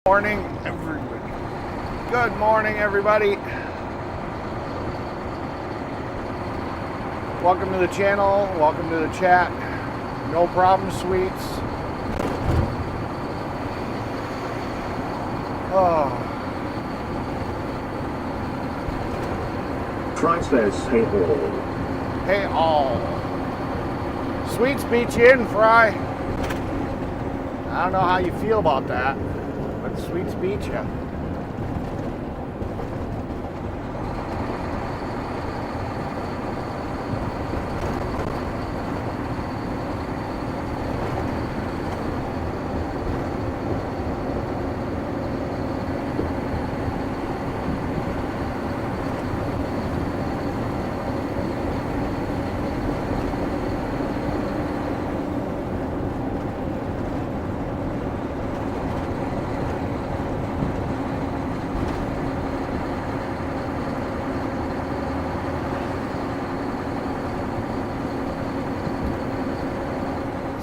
Morning, everybody. Good morning, everybody. Welcome to the channel. Welcome to the chat. No problem, sweets. Oh. Fry says, hey all. Hey all. Sweets beat you in, Fry. I don't know how you feel about that, but sweets beat you.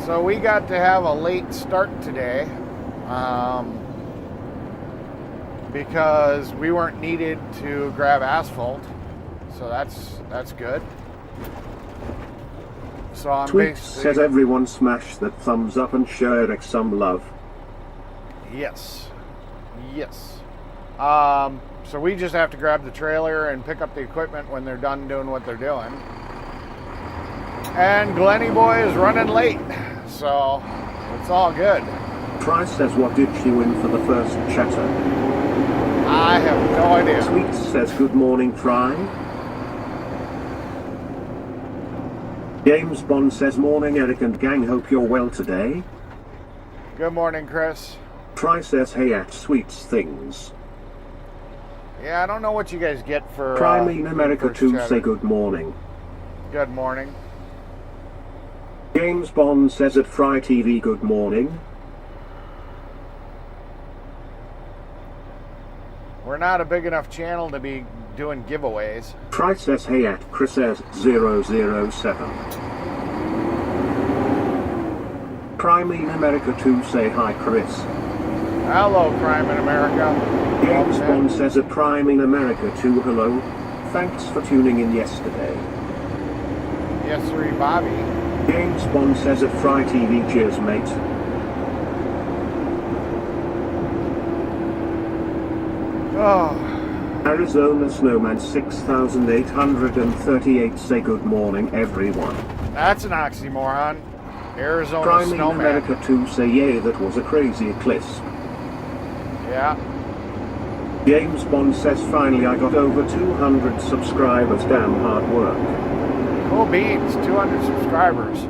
So we got to have a late start today because we weren't needed to grab asphalt. So that's good. So I'm Tweet says everyone smash that thumbs up and share it some love. Yes. So we just have to grab the trailer and pick up the equipment when they're done doing what they're doing. And Glenny boy is running late. So it's all good. Fry says, what did she win for the first chatter? I have no idea. Sweet says, good morning, Fry. James Bond says, morning, Eric and gang, hope you're well today. Good morning, Chris. Fry says, hey at Sweets Things. Yeah, I don't know what you guys get for... Prime in America to say good morning. Good morning. James Bond says at Fry TV, good morning. We're not a big enough channel to be doing giveaways. Fry says, hey at Chris says 007. Prime in America to say hi, Chris. Hello, Crime in America. James Bond says at Prime in America to hello. Thanks for tuning in yesterday. Yes, sir, Bobby. James Bond says at Fry TV, cheers, mate. Oh. Arizona Snowman 6838 say good morning, everyone. That's an oxymoron. Arizona Prime Snowman. in America to say yay, that was a crazy eclipse. Yeah. James Bond says finally I got over 200 subscribers, damn hard work. Cool beans, 200 subscribers.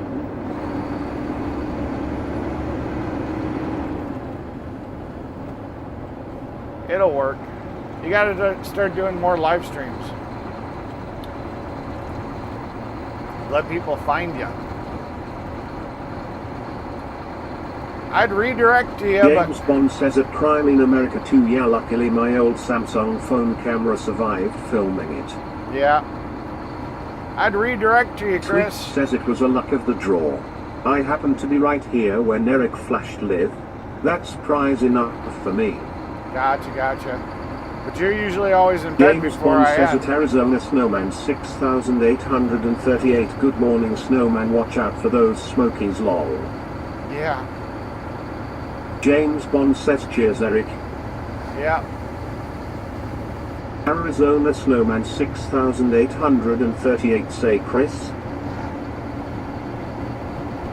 It'll work. You gotta start doing more live streams. Let people find you. I'd redirect to you, James Bond says at Crime in America 2, yeah, luckily my old Samsung phone camera survived filming it. Yeah. I'd redirect to you, Chris. Tweet says it was a luck of the draw. I happened to be right here when Eric flashed live. That's prize enough for me. Gotcha. But you're usually always in bed James before Bond I says am. at Arizona Snowman 6838, good morning Snowman, watch out for those smokies, lol. Yeah. James Bond says cheers, Eric. Yeah. Arizona Snowman 6838 say Chris.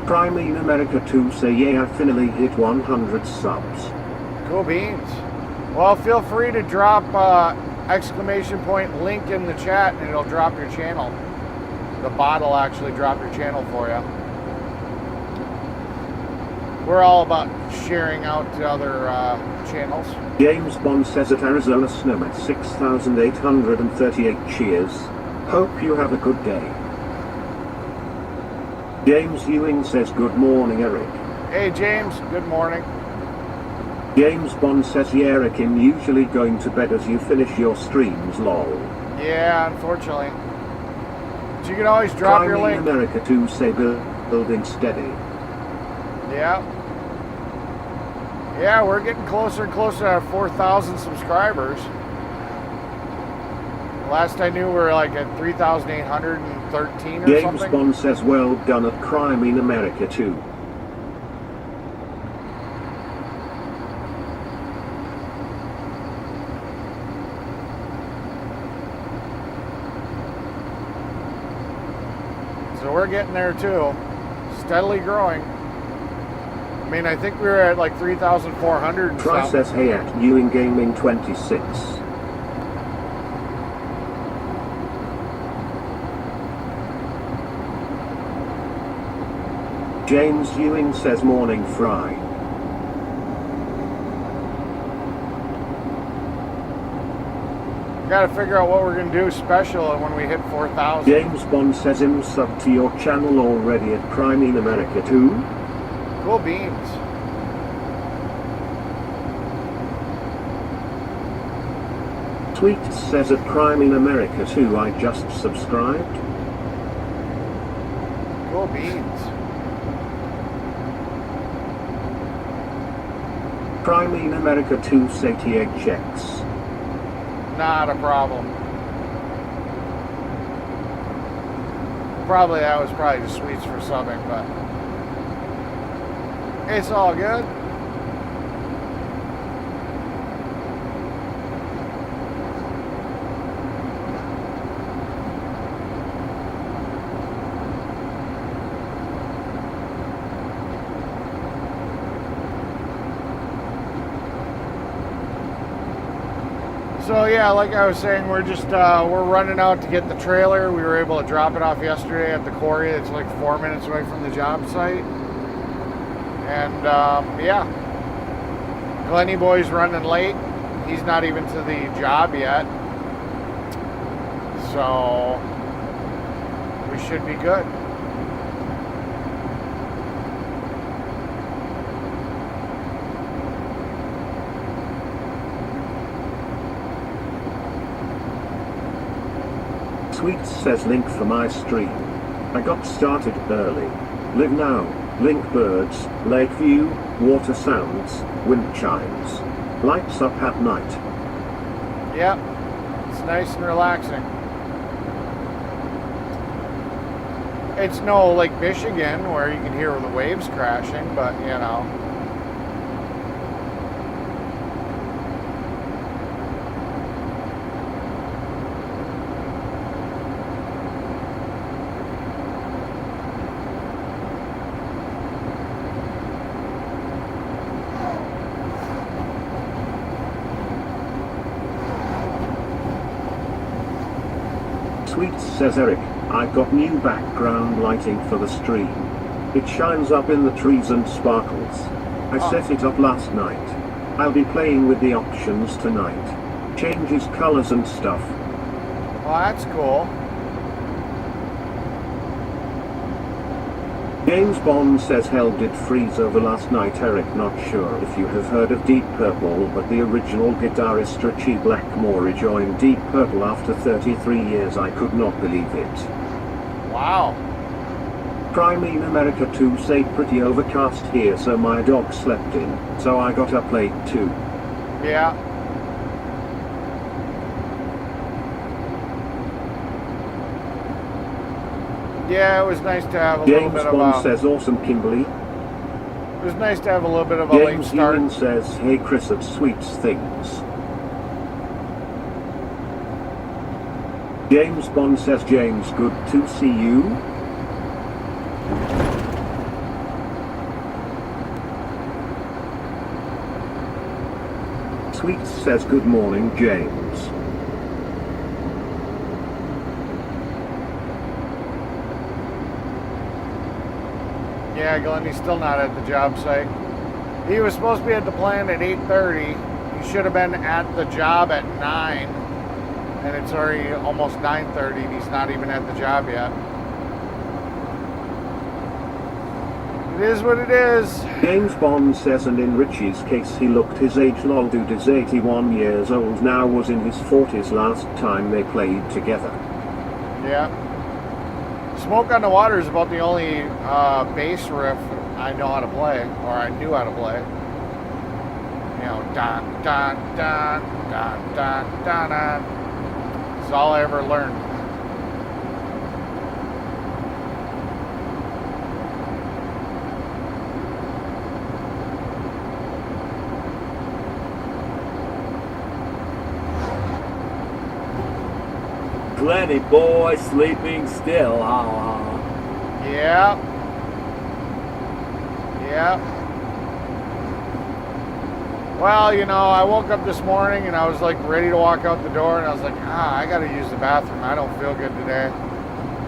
Prime in America 2 say yeah, I finally hit 100 subs. Cool beans. Well, feel free to drop exclamation point link in the chat and it'll drop your channel. The bot will actually drop your channel for you. We're all about sharing out to other channels. James Bond says at Arizona Snowman 6838 cheers. Hope you have a good day. James Ewing says good morning, Eric. Hey James, good morning. James Bond says yeah, Eric, I'm usually going to bed as you finish your streams, lol. Yeah, unfortunately. But you can always drop your link. America to say building steady. Yeah. Yeah, we're getting closer and closer to our 4,000 subscribers. Last I knew, we were like at 3,813 or James something. Bond says well done at Crime in America too. So we're getting there too. Steadily growing. I mean, I think we were at like 3,400. Try says hey at Ewing Gaming 26. James Ewing says morning fry. Got to figure out what we're going to do special when we hit 4,000. James Bond says him sub to your channel already at Crime in America too. Cool beans. Tweet says at Crime in America too I just subscribed. Cool beans. Crime in America 2 satiate checks. Not a problem. Probably that was probably just sweets for subbing, but it's all good. So yeah, like I was saying, we're just we're running out to get the trailer. We were able to drop it off yesterday at the quarry. It's like 4 minutes away from the job site. And yeah, Glenny boy's running late. He's not even to the job yet. So we should be good. Sweet says link for my stream. I got started early. Live now, link birds, lake view, water sounds, wind chimes. Lights up at night. Yep, it's nice and relaxing. It's no Lake Michigan where you can hear the waves crashing, but you know. Sweet says Eric, I got new background lighting for the stream. It shines up in the trees and sparkles. I set it up last night. I'll be playing with the options tonight. Changes colors and stuff. Well, that's cool. James Bond says hell did freeze over last night. Eric, not sure if you have heard of Deep Purple, but the original guitarist Richie Blackmore rejoined Deep Purple after 33 years. I could not believe it. Wow. Crime in America 2 say pretty overcast here, so my dog slept in, so I got up late too. Yeah. Yeah, it was nice to have a little James bit of Bond a... says awesome Kimberly. It was nice to have a little bit of a late James start. Ewan says hey Chris at Sweets Things. James Bond says James, good to see you. Sweets says good morning James. Yeah, Glenn, he's still not at the job site. He was supposed to be at the plant at 8:30. He should have been at the job at 9. And it's already almost 9:30 and he's not even at the job yet. It is what it is. James Bond says, and in Richie's case he looked his age. Lol, dude is 81 years old now, was in his 40s last time they played together. Yeah. Smoke on the Water is about the only bass riff I know how to play, or I knew how to play. You know, dun, dun, dun, dun, dun, dun, dun. That's all I ever learned. Plenty boy sleeping still. Yep. Yep. Well, you know, I woke up this morning and I was like ready to walk out the door and I was like, I gotta use the bathroom. I don't feel good today.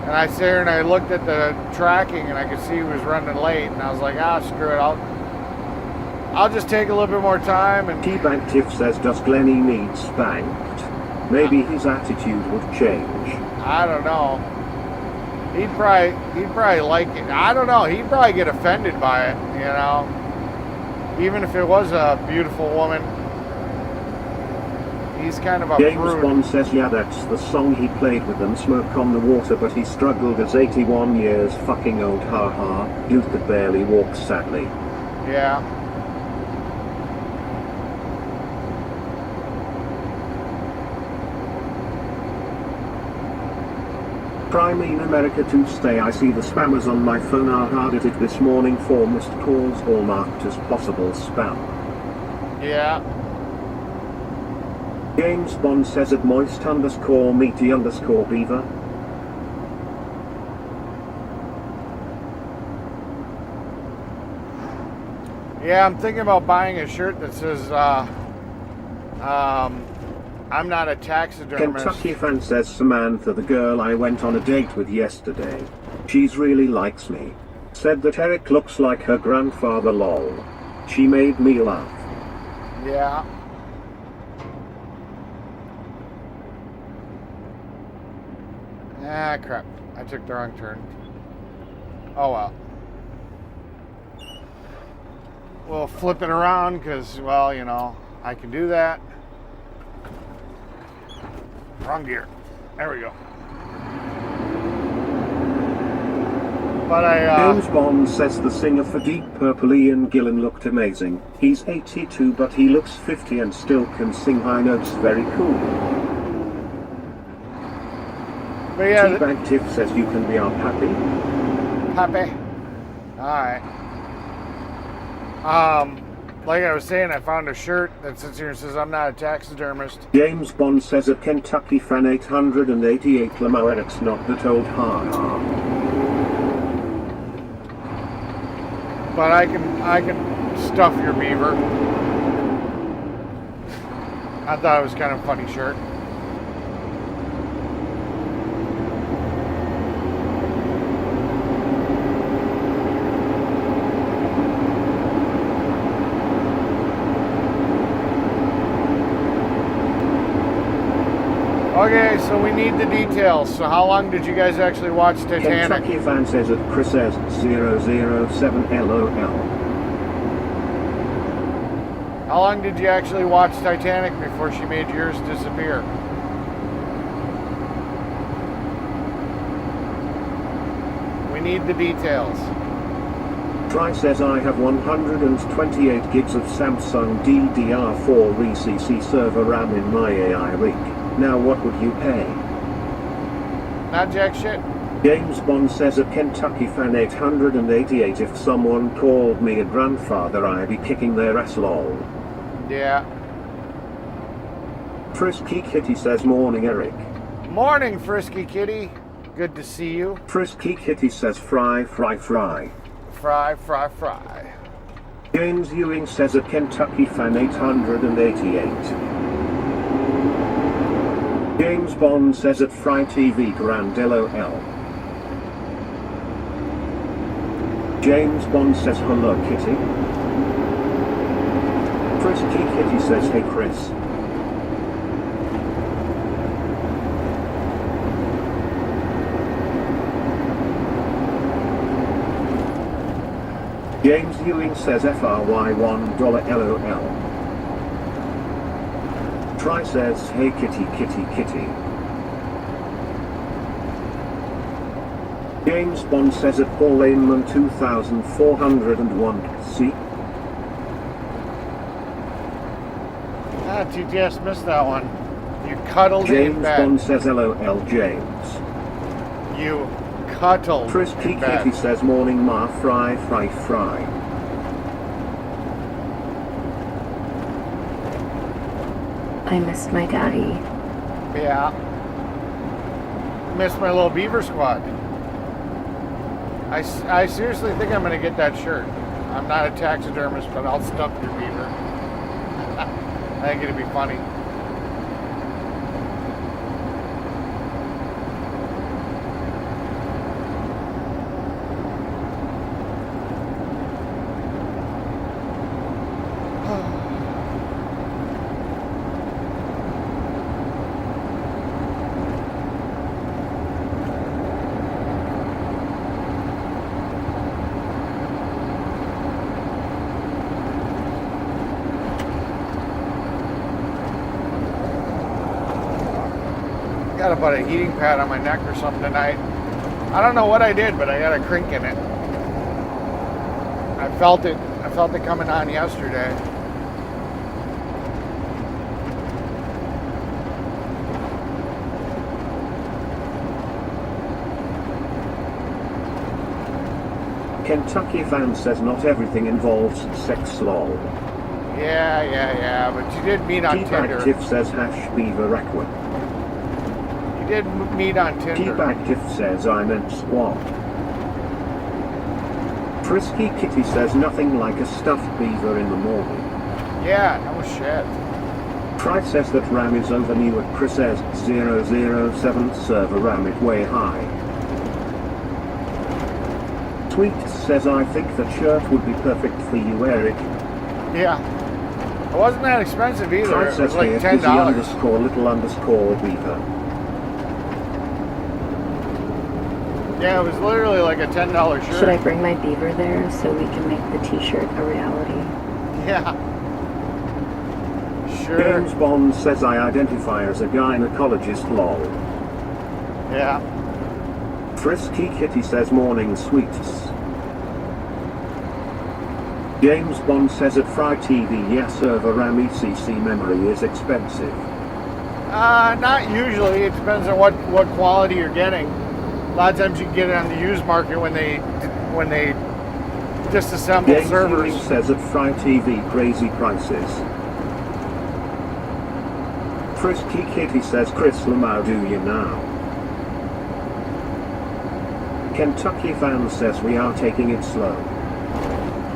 And I sat there and I looked at the tracking and I could see he was running late and I was like, screw it. I'll just take a little bit more time. And T-Bank Tiff says, does Glennie need spanked? Maybe his attitude would change. I don't know. He'd probably like it. I don't know. He'd probably get offended by it, you know. Even if it was a beautiful woman. He's kind of a James prude. Bond says, yeah, that's the song he played with them, Smoke on the Water, but he struggled as 81 years fucking old, haha. Youth could barely walk, sadly. Yeah. Try me in America to stay. I see the spammers on my phone are hard at it this morning. 4 missed calls, all marked as possible spam. Yeah. James Bond says at moist_meaty_beaver. Yeah, I'm thinking about buying a shirt that says, I'm not a taxidermist. Kentucky fan says, Samantha, the girl I went on a date with yesterday. She's really likes me. Said that Eric looks like her grandfather, lol. She made me laugh. Yeah. Crap. I took the wrong turn. Oh well. We'll flip it around because, well, you know, I can do that. Wrong gear. There we go. But James Bond says the singer for Deep Purple Ian Gillan looked amazing. He's 82 but he looks 50 and still can sing high notes. Very cool. But yeah, T-Bank Tiff says you can be our pappy. Happy. Alright. Like I was saying, I found a shirt that sits here and says I'm not a taxidermist. James Bond says at Kentucky fan 888 Lamau Eric's not that old, ha. But I can stuff your beaver. I thought it was kind of a funny shirt. Okay, so we need the details. So how long did you guys actually watch Titanic? Kentucky fan says at Chris says 007 LOL. How long did you actually watch Titanic before she made yours disappear? We need the details. Try says I have 128 gigs of Samsung DDR4 ECC server RAM in my AI rig. Now what would you pay? Not jack shit. James Bond says at Kentucky fan 888 if someone called me a grandfather I'd be kicking their ass, lol. Yeah. Frisky Kitty says morning Eric. Morning, Frisky Kitty. Good to see you. Frisky Kitty says fry. Fry. James Ewing says at Kentucky fan 888. James Bond says at Fry TV Grand LOL. James Bond says hello Kitty. Frisky Kitty says hey Chris. James Ewing says FRY $1 LOL. Try says hey kitty. James Bond says at Paul Laneman 2401. See? Yeah, TTS missed that one. You cuddled in James bed. Bond says LOL James. You cuddled Frisky in bed. Kitty says morning ma fry. I missed my daddy. Yeah. Missed my little beaver squad. I seriously think I'm going to get that shirt. I'm not a taxidermist, but I'll stuff your beaver. I think it'd be funny. Got about a heating pad on my neck or something tonight. I don't know what I did, but I got a crink in it. I felt it coming on yesterday. Kentucky fan says not everything involves sex lol. Yeah, but you did meet on Tinder. T-Bag Tiff says hash beaver aqua. You did meet on Tinder. T-Bag Tiff says I meant squab. Frisky Kitty says nothing like a stuffed beaver in the morning. Yeah, no shit. Fry says that RAM is over new at Chris says 007 server RAM it way high. Tweet says I think that shirt would be perfect for you, Eric. Yeah. It wasn't that expensive either. Fry It was says like here, $10. busy underscore little underscore beaver. Yeah, it was literally like a $10 shirt. Should I bring my beaver there so we can make the t-shirt a reality? Yeah. Sure. James Bond says I identify as a gynecologist lol. Yeah. Frisky Kitty says morning sweets. James Bond says at Fry TV yes server RAM ECC memory is expensive. Not usually. It depends on what quality you're getting. A lot of times you can get it on the used market when they disassemble James servers. Ewing says at Fry TV crazy prices. Frisky Kitty says Chris Lamau do you now? Kentucky fan says we are taking it slow.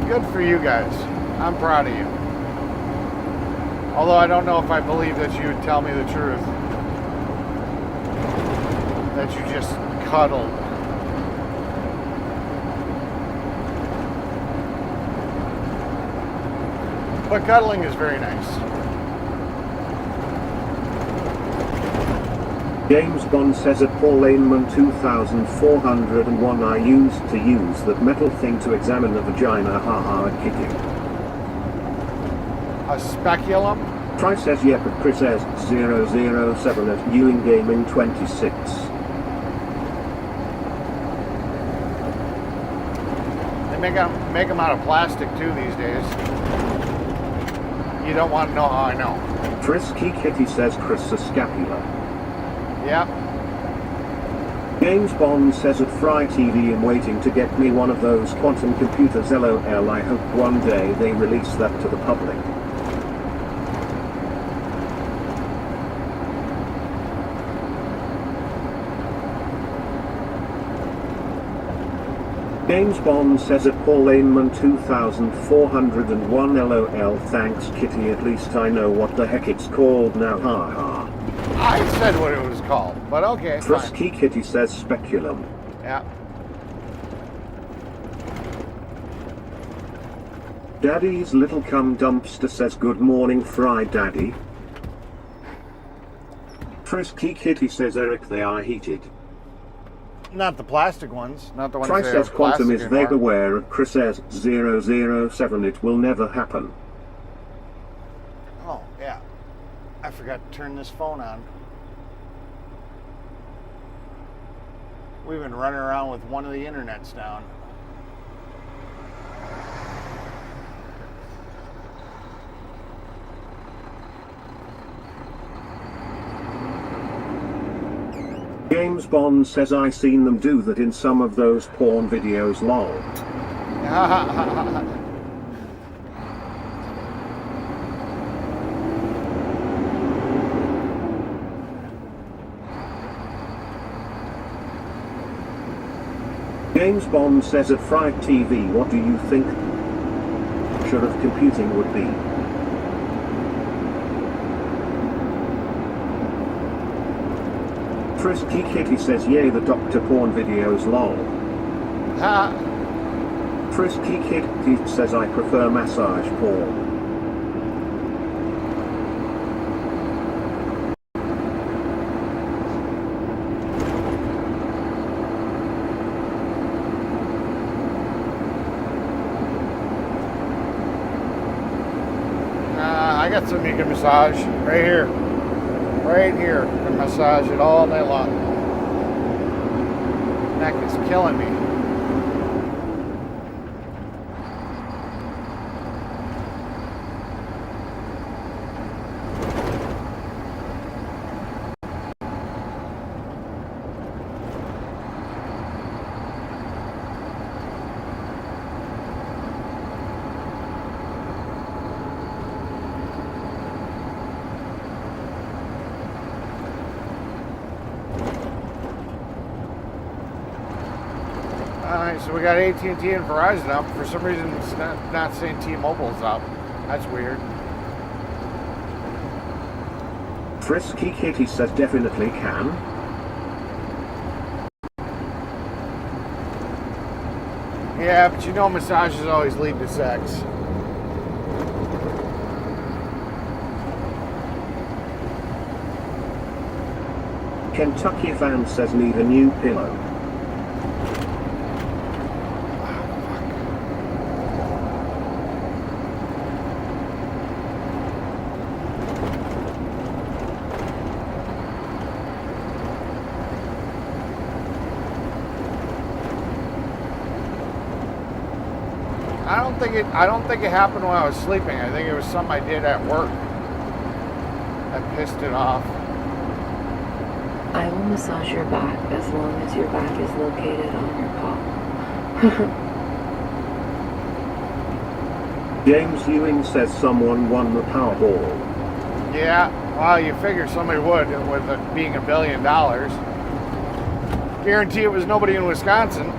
Good for you guys. I'm proud of you. Although I don't know if I believe that you would tell me the truth. That you just cuddled. But cuddling is very nice. James Bond says at Paul Laneman 2401 I used to use that metal thing to examine the vagina haha kicking. A speculum? Fry says yep at Chris says 007 at Ewing Gaming 26. They make them out of plastic too these days. You don't want to know how I know. Frisky Kitty says Chris a scapula. Yep. James Bond says at Fry TV I'm waiting to get me one of those quantum computers LOL I hope one day they release that to the public. James Bond says at Paul Laneman 2401 LOL thanks Kitty at least I know what the heck it's called now haha. I said what it was called, but okay, fine. Frisky Kitty says speculum. Yeah. Daddy's little cum dumpster says good morning Fry Daddy. Frisky Kitty says Eric they are heated. Not the plastic ones, not the ones Fry that says are quantum plastic is anymore. vague aware. Chris says 007 it will never happen. Oh, yeah. I forgot to turn this phone on. We've been running around with one of the internets down. James Bond says I seen them do that in some of those porn videos, lol. James Bond says at Fried TV, what do you think future of computing would be? Frisky Kitty says yay the Doctor porn videos, lol. Frisky Kitty says I prefer massage porn. I got some you can massage right here. Right here. You can massage it all day long. Neck is killing me. Alright, so we got AT&T and Verizon up. For some reason, it's not saying T-Mobile's up. That's weird. Frisky Kitty says definitely can. Yeah, but you know massages always lead to sex. Kentucky fan says need a new pillow. I don't think it happened when I was sleeping. I think it was something I did at work that pissed it off. I will massage your back as long as your back is located on your cock. James Ewing says someone won the Powerball. Yeah, well, you figure somebody would with it being $1 billion. Guarantee it was nobody in Wisconsin.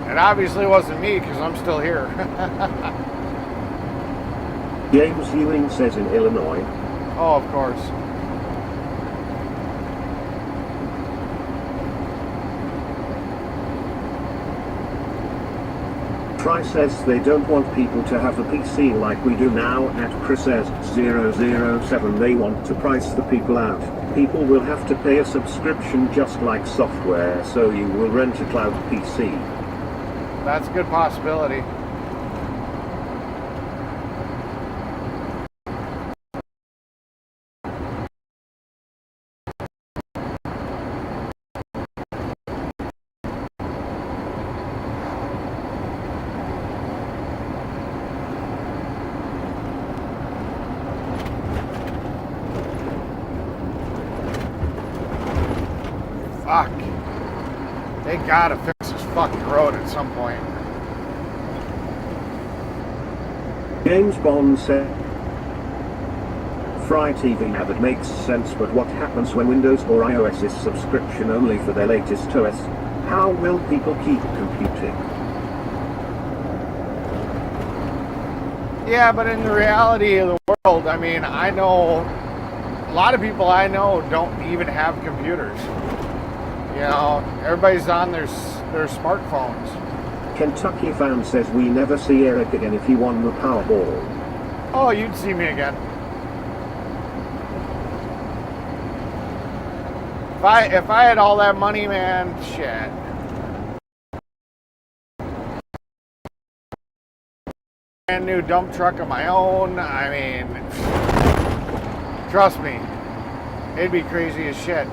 It obviously wasn't me because I'm still here. James Ewing says in Illinois. Oh, of course. Try says they don't want people to have a PC like we do now. At Chris says 007 they want to price the people out. People will have to pay a subscription just like software, so you will rent a cloud PC. That's a good possibility. Fuck. They gotta fix this fucking road at some point. James Bond said, Fry TV now that makes sense, but what happens when Windows or iOS is subscription only for their latest OS? How will people keep computing? Yeah, but in the reality of the world, I mean, I know a lot of people I know don't even have computers. You know, everybody's on their smartphones. Kentucky fan says we never see Eric again if he won the Powerball. Oh, you'd see me again. If I had all that money, man, shit. Brand new dump truck of my own. I mean, trust me, it'd be crazy as shit.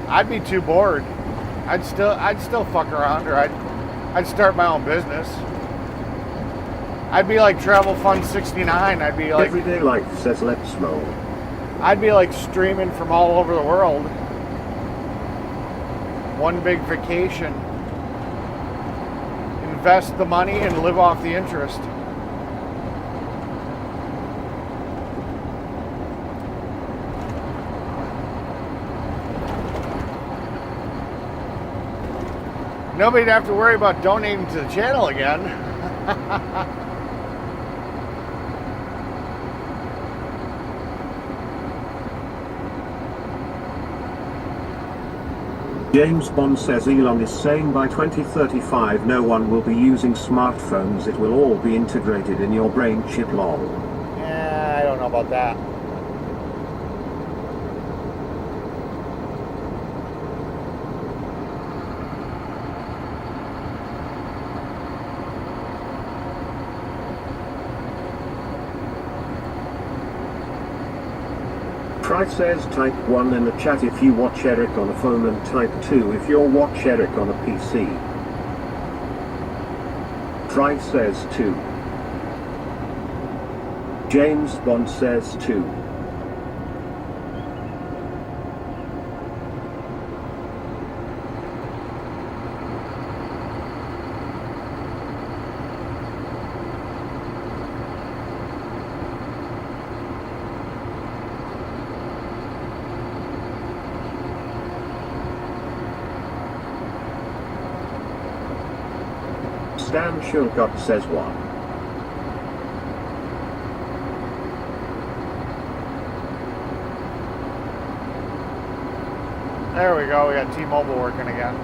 I'd be too bored. I'd still fuck around, or I'd start my own business. I'd be like Travel Fund 69. I'd be like Everyday Life says let's roll. I'd be like streaming from all over the world. One big vacation. Invest the money and live off the interest. Nobody'd have to worry about donating to the channel again. James Bond says Elon is saying by 2035 no one will be using smartphones, it will all be integrated in your brain chip lol. Yeah, I don't know about that. Try says type 1 in the chat if you watch Eric on a phone and type 2 if you watch Eric on a PC. Try says 2. James Bond says 2. Stan Shulkot says 1. There we go, we got T-Mobile working again.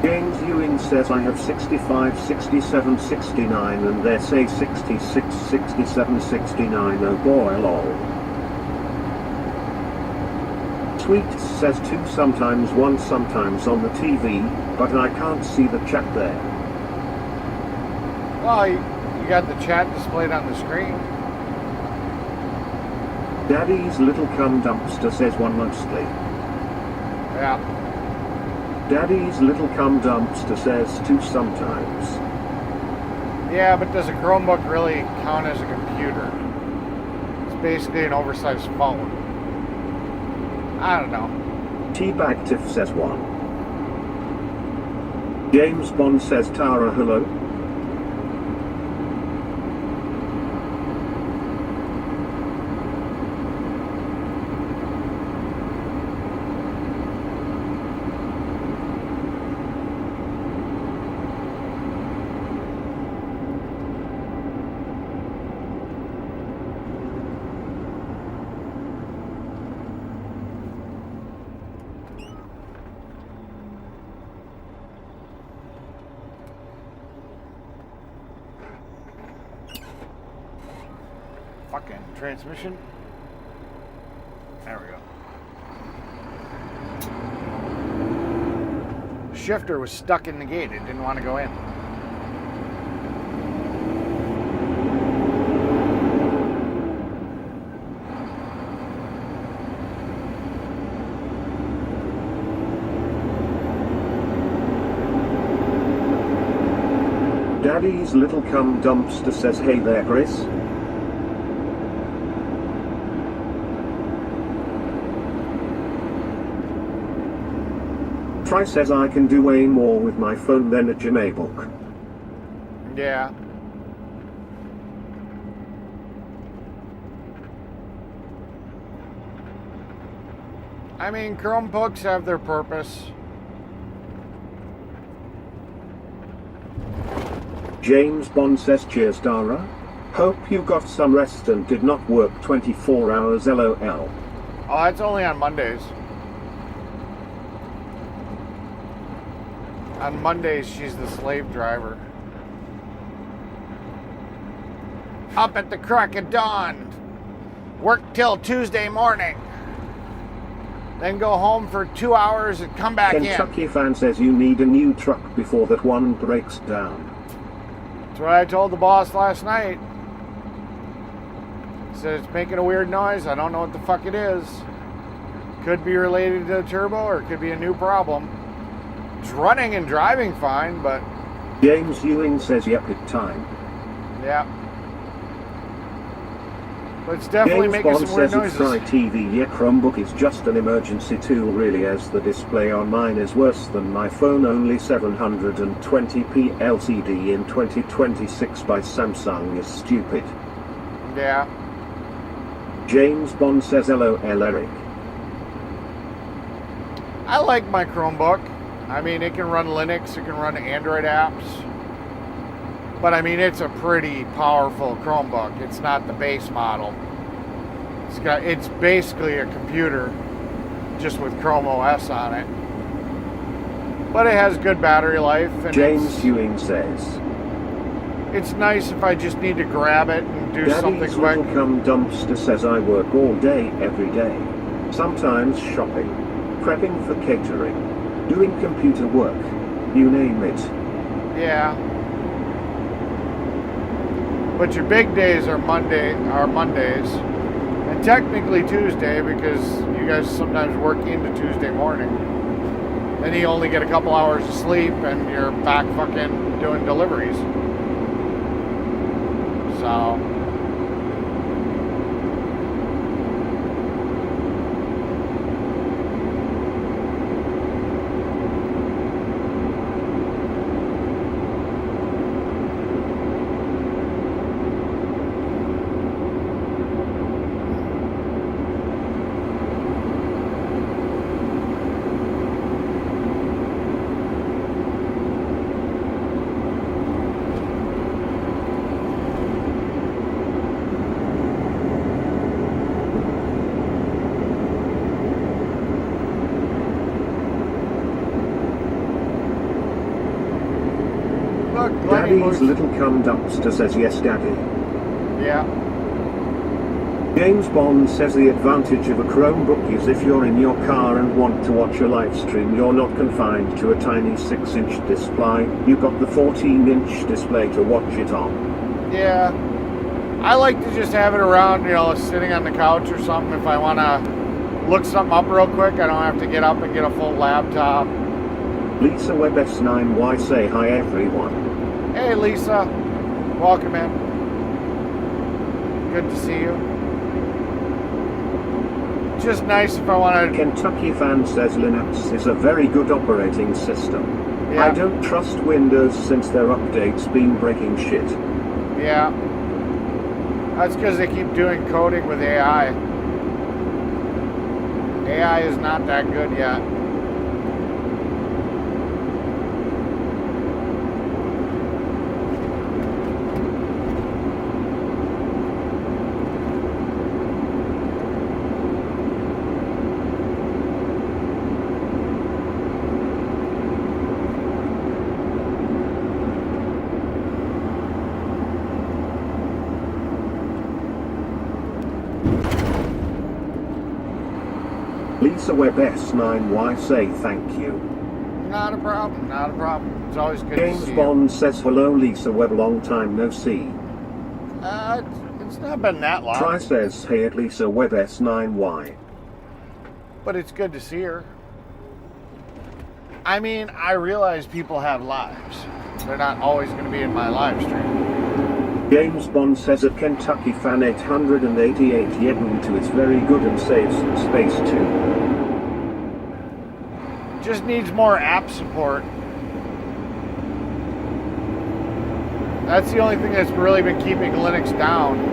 James Ewing says I have 65, 67, 69 and they say 66, 67, 69, oh boy lol. Sweet says 2 sometimes 1 sometimes on the TV, but I can't see the chat there. Well, you got the chat displayed on the screen. Daddy's little cum dumpster says 1 mostly. Yeah. Daddy's little cum dumpster says 2 sometimes. Yeah, but does a Chromebook really count as a computer? It's basically an oversized phone. I don't know. T-Bactif says 1. James Bond says Tara hello. Fucking transmission. There we go. Shifter was stuck in the gate. It didn't want to go in. Daddy's little cum dumpster says hey there Chris. Try says I can do way more with my phone than a Gmailbook. Yeah. I mean, Chromebooks have their purpose. James Bond says cheers Dara. Hope you got some rest and did not work 24 hours lol. Oh, that's only on Mondays. On Mondays, she's the slave driver. Up at the crack of dawn. Work till Tuesday morning. then go home for 2 hours and come back in. Kentucky fan says you need a new truck before that one breaks down. That's what I told the boss last night. He said it's making a weird noise. I don't know what the fuck it is. Could be related to the turbo or it could be a new problem. It's running and driving fine, but... James Ewing says yep, it's time. Yeah. But it's definitely James making Bond some weird says noises. it's Fry TV. Yeah, Chromebook is just an emergency tool really, as the display on mine is worse than my phone. Only 720p LCD in 2026 by Samsung is stupid. Yeah. James Bond says LOL Eric. I like my Chromebook. I mean, it can run Linux, it can run Android apps. But I mean, it's a pretty powerful Chromebook. It's not the base model. It's basically a computer just with Chrome OS on it. But it has good battery life. And James Ewing says it's nice if I just need to grab it and do something Daddy's quick. Little Cum Dumpster says I work all day, every day. Sometimes shopping, prepping for catering, doing computer work, you name it. Yeah. But your big days are Mondays. And technically Tuesday, because you guys sometimes work into Tuesday morning. Then you only get a couple hours of sleep and you're back fucking doing deliveries. So... Daddy's Little Cum Dumpster says yes, Daddy. Yeah. James Bond says the advantage of a Chromebook is if you're in your car and want to watch a live stream, you're not confined to a tiny 6-inch display. You've got the 14-inch display to watch it on. Yeah. I like to just have it around, sitting on the couch or something. If I want to look something up real quick, I don't have to get up and get a full laptop. Lisa Webb S9Y say hi everyone. Hey Lisa, welcome in. Good to see you. Just nice if I want to... Kentucky fan says Linux is a very good operating system. Yeah. I don't trust Windows since their updates been breaking shit. Yeah. That's because they keep doing coding with AI. AI is not that good yet. Lisa Webb S9Y say thank you. Not a problem, not a problem. It's always good to James see Bond says hello Lisa Webb, long time no see. you. It's not been that long. Try says hey at Lisa Webb S9Y. But it's good to see her. I mean, I realize people have lives. They're not always going to be in my live stream. James Bond says a Kentucky fan 888 Ubuntu is very good and saves space too. Just needs more app support. That's the only thing that's really been keeping Linux down.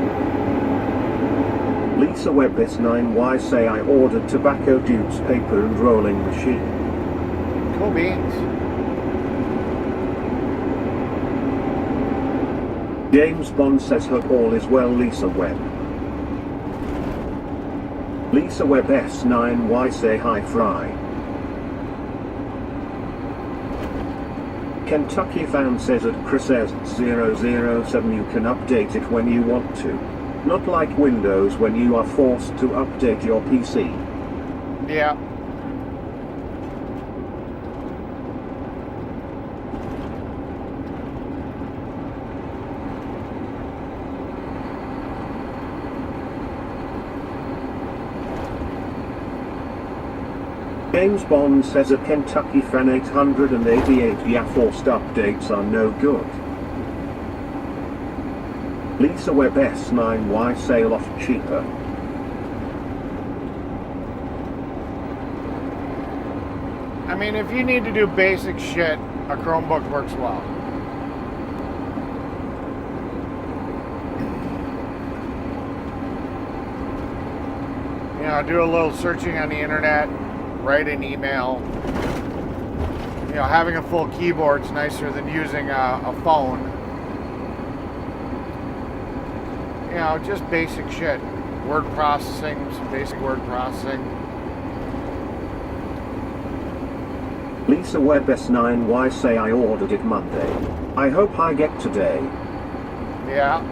Lisa Webb S9Y say I ordered tobacco tubes, paper and rolling machine. Cool beans. James Bond says hope all is well Lisa Webb. Lisa Webb S9Y say hi Fry. Kentucky fan says at Chris S007 you can update it when you want to. Not like Windows when you are forced to update your PC. Yeah. James Bond says a Kentucky Fan 888 yeah forced updates are no good. Lisa Webb S9Y sale off cheaper. I mean, if you need to do basic shit, a Chromebook works well. You know, do a little searching on the internet, write an email. You know, having a full keyboard's nicer than using a phone. You know, just basic shit. Word processing, some basic word processing. Lisa Webb S9Y say I ordered it Monday. I hope I get today. Yeah.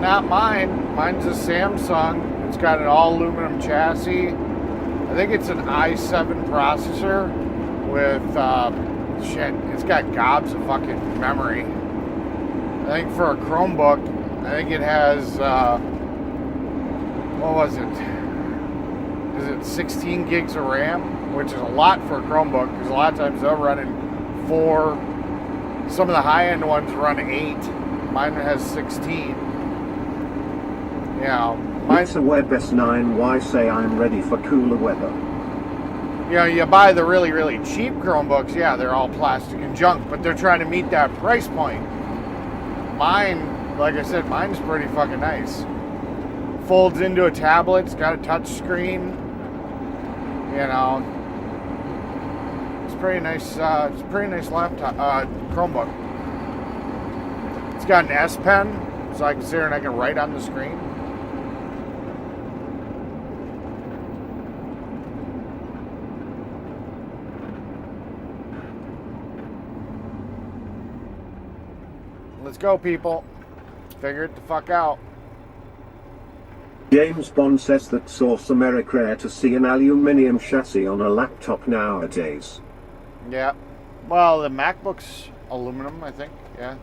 Not mine. Mine's a Samsung. It's got an all aluminum chassis. I think it's an i7 processor with shit. It's got gobs of fucking memory. I think for a Chromebook, I think it has what was it? Is it 16 gigs of RAM, which is a lot for a Chromebook because a lot of times they'll run in 4. Some of the high-end ones run 8. Mine has 16. Yeah. Lisa Webb S9Y say I'm ready for cooler weather. You know, you buy the really, really cheap Chromebooks, yeah, they're all plastic and junk, but they're trying to meet that price point. Mine, like I said, mine's pretty fucking nice. Folds into a tablet, it's got a touch screen. You know, it's pretty nice. It's a pretty nice laptop, Chromebook. It's got an S Pen, so I can sit here and I can write on the screen. Let's go, people. Figure it the fuck out. James Bond says that's awesome, Eric, rare to see an aluminium chassis on a laptop nowadays. Yeah. Well, the MacBook's aluminum, I think. Yeah.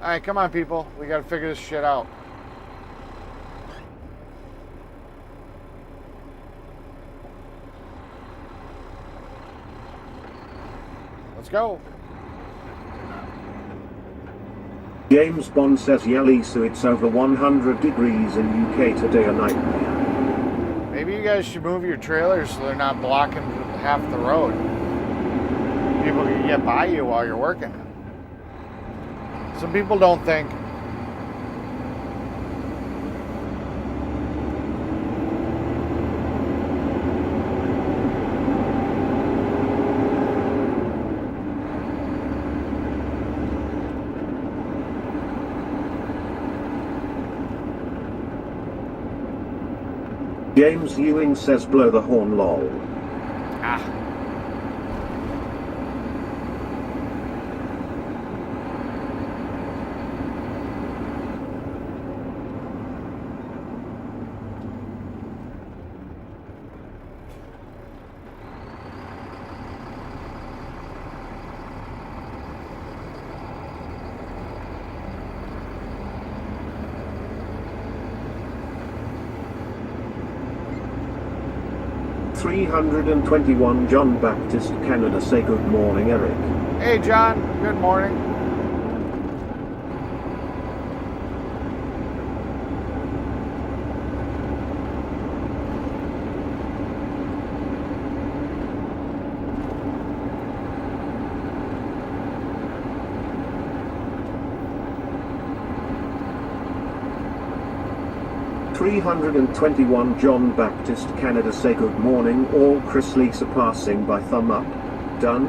Alright, come on, people. We gotta figure this shit out. Let's go. James Bond says, yeah, Lisa, it's over 100 degrees in UK today, a nightmare. Maybe you guys should move your trailers so they're not blocking half the road. People can get by you while you're working. Some people don't think. James Ewing says, blow the horn, lol. Ah. 321 John Baptist, Canada. Say good morning, Eric. Hey, John. Good morning. $321 John Baptist, Canada. Say good morning, all. Chris Lisa passing by thumb up. Done.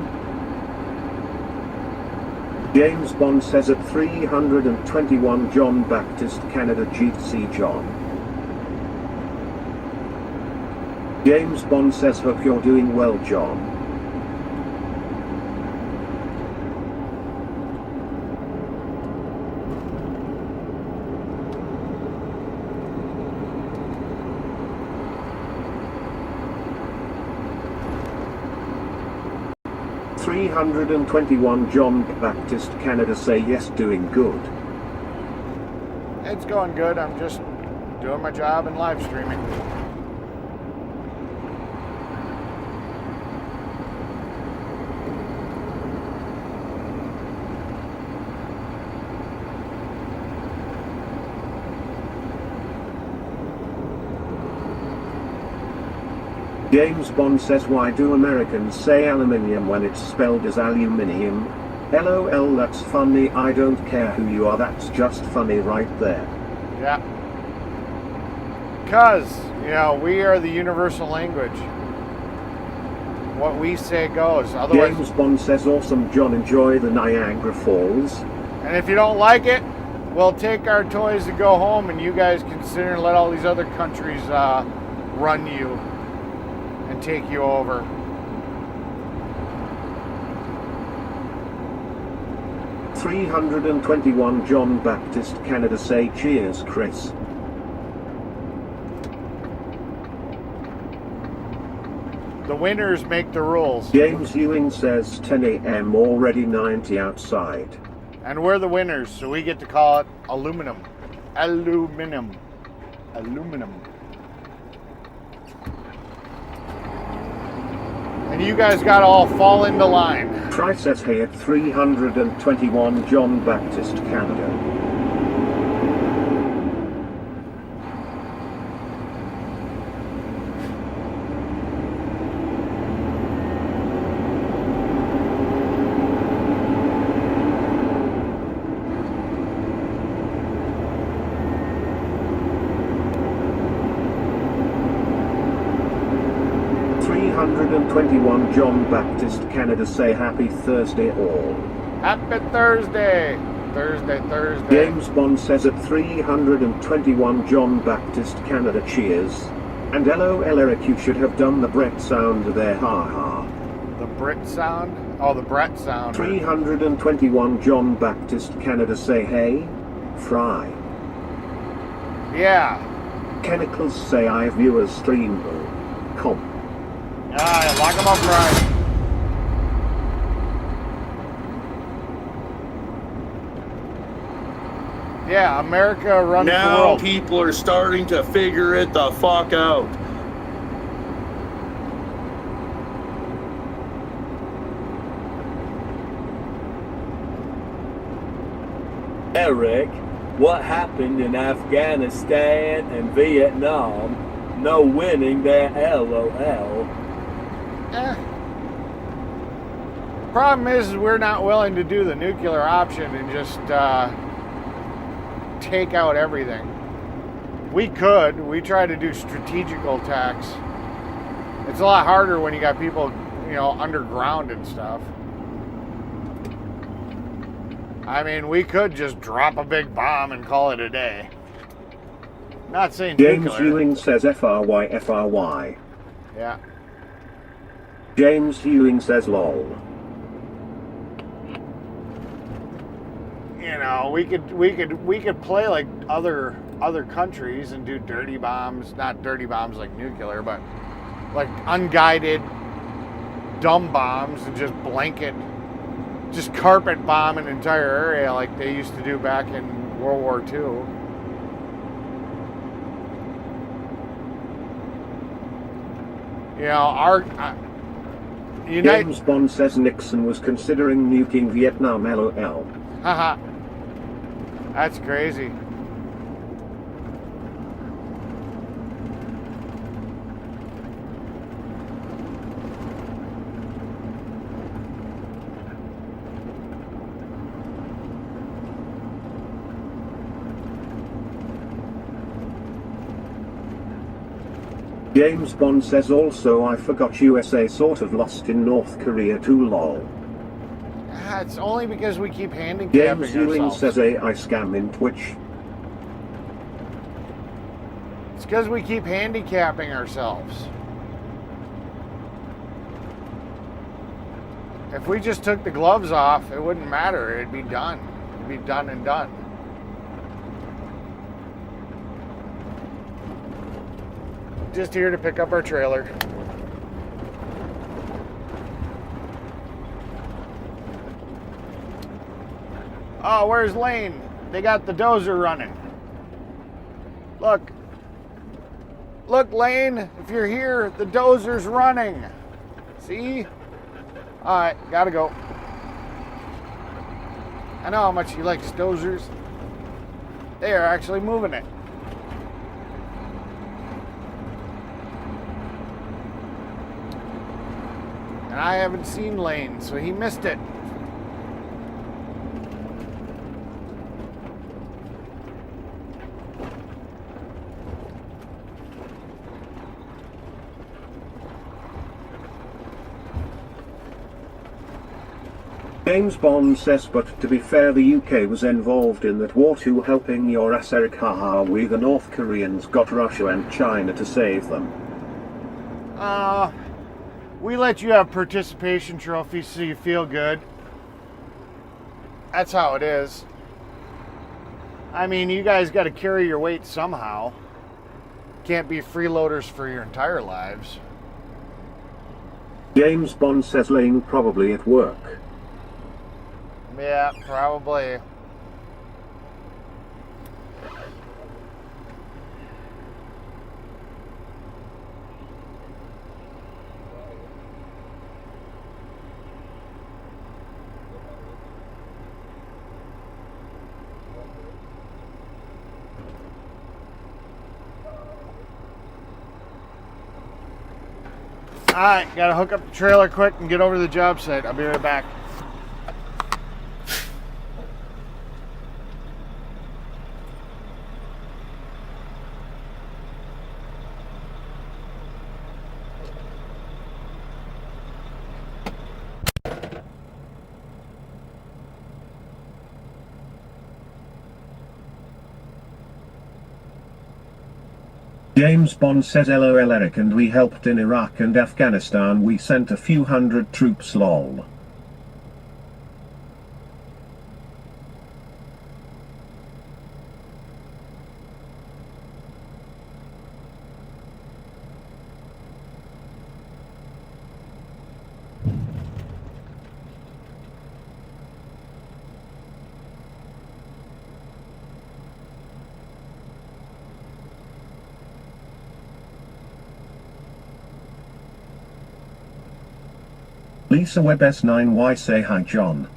James Bond says at 321 John Baptist, Canada. GC John. James Bond says hope you're doing well, John. $321 John Baptist, Canada. Say yes, doing good. It's going good. I'm just doing my job and live streaming. James Bond says why do Americans say aluminium when it's spelled as aluminium? LOL, that's funny. I don't care who you are, that's just funny right there. Yeah. Because, we are the universal language. What we say goes. Otherwise, James Bond says awesome, John. Enjoy the Niagara Falls. and if you don't like it, we'll take our toys and go home, and you guys can sit here and let all these other countries run you and take you over. $321 John Baptist, Canada. Say cheers, Chris. The winners make the rules. James Ewing says 10 a.m. already, 90 outside. And we're the winners, so we get to call it aluminum. Aluminum. Aluminum. And you guys gotta all fall into line. Try says hey at 321 John Baptist, Canada. $321 John Baptist, Canada. Say happy Thursday all. Happy Thursday. Thursday. James Bond says at 321 John Baptist, Canada. Cheers. And LOL, Eric, you should have done the Brett sound there, haha. The Brit sound? Oh, the Brett sound. 321 John Baptist, Canada. Say hey. Fry. Yeah. Chemicals say I viewers stream. Com. Ah, lock them up right. Yeah, America runs the Now world. people are starting to figure it the fuck out. Eric, what happened in Afghanistan and Vietnam? No winning there, LOL. Problem is we're not willing to do the nuclear option and just take out everything. We could. We try to do strategical attacks. It's a lot harder when you got people, underground and stuff. I mean, we could just drop a big bomb and call it a day. Not saying James nuclear. Ewing says FRY. Yeah. James Ewing says lol. We could play like other countries and do dirty bombs, not dirty bombs like nuclear, but like unguided dumb bombs and just carpet bomb an entire area like they used to do back in World War II. You know, our United. James Bond says Nixon was considering nuking Vietnam. LOL. Haha. That's crazy. James Bond says also I forgot USA sort of lost in North Korea too lol. It's only because we keep handicapping James Ewing ourselves. says AI scam in Twitch. It's because we keep handicapping ourselves. If we just took the gloves off, it wouldn't matter. It'd be done. It'd be done and done. Just here to pick up our trailer. Oh, where's Lane? They got the dozer running. Look. Look, Lane, if you're here, the dozer's running. See? Alright, gotta go. I know how much he likes dozers. They are actually moving it. And I haven't seen Lane, so he missed it. James Bond says, but to be fair, the UK was involved in that war too, helping your ass, Eric. Haha, we the North Koreans got Russia and China to save them. We let you have participation trophies so you feel good. That's how it is. I mean, you guys got to carry your weight somehow. Can't be freeloaders for your entire lives. James Bond says Lane probably at work. Yeah, probably. Alright, gotta hook up the trailer quick and get over to the job site. I'll be right back. James Bond says LOL Eric, and we helped in Iraq and Afghanistan. We sent a few hundred troops lol. Lisa Webb S9Y say hi John.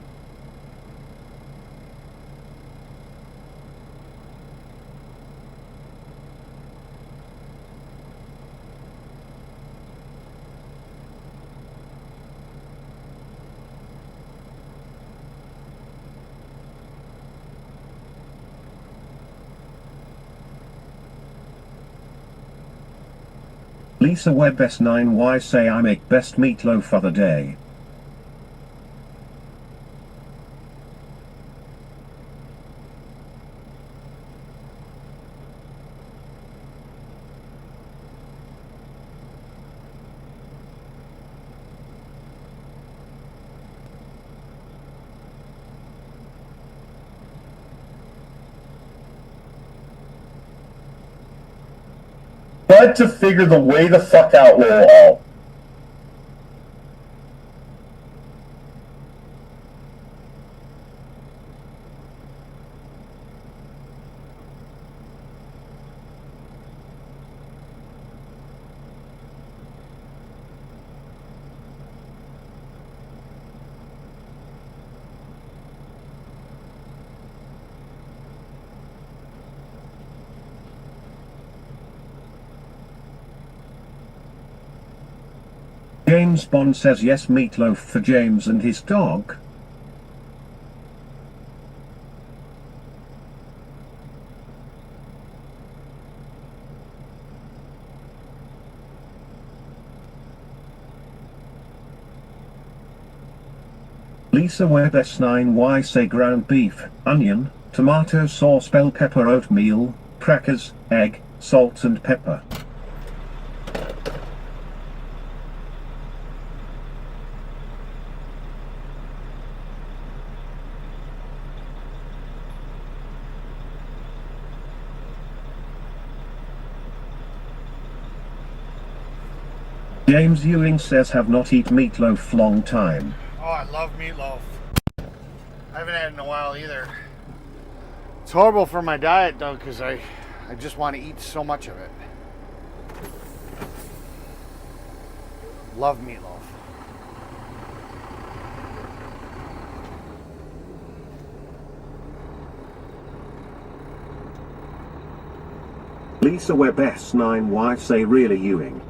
Lisa Webb S9Y say I make best meatloaf of the day. But to figure the way the fuck out, lol. James Bond says yes, meatloaf for James and his dog. Lisa Webb S9Y say ground beef, onion, tomato sauce, bell pepper, oatmeal, crackers, egg, salt and pepper. James Ewing says have not eat meatloaf long time. Oh, I love meatloaf. I haven't had it in a while either. It's horrible for my diet though, because I just want to eat so much of it. Love meatloaf. Lisa Webb S9Y say really Ewing.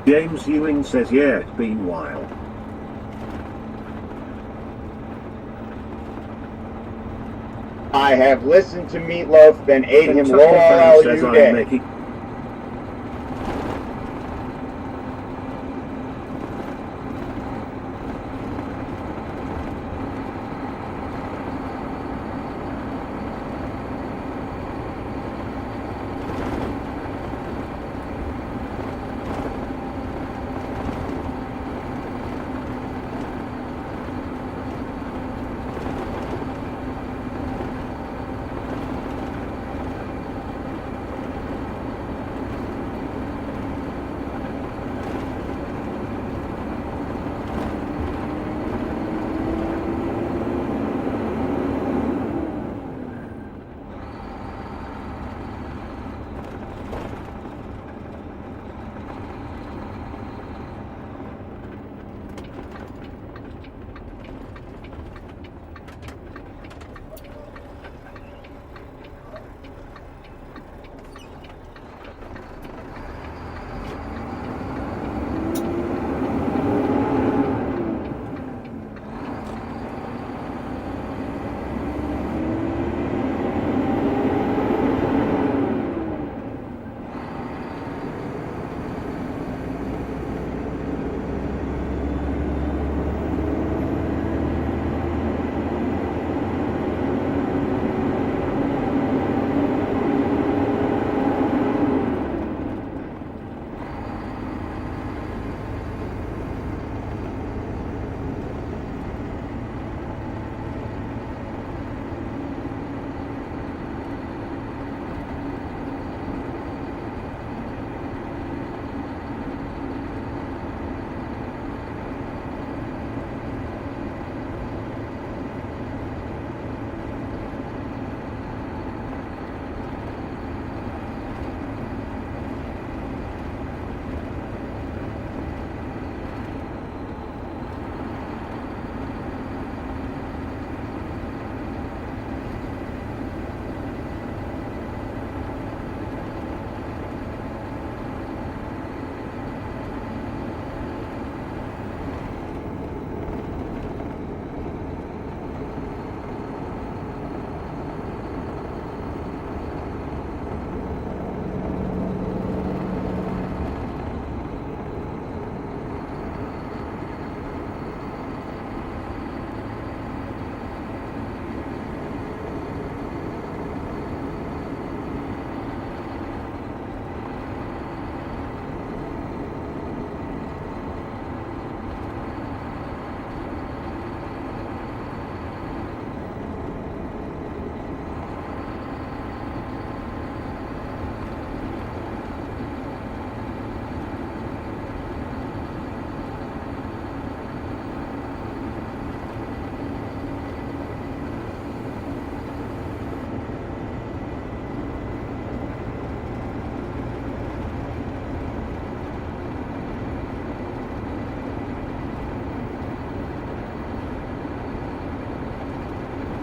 James Ewing says yeah, it's been while. I have listened to Meatloaf, then ate him Kentucky roll fan all says you I'm day. making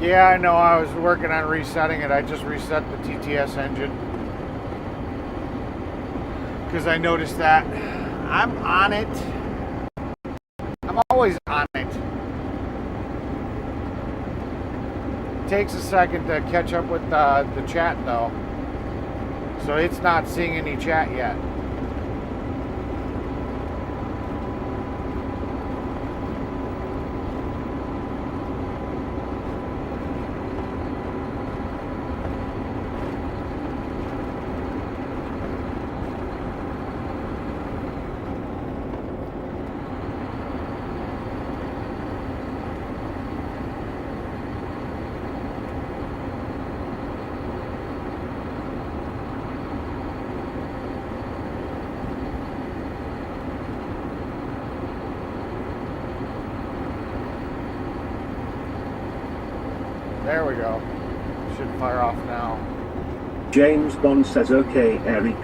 Yeah, I know. I was working on resetting it. I just reset the TTS engine because I noticed that I'm on it. I'm always on it. Takes a second to catch up with the chat though, so it's not seeing any chat yet. There we go. Should fire off now. James Bond says, okay, Eric.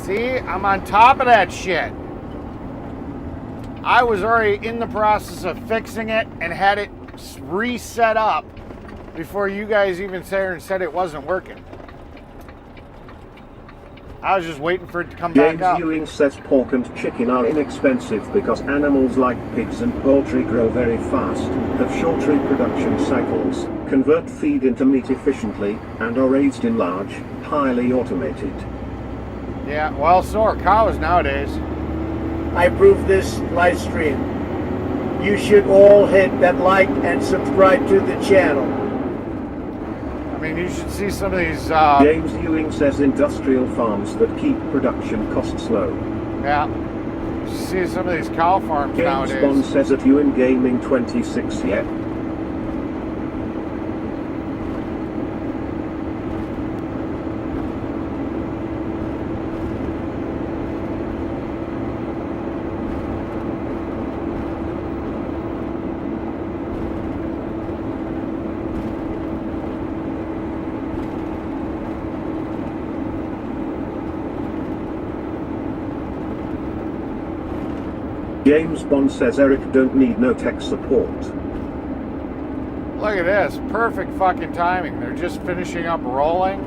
See, I'm on top of that shit. I was already in the process of fixing it and had it reset up before you guys even sat here and said it wasn't working. I was just waiting for it to come James back up. Ewing says pork and chicken are inexpensive because animals like pigs and poultry grow very fast, have short reproduction cycles, convert feed into meat efficiently, and are raised in large, highly automated. Yeah, well, so are cows nowadays. I approve this live stream. You should all hit that like and subscribe to the channel. I mean, you should see some of these. James Ewing says industrial farms that keep production costs low. Yeah. You should see some of these cow farms James nowadays. Bond says at Ewing Gaming 26 yet. James Bond says Eric don't need no tech support. Look at this. Perfect fucking timing. They're just finishing up rolling,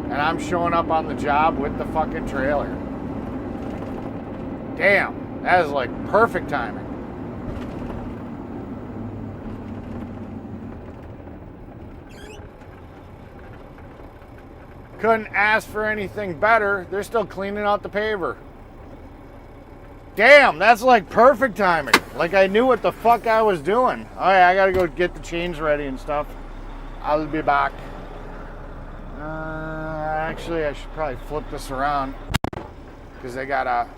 and I'm showing up on the job with the fucking trailer. Damn. That is like perfect timing. Couldn't ask for anything better. They're still cleaning out the paver. Damn, that's like perfect timing. Like I knew what the fuck I was doing. All right, I gotta go get the chains ready and stuff. I'll be back. Actually, I should probably flip this around because they got a.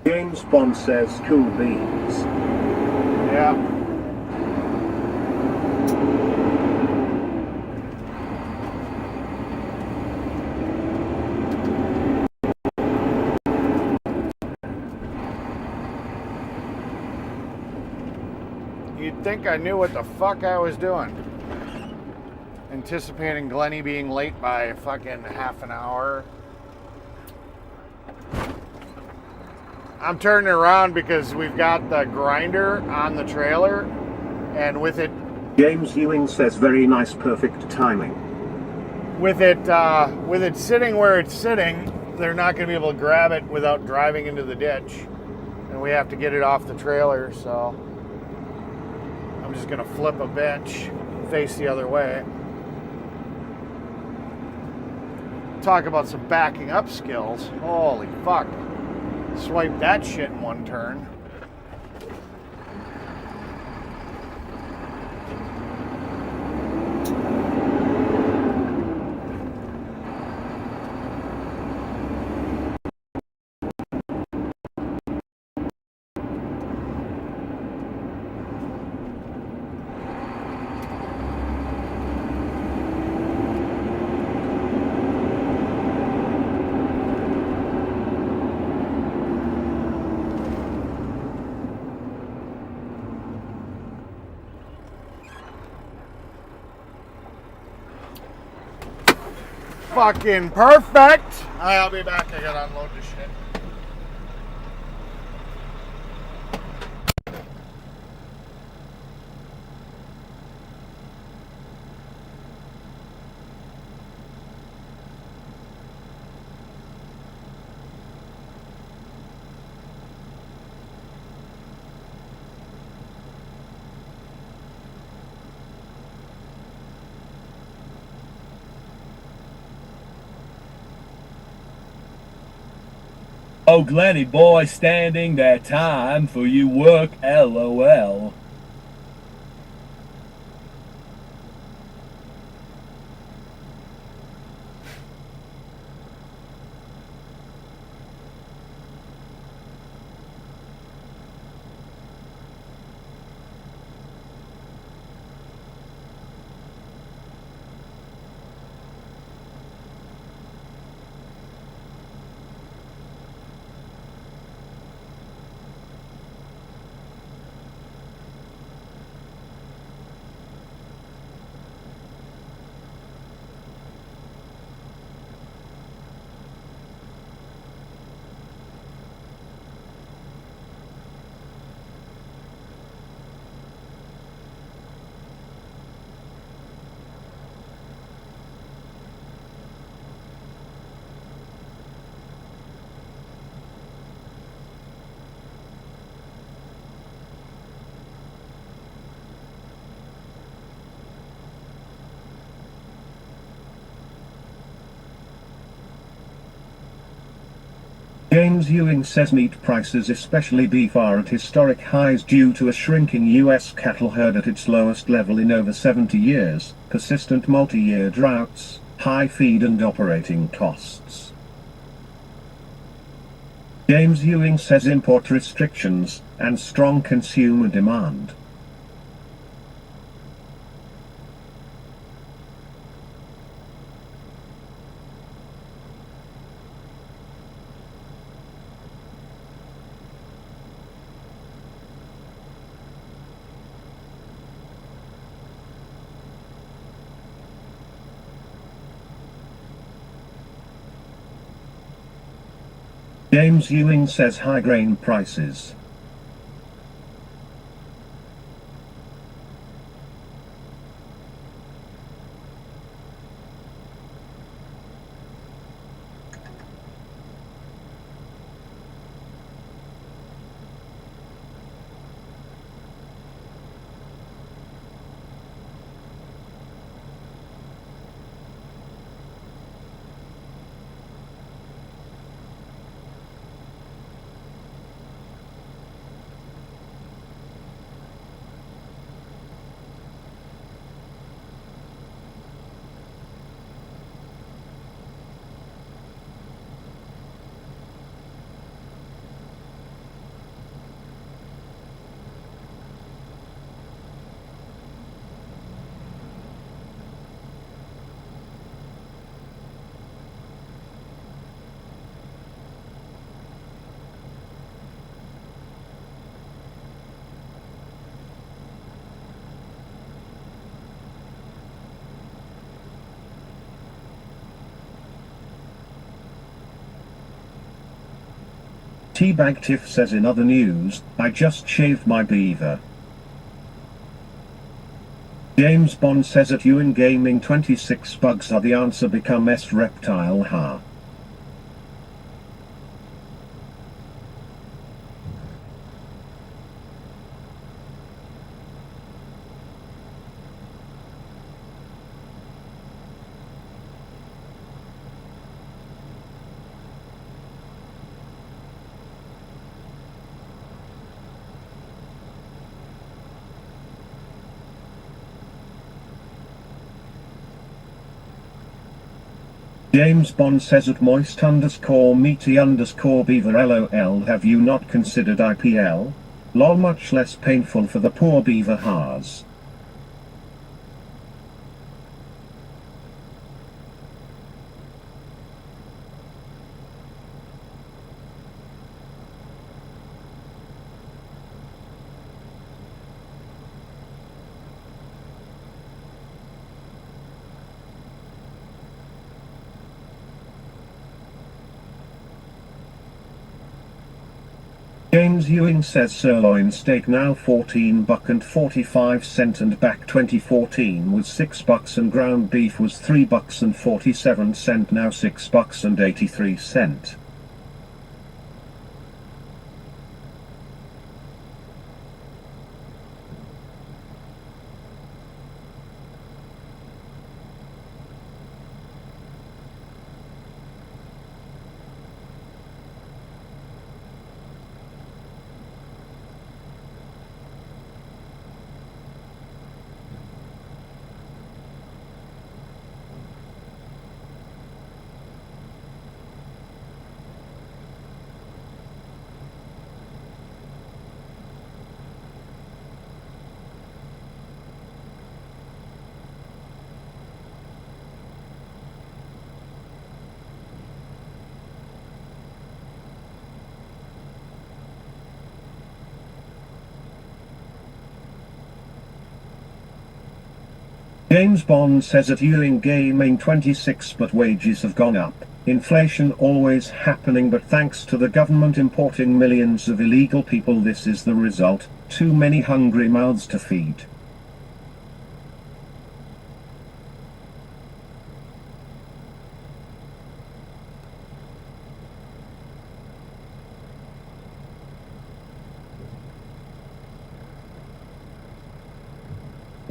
James Bond says cool beans. Yeah. You'd think I knew what the fuck I was doing. Anticipating Glennie being late by fucking half an hour. I'm turning around because we've got the grinder on the trailer, and with it James Ewing says very nice, perfect timing. with it sitting where it's sitting, they're not going to be able to grab it without driving into the ditch, and we have to get it off the trailer. So I'm just going to flip a bench, face the other way. Talk about some backing up skills. Holy fuck. Swipe that shit in one turn. fucking perfect. I'll be back. I gotta unload this shit. Oh, Glenny boy, standing that time for you work, LOL. James Ewing says meat prices, especially beef, are at historic highs due to a shrinking U.S. cattle herd at its lowest level in over 70 years, persistent multi-year droughts, high feed and operating costs. James Ewing says import restrictions and strong consumer demand. James Ewing says high grain prices. Teabag Tiff says in other news, I just shaved my beaver. James Bond says at Ewan Gaming 26 bugs are the answer, become S reptile ha. James Bond says at moist_meaty_beaver LOL, have you not considered IPL? Lol, much less painful for the poor beaver haas. James Ewing says sirloin steak now $14 and 45 cent, and back 2014 was $6 and ground beef was $3 and 47 cent, now $6 and 83 cent. James Bond says at Ewing Gaming 26, but wages have gone up. Inflation always happening, but thanks to the government importing millions of illegal people, this is the result. Too many hungry mouths to feed.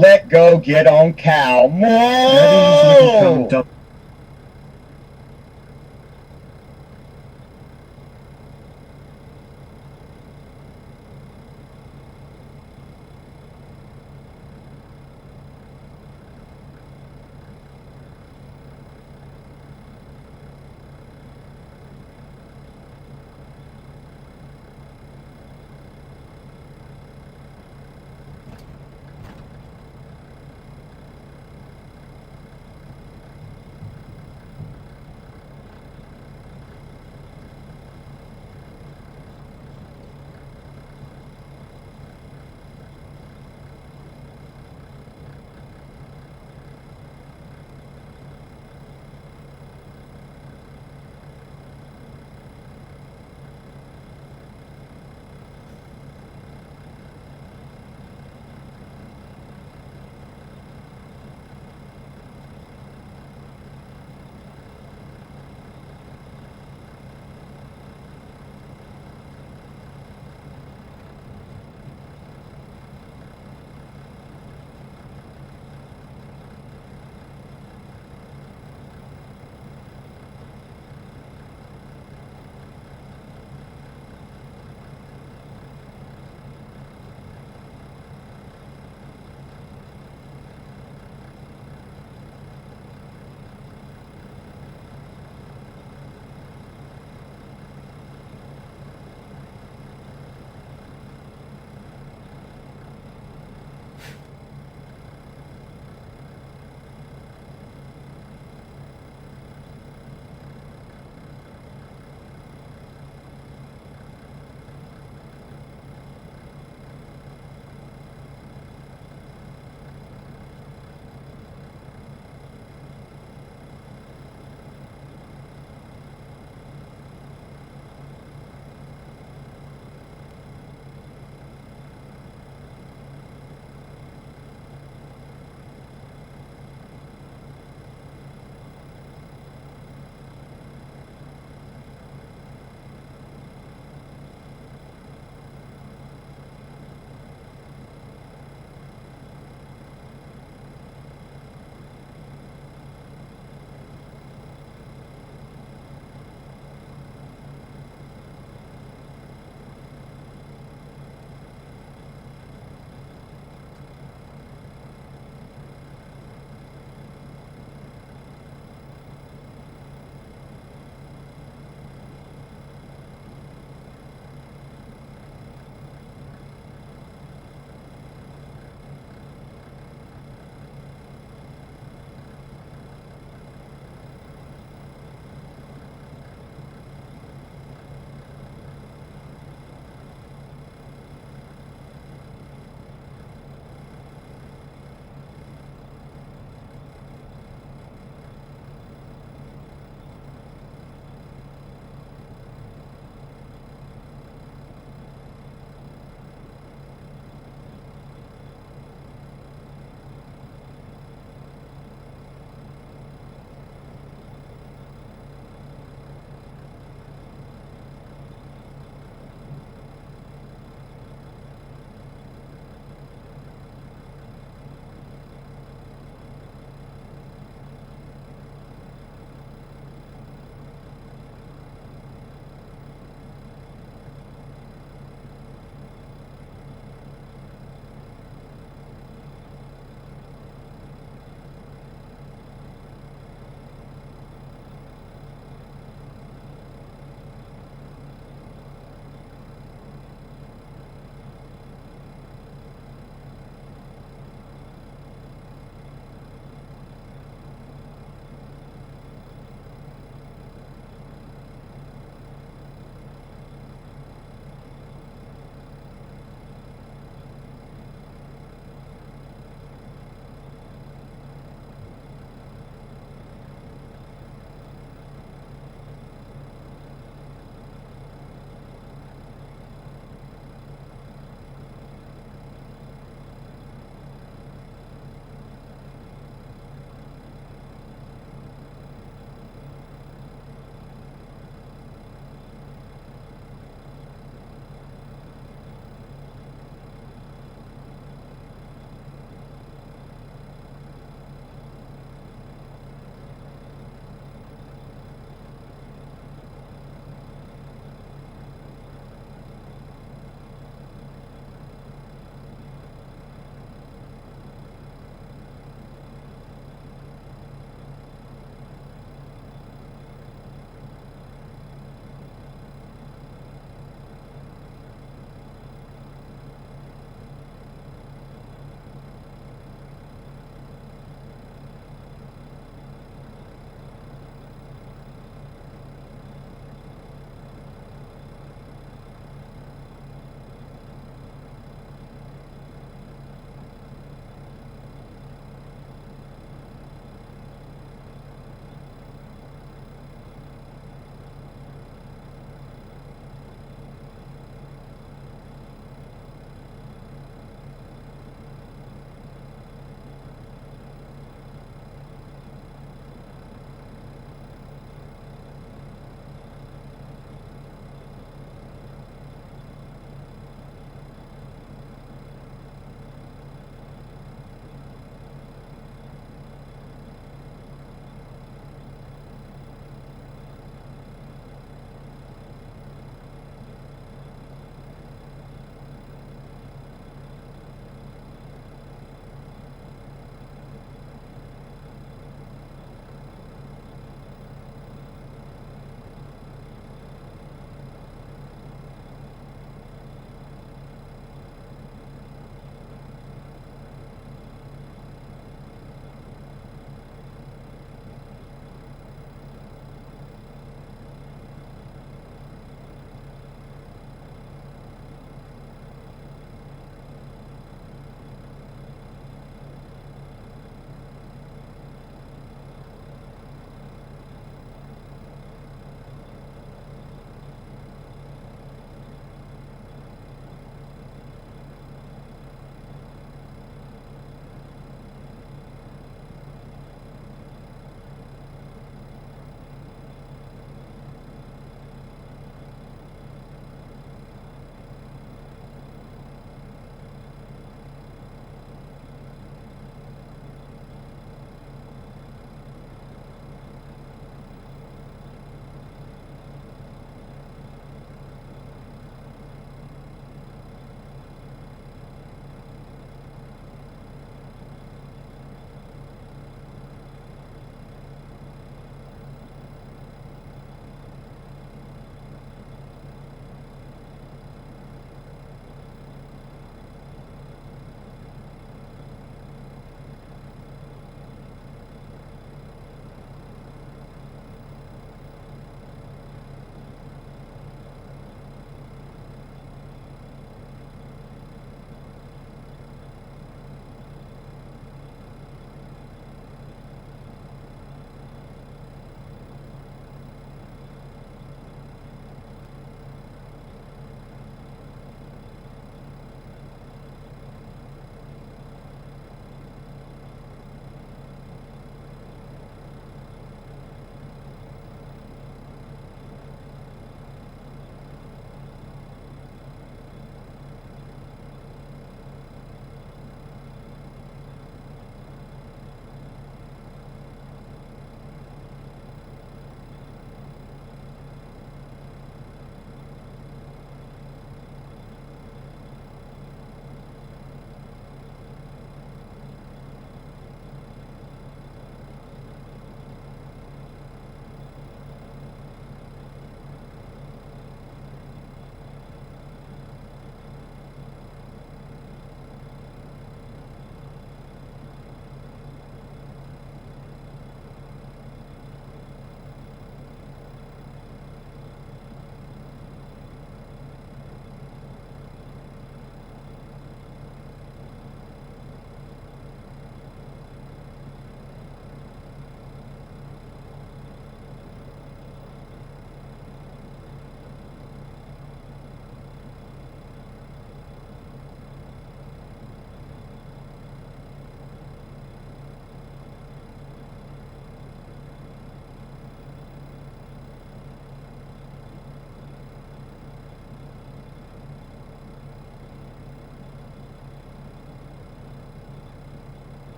Let go, get on cow. Daddy's little cum Whoa! dump.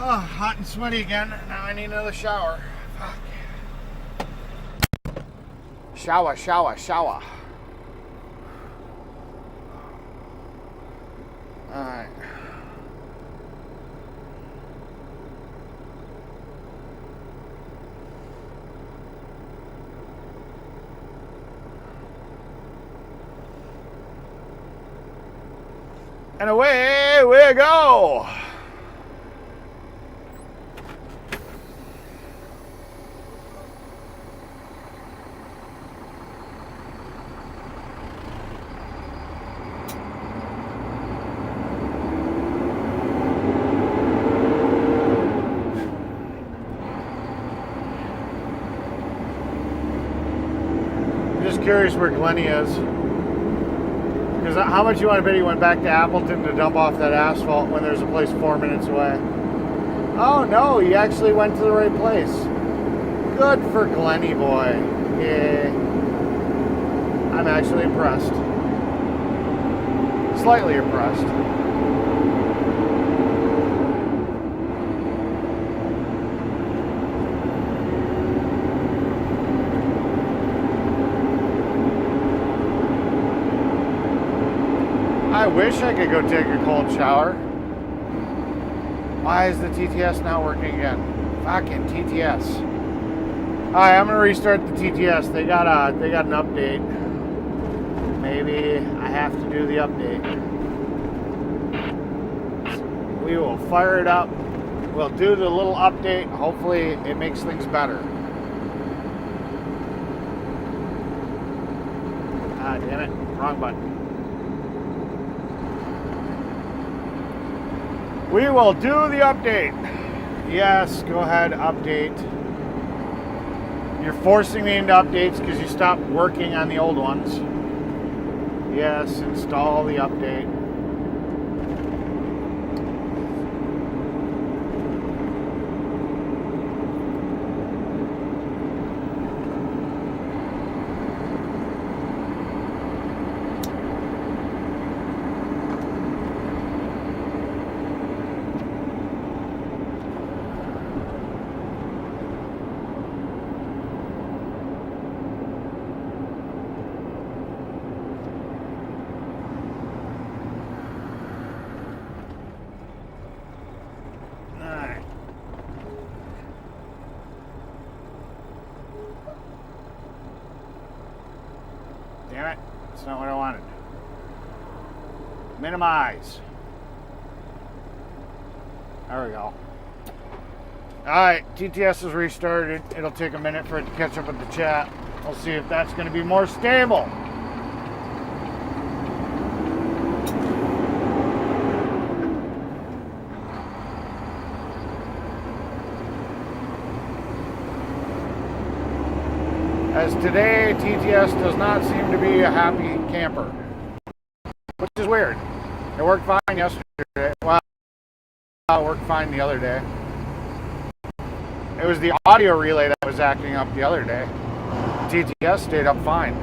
Oh, hot and sweaty again. Now I need another shower. Fuck. Shower, shower, shower. Alright. And away we go. I'm just curious where Glennie is. Because how much you want to bet he went back to Appleton to dump off that asphalt when there's a place 4 minutes away? Oh no, he actually went to the right place. Good for Glennie boy. Yeah. I'm actually impressed. Slightly impressed. I wish I could go take a cold shower. Why is the TTS not working again? Fucking TTS. Alright, I'm gonna restart the TTS. They got an update. Maybe I have to do the update. We will fire it up. We'll do the little update. Hopefully it makes things better. Ah, damn it. Wrong button. We will do the update. Yes, go ahead, update. You're forcing me into updates because you stopped working on the old ones. Yes, install the update. Damn it, that's not what I wanted. Minimize. There we go. Alright, TTS is restarted. It'll take a minute for it to catch up with the chat. We'll see if that's going to be more stable. As today, TTS does not seem to be a happy camper, which is weird. It worked fine yesterday. Well, it worked fine the other day. It was the audio relay that was acting up the other day. TTS stayed up fine.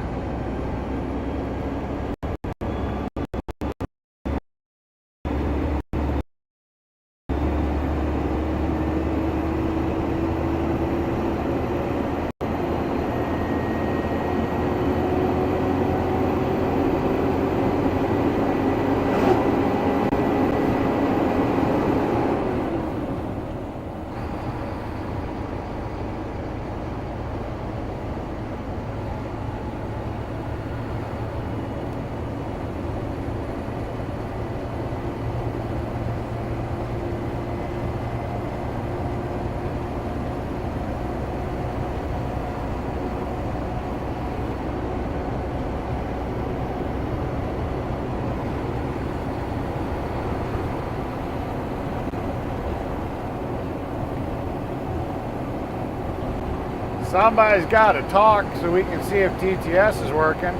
Somebody's got to talk so we can see if TTS is working.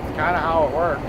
It's kind of how it works.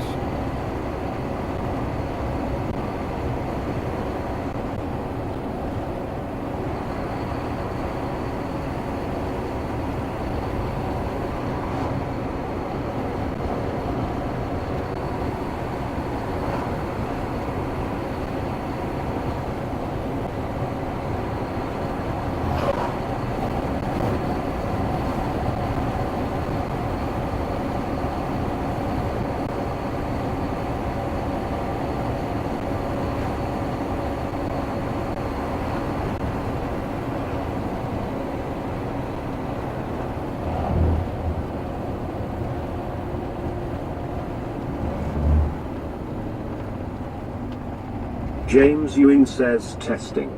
James Ewing says testing.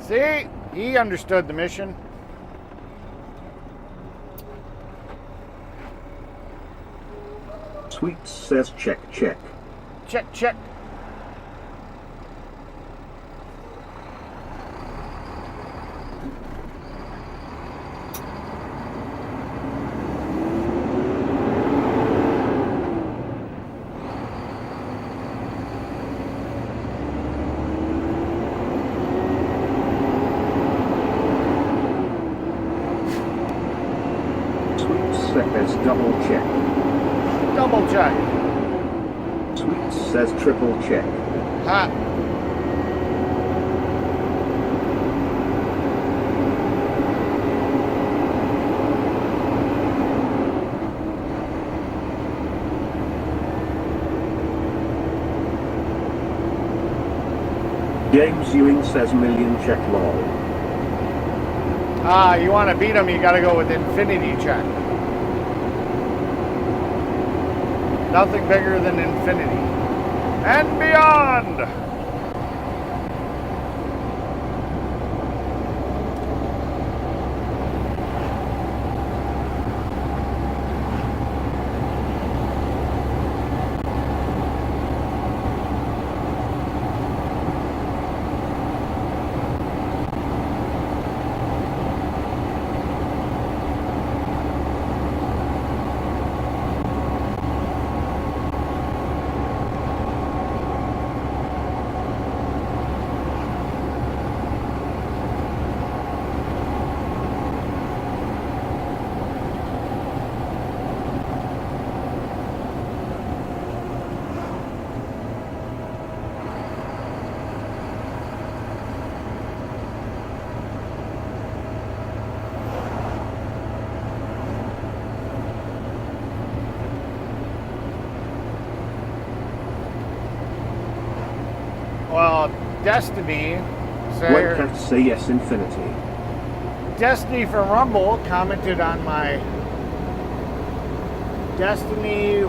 See? He understood the mission. Sweets says check, check. Check, check. Sweets says double check. Double check. Sweets says triple check. Ha. James Ewing says million check lol. Ah, you want to beat him, you got to go with infinity check. Nothing bigger than infinity. And beyond! Well, Destiny When cats say yes infinity. Destiny from Rumble commented on my Destiny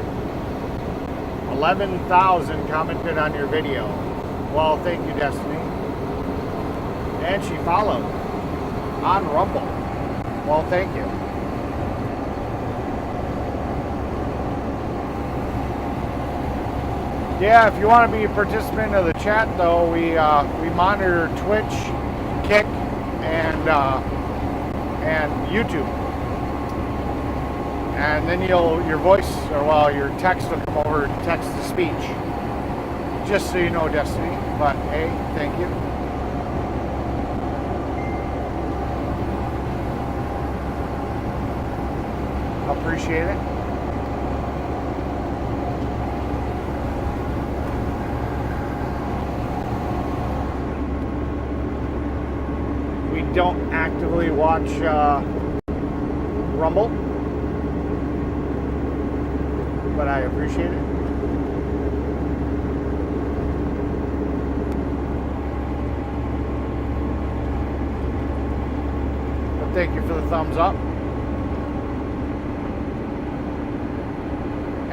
11,000 commented on your video. Well, thank you, Destiny. And she followed on Rumble. Well, thank you. Yeah, if you want to be a participant of the chat, though, we monitor Twitch, Kick, and YouTube, and then your voice, or well, your text will come over text to speech. Just so you know, Destiny. But hey, thank you. Appreciate it. Don't actively watch Rumble, but I appreciate it. But thank you for the thumbs up.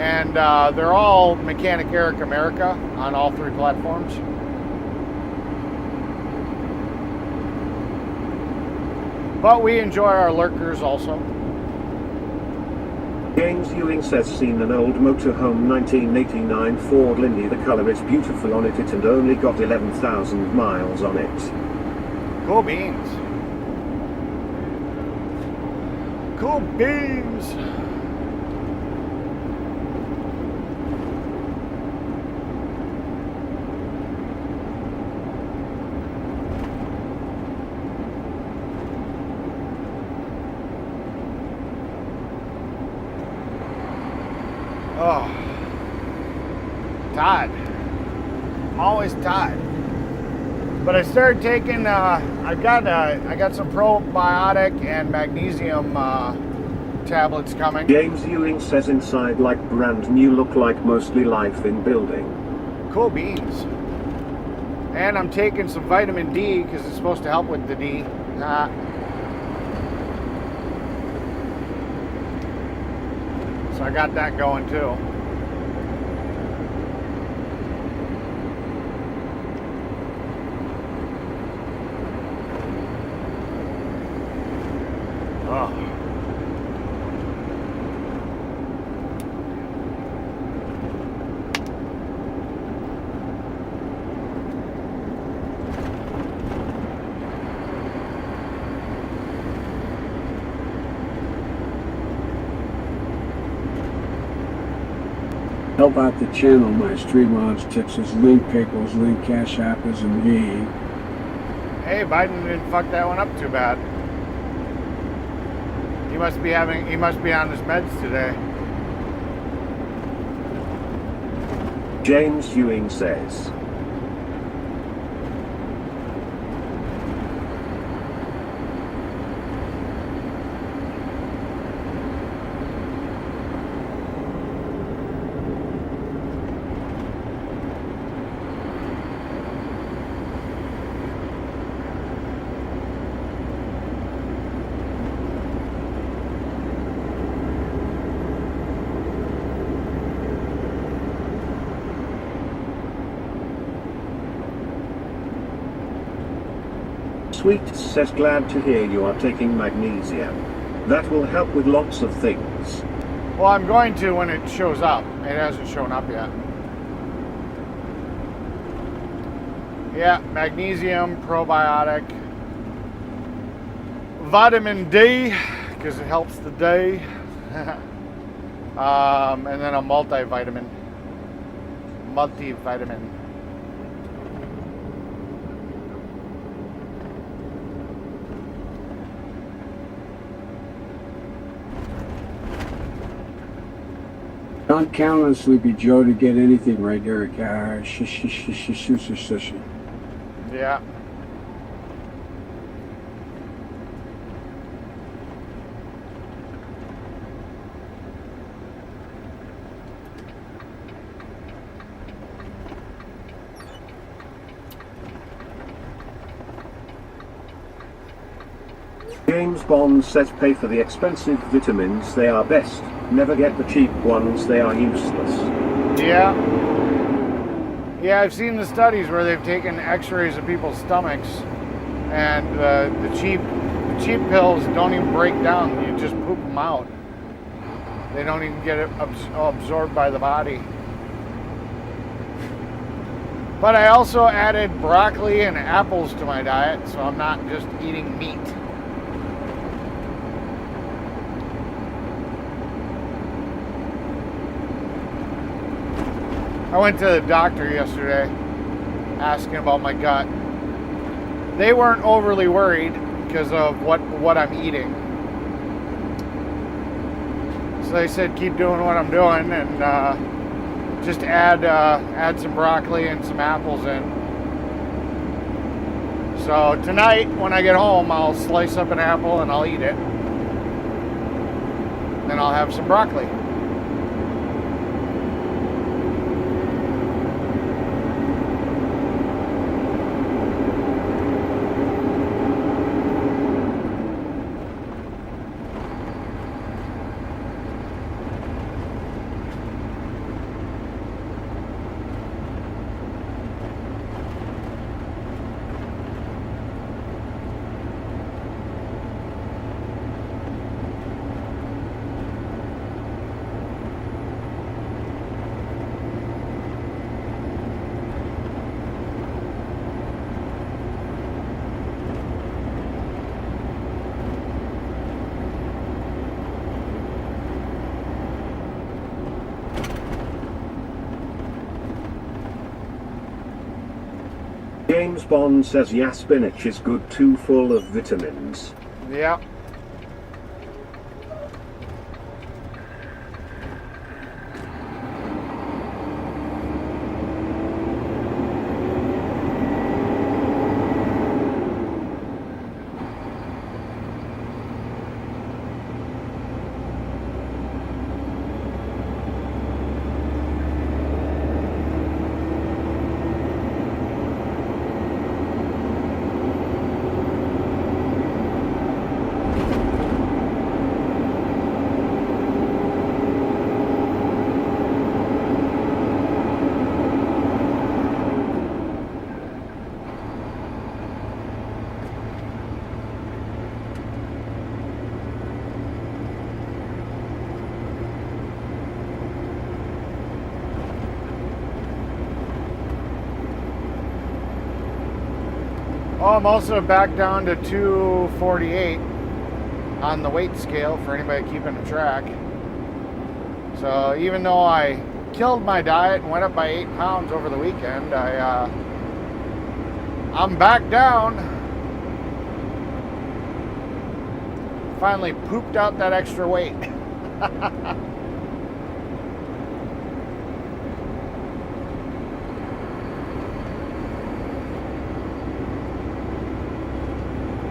And they're all Mechanic Eric America on all three platforms. But we enjoy our lurkers also. James Ewing says seen an old motorhome 1989 Ford Lindy. The color is beautiful on it and only got 11,000 miles on it. Cool beans. Cool beans. Oh, tired. I'm always tired. But I started taking. I got some probiotic and magnesium tablets coming. James Ewing says inside like brand new, look like mostly life in building. Cool beans. And I'm taking some vitamin D because it's supposed to help with the D. So I got that going too. Help out the channel, my stream odds, Texas, link pickles, link cash apples, and me. Hey, Biden didn't fuck that one up too bad. He must be on his meds today. James Ewing says, Sweet says, glad to hear you are taking magnesium. That will help with lots of things. Well, I'm going to when it shows up. It hasn't shown up yet. Yeah, magnesium, probiotic, vitamin D, because it helps the day, and then a multivitamin. Don't count on Sleepy Joe to get anything right, Eric. Yeah. James Bond says, pay for the expensive vitamins, they are best. Never get the cheap ones, they are useless. Yeah. Yeah, I've seen the studies where they've taken x-rays of people's stomachs, and the cheap pills don't even break down. You just poop them out. They don't even get absorbed by the body. But I also added broccoli and apples to my diet, so I'm not just eating meat. I went to the doctor yesterday asking about my gut. They weren't overly worried because of what I'm eating. So they said keep doing what I'm doing and just add some broccoli and some apples in. So tonight when I get home, I'll slice up an apple and I'll eat it. Then I'll have some broccoli. James Bond says, yeah, spinach is good too, full of vitamins. Yeah. Oh, I'm also back down to 248 on the weight scale for anybody keeping a track. So even though I killed my diet and went up by 8 pounds over the weekend. I'm back down. Finally pooped out that extra weight.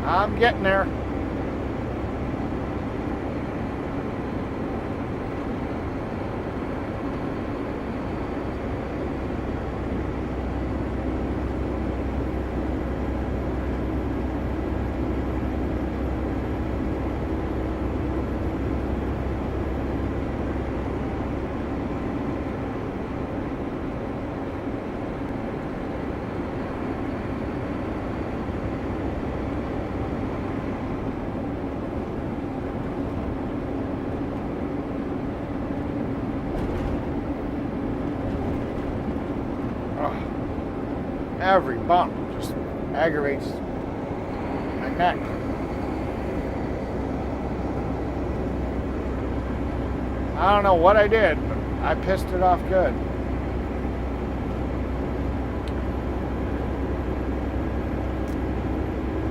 I'm getting there. Every bump just aggravates my neck. I don't know what I did, but I pissed it off good.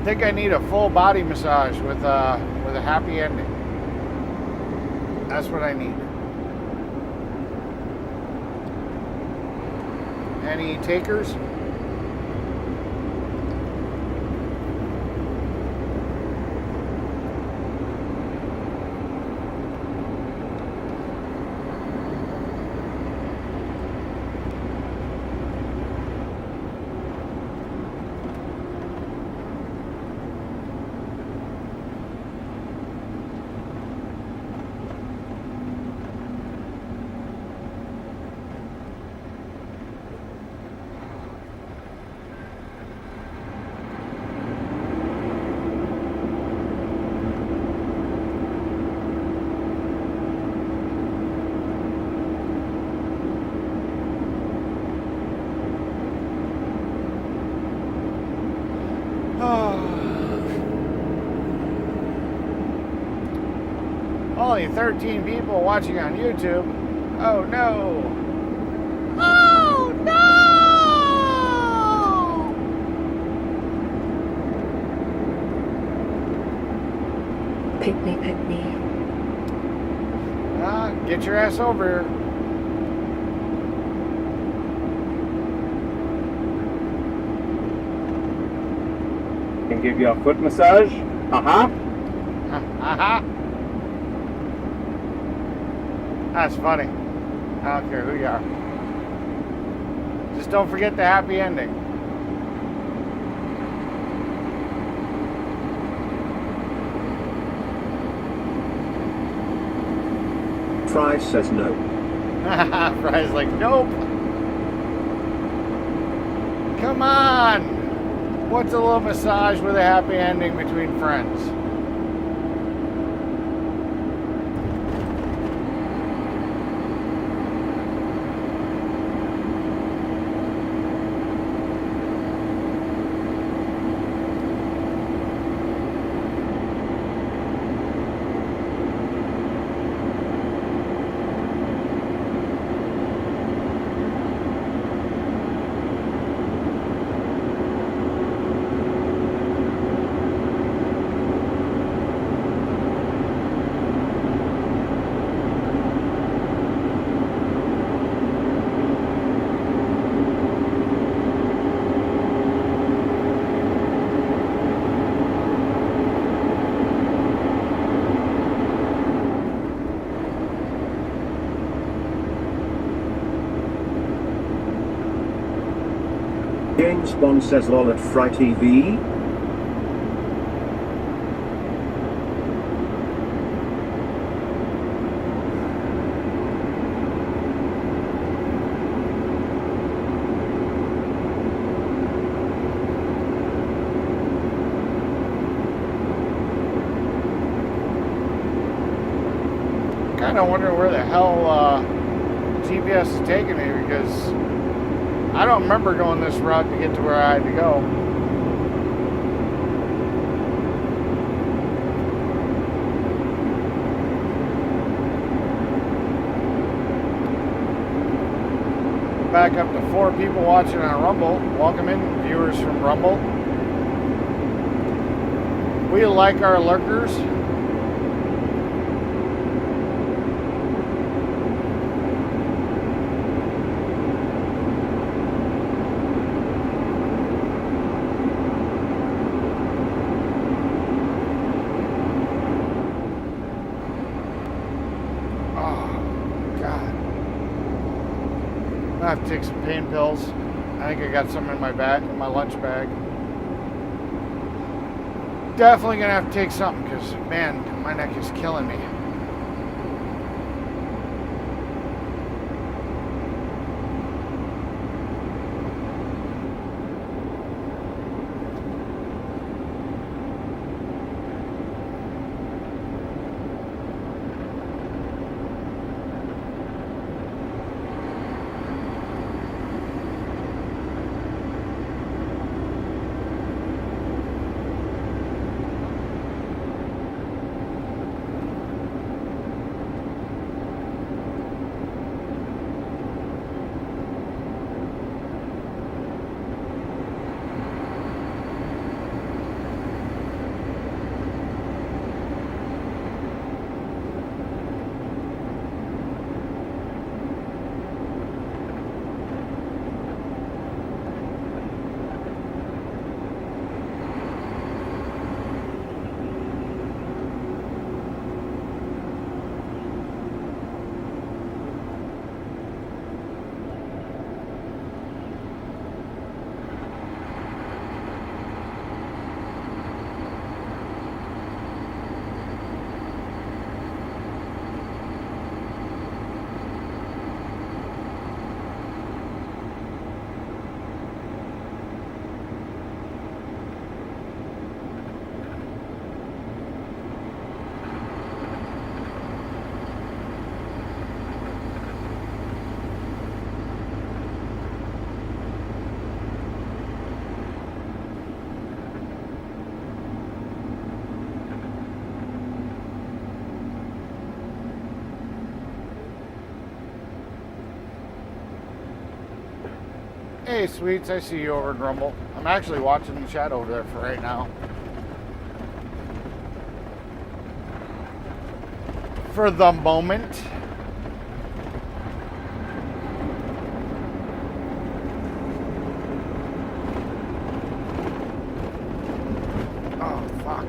I think I need a full body massage with a happy ending. That's what I need. Any takers? Only 13 people watching on YouTube. Oh no! Oh no! Pick me, pick me. Get your ass over here. Can give you a foot massage. That's funny. I don't care who you are. Just don't forget the happy ending. Fry says no. Fry's like, nope. Come on. What's a little massage with a happy ending between friends? James Bond says lol at Fry TV. Kind of wondering where the hell GPS is taking me, because I don't remember going this route to get to where I had to go. back up to 4 people watching on Rumble. Welcome in, viewers from Rumble. We like our lurkers. I have to take some pain pills. I think I got some in my bag, in my lunch bag. Definitely gonna have to take something because, man, my neck is killing me. Hey, Sweets, I see you over in Rumble. I'm actually watching the chat over there for right now. For the moment. Oh, fuck.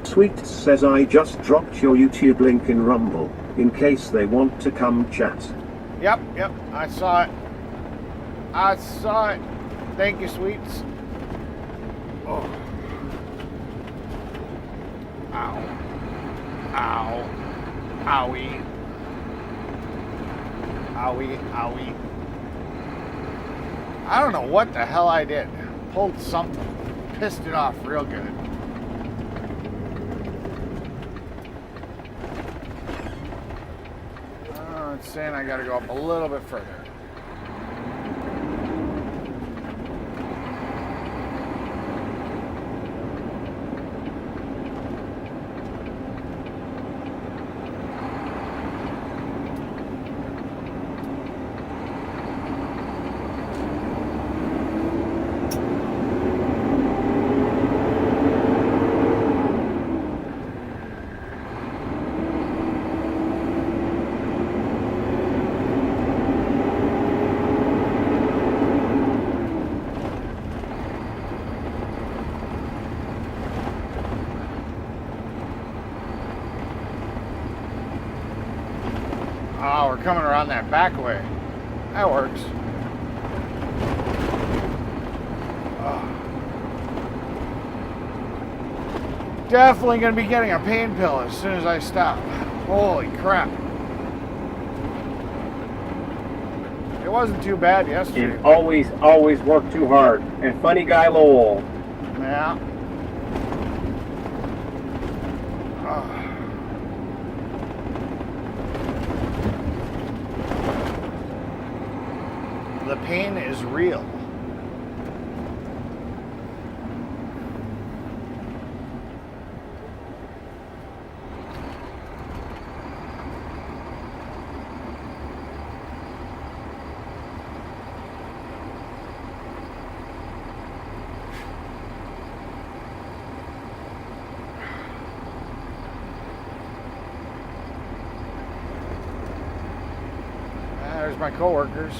Sweet says I just dropped your YouTube link in Rumble, in case they want to come chat. Yep, I saw it. I saw it. Thank you, Sweets. Oh. Ow. Ow. Owie. Owie, owie. I don't know what the hell I did. Pulled something. Pissed it off real good. It's saying I gotta go up a little bit further. Oh, we're coming around that back way. That works. Oh. Definitely going to be getting a pain pill as soon as I stop. Holy crap. It wasn't too bad yesterday. And always work too hard. And funny guy Lowell. Yeah. Oh. The pain is real. There's my coworkers.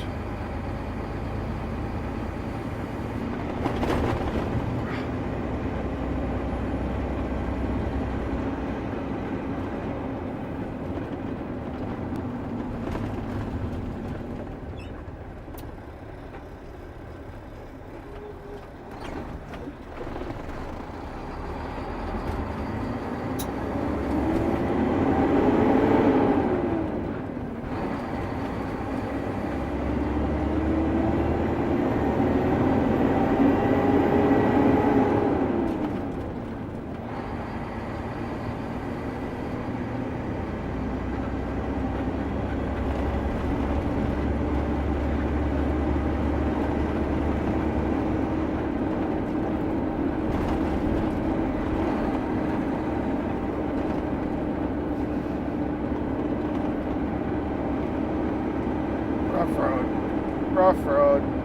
Rough road. Rough road.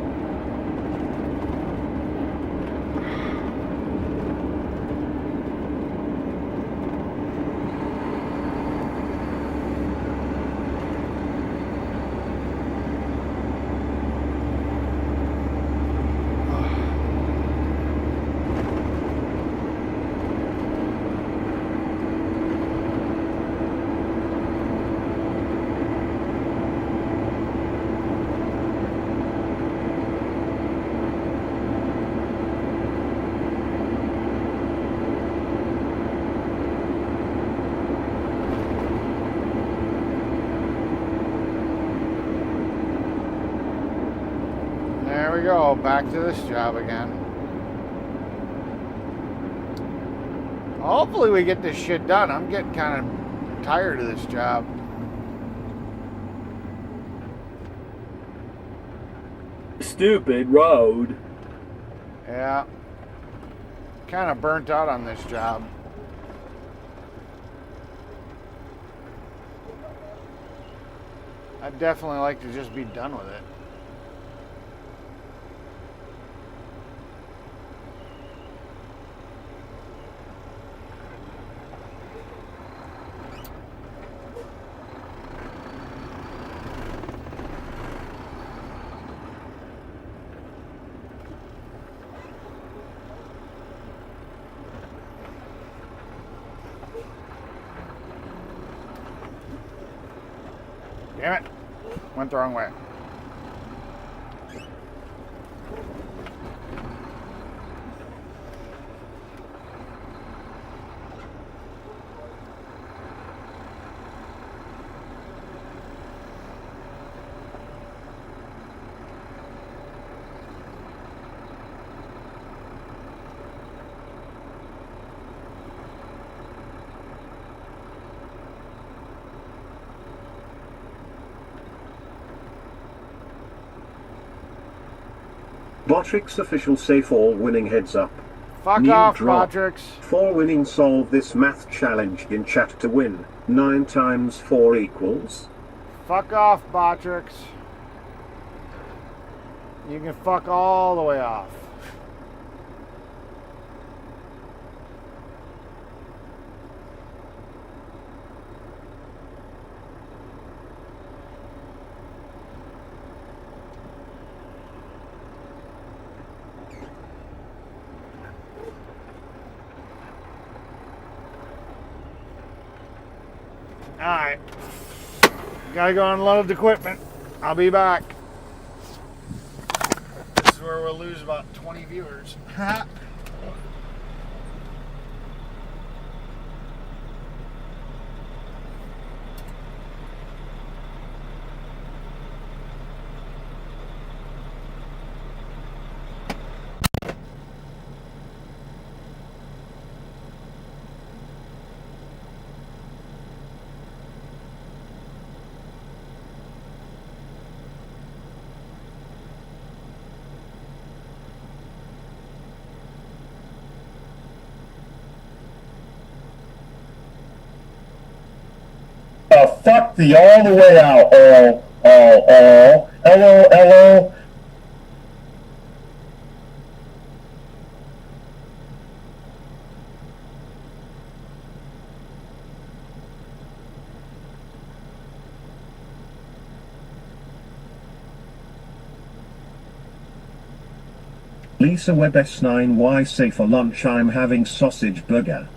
There we go, back to this job again. Hopefully we get this shit done. I'm getting kind of tired of this job. Stupid road. Yeah. Kind of burnt out on this job. I'd definitely like to just be done with it. Damn it. Went the wrong way. Botrix official say 4 winning heads up. Fuck New off, drop. Botrix. 4 winning solve this math challenge in chat to win. 9 times 4 equals. Fuck off, Botrix. You can fuck all the way off. Alright. Gotta go unload the equipment. I'll be back. This is where we'll lose about 20 viewers. Fuck the all the way out. Hello. Lisa Webb S9Y say for lunch I'm having sausage burger.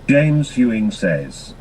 James Hewing says.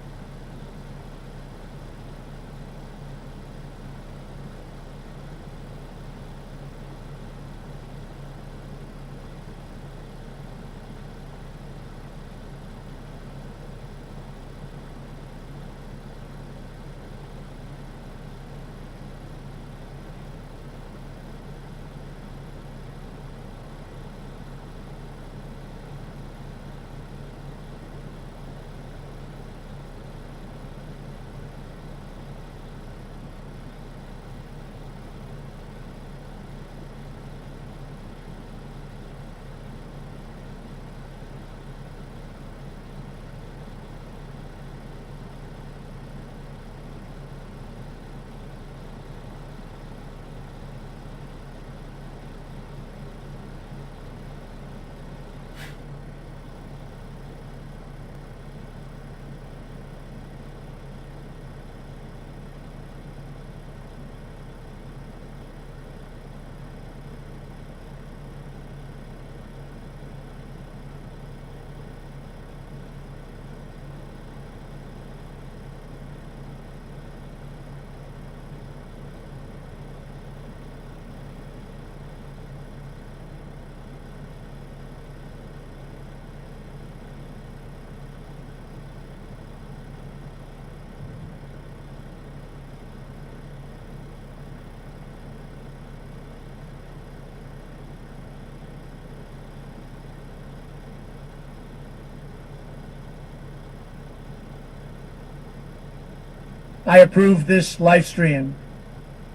I approve this live stream.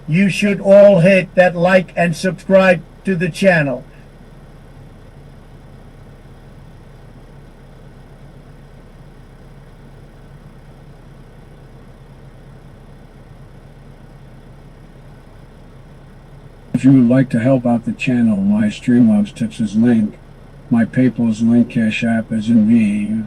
You should all hit that like and subscribe to the channel. If you would like to help out the channel, my Streamlabs tips is link. My PayPal's link, Cash App is in me.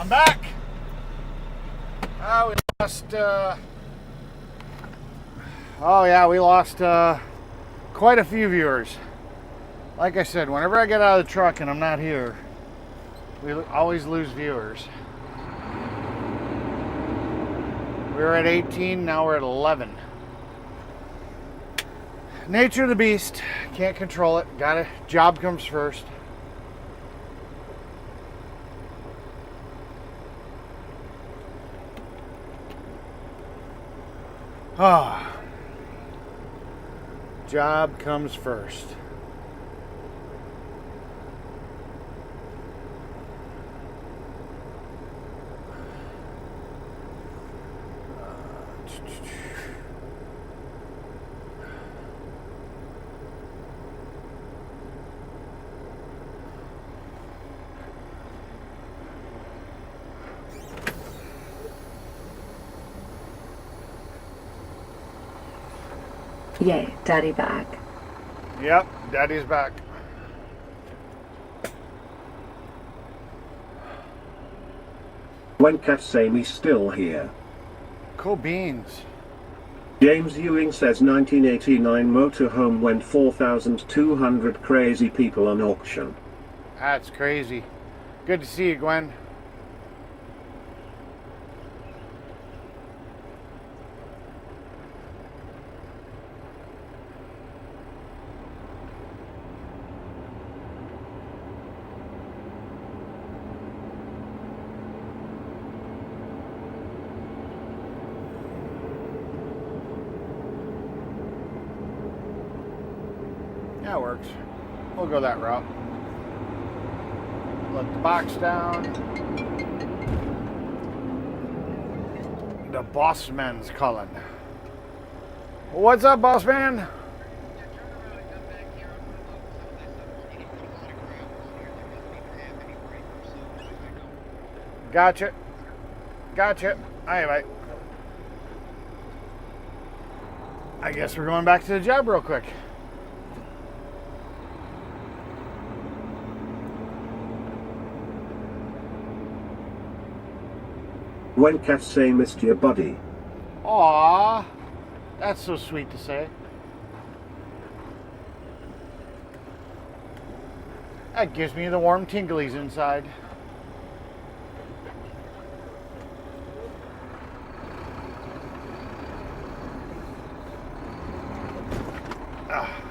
I'm back. We lost. Oh yeah, we lost quite a few viewers. Like I said, whenever I get out of the truck and I'm not here, we always lose viewers. We were at 18, now we're at 11. Nature of the beast. Can't control it. Job comes first. Ah. Job comes first. Yay, Daddy back. Yep, Daddy's back. When Cat say me still here. Cool beans. James Ewing says 1989 motorhome went 4,200 crazy people on auction. That's crazy. Good to see you, Gwen. That works. We'll go that route. Let the box down. The boss man's calling. What's up, boss man? Gotcha. Gotcha. All right. I guess we're going back to the job real quick. When Cat say missed your buddy. Aww, that's so sweet to say. That gives me the warm tinglies inside. Ah.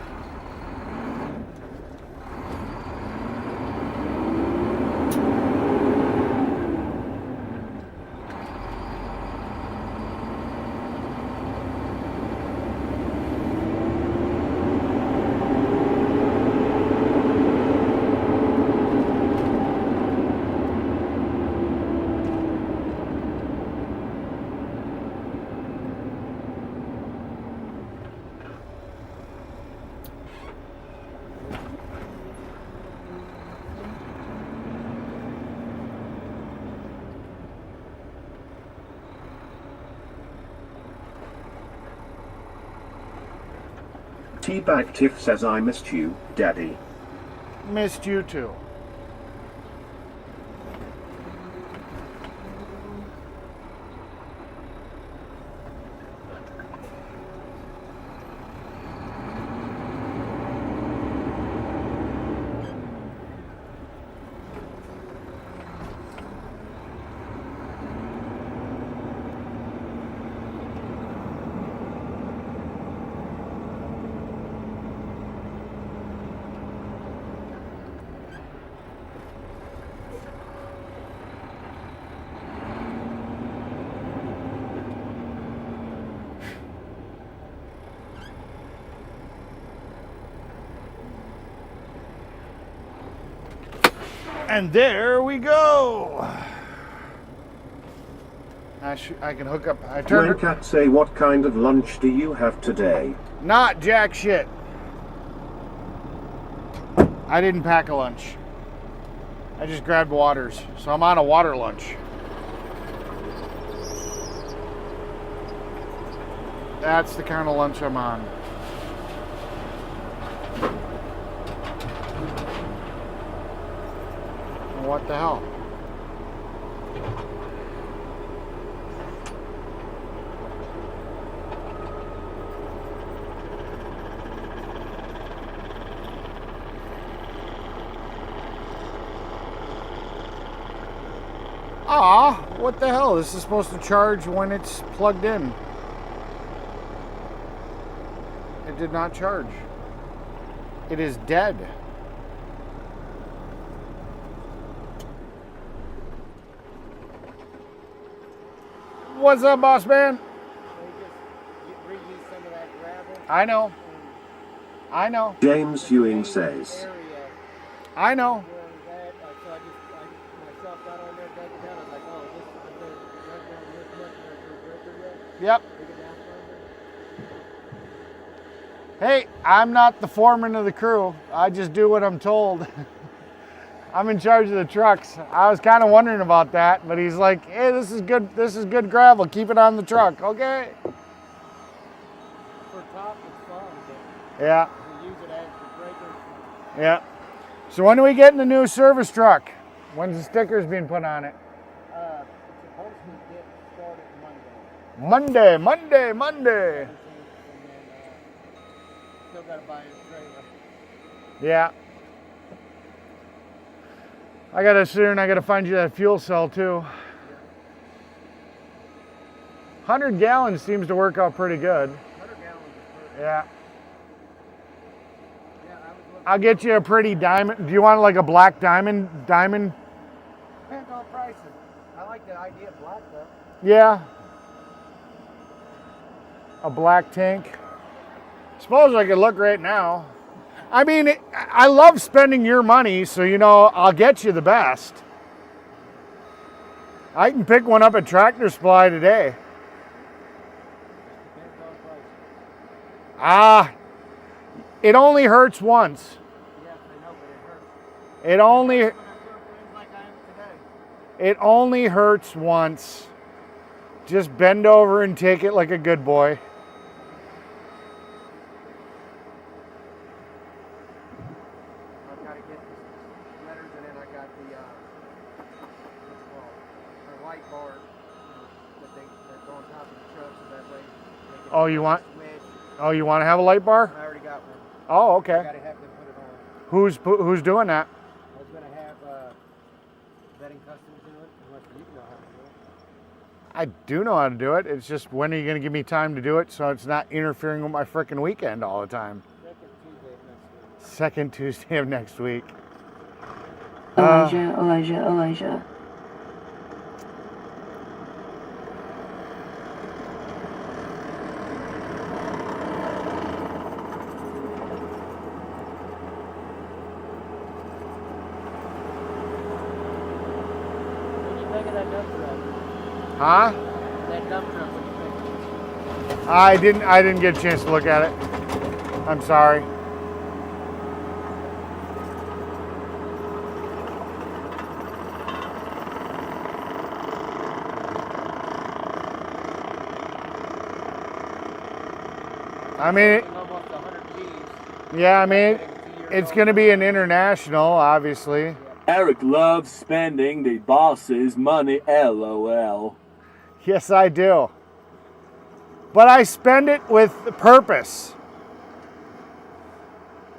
Teabag Tiff says I missed you, Daddy. Missed you too. And there we go. I can hook up. I When turned. Cat say what kind of lunch do you have today? Not jack shit. I didn't pack a lunch. I just grabbed waters. So I'm on a water lunch. That's the kind of lunch I'm on. What the hell? Ah, what the hell? This is supposed to charge when it's plugged in. It did not charge. It is dead. What's up, boss man? I know. I know. James Ewing says, I know. Yep. Hey, I'm not the foreman of the crew. I just do what I'm told. I'm in charge of the trucks. I was kind of wondering about that, but he's like, "Hey, this is good. This is good gravel. Keep it on the truck, okay?" For top, it's fun. Yeah. We use it as the breaker. Yeah. So when are we getting the new service truck? When's the stickers being put on it? It's supposed to get started Monday. Monday. And then, still got to buy a trailer. Yeah. I gotta sit here and I gotta find you that fuel cell too. 100 gallons seems to work out pretty good. 100 gallons is perfect. Yeah. Yeah, I was looking. I'll get you a pretty diamond. Do you want like a black diamond? Depends on prices. I like the idea of black though. Yeah. A black tank. Suppose I could look right now. I mean, I love spending your money, so you know, I'll get you the best. I can pick one up at Tractor Supply today. Depends on prices. Ah, it only hurts once. Yes, I know, but it hurts. It only When I broke limbs like I am today. it only hurts once. Just bend over and take it like a good boy. I've got to get the letters and then I got the what's it called? The white bar that's on top of the truck so that way they can Oh, you want? switch. Oh, you want to have a light bar? I already got one. Oh, I okay. got to have them put it on. Who's doing that? I was going to have vetting customs do it unless you know how to do it. I do know how to do it. It's just when are you going to give me time to do it so it's not interfering with my frickin' weekend all the time? Second Tuesday of next week. Second Tuesday of next week. Elijah. What do you think of that dump truck? Huh? That dump truck, what do you think? I didn't get a chance to look at it. I'm sorry. I mean, Almost 100 G's. yeah, I mean, it's going to be an international, obviously. Eric loves spending the boss's money, LOL. Yes, I do. But I spend it with purpose.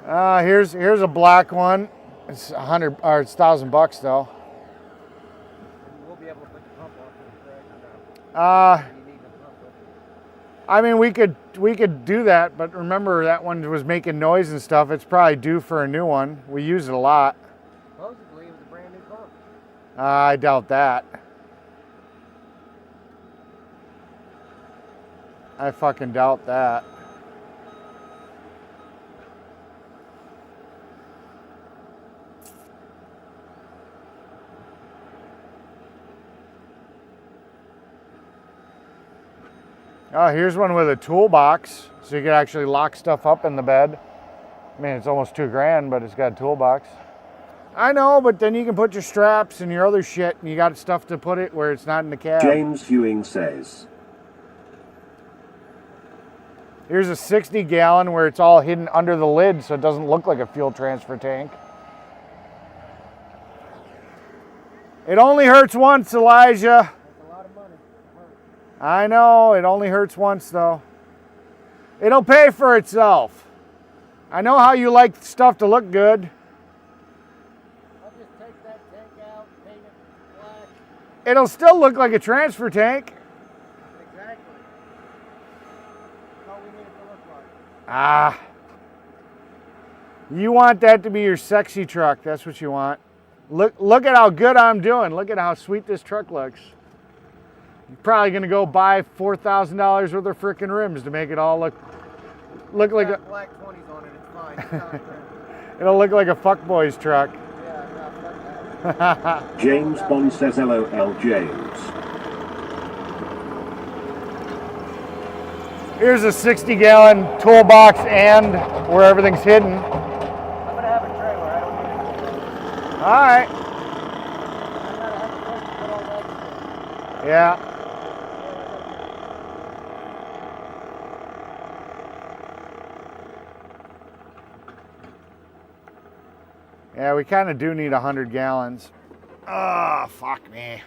Here's a black one. It's $1,000 though. We'll be able to put the pump off in the correct. You need the pump up. I mean, we could do that, but remember that one was making noise and stuff. It's probably due for a new one. We use it a lot. Supposedly it was a brand new pump. I doubt that. I fucking doubt that. Oh, here's one with a toolbox, so you can actually lock stuff up in the bed. I mean, it's almost $2,000, but it's got a toolbox. I know, but then you can put your straps and your other shit, and you got stuff to put it where it's not in the cab. James Ewing says, Here's a 60 gallon where it's all hidden under the lid so it doesn't look like a fuel transfer tank. It only hurts once, Elijah. That's a lot of money. I know, it only hurts once though. It'll pay for itself. I know how you like stuff to look good. I'll just take that tank out, paint it black, It'll still look like a transfer tank. Exactly. That's all we need it to look like. Ah. You want that to be your sexy truck. That's what you want. Look at how good I'm doing. Look at how sweet this truck looks. You're probably going to go buy $4,000 worth of frickin' rims to make it all look like a... black 20s on it. It's fine. It's not It'll look like a fuckboy's truck. yeah, fuck that. James Bond says LOL James. Here's a 60-gallon toolbox and where everything's hidden. I'm going to have a trailer. I don't need it. All right. I got to have a place to put all that shit. Yeah. Yeah, we kind of do need 100 gallons. Ah, fuck me.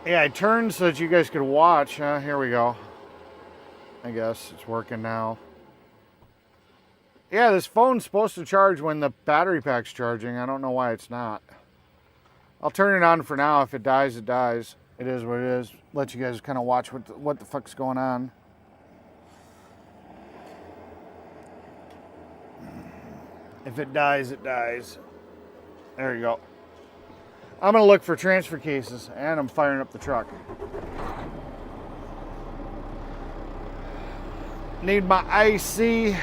Yeah, I turned so that you guys could watch. Here we go. I guess it's working now. Yeah, this phone's supposed to charge when the battery pack's charging. I don't know why it's not. I'll turn it on for now. If it dies, it dies. It is what it is. Let you guys kind of watch what the fuck's going on. If it dies, it dies. There you go. I'm going to look for transfer cases, and I'm firing up the truck. Need my IC.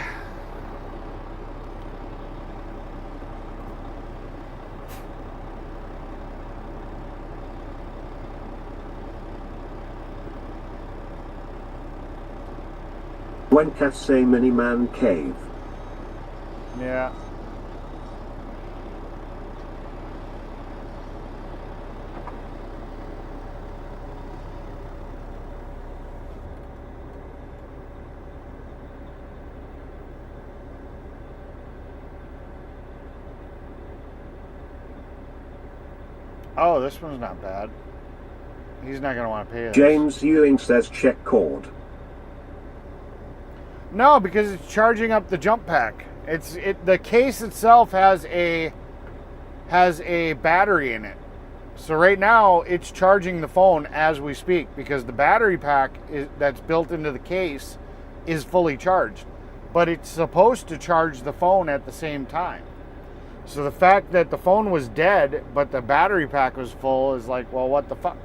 When cats say mini-man cave. Yeah. Oh, this one's not bad. He's not going to want to pay this. James Ewing says check cord. No, because it's charging up the jump pack. The case itself has a battery in it. So right now it's charging the phone as we speak because the battery pack that's built into the case is fully charged. But it's supposed to charge the phone at the same time. So the fact that the phone was dead but the battery pack was full is like, well, what the fuck?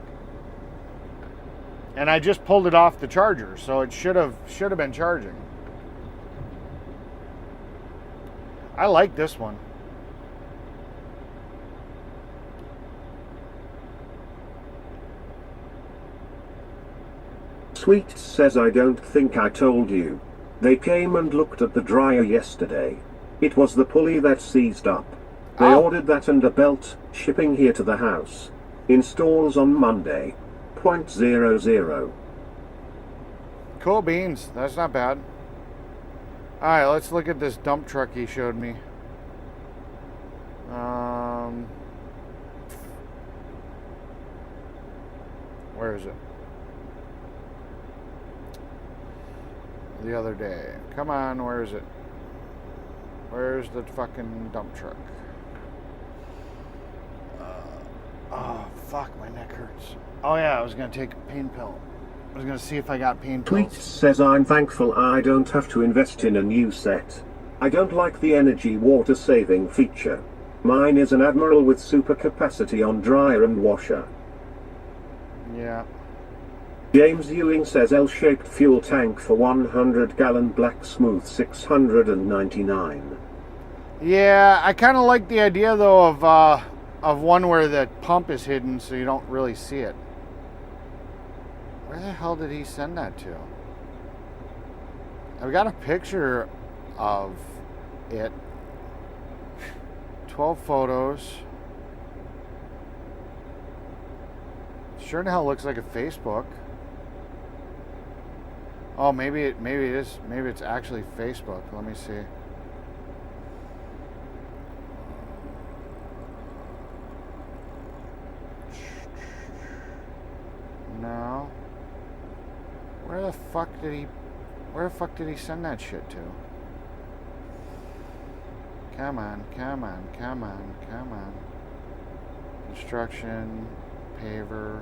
And I just pulled it off the charger, so it should have been charging. I like this one. Sweet says I don't think I told you. They came and looked at the dryer yesterday. It was the pulley that seized up. They ordered that and a belt, shipping here to the house. Installs on Monday. 0.00. Cool beans. That's not bad. Alright, let's look at this dump truck he showed me. Where is it? The other day. Come on, where is it? Where's the fucking dump truck? Oh, fuck, my neck hurts. Oh yeah, I was gonna take a pain pill. I was gonna see if I got pain Tweet pills. says I'm thankful I don't have to invest in a new set. I don't like the energy water saving feature. Mine is an Admiral with super capacity on dryer and washer. Yeah. James Ewing says L-shaped fuel tank for 100-gallon black smooth 699. Yeah, I kind of like the idea though of one where the pump is hidden so you don't really see it. Where the hell did he send that to? I've got a picture of it. 12 photos. Sure in hell looks like a Facebook. Oh, maybe it's actually Facebook. Let me see. No. Where the fuck did he send that shit to? Come on, come on, come on, come on. Construction, paver.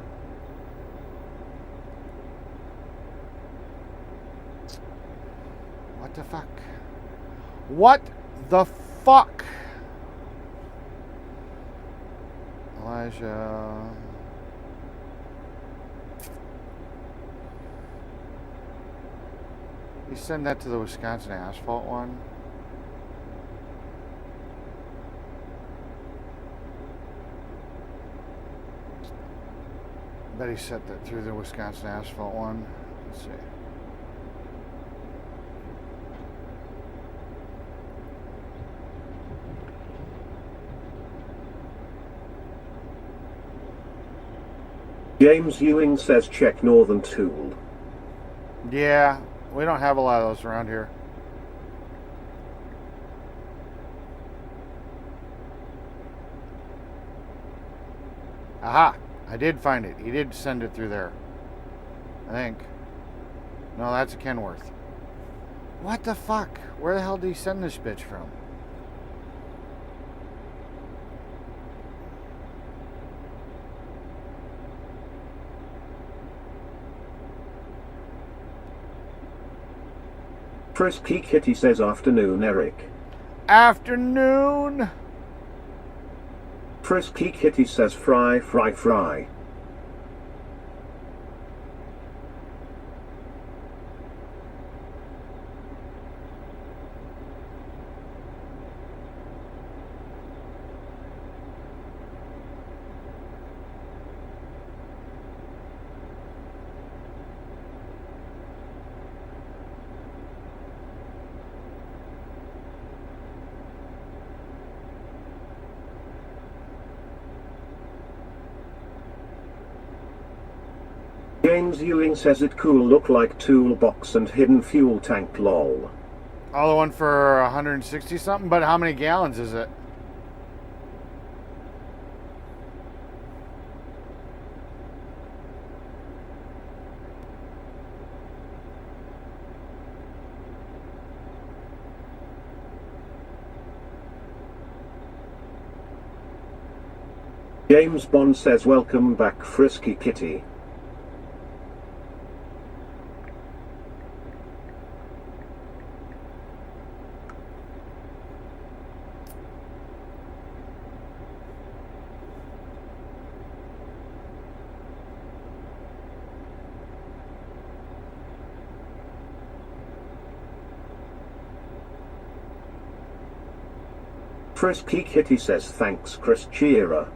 What the fuck? What the fuck? Elijah. You send that to the Wisconsin asphalt one? I bet he sent that through the Wisconsin asphalt one. Let's see. James Ewing says check Northern Tool. Yeah, we don't have a lot of those around here. Aha! I did find it. He did send it through there. I think. No, that's a Kenworth. What the fuck? Where the hell did he send this bitch from? Frisky Kitty says afternoon, Eric. Afternoon! Frisky Kitty says fry, fry, fry. James Ewing says it cool look like toolbox and hidden fuel tank lol. Oh, the one for 160 something? But how many gallons is it? James Bond says welcome back Frisky Kitty. Frisky Kitty says thanks Chris Cheerer.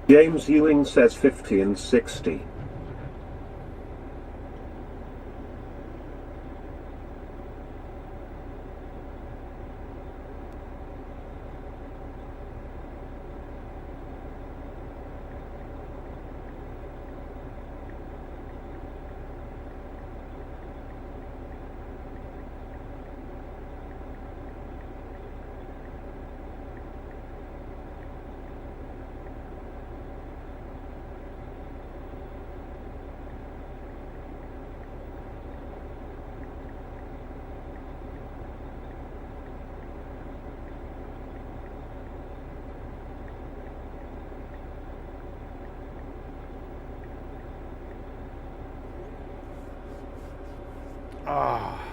James Ewing says 50 and 60. Ah.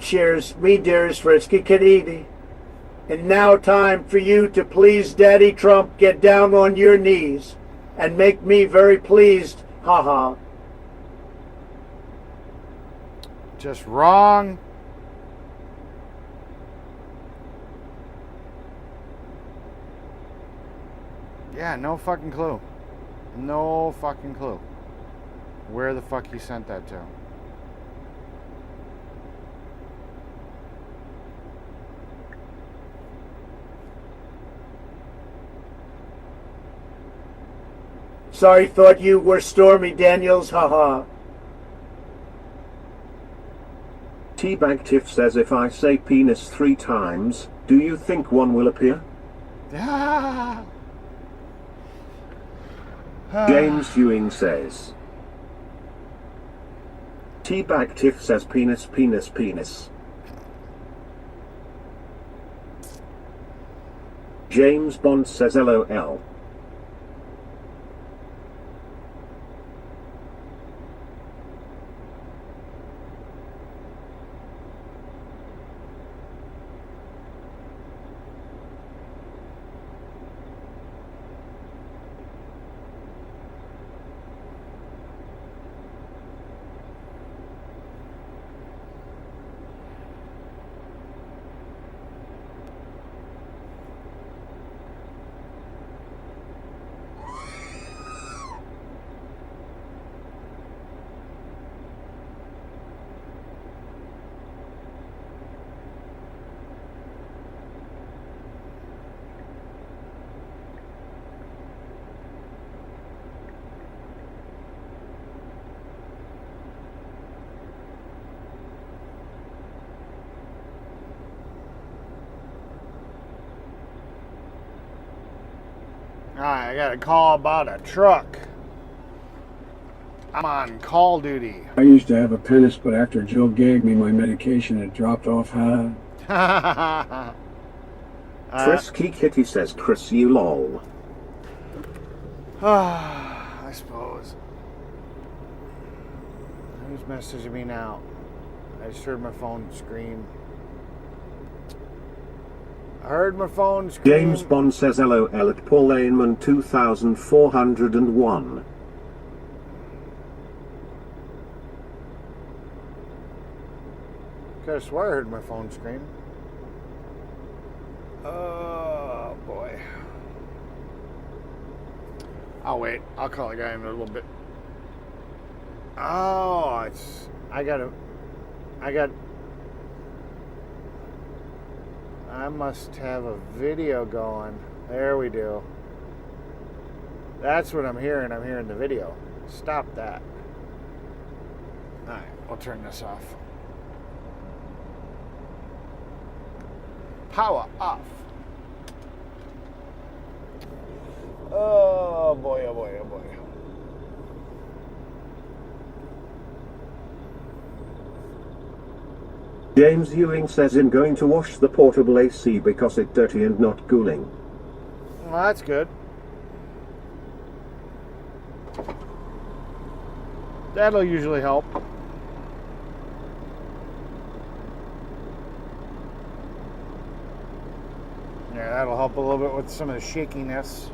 Cheers, me dearest Frisky Kitty. And now time for you to please Daddy Trump get down on your knees and make me very pleased, haha. Just wrong. Yeah, no fucking clue. No fucking clue. Where the fuck he sent that to. Sorry, thought you were Stormy Daniels, haha. Teabag Tiff says if I say penis 3 times, do you think one will appear? Ah. James Ewing says. Teabag Tiff says penis, penis, penis. James Bond says LOL. Alright, I got a call about a truck. I'm on call duty. I used to have a penis, but after Jill gave me my medication, it dropped off. Frisky Kitty says Chris you lol. I suppose. Who's messaging me now? I just heard my phone scream. I heard my phone scream. James Bond says LOL at Paul Ainman 2401. Could have swore I heard my phone scream. Oh boy. I'll wait. I'll call the guy in a little bit. Oh, I must have a video going. There we do. That's what I'm hearing. I'm hearing the video. Stop that. Alright, I'll turn this off. Power off. Oh boy, oh boy, oh boy. James Ewing says I'm going to wash the portable AC because it's dirty and not cooling. Well, that's good. That'll usually help. Yeah, that'll help a little bit with some of the shakiness.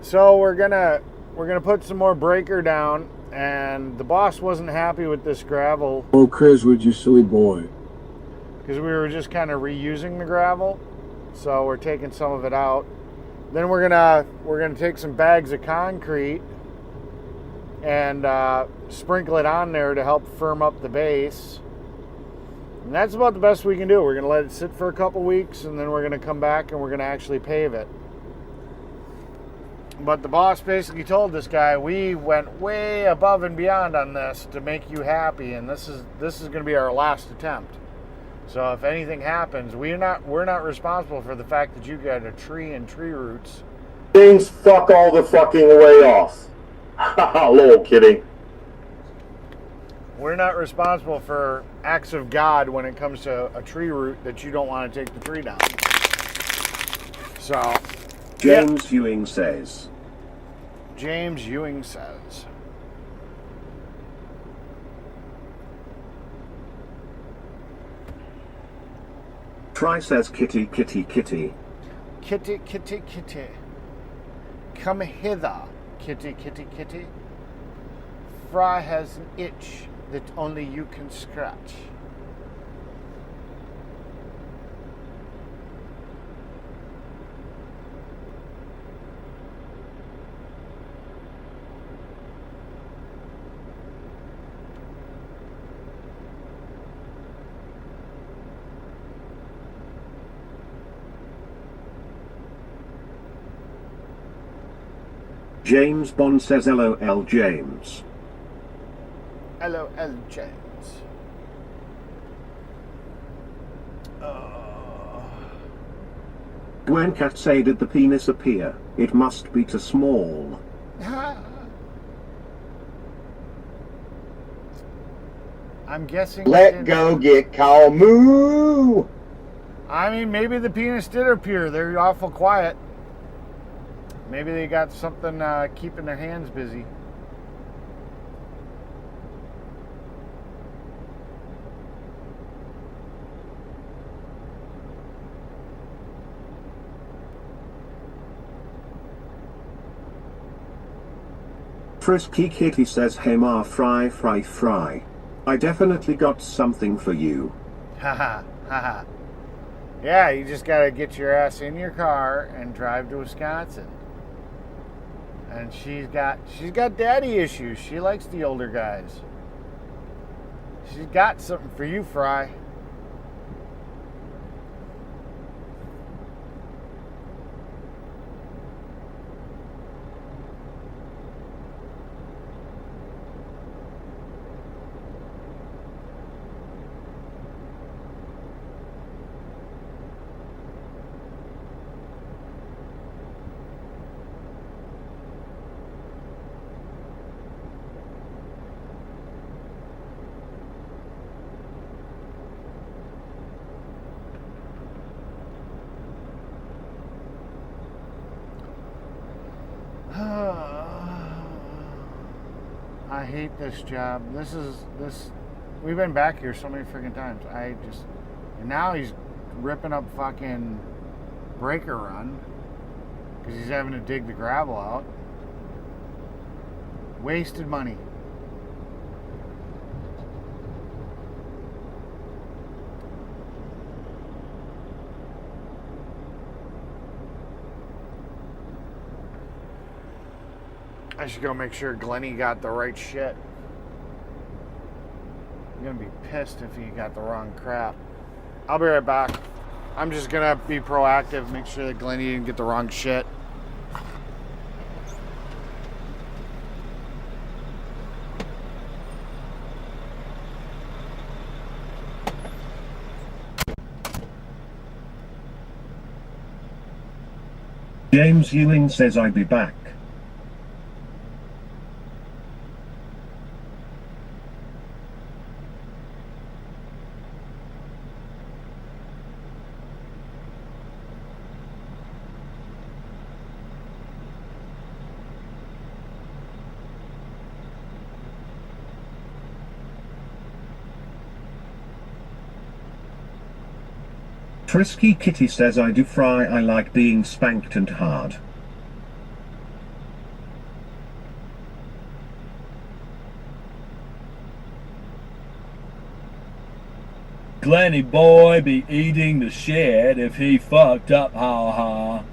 So we're gonna put some more breaker down, and the boss wasn't happy with this gravel. Oh, Chris, would you silly boy? Because we were just kind of reusing the gravel, so we're taking some of it out. Then we're gonna take some bags of concrete and sprinkle it on there to help firm up the base. And that's about the best we can do. We're gonna let it sit for a couple weeks, and then we're gonna come back and we're gonna actually pave it. But the boss basically told this guy, we went way above and beyond on this to make you happy, and this is going to be our last attempt. So if anything happens, we're not responsible for the fact that you got a tree and tree roots. Things fuck all the fucking way off. Haha, lol, kidding. We're not responsible for acts of God when it comes to a tree root that you don't want to take the tree down. So James Ewing says. James Ewing says. Try says kitty, kitty, kitty. Kitty, kitty, kitty. Come hither, kitty, kitty, kitty. Fry has an itch that only you can scratch. James Bond says LOL James. LOL James. Gwen Cat say did the penis appear? It must be too small. I'm guessing. Let go, get cow, moo! I mean, maybe the penis did appear. They're awful quiet. Maybe they got something keeping their hands busy. Frisky Kitty says hey ma fry fry fry. I definitely got something for you. Haha, haha. Yeah, you just gotta get your ass in your car and drive to Wisconsin. And she's got daddy issues. She likes the older guys. She's got something for you, Fry. I hate this job. We've been back here so many freaking times. And now he's ripping up fucking breaker run because he's having to dig the gravel out. Wasted money. I should go make sure Glennie got the right shit. I'm gonna be pissed if he got the wrong crap. I'll be right back. I'm just gonna be proactive, make sure that Glennie didn't get the wrong shit. James Ewing says I'd be back. Frisky Kitty says I do fry, I like being spanked and hard. Glenny boy be eating the shit if he fucked up, ha ha.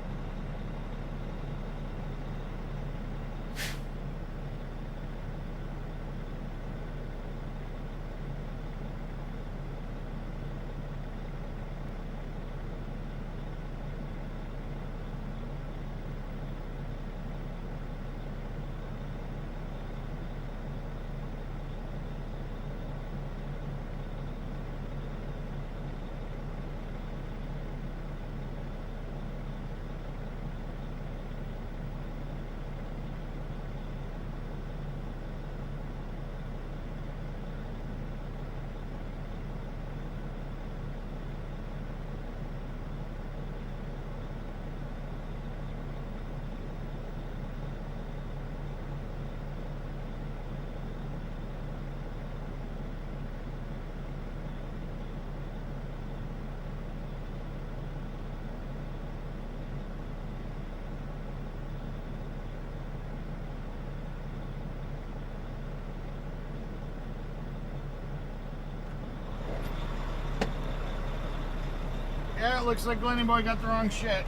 Yeah, it looks like Glenny Boy got the wrong shit.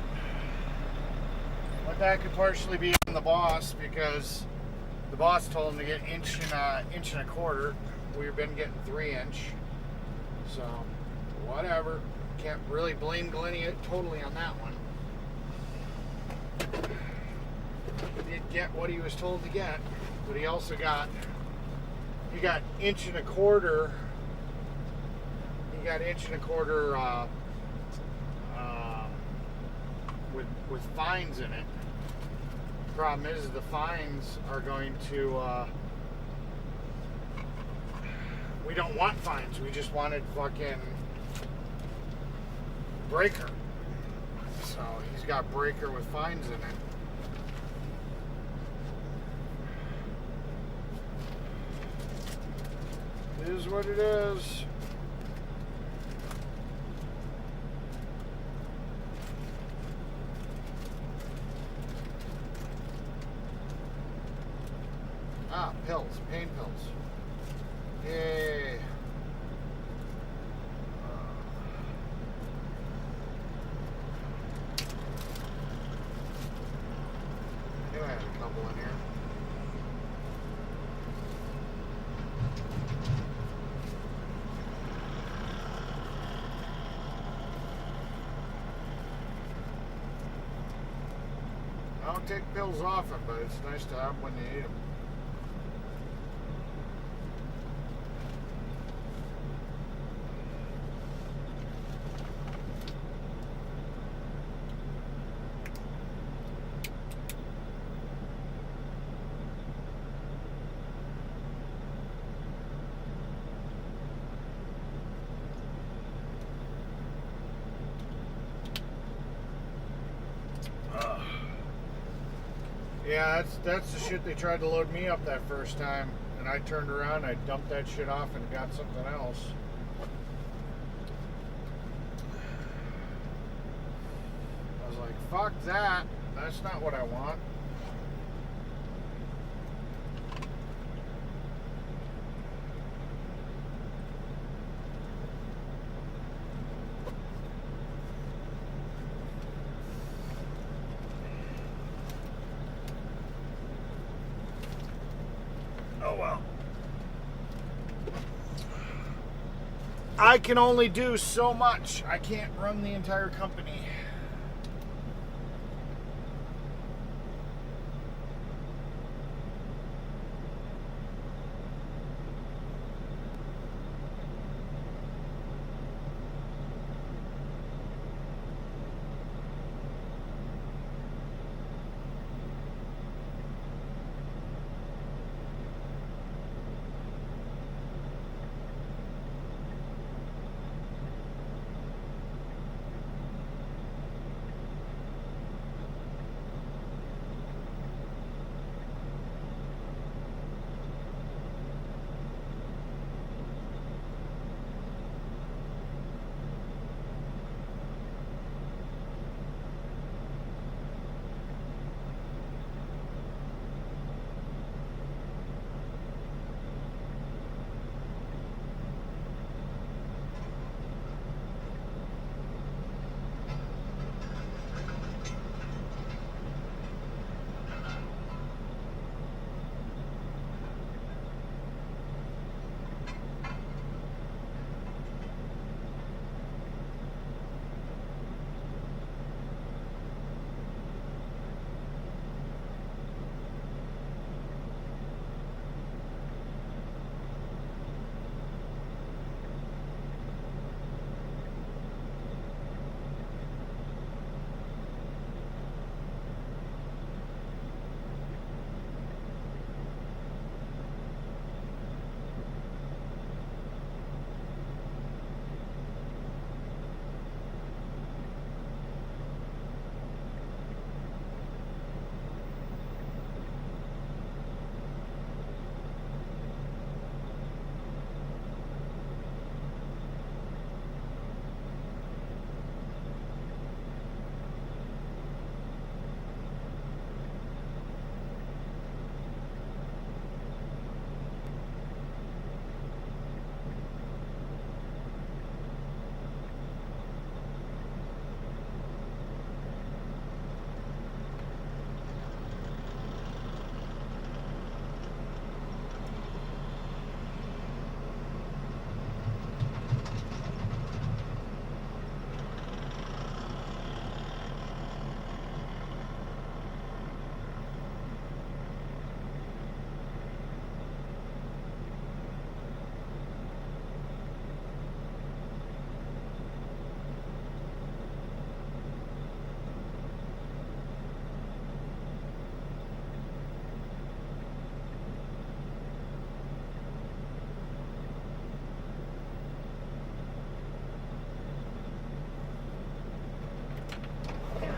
But that could partially be on the boss, because the boss told him to get inch and a quarter. We've been getting 3-inch. So, whatever. Can't really blame Glenny totally on that one. He did get what he was told to get, but he also got, he got inch and a quarter. He got inch and a quarter with fines in it. Problem is, the fines are going to. We don't want fines. We just wanted fucking breaker. So he's got breaker with fines in it. It is what it is. Ah, pills, pain pills. Yay. I knew I had a couple in here. I don't take pills often, but it's nice to have when you need them. Yeah, that's the shit they tried to load me up that first time, and I turned around, I dumped that shit off and got something else. I was like, fuck that. That's not what I want. Oh well. I can only do so much. I can't run the entire company.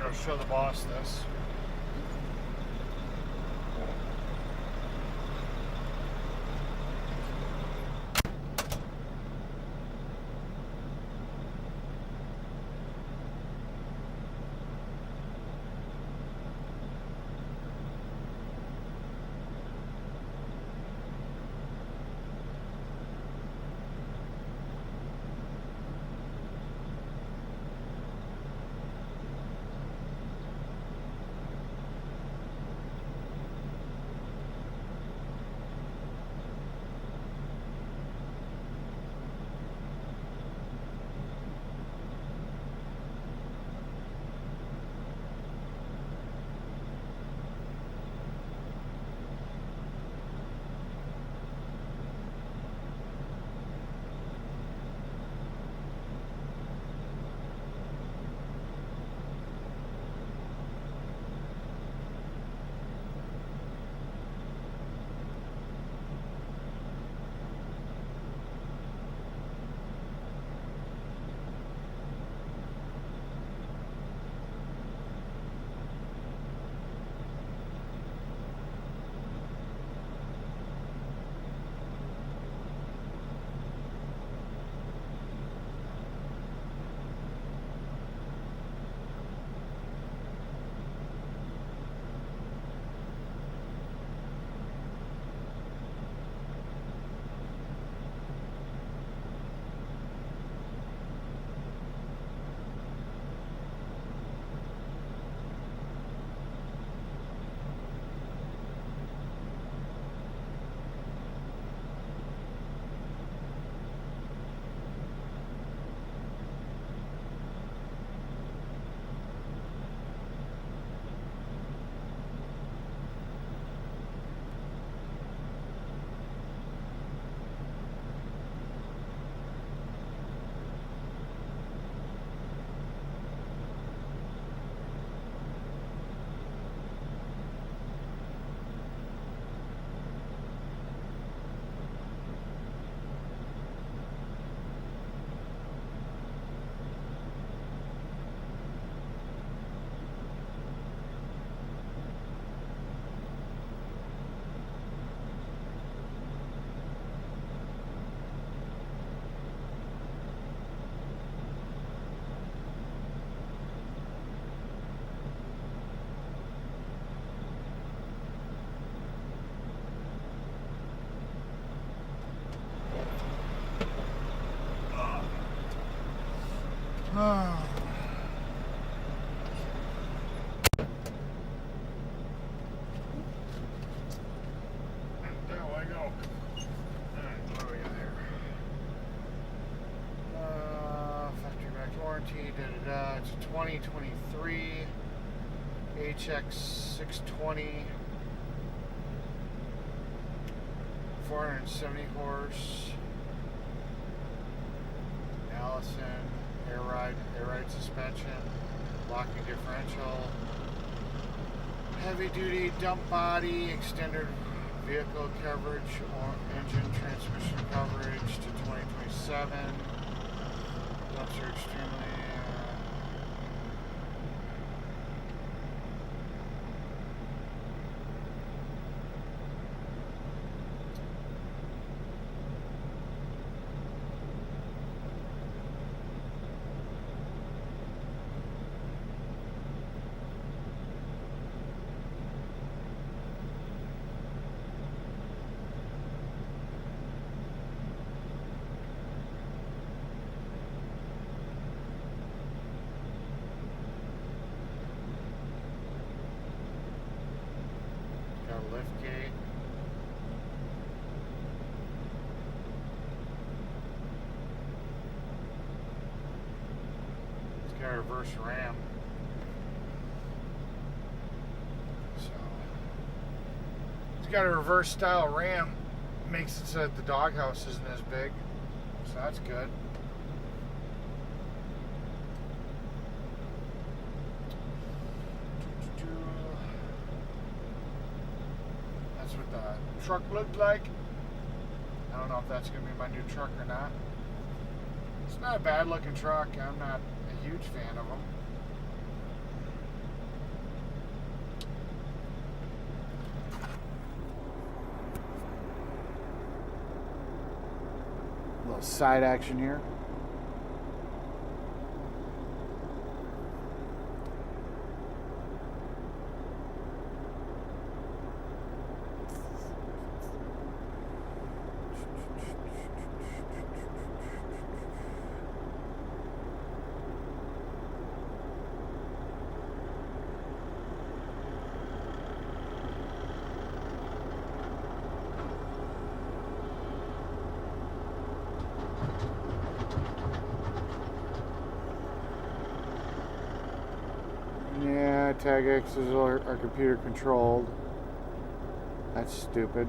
go show the boss this. There we go. Alright, what do we got here? Factory back warranty, It's a 2023 HX 620, 470 horse, Allison, air ride suspension, locking differential, heavy duty dump body, extended vehicle coverage, or engine transmission coverage to 2027. Dumps are extremely got a lift gate. It's got a reverse ram. So it's got a reverse style ram. Makes it so that the doghouse isn't as big. So that's good. That's what the truck looked like. I don't know if that's going to be my new truck or not. It's not a bad looking truck. I'm not a huge fan of them. little side action here. Yeah, tag X's are computer controlled. That's stupid.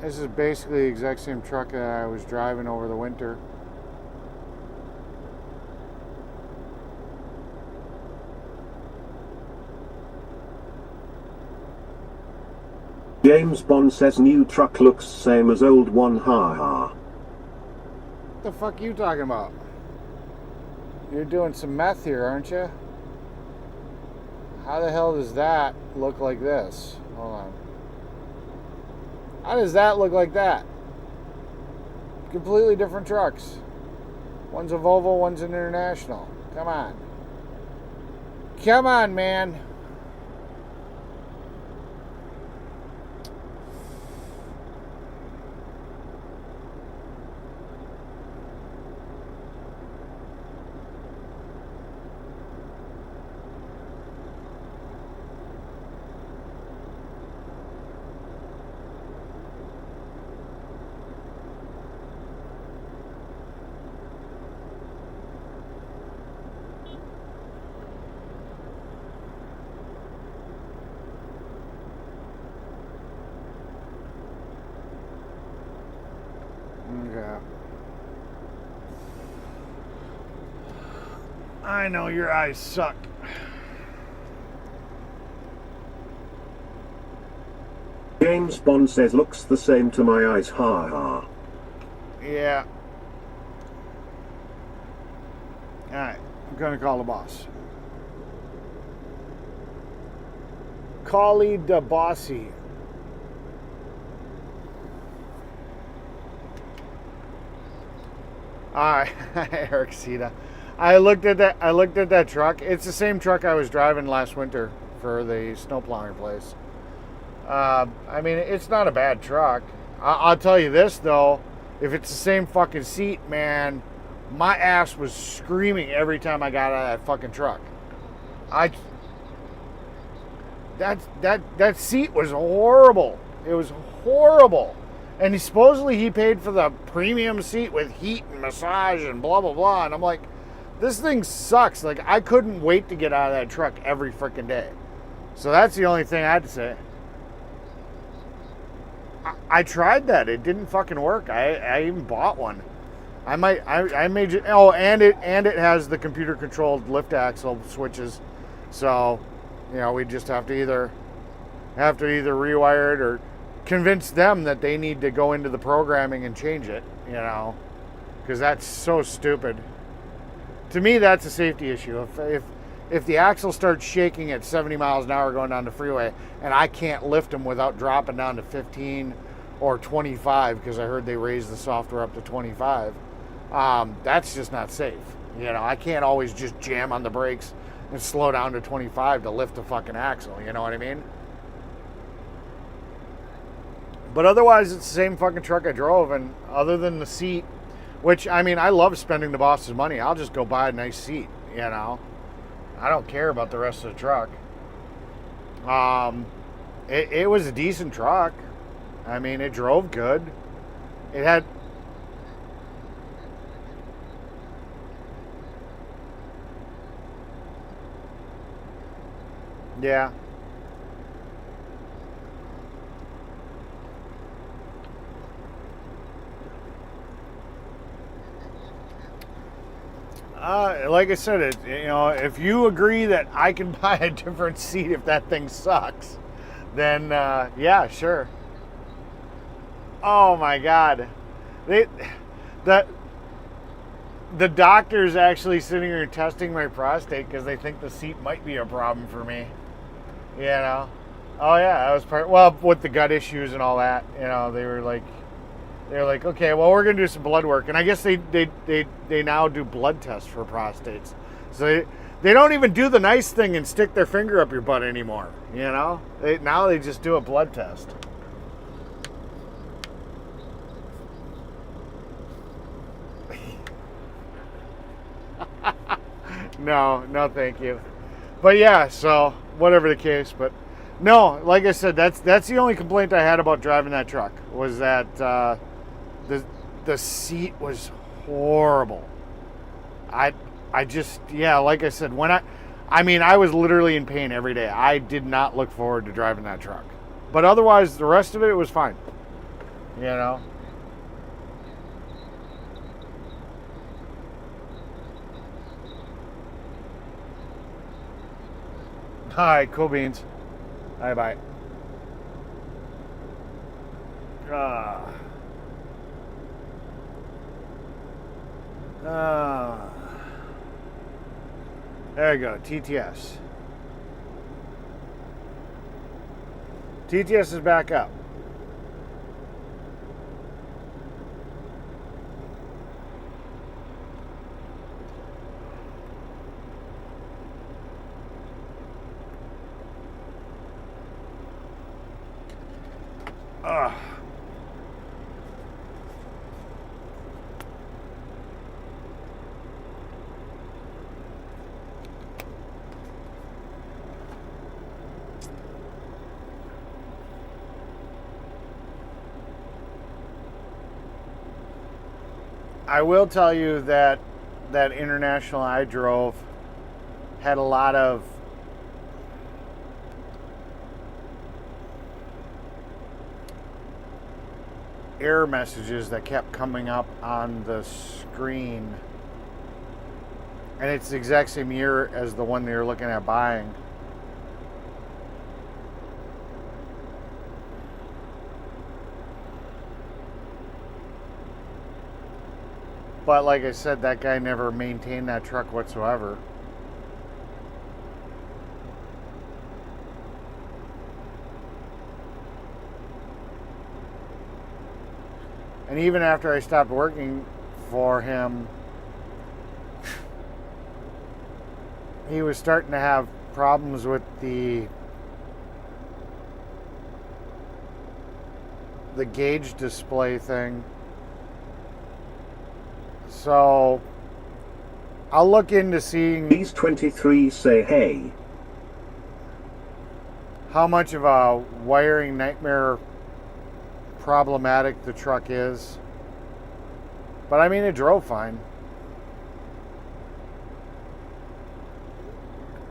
This is basically the exact same truck that I was driving over the winter. James Bond says new truck looks same as old one, ha ha. What the fuck are you talking about? You're doing some meth here, aren't you? How the hell does that look like this? Hold on. How does that look like that? Completely different trucks. One's a Volvo, one's an International. Come on. Come on, man. Okay. I know your eyes suck. James Bond says looks the same to my eyes, ha ha. Yeah. Alright, I'm gonna call the boss. Callie the bossy. Alright, Eric Sita. I looked at that truck. It's the same truck I was driving last winter for the snow plowing place. I mean, it's not a bad truck. I'll tell you this though, if it's the same fucking seat, man, my ass was screaming every time I got out of that fucking truck. That seat was horrible. It was horrible. And supposedly he paid for the premium seat with heat and massage and blah, blah, blah. And I'm like, this thing sucks. Like, I couldn't wait to get out of that truck every freaking day. So that's the only thing I had to say. I tried that. It didn't fucking work. I even bought one. I may just, oh, and it has the computer controlled lift axle switches. So, you know, we just have to either rewire it or convince them that they need to go into the programming and change it, you know, because that's so stupid. To me, that's a safety issue. If the axle starts shaking at 70 miles an hour going down the freeway and I can't lift them without dropping down to 15 or 25, because I heard they raised the software up to 25, that's just not safe. You know, I can't always just jam on the brakes and slow down to 25 to lift the fucking axle, you know what I mean? But otherwise, it's the same fucking truck I drove, and other than the seat, which, I mean, I love spending the boss's money. I'll just go buy a nice seat, you know? I don't care about the rest of the truck. It was a decent truck. I mean, it drove good. It had... Yeah. Like I said, you know, if you agree that I can buy a different seat if that thing sucks, then yeah, sure. Oh my God, the doctor's actually sitting here testing my prostate because they think the seat might be a problem for me. You know? Oh yeah, that was part. Well, with the gut issues and all that, you know, they were like, They're like, okay, well, we're gonna do some blood work, and I guess they now do blood tests for prostates. So they don't even do the nice thing and stick their finger up your butt anymore. You know, now they just do a blood test. No, thank you. But yeah, so whatever the case, but no, like I said, that's the only complaint I had about driving that truck was that the seat was horrible. I just, yeah, like I said, I was literally in pain every day. I did not look forward to driving that truck. But otherwise, the rest of it was fine. You know? Hi, cool beans. Bye. There you go, TTS. TTS is back up. I will tell you that that international I drove had a lot of error messages that kept coming up on the screen. And it's the exact same year as the one that you're looking at buying. But like I said, that guy never maintained that truck whatsoever. And even after I stopped working for him, he was starting to have problems with the gauge display thing. So I'll look into seeing These 23 say hey. how much of a wiring nightmare problematic the truck is. But I mean, it drove fine.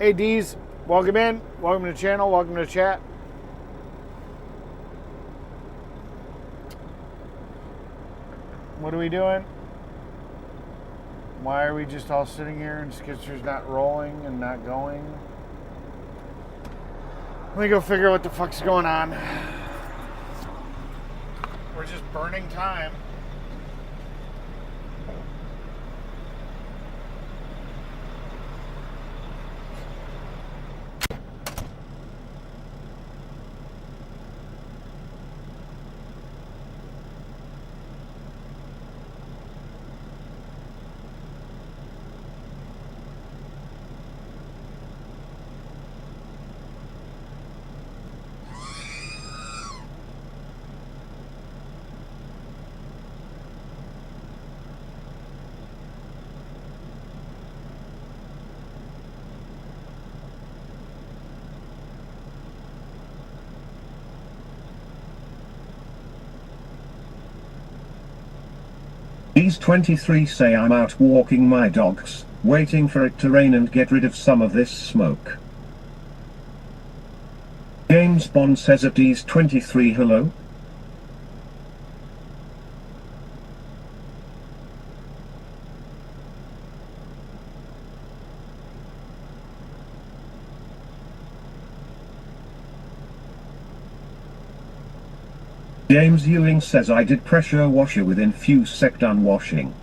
Hey D's, welcome in. Welcome to the channel. Welcome to the chat. What are we doing? Why are we just all sitting here and Skitster's not rolling and not going? Let me go figure out what the fuck's going on. We're just burning time. These 23 say I'm out walking my dogs, waiting for it to rain and get rid of some of this smoke. James Bond says at these 23 hello. James Ewing says I did pressure washer within few sec done washing.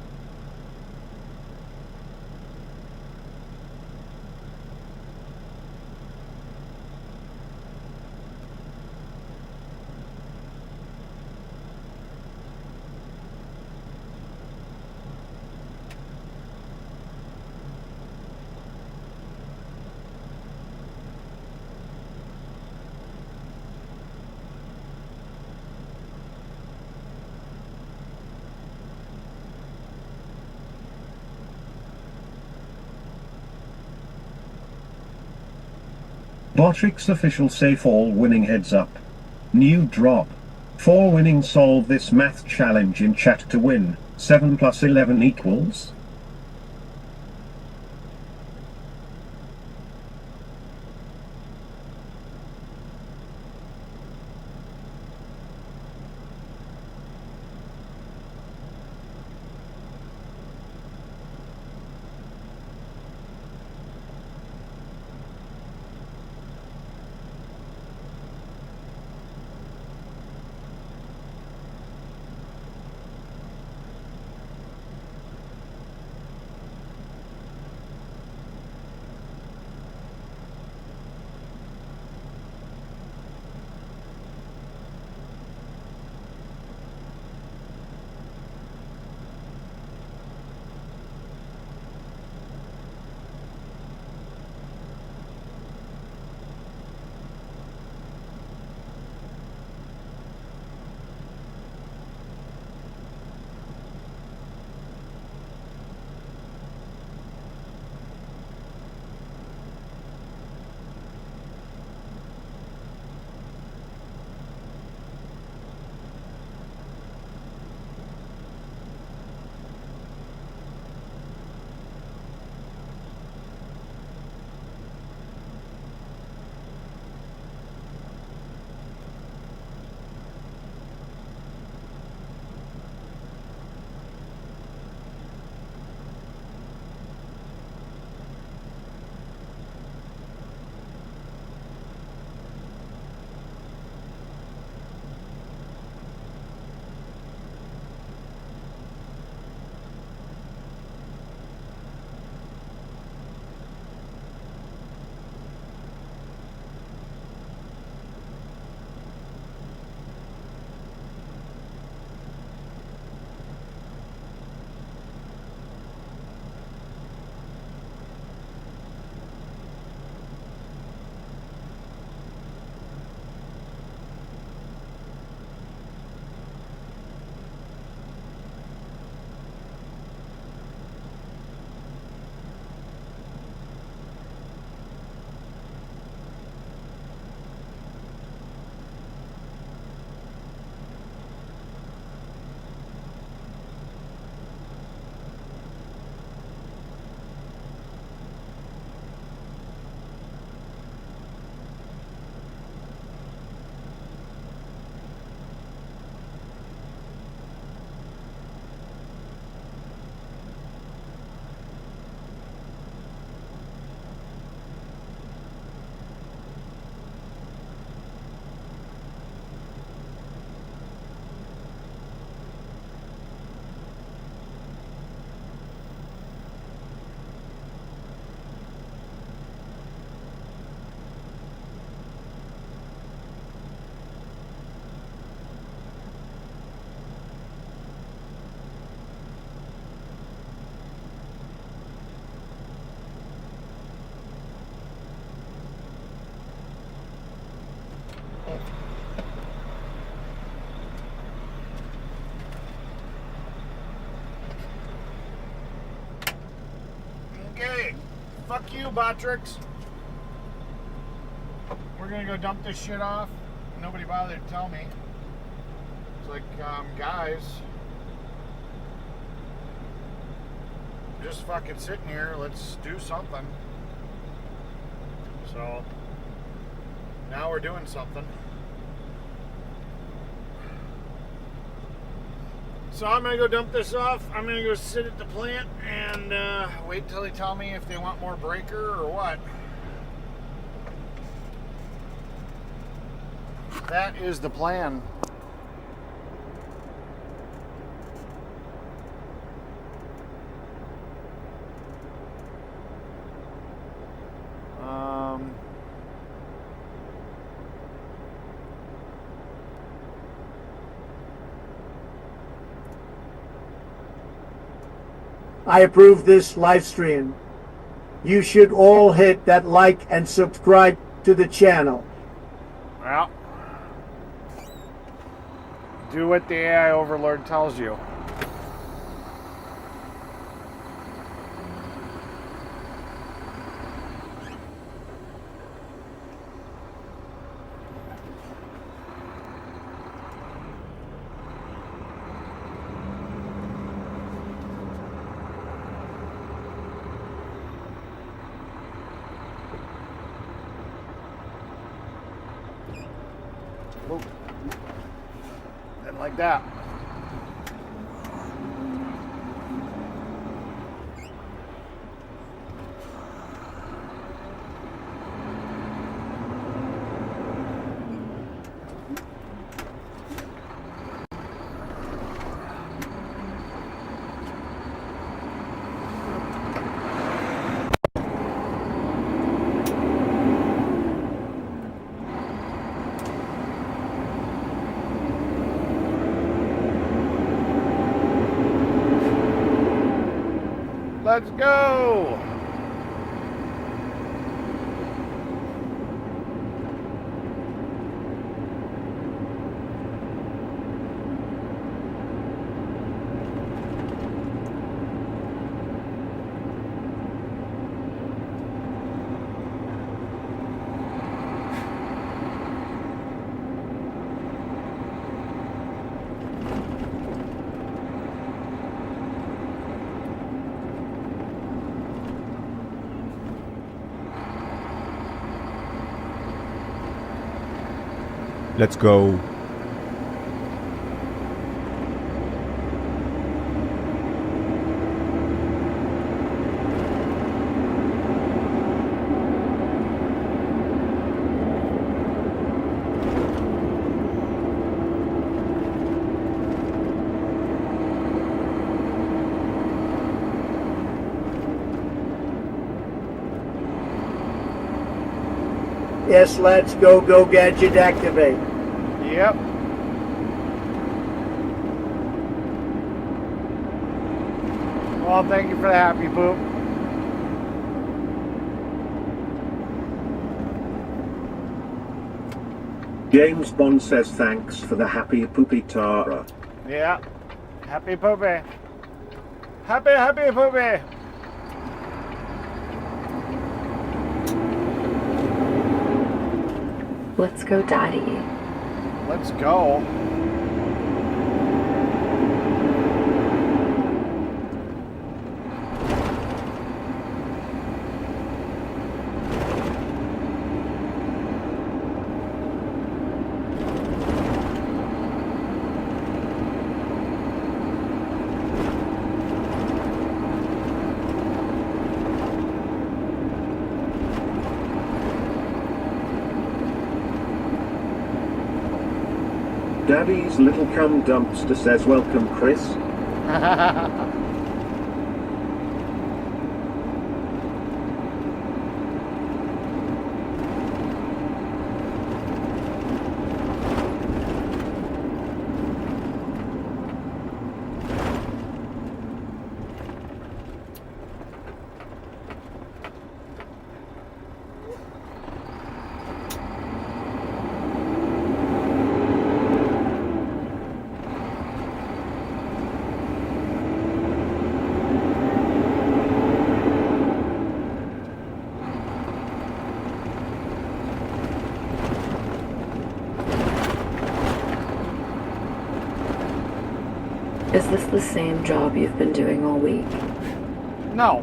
Botrix official safe all winning heads up. New drop. 4 winning solve this math challenge in chat to win. 7 plus 11 equals? Okay, fuck you, Botrix. We're gonna go dump this shit off. Nobody bothered to tell me. It's like, guys, just fucking sitting here. Let's do something. So now we're doing something. So I'm gonna go dump this off. I'm gonna go sit at the plant and wait till they tell me if they want more breaker or what. That is the plan. I approve this live stream. You should all hit that like and subscribe to the channel. Well, do what the AI overlord tells you. Like that. Let's go! Let's go. Yes, let's go, go gadget activate. Yep. Well, thank you for the happy poop. James Bond says thanks for the happy poopy Tara. Yeah. Happy poopy. Happy poopy. Let's go, Daddy. Let's go. Daddy's little cum dumpster says welcome, Chris. Is this the same job you've been doing all week? No.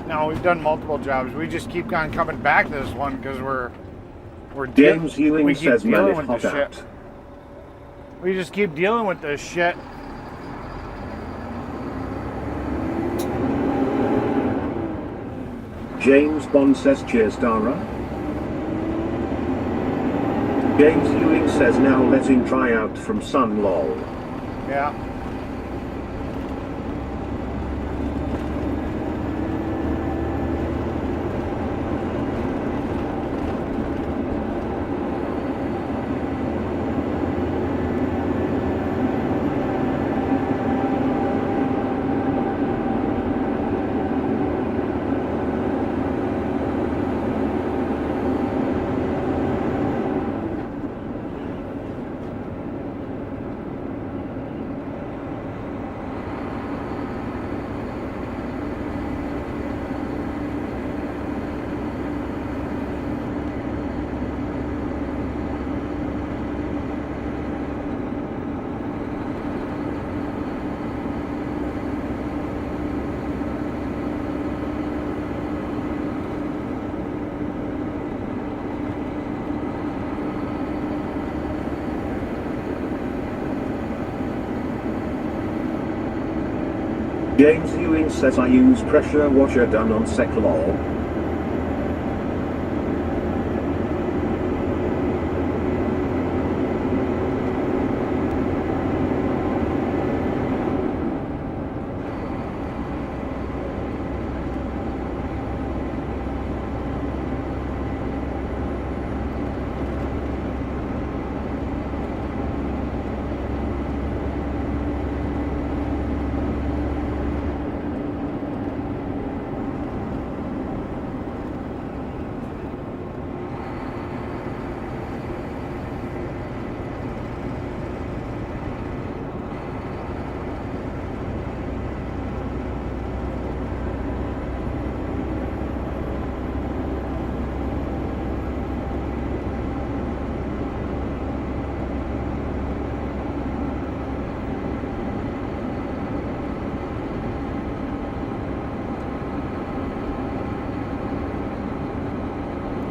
No, we've done multiple jobs. We just keep on coming back to this one because we're James Ewing we keep says man dealing it with hot this out. shit. We just keep dealing with this shit. James Bond says cheers, Dara. James Ewing says now let him try out from Sun lol. Yeah. James Ewing says I use pressure washer done on Seclol.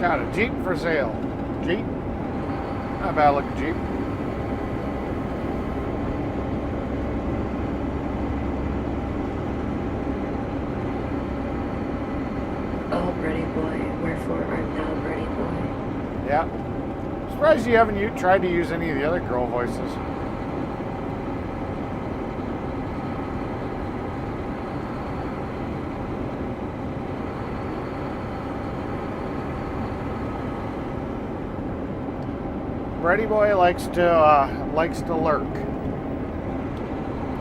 Got a Jeep for sale. Jeep? Not bad looking Jeep. Oh, Brady boy, wherefore art thou, Brady boy? Yeah. Surprised you haven't tried to use any of the other girl voices. Brady boy likes to lurk.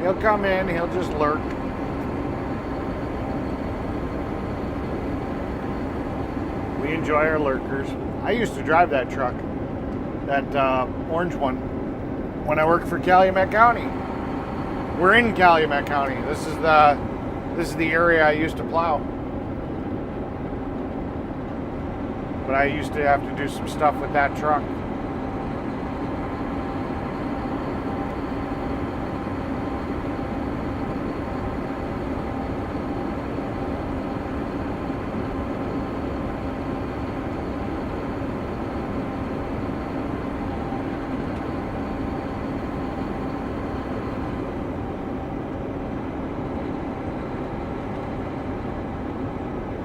He'll come in, he'll just lurk. We enjoy our lurkers. I used to drive that truck, that orange one, when I worked for Calumet County. We're in Calumet County. This is the area I used to plow. But I used to have to do some stuff with that truck.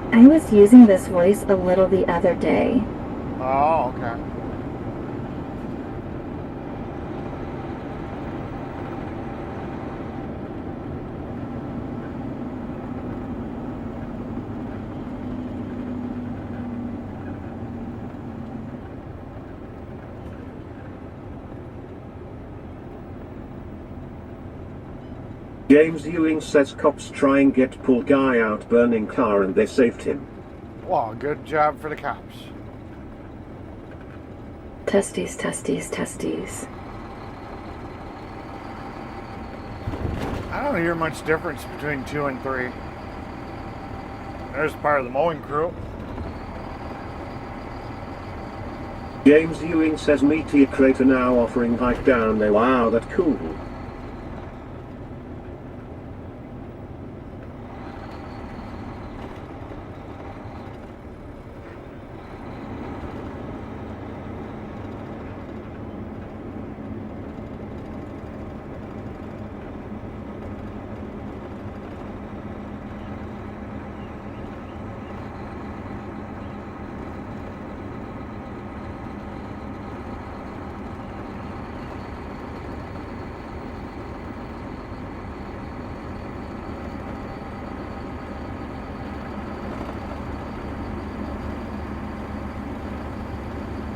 I was using this voice a little the other day. Oh, okay. James Ewing says cops try and get pull guy out burning car and they saved him. Well, good job for the cops. Testes, testes, testes. I don't hear much difference between 2 and 3. There's part of the mowing crew. James Ewing says Meteor Crater now offering hike down there. Wow, that's cool.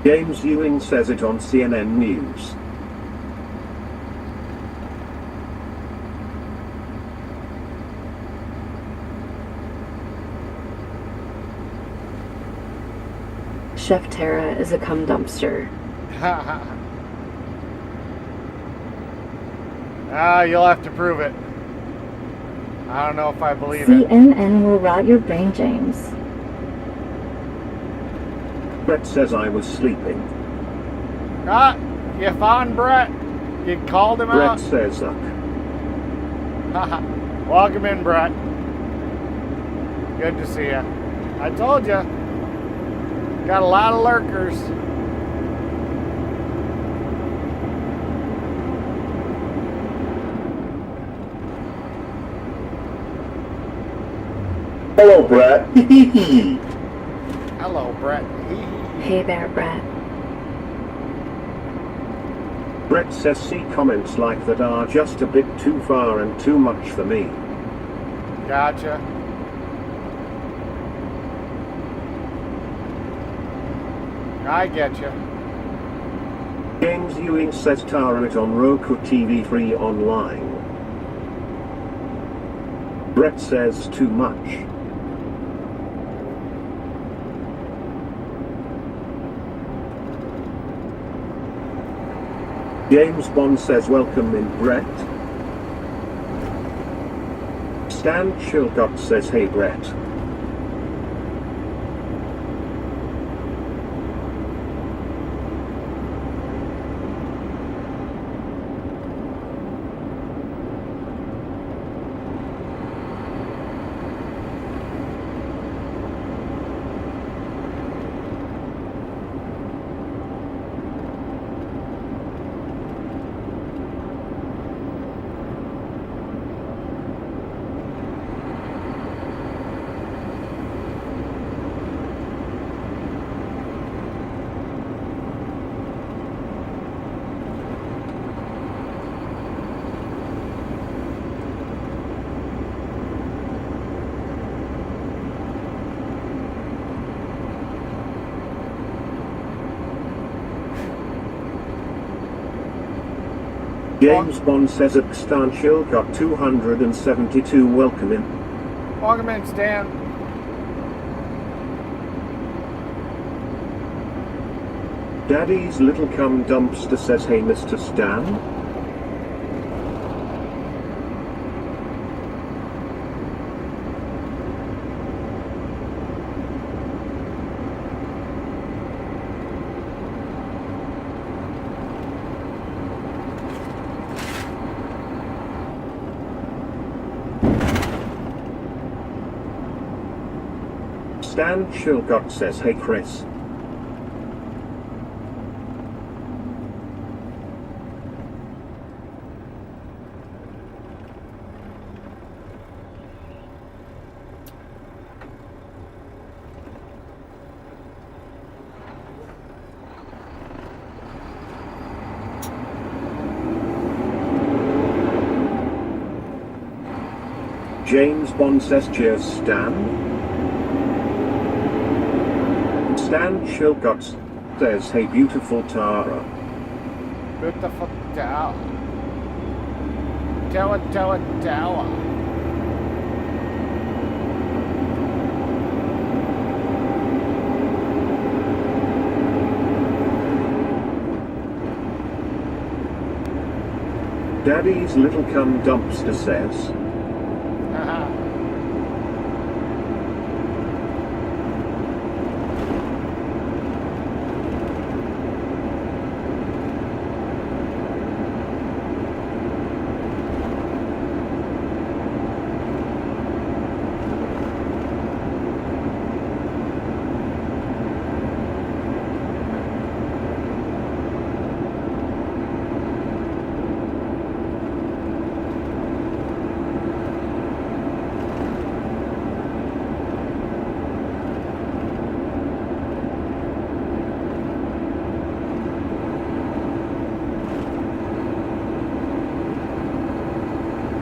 James Ewing says it on CNN News. Chef Tara is a cum dumpster. You'll have to prove it. I don't know if I believe it. CNN will rot your brain, James. Brett says I was sleeping. You found Brett. You called him Brett out. says Welcome in, Brett. Good to see you. I told you. Got a lot of lurkers. Hello, Brett. Hello, Brett. Hey there, Brett. Brett says see comments like that are just a bit too far and too much for me. Gotcha. I get you. James Ewing says Tara it on Roku TV free online. Brett says too much. James Bond says welcome in Brett. Stan Chilcott says hey Brett. James Bond says at Stan Chilcott 272 welcome in. Welcome in, Stan. Daddy's little cum dumpster says hey Mr. Stan. Stan Chilcott says hey Chris. James Bond says cheers Stan. Stan Chilcott says hey beautiful Tara. Beautiful Tower. Tower. Daddy's little cum dumpster says.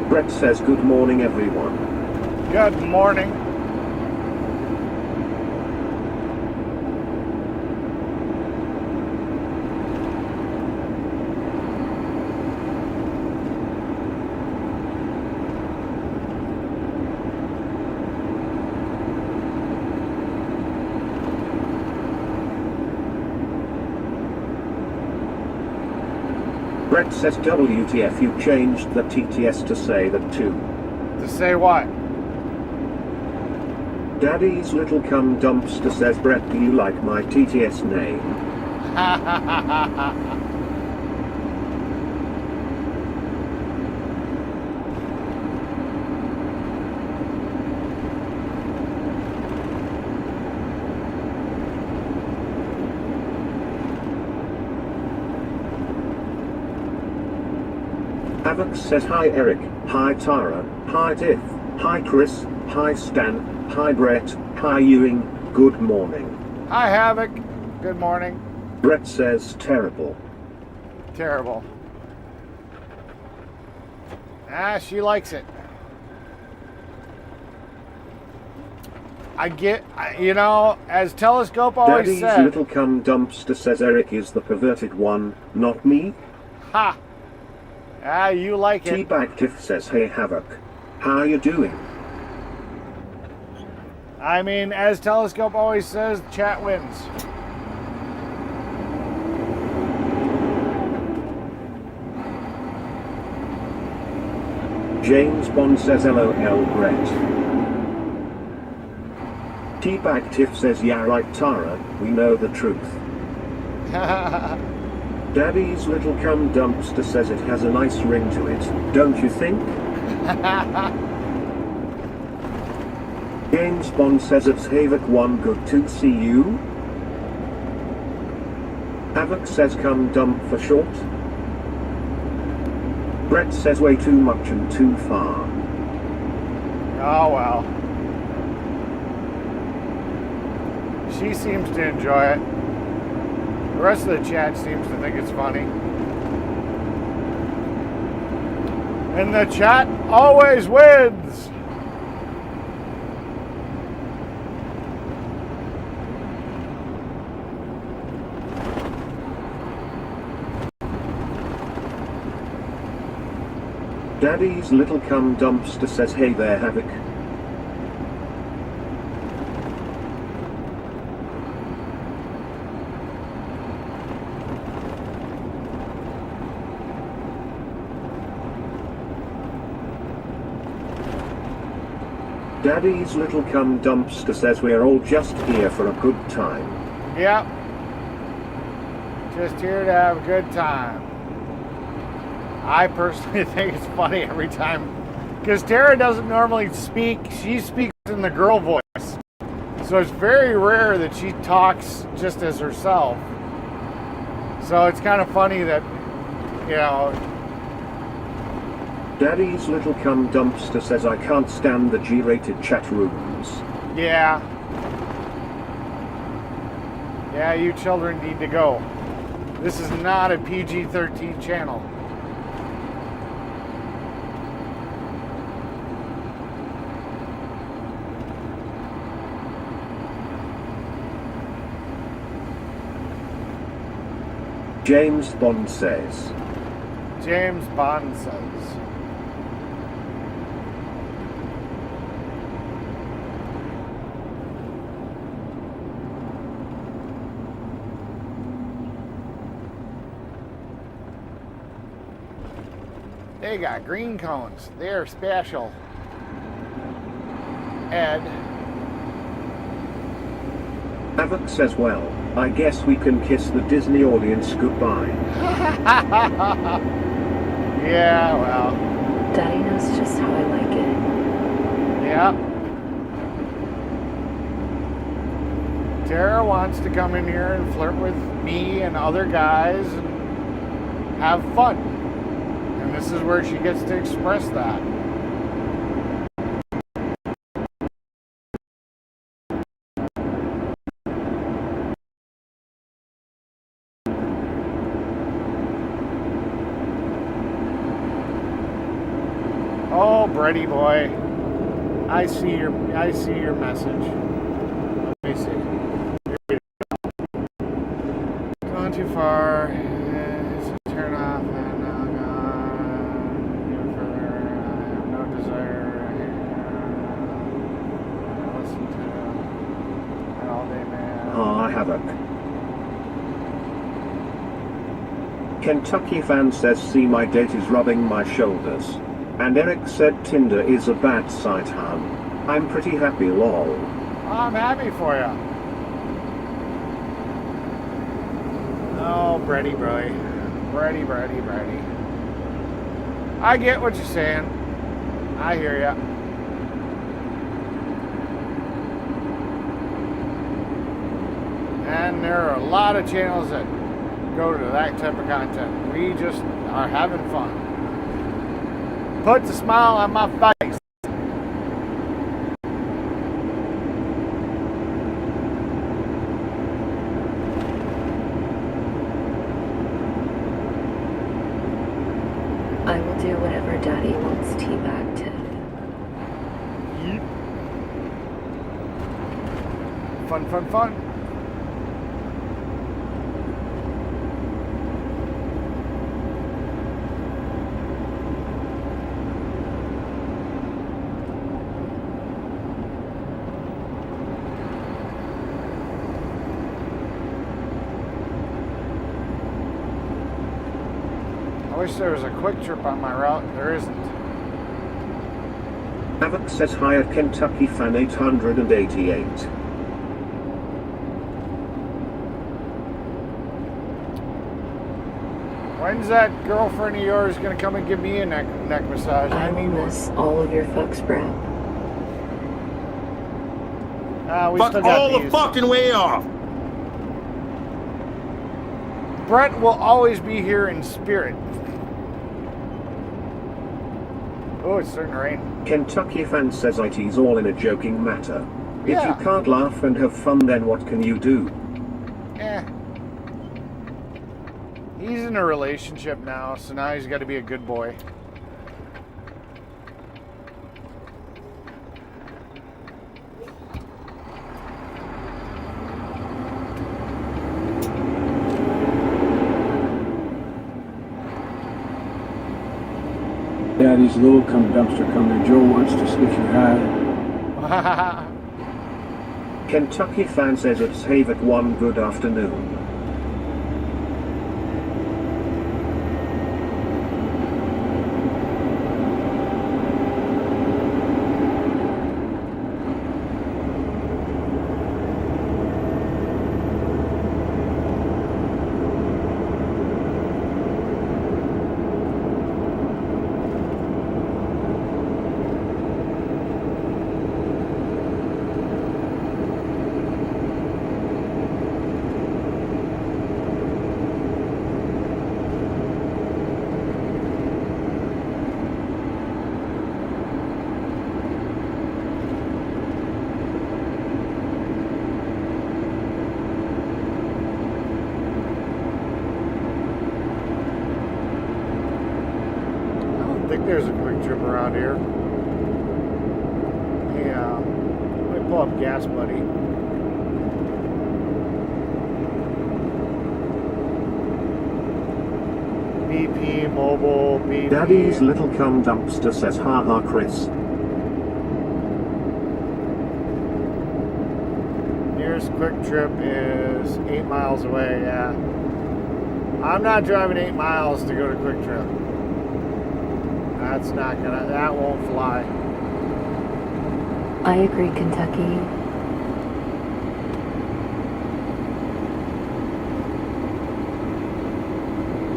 Brett says good morning everyone. Good morning. Brett says WTF you changed the TTS to say that too. To say what? Daddy's little cum dumpster says Brett do you like my TTS name? Havoc says hi Eric, hi Tara, hi Tiff, hi Chris, hi Stan, Hi Brett, hi Ewing, good morning. Hi, Havoc. Good morning. Brett says terrible. Terrible. She likes it. As Telescope always Daddy's said. little cum dumpster says Eric is the perverted one, not me. Ha! You like it. T-Bag Tiff says, hey Havoc, how you doing? I mean, as Telescope always says, chat wins. James Bond says LOL Brett. T-Bag Tiff says yeah right Tara, we know the truth. Daddy's little cum dumpster says it has a nice ring to it, don't you think? James Bond says it's Havoc 1 good to see you. Havoc says cum dump for short. Brett says way too much and too far. Oh well. She seems to enjoy it. The rest of the chat seems to think it's funny. And the chat always wins. Daddy's little cum dumpster says hey there Havoc. Daddy's little cum dumpster says we're all just here for a good time. Yep. Just here to have a good time. I personally think it's funny every time, because Tara doesn't normally speak. She speaks in the girl voice. So it's very rare that she talks just as herself. So it's kind of funny that, Daddy's little cum dumpster says I can't stand the G-rated chat rooms. Yeah. Yeah, you children need to go. This is not a PG-13 channel. James Bond says. James Bond says. They got green cones. They're special. Ed. Havoc says, well, I guess we can kiss the Disney audience goodbye. Yeah, well. Daddy knows just how I like it. Yep. Tara wants to come in here and flirt with me and other guys and have fun. And this is where she gets to express that. Oh, Brady boy. I see your message. Let me see. Going too far. Turn off and now even further. I have no desire. Listen to an all-day man. Ah, Havoc. Kentucky fan says see my date is rubbing my shoulders. And Eric said Tinder is a bad site, hon. I'm pretty happy, lol. I'm happy for you. Oh, Brady boy. Brady. I get what you're saying. I hear ya. And there are a lot of channels that go to that type of content. We just are having fun. Puts a smile on my face. Daddy wants teabag tip. Yeep. Fun, fun, fun. I wish there was a quick trip on my route. There isn't. Havoc says hi at Kentucky Fan 888. When's that girlfriend of yours gonna come and give me a neck massage? I will miss all of your fucks, Brad. We Fuck still got all these. the fucking way off. Brett will always be here in spirit. Oh, it's starting to rain. Kentucky Fan says it's all in a joking matter. If Yeah. you can't laugh and have fun, then what can you do? Eh. He's in a relationship now, so now he's got to be a good boy. Daddy's little come dumpster come Joe wants to sniff your hat. Kentucky Fan says it's Havoc 1 good afternoon. I think there's a quick trip around here. Yeah. Let me pull up Gas Buddy. BP, mobile, BP. Daddy's little cum dumpster says haha Chris. Nearest quick trip is 8 miles away, yeah. I'm not driving 8 miles to go to Quick Trip. That won't fly. I agree, Kentucky.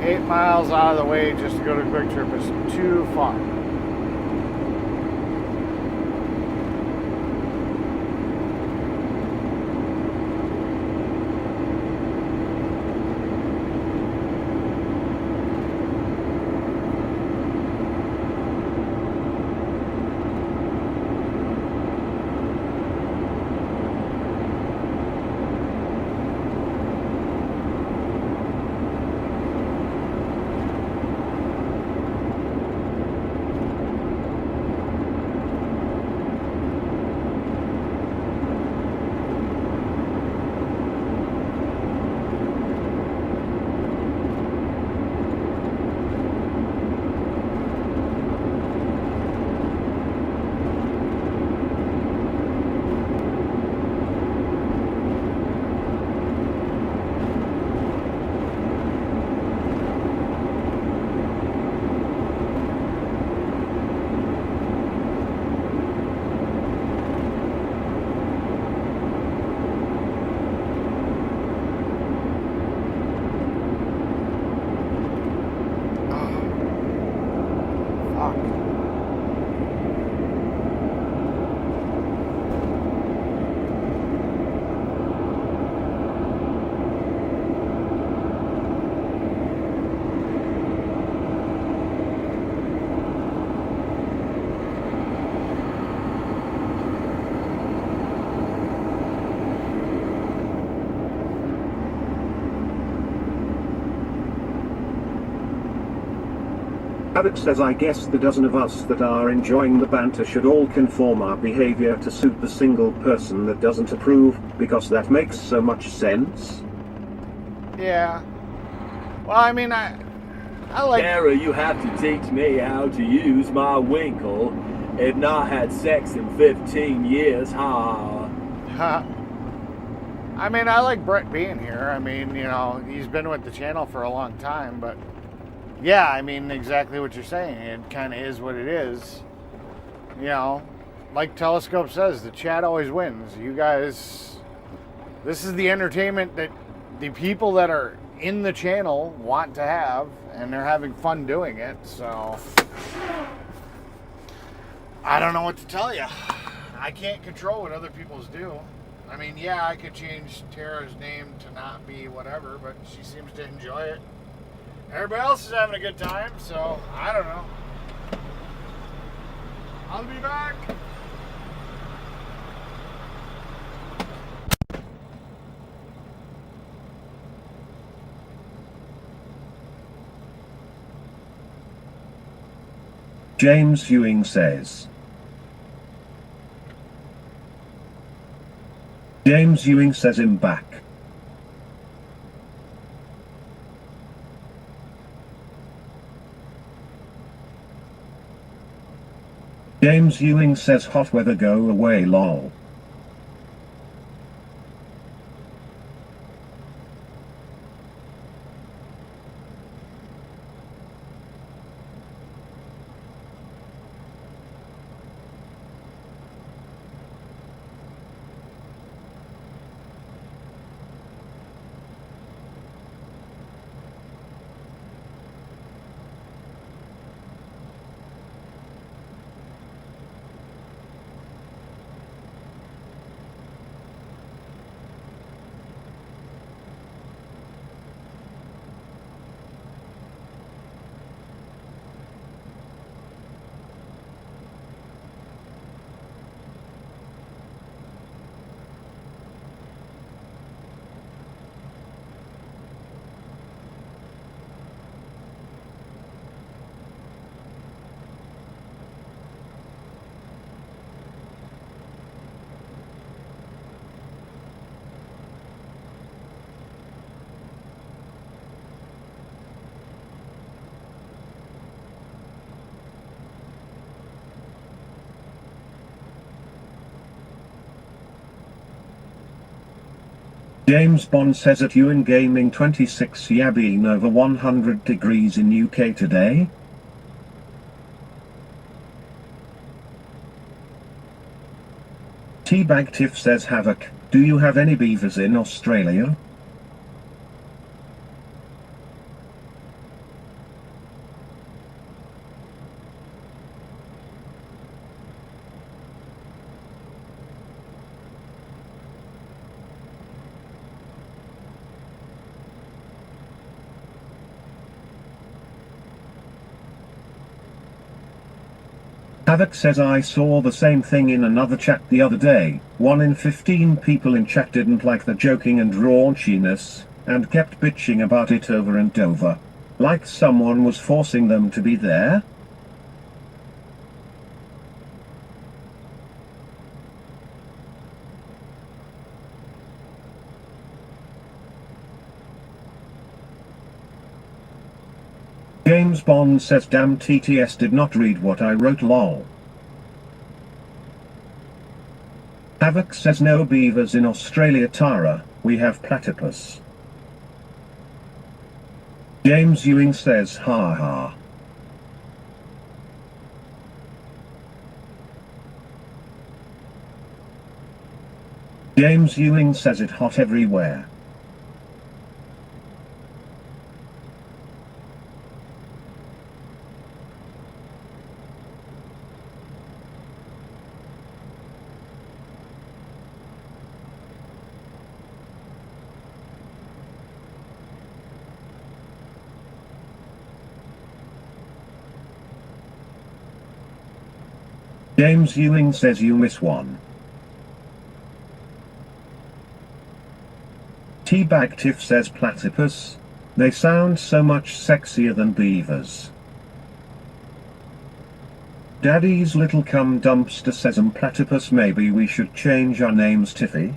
8 miles out of the way just to go to Quick Trip is too far. Havoc says I guess the dozen of us that are enjoying the banter should all conform our behavior to suit the single person that doesn't approve, because that makes so much sense. Yeah. Well, I mean, I like... Kara, you have to teach me how to use my winkle. I've not had sex in 15 years, ha. I mean, I like Brett being here. I mean, you know, he's been with the channel for a long time, but yeah, I mean, exactly what you're saying. It kind of is what it is. You know, like Telescope says, the chat always wins. You guys, this is the entertainment that the people that are in the channel want to have, and they're having fun doing it, so I don't know what to tell you. I can't control what other people's do. I mean, yeah, I could change Tara's name to not be whatever, but she seems to enjoy it. Everybody else is having a good time, so I don't know. I'll be back. James Ewing says. James Ewing says him back. James Ewing says hot weather go away lol. James Bond says at Ewan Gaming 26 being over 100 degrees in UK today. Teabag Tiff says Havoc, do you have any beavers in Australia? Havoc says I saw the same thing in another chat the other day. 1 in 15 people in chat didn't like the joking and raunchiness, and kept bitching about it over and over. Like someone was forcing them to be there? James Bond says damn TTS did not read what I wrote lol. Havoc says no beavers in Australia Tara, we have platypus. James Ewing says ha ha. James Ewing says it hot everywhere. James Ewing says you miss one. Teabag Tiff says platypus. They sound so much sexier than beavers. Daddy's little cum dumpster says platypus, maybe we should change our names, Tiffy.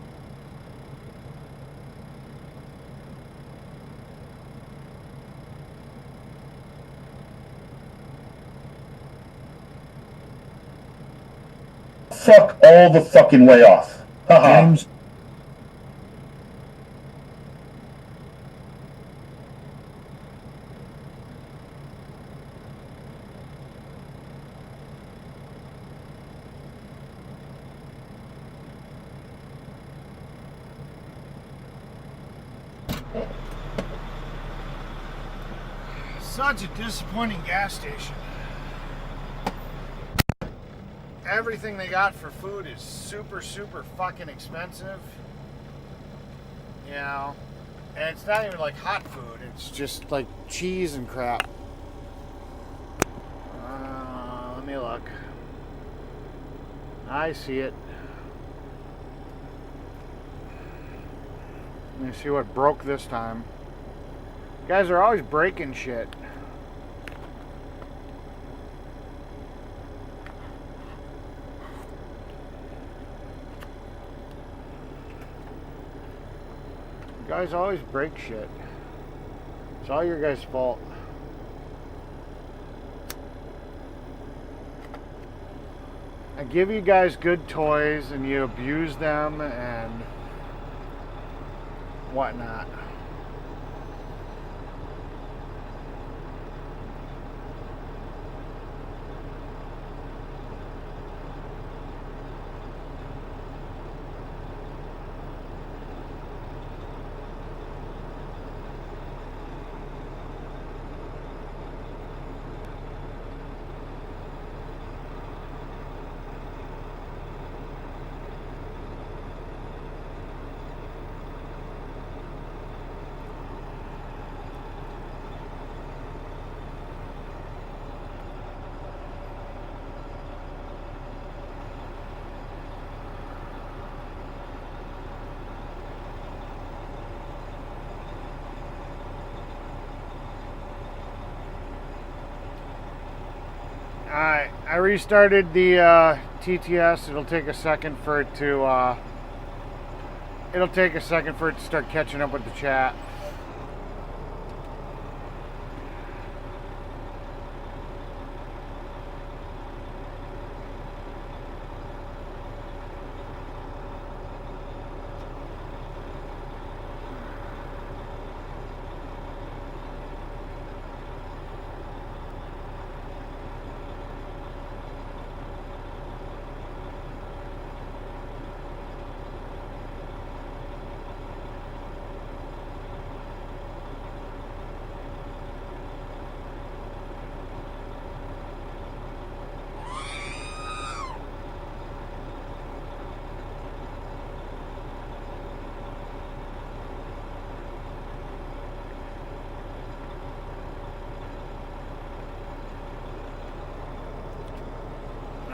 Fuck all the fucking way off. Haha. James. Such a disappointing gas station. Everything they got for food is super fucking expensive. You know, and it's not even like hot food, it's just like cheese and crap. Let me look. I see it. Let me see what broke this time. Guys are always breaking shit. Guys always break shit. It's all your guys' fault. I give you guys good toys and you abuse them and whatnot. Alright, I restarted the TTS. It'll take a second for it to start catching up with the chat.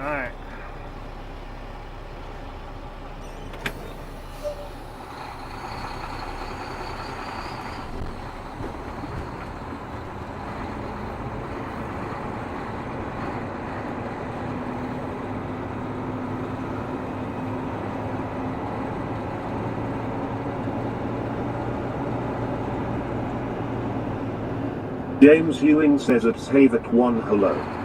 Alright. James Ewing says it's Havok 1 hello.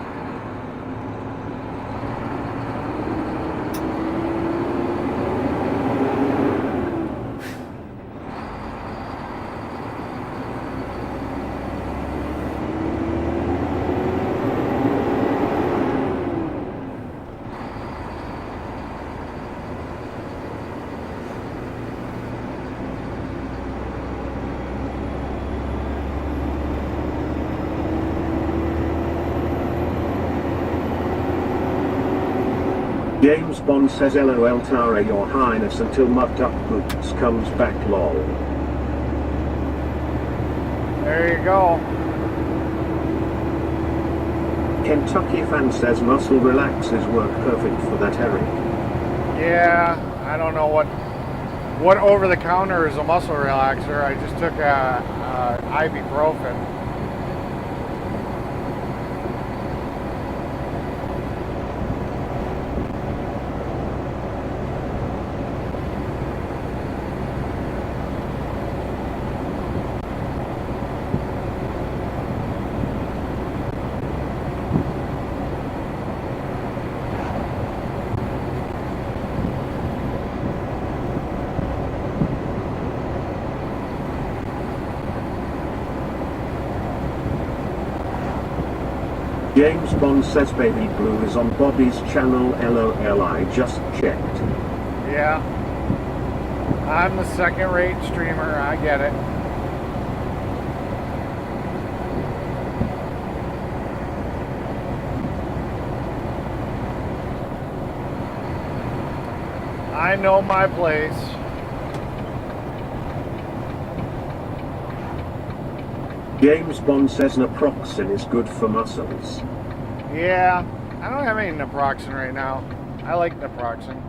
James Bond says LOL Tara your highness until Mud Duck Boots comes back lol. There you go. Kentucky fan says muscle relaxes work perfect for that Eric. Yeah, I don't know what over the counter is a muscle relaxer. I just took a ibuprofen. James Bond says Baby Blue is on Bobby's channel. LOL, I just checked. Yeah. I'm the second-rate streamer, I get it. I know my place. James Bond says naproxen is good for muscles. Yeah, I don't have any naproxen right now. I like naproxen.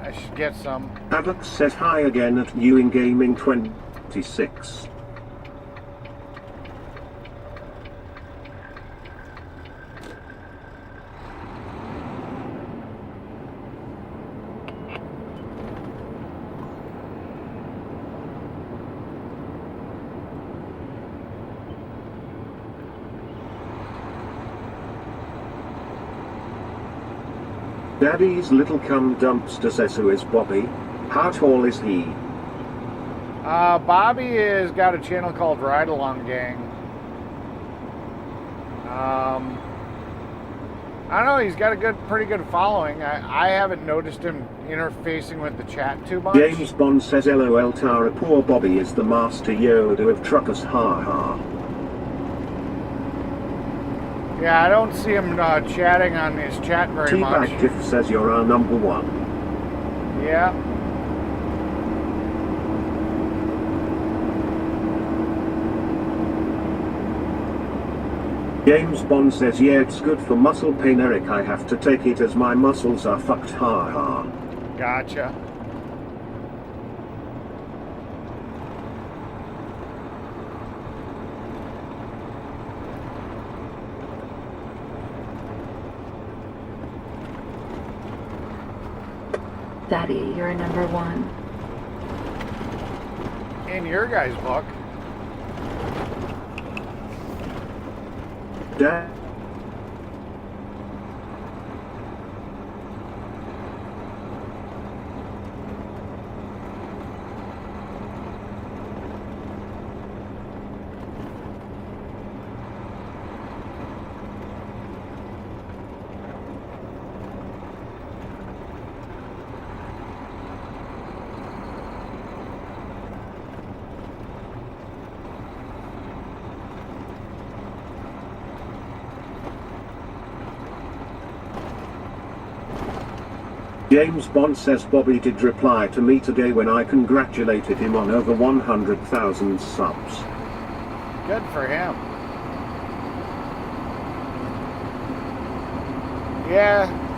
I should get some. Havoc says hi again at Ewing Gaming 26. Daddy's little cum dumpster says who is Bobby? How tall is he? Bobby has got a channel called Ride Along Gang. I don't know, he's got a pretty good following. I haven't noticed him interfacing with the chat too much. James Bond says LOL Tara, poor Bobby is the master Yoda of truckers, ha ha. Yeah, I don't see him chatting on his chat very much. T-Bag Tiff says you're our number one. Yeah. James Bond says yeah, it's good for muscle pain, Eric, I have to take it as my muscles are fucked, ha ha. Gotcha. Daddy, you're number one. In your guys' book. Dad. James Bond says Bobby did reply to me today when I congratulated him on over 100,000 subs. Good for him. Yeah.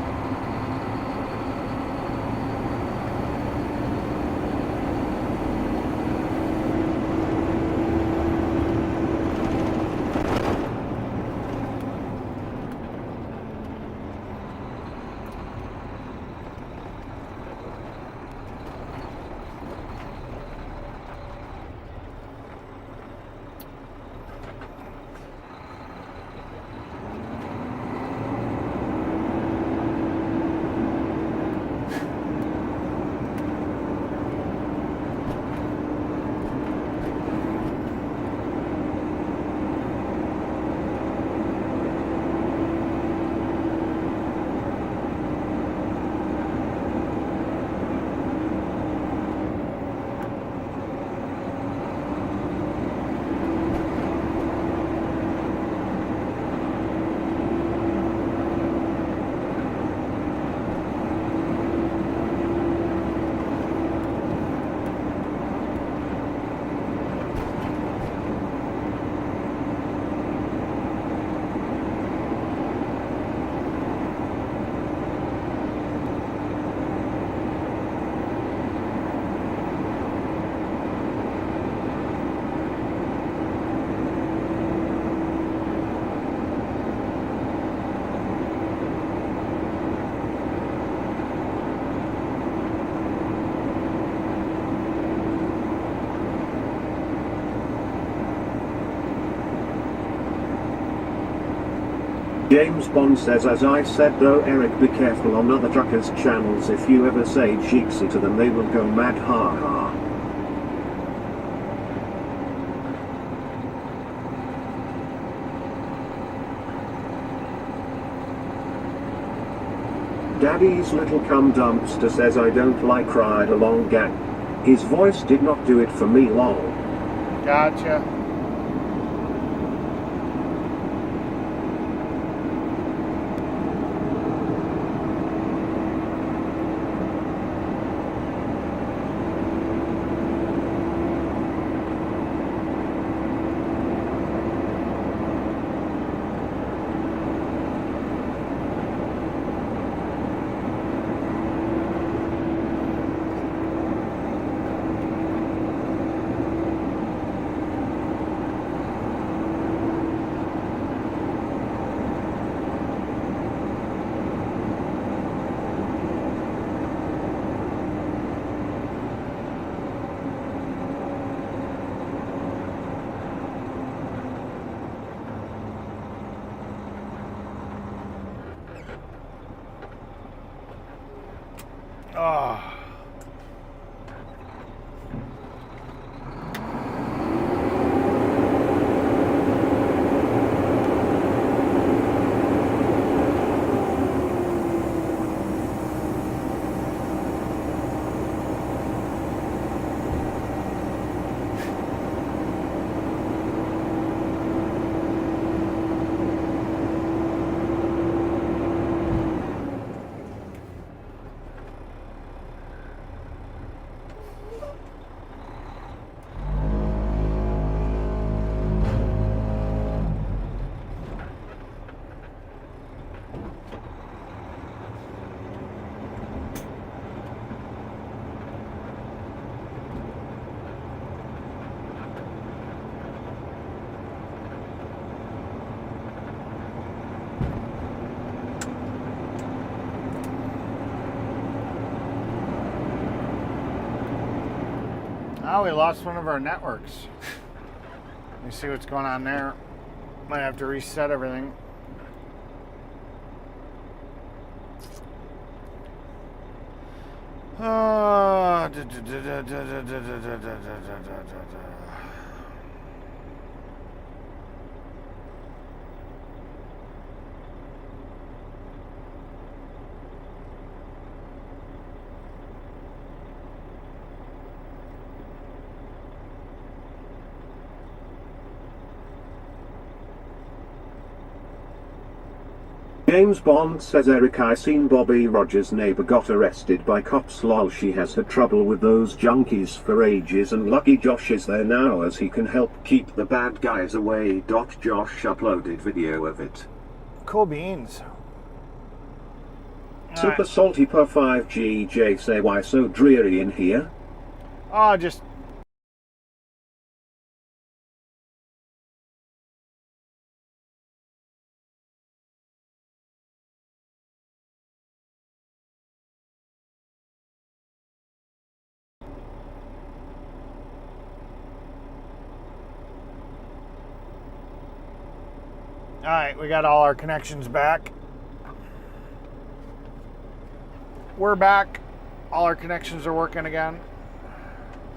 James Bond says, as I said though, Eric, be careful on other truckers' channels. If you ever say cheeksy to them, they will go mad, ha ha. Daddy's little cum dumpster says I don't like ride along gang. His voice did not do it for me, lol. Gotcha. Oh. Oh, we lost one of our networks. Let me see what's going on there. Might have to reset everything. James Bond says Eric, I seen Bobby Rogers' neighbor got arrested by cops, lol. She has had trouble with those junkies for ages and lucky Josh is there now as he can help keep the bad guys away. Josh uploaded video of it. Cool beans. Super Salty Per 5GJ say why so dreary in here? Oh, just all right, we got all our connections back. We're back. All our connections are working again.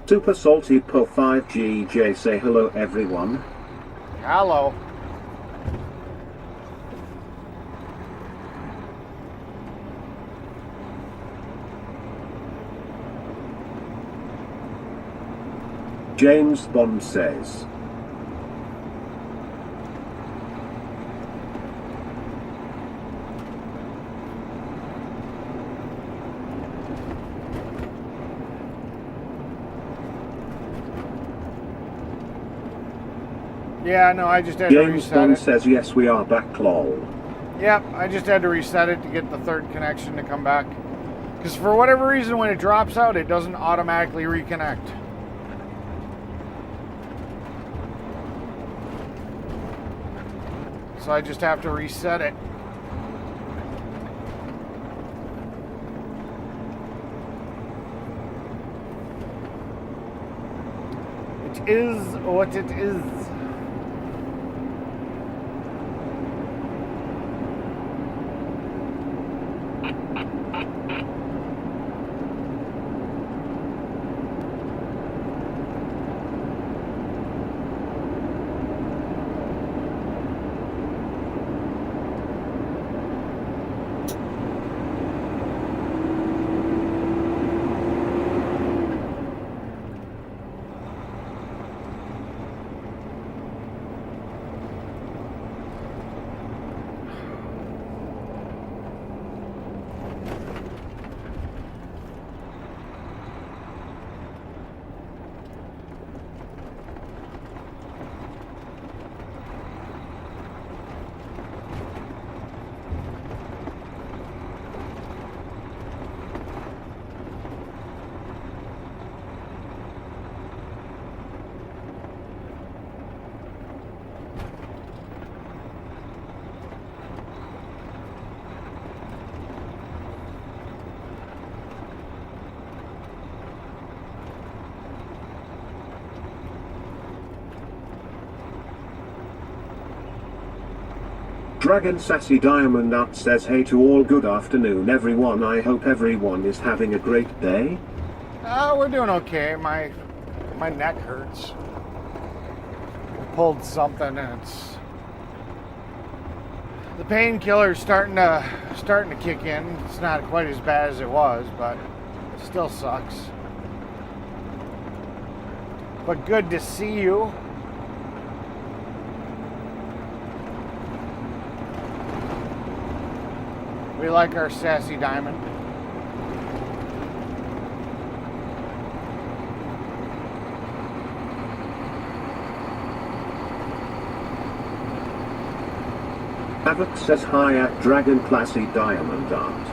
Super Salty Per 5GJ say hello everyone. Hello. James Bond says. Yeah, no, I just had to James reset Bond it. says yes, we are back, lol. Yep, I just had to reset it to get the third connection to come back. Because for whatever reason, when it drops out, it doesn't automatically reconnect. So I just have to reset it. It is what it is. Dragon Sassy Diamond Nut says, hey to all, good afternoon everyone, I hope everyone is having a great day. We're doing okay. My neck hurts. I pulled something and the painkiller's starting to kick in. It's not quite as bad as it was, but it still sucks. But good to see you. We like our Sassy Diamond. Havoc says hi at Dragon Classy Diamond Art.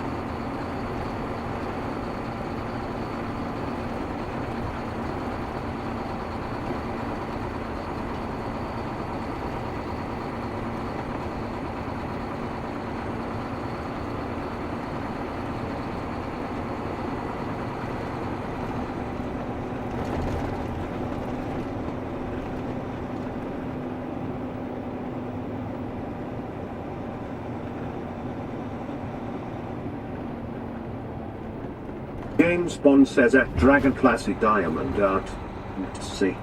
James Bond says at Dragon Classy Diamond Art. Let's see.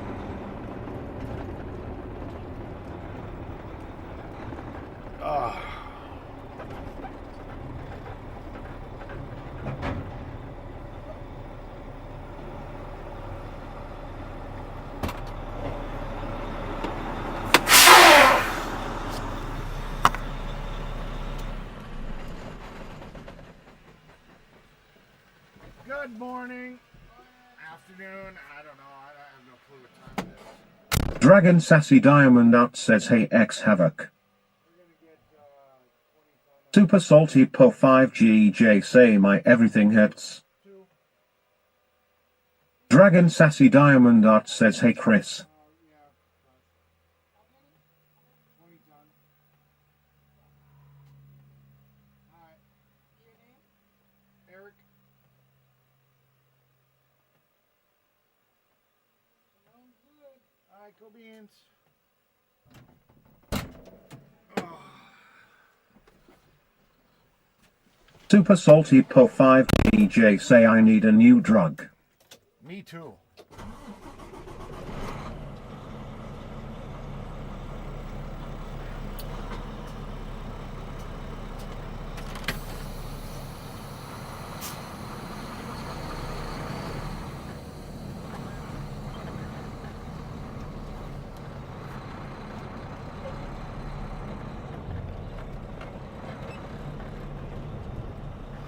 Good morning, afternoon, I don't know, I have no clue what time it is. Dragon Sassy Diamond Art says hey X Havoc. Super Salty Po 5GJ say my everything hurts. Dragon Sassy Diamond Art says hey Chris. Eric. Alright, cool beans. Super Salty Po 5GJ say I need a new drug. Me too.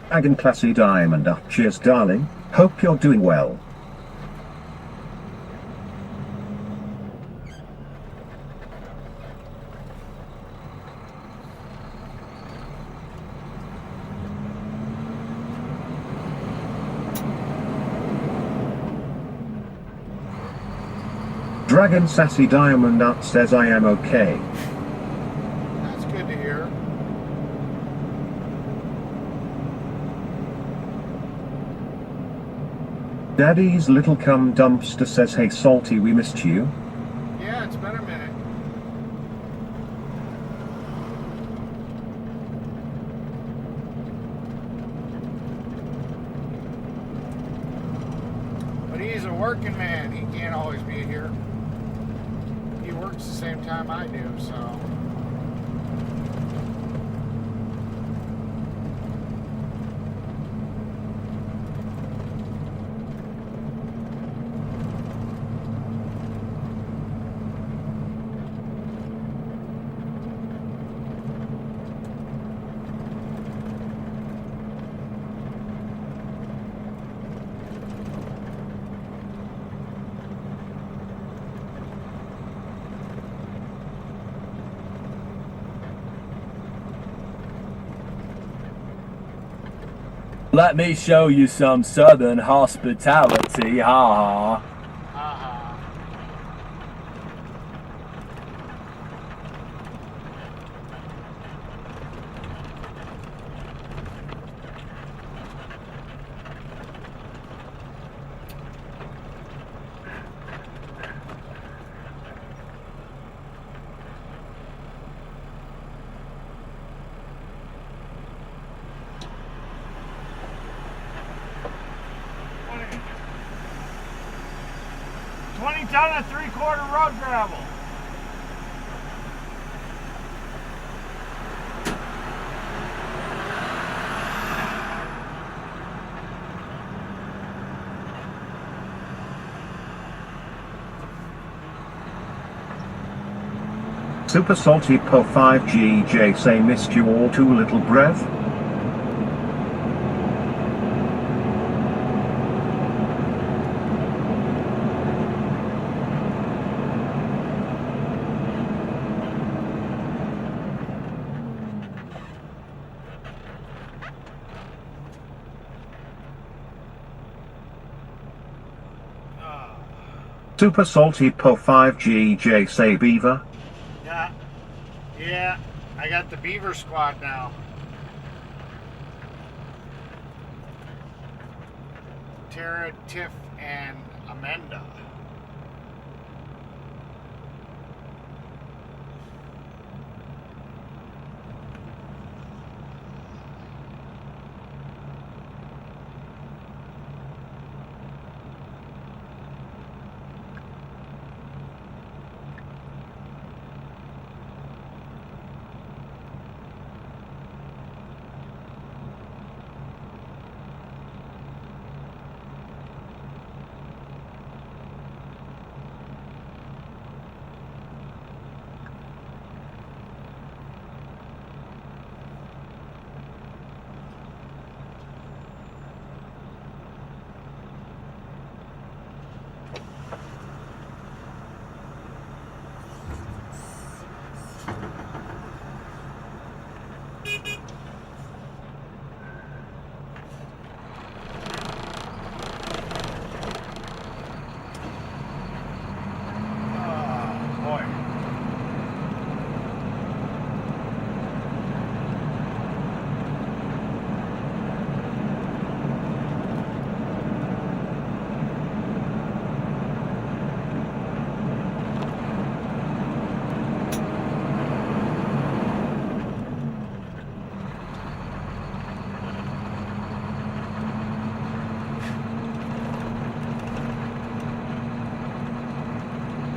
Dragon Classy Diamond Art, cheers darling, hope you're doing well. Dragon Sassy Diamond Art says I am okay. That's good to hear. Daddy's Little Cum Dumpster says hey Salty, we missed you. Yeah, it's been a minute. But he's a working man. He can't always be here. He works the same time I do, so. Let me show you some southern hospitality, ha ha. 20-ton and 3/4 road gravel. Super Salty Po 5GJ say missed you all too, little breath. Super Salty Po 5GJ say beaver. Yeah, I got the beaver squad now. Tara, Tiff, and Amanda.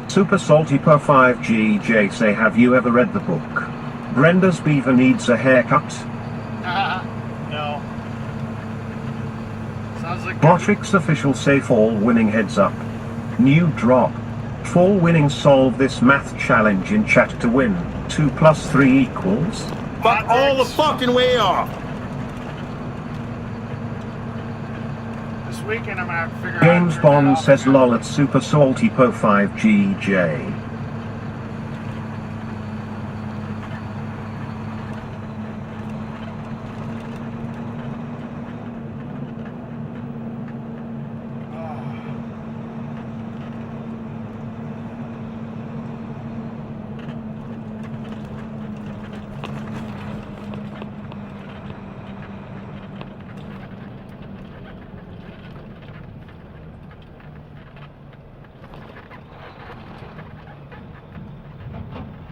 Super Salty Po 5GJ say have you ever read the book Brenda's Beaver Needs a Haircut? No. Sounds like Botrix official say fall winning heads up. New drop. Fall winning solve this math challenge in chat to win. 2 + 3 equals. Fuck all the fucking way off. this weekend I'm gonna have to figure James out. Bond says lol at Super Salty Po 5GJ.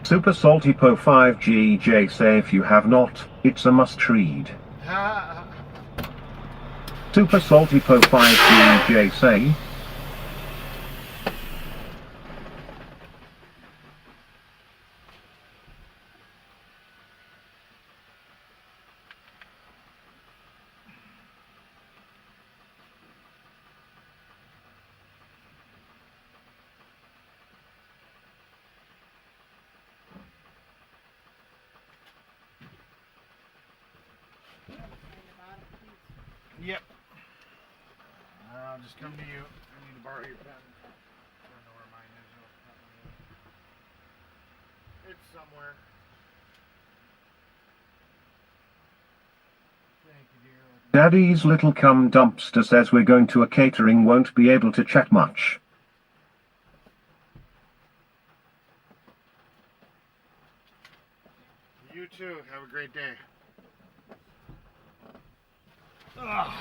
Super Salty Po 5GJ say if you have not, it's a must read. Super Salty Po 5GJ say. Yep. I'll just come to you. I need to borrow your pen. I don't know where mine is. It's somewhere. Thank you, dear. Daddy's little cum dumpster says we're going to a catering, won't be able to chat much. You too. Have a great day. Ugh.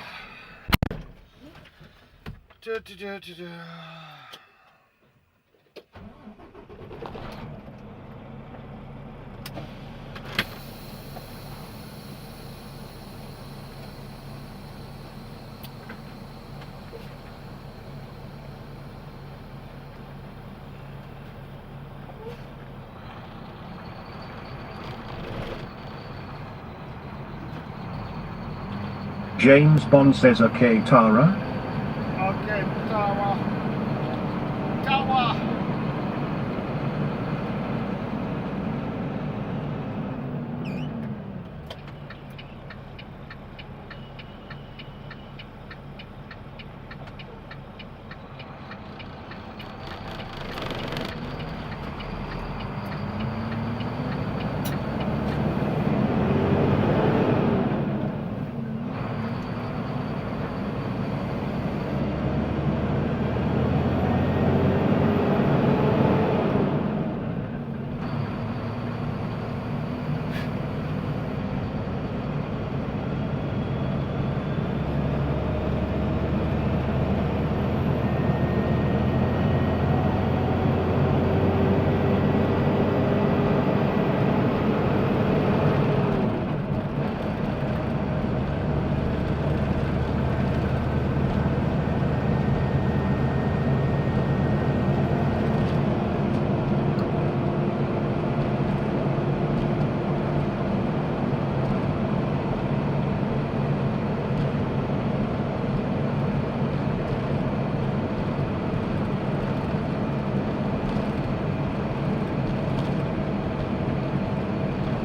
James Bond says okay, Tara. Okay, Tawa. Tawa.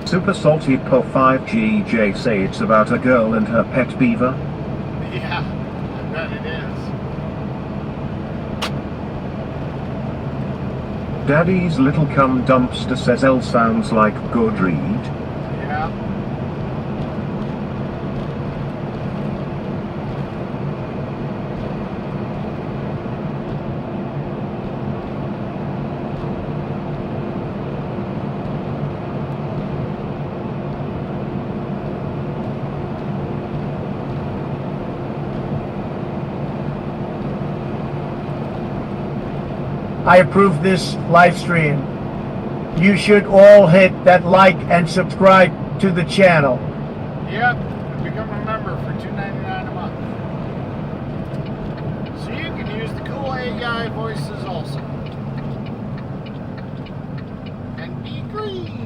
Super Salty Po 5GJ say it's about a girl and her pet beaver. Yeah, I bet it is. Daddy's little cum dumpster says L sounds like good read. Yeah. I approve this live stream. You should all hit that like and subscribe to the channel. Yep, become a member for $2.99 a month. So you can use the cool AI voices also. And be green.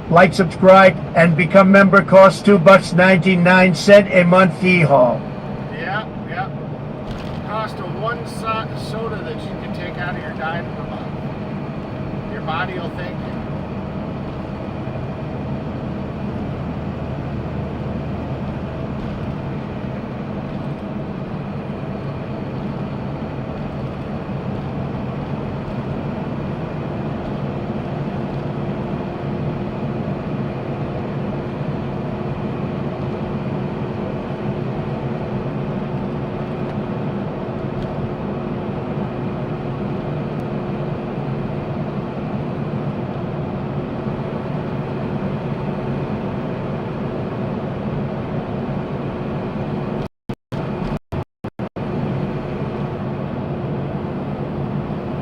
Like, subscribe, and become member. Costs $2.99 a month. Yeehaw. Yeah, yeah. Cost of one soda that you can take out of your diet per month. Your body will thank you.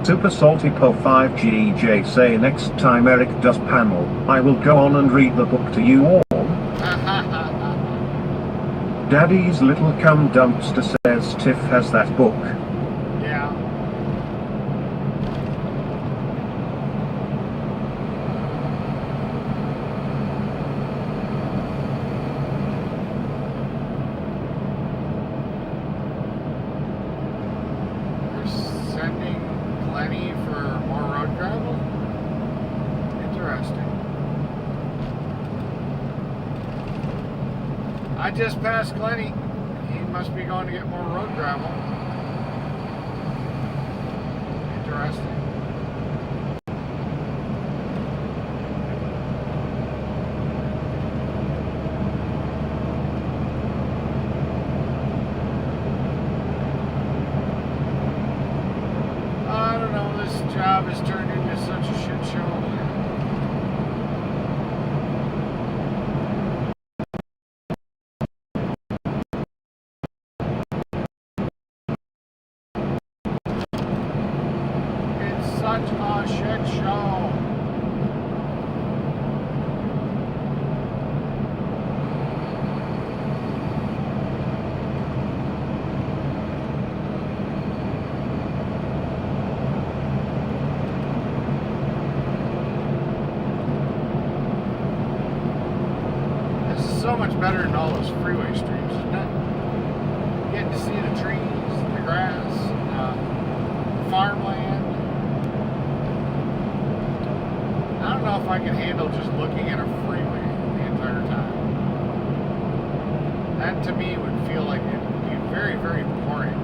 Super Salty Po 5GJ say next time Eric does panel, I will go on and read the book to you all. Daddy's little cum dumpster says Tiff has that book. Yeah. They're sending Glenny for more road gravel? Interesting. I just passed Glenny. He must be going to get more road gravel. Interesting. job has turned into such a shit show. It's such a shit show. So much better than all those freeway streams, isn't it? Getting to see the trees, the grass, farmland. I don't know if I can handle just looking at a freeway the entire time. That to me would feel like it would be very, very boring.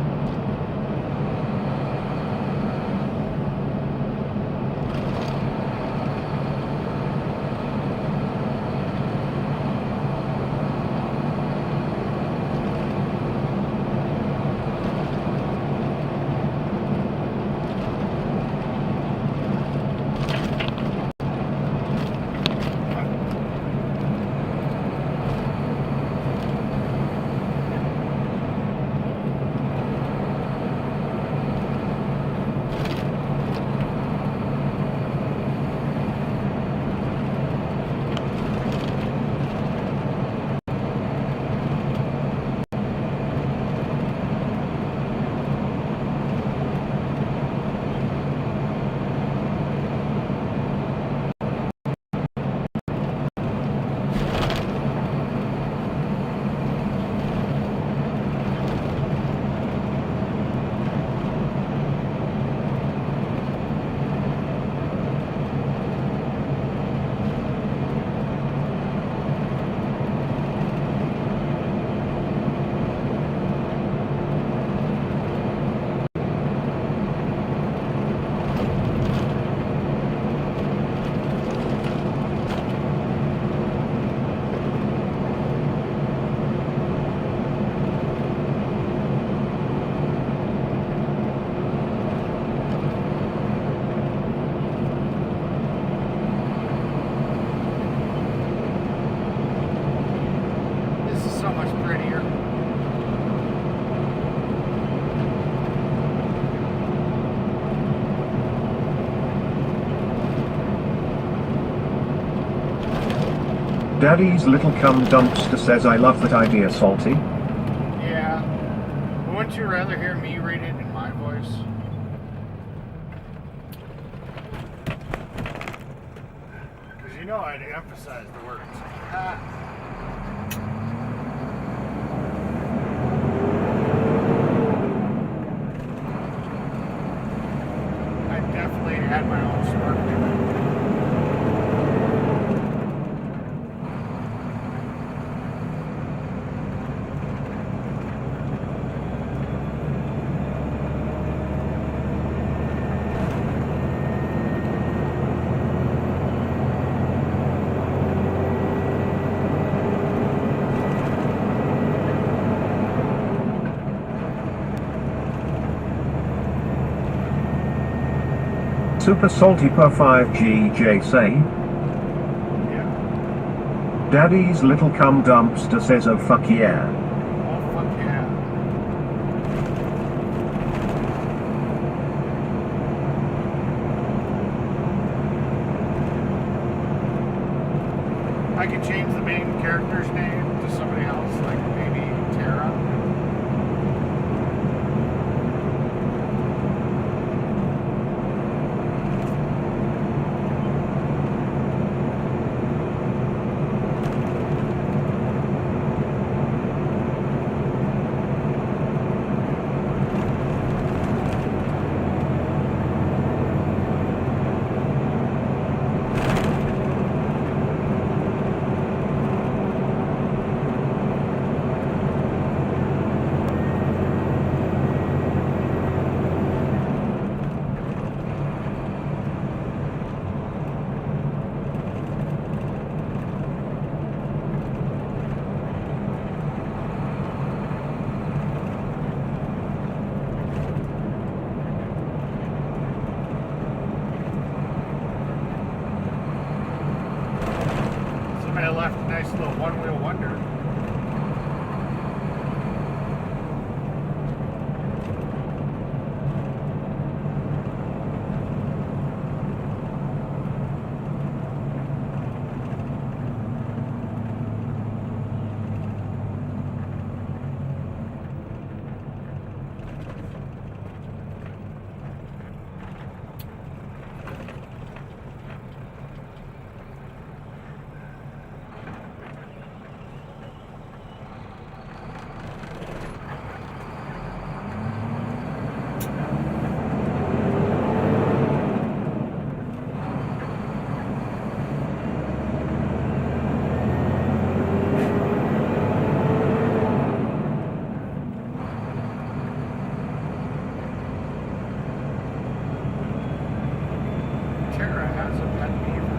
Daddy's little cum dumpster says I love that idea, Salty. Yeah. But wouldn't you rather hear me read it in my voice? Because you know I'd emphasize the words. I definitely had my own spark to it. Super Salty per 5GJ say. Yeah. Daddy's little cum dumpster says oh fuck yeah. Oh fuck yeah. I could change the main character's name to somebody else, like maybe Tara. under. Tara has a pet beaver.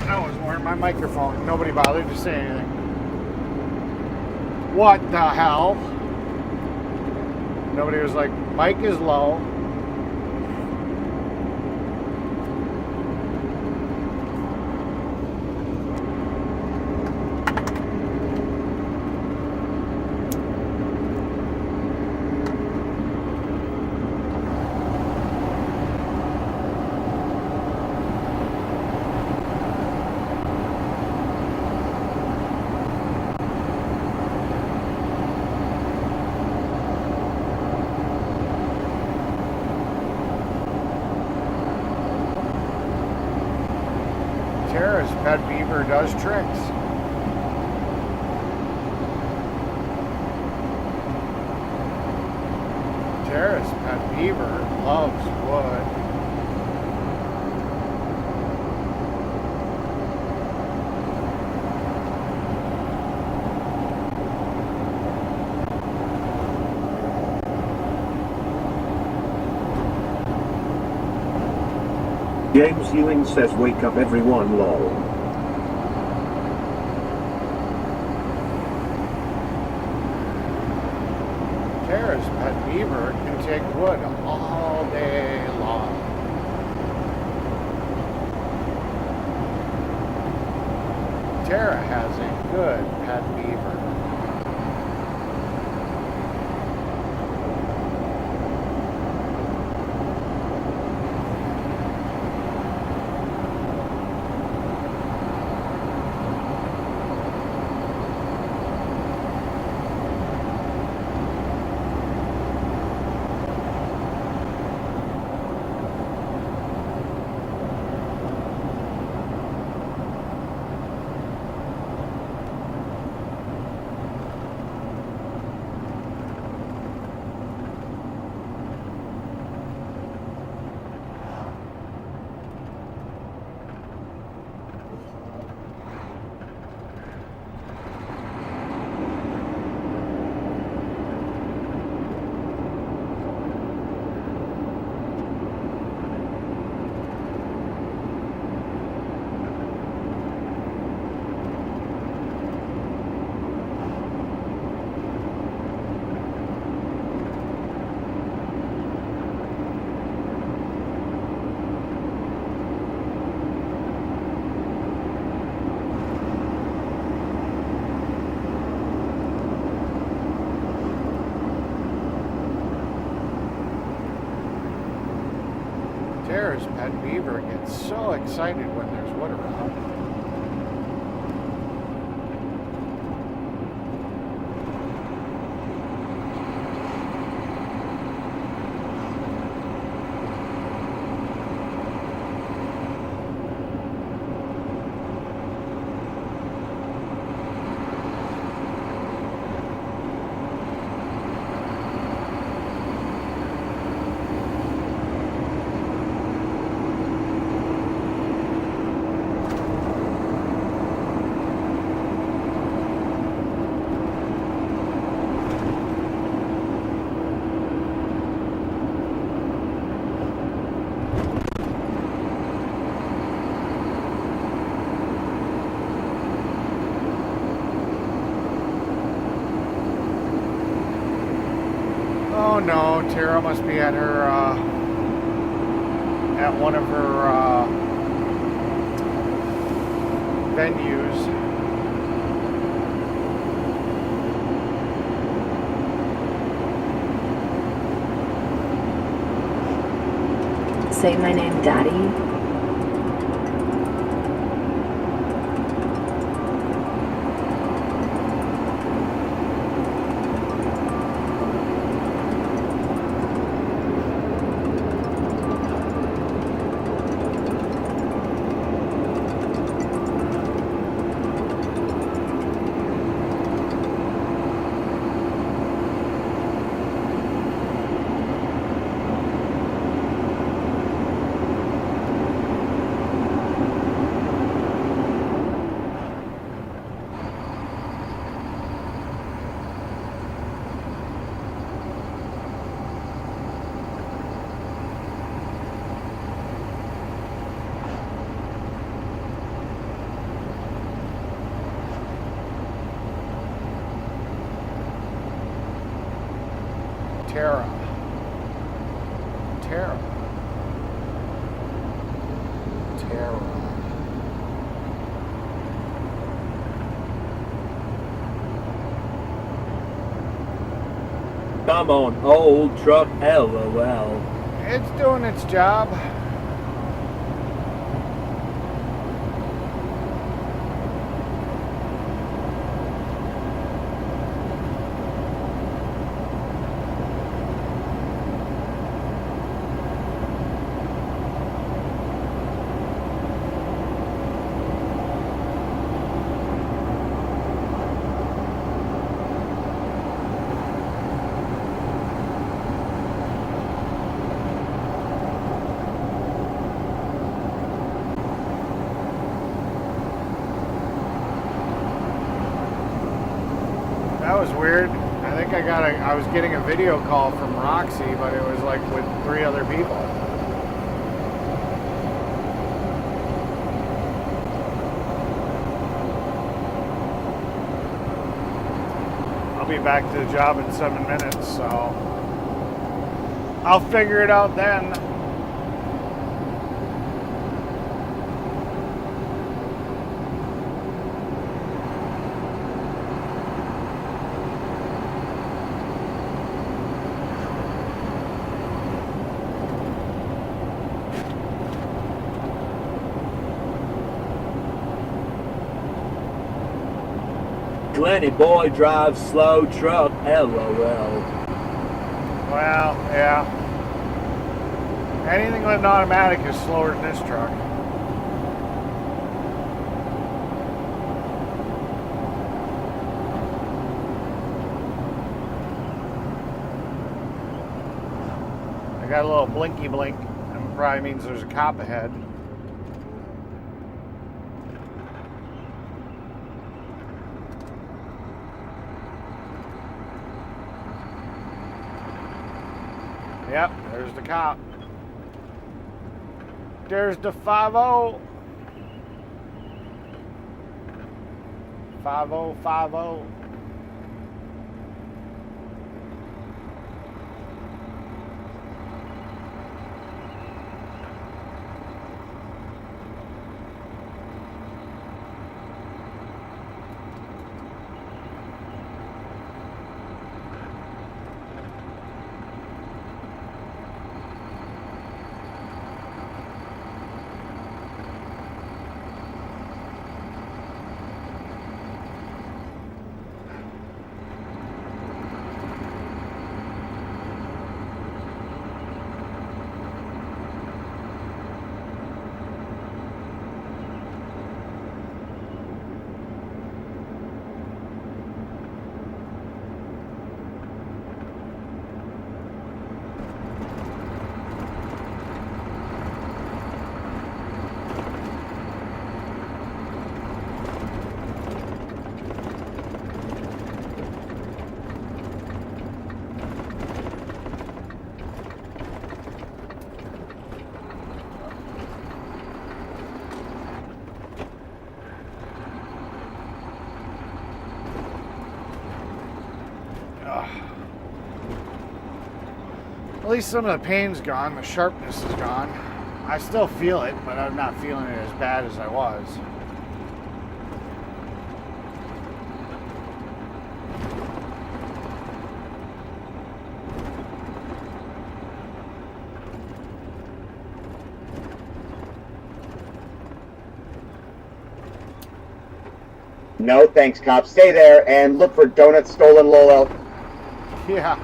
I was wearing my microphone. Nobody bothered to say anything. What the hell? Nobody was like, mic is low. Tara's pet beaver does tricks. Tara's pet beaver loves wood. James Ewing says wake up everyone lol. Tara's pet beaver can take wood all day long. Tara has a good pet beaver. Tara's pet beaver gets so excited when there's wood around. don't know. Tara must be at her, at one of her, venues. Say my name, Daddy. Tara. Tara. Tara. Come on, old truck, LOL. It's doing its job. That was weird. I think I was getting a video call from Roxy, but it was like with 3 other people. I'll be back to the job in 7 minutes, so I'll figure it out then. Lenny boy drives slow truck, LOL. Well, yeah. Anything with an automatic is slower than this truck. I got a little blinky blink, and probably means there's a cop ahead. Yep, there's the cop. There's the 5-0. 5050. At least some of the pain's gone, the sharpness is gone. I still feel it, but I'm not feeling it as bad as I was. No, thanks, cop. Stay there and look for donuts stolen, Lolo. Yeah.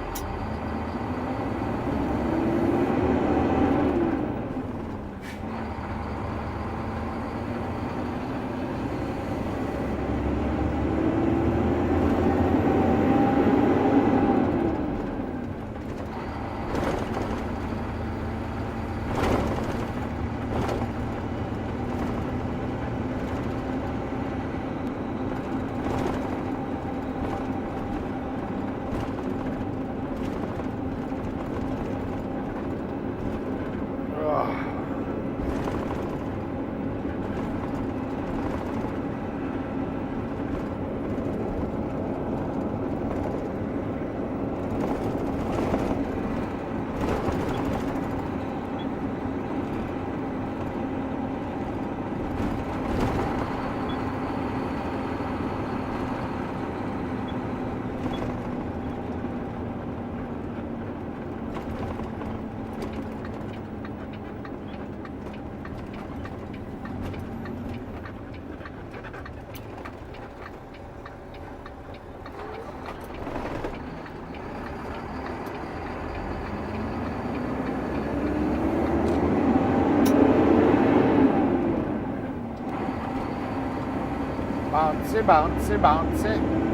Bouncy, bouncy, bouncy.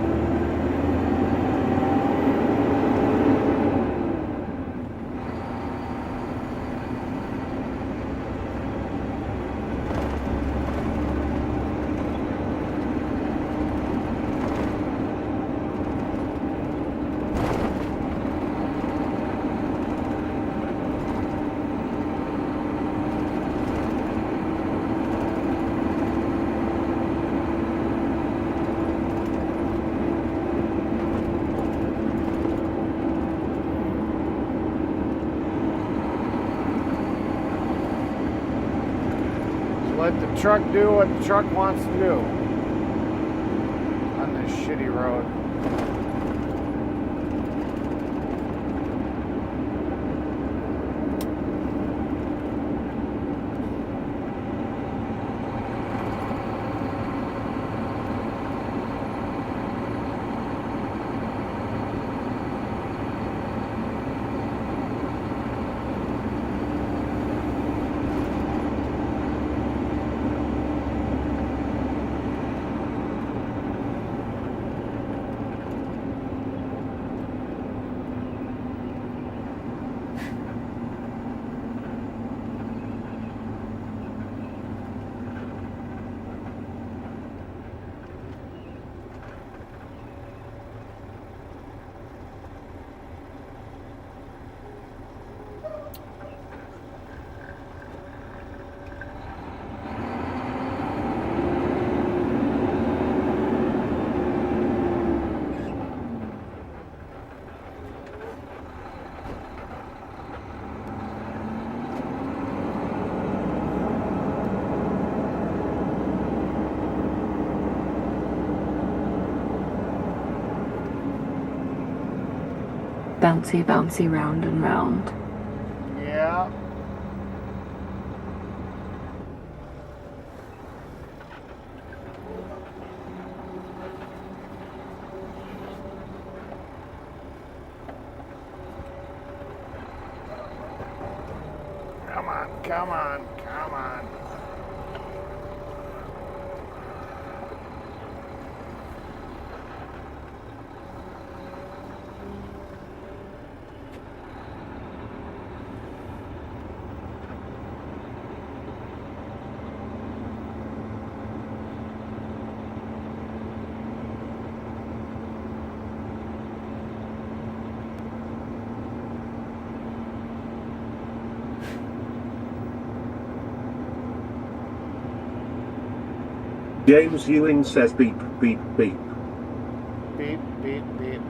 Let the truck do what the truck wants to do on this shitty road. Bouncy, bouncy, round and round. Yeah. Come on, come on, come on. James Ewing says beep, beep, beep. Beep, beep, beep.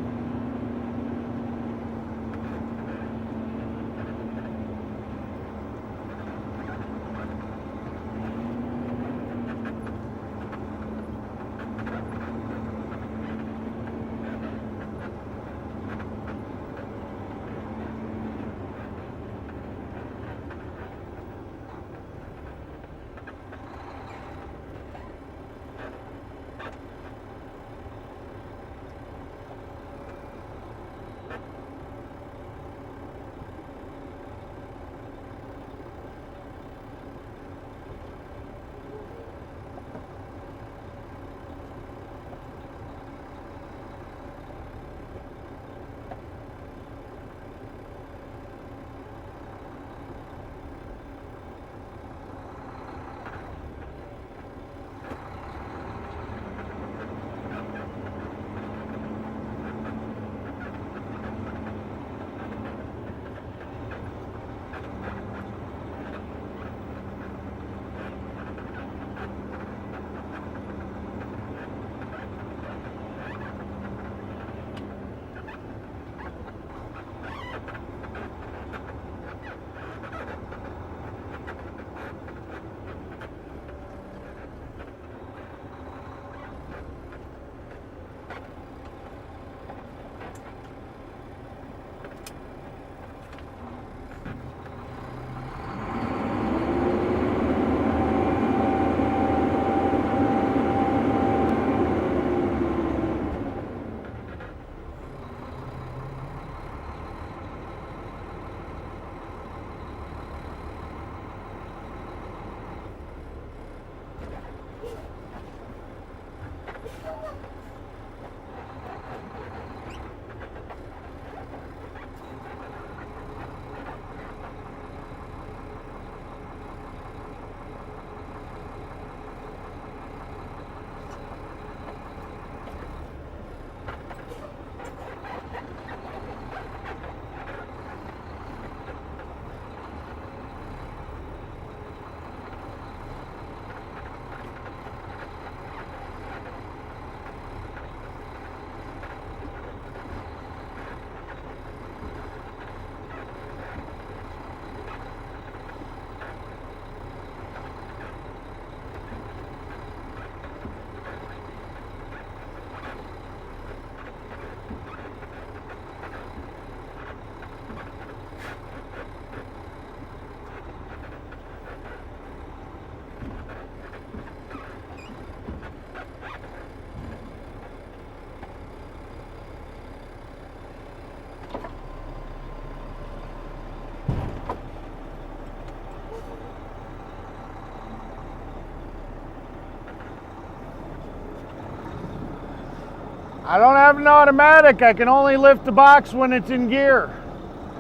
I don't have an automatic. I can only lift the box when it's in gear.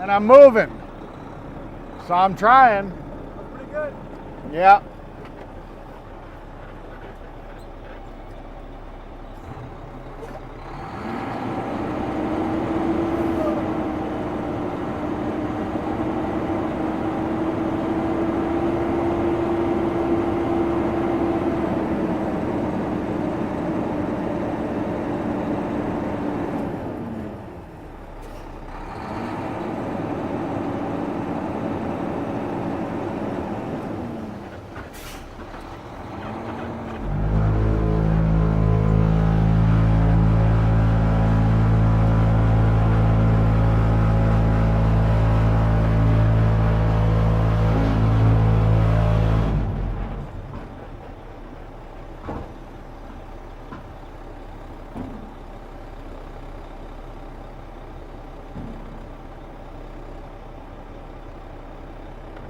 And I'm moving. So I'm trying. That's pretty good. Yeah.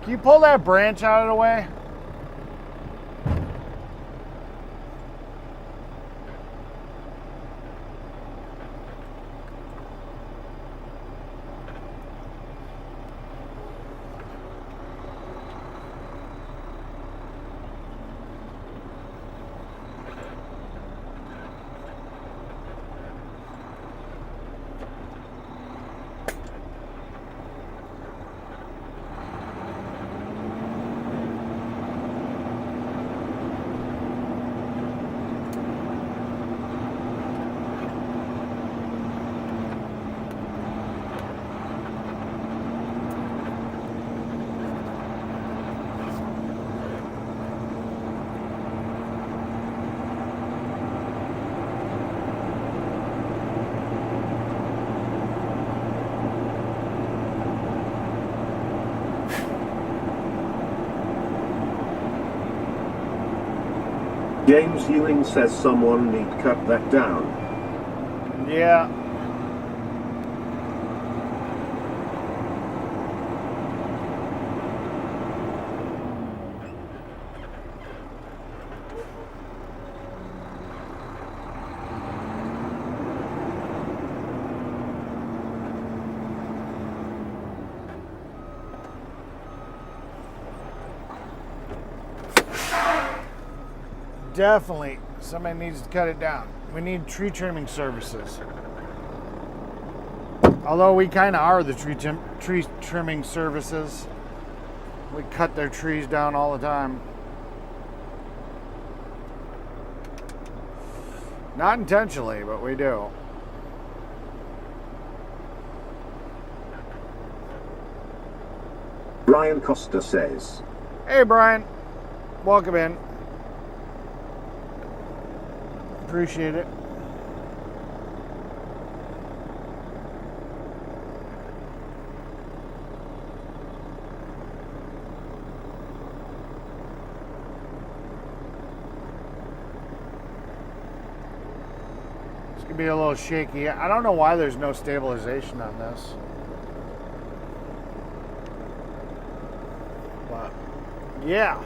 Can you pull that branch out of the way? James Ewing says someone need cut that down. Yeah. Definitely. Somebody needs to cut it down. We need tree trimming services. Although we kind of are the tree trimming services. We cut their trees down all the time. Not intentionally, but we do. Brian Costa says, Hey Brian, welcome in. Appreciate it. It's gonna be a little shaky. I don't know why there's no stabilization on this. But yeah.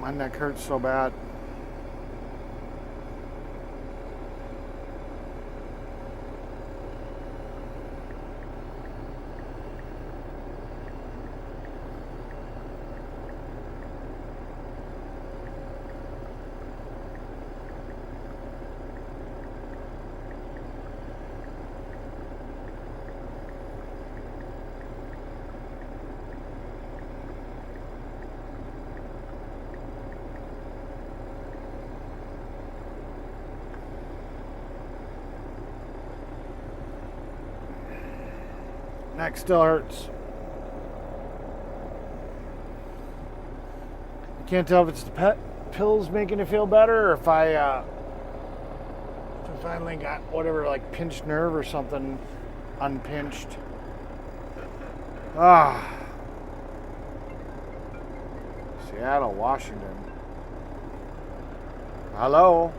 My neck hurts so bad. Neck still hurts. I can't tell if it's the pills making it feel better or if I finally got whatever, like pinched nerve or something unpinched. Seattle, Washington. Hello?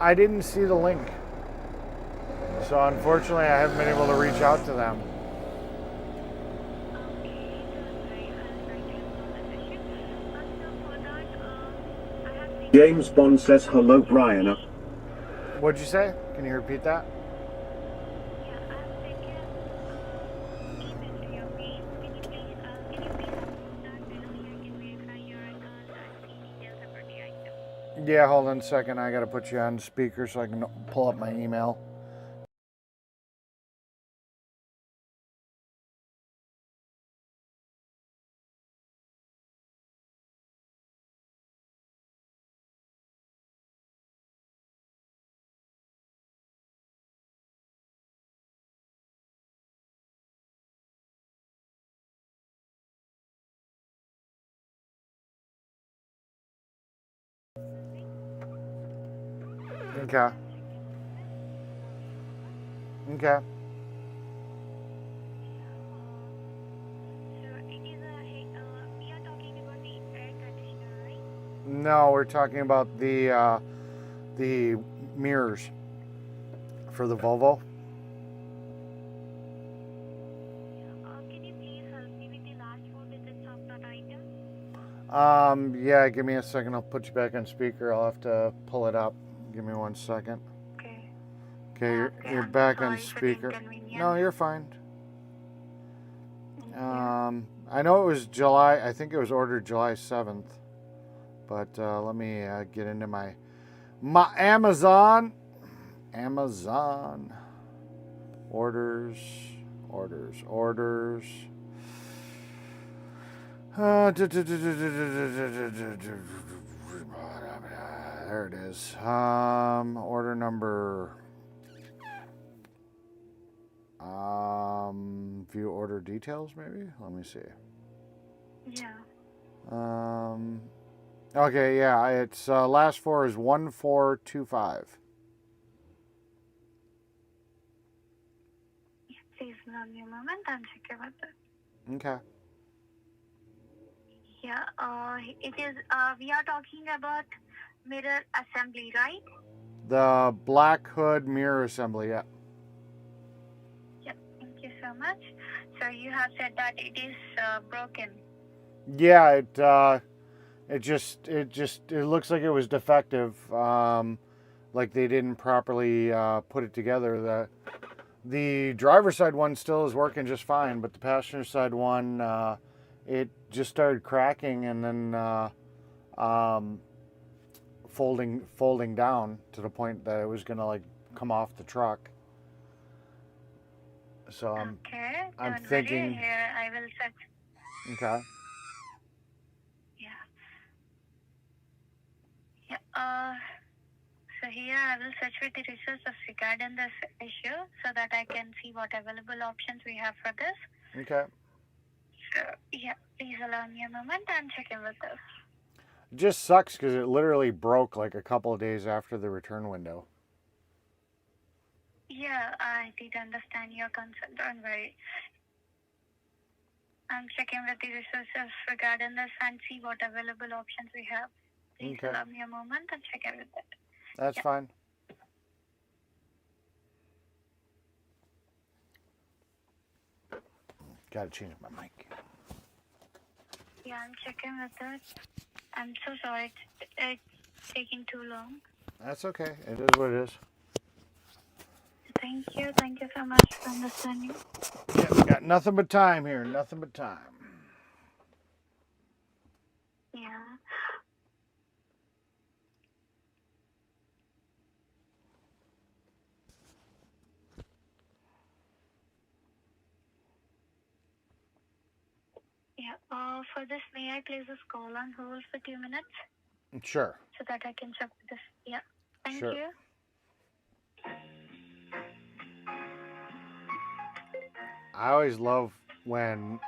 I didn't see the link. So unfortunately I haven't been able to reach out to them. James Bond says hello, Brian. What'd you say? Can you repeat that? Yeah, hold on a second. I gotta put you on speaker so I can pull up my email. Okay. Okay. No, we're talking about the mirrors for the Volvo. Yeah, give me a second. I'll put you back on speaker. I'll have to pull it up. Give me 1 second. Okay. Okay, you're back on speaker. No, you're fine. I know it was July. I think it was ordered July 7th. But let me get into my Amazon. Amazon. Orders. There it is. Order number. View order details, maybe? Let me see. Yeah. Okay, yeah, it's last four is 1425. Please allow me a moment. I'm checking with it. Okay. Yeah, it is, we are talking about mirror assembly, right? The black hood mirror assembly, yeah. Yep, thank you so much. So you have said that it is broken. Yeah, it looks like it was defective. Like they didn't properly put it together. The driver's side one still is working just fine, but the passenger side one, it just started cracking and then folding down to the point that it was gonna like come off the truck. So I'm thinking. Here, I will search. Okay. Yeah. So here I will search with the resources regarding this issue so that I can see what available options we have for this. Okay. So yeah, please allow me a moment. I'm checking with this. It just sucks because it literally broke like a couple of days after the return window. Yeah, I did understand your concern. Don't worry. I'm checking with the resources regarding this and see what available options we have. Please Okay. allow me a moment and check everything. That's fine. Gotta change my mic. Yeah, I'm checking with it. I'm so sorry. It's taking too long. That's okay. It is what it is. Thank you. Thank you so much for understanding. Yeah, we got nothing but time here. Nothing but time. Yeah. Yeah. For this, may I place this call on hold for 2 minutes Sure. so that I can check this? Yeah. Thank Sure. you. I always love when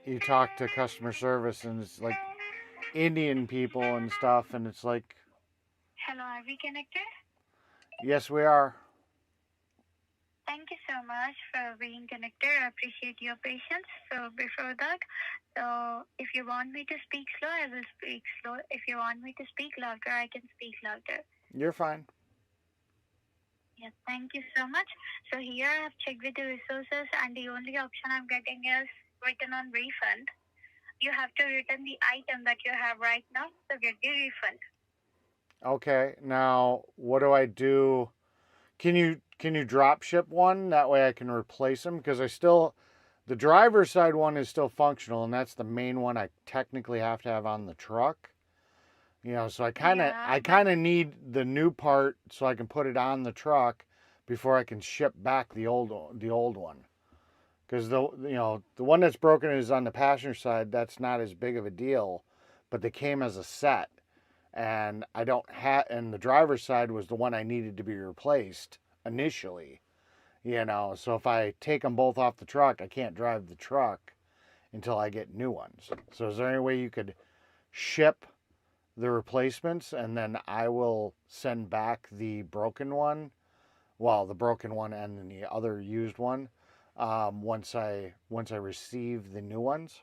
you talk to customer service and it's like Indian people and stuff, and it's like, Hello, are we connected? yes, we are. Thank you so much for being connected. I appreciate your patience. So before that, if you want me to speak slow, I will speak slow. If you want me to speak louder, I can speak louder. You're fine. Yes, thank you so much. So here I have checked with the resources and the only option I'm getting is return on refund. You have to return the item that you have right now to get the refund. Okay. Now, what do I do? Can you drop ship one? That way I can replace them, because the driver's side one is still functional, and that's the main one I technically have to have on the truck. So I kind of need the new part so I can put it on the truck before I can ship back the old one. Because the one that's broken is on the passenger side. That's not as big of a deal, but they came as a set, and and the driver's side was the one I needed to be replaced initially. So if I take them both off the truck, I can't drive the truck until I get new ones. So is there any way you could ship the replacements, and then I will send back the broken one? Well, the broken one and then the other used one, once I receive the new ones.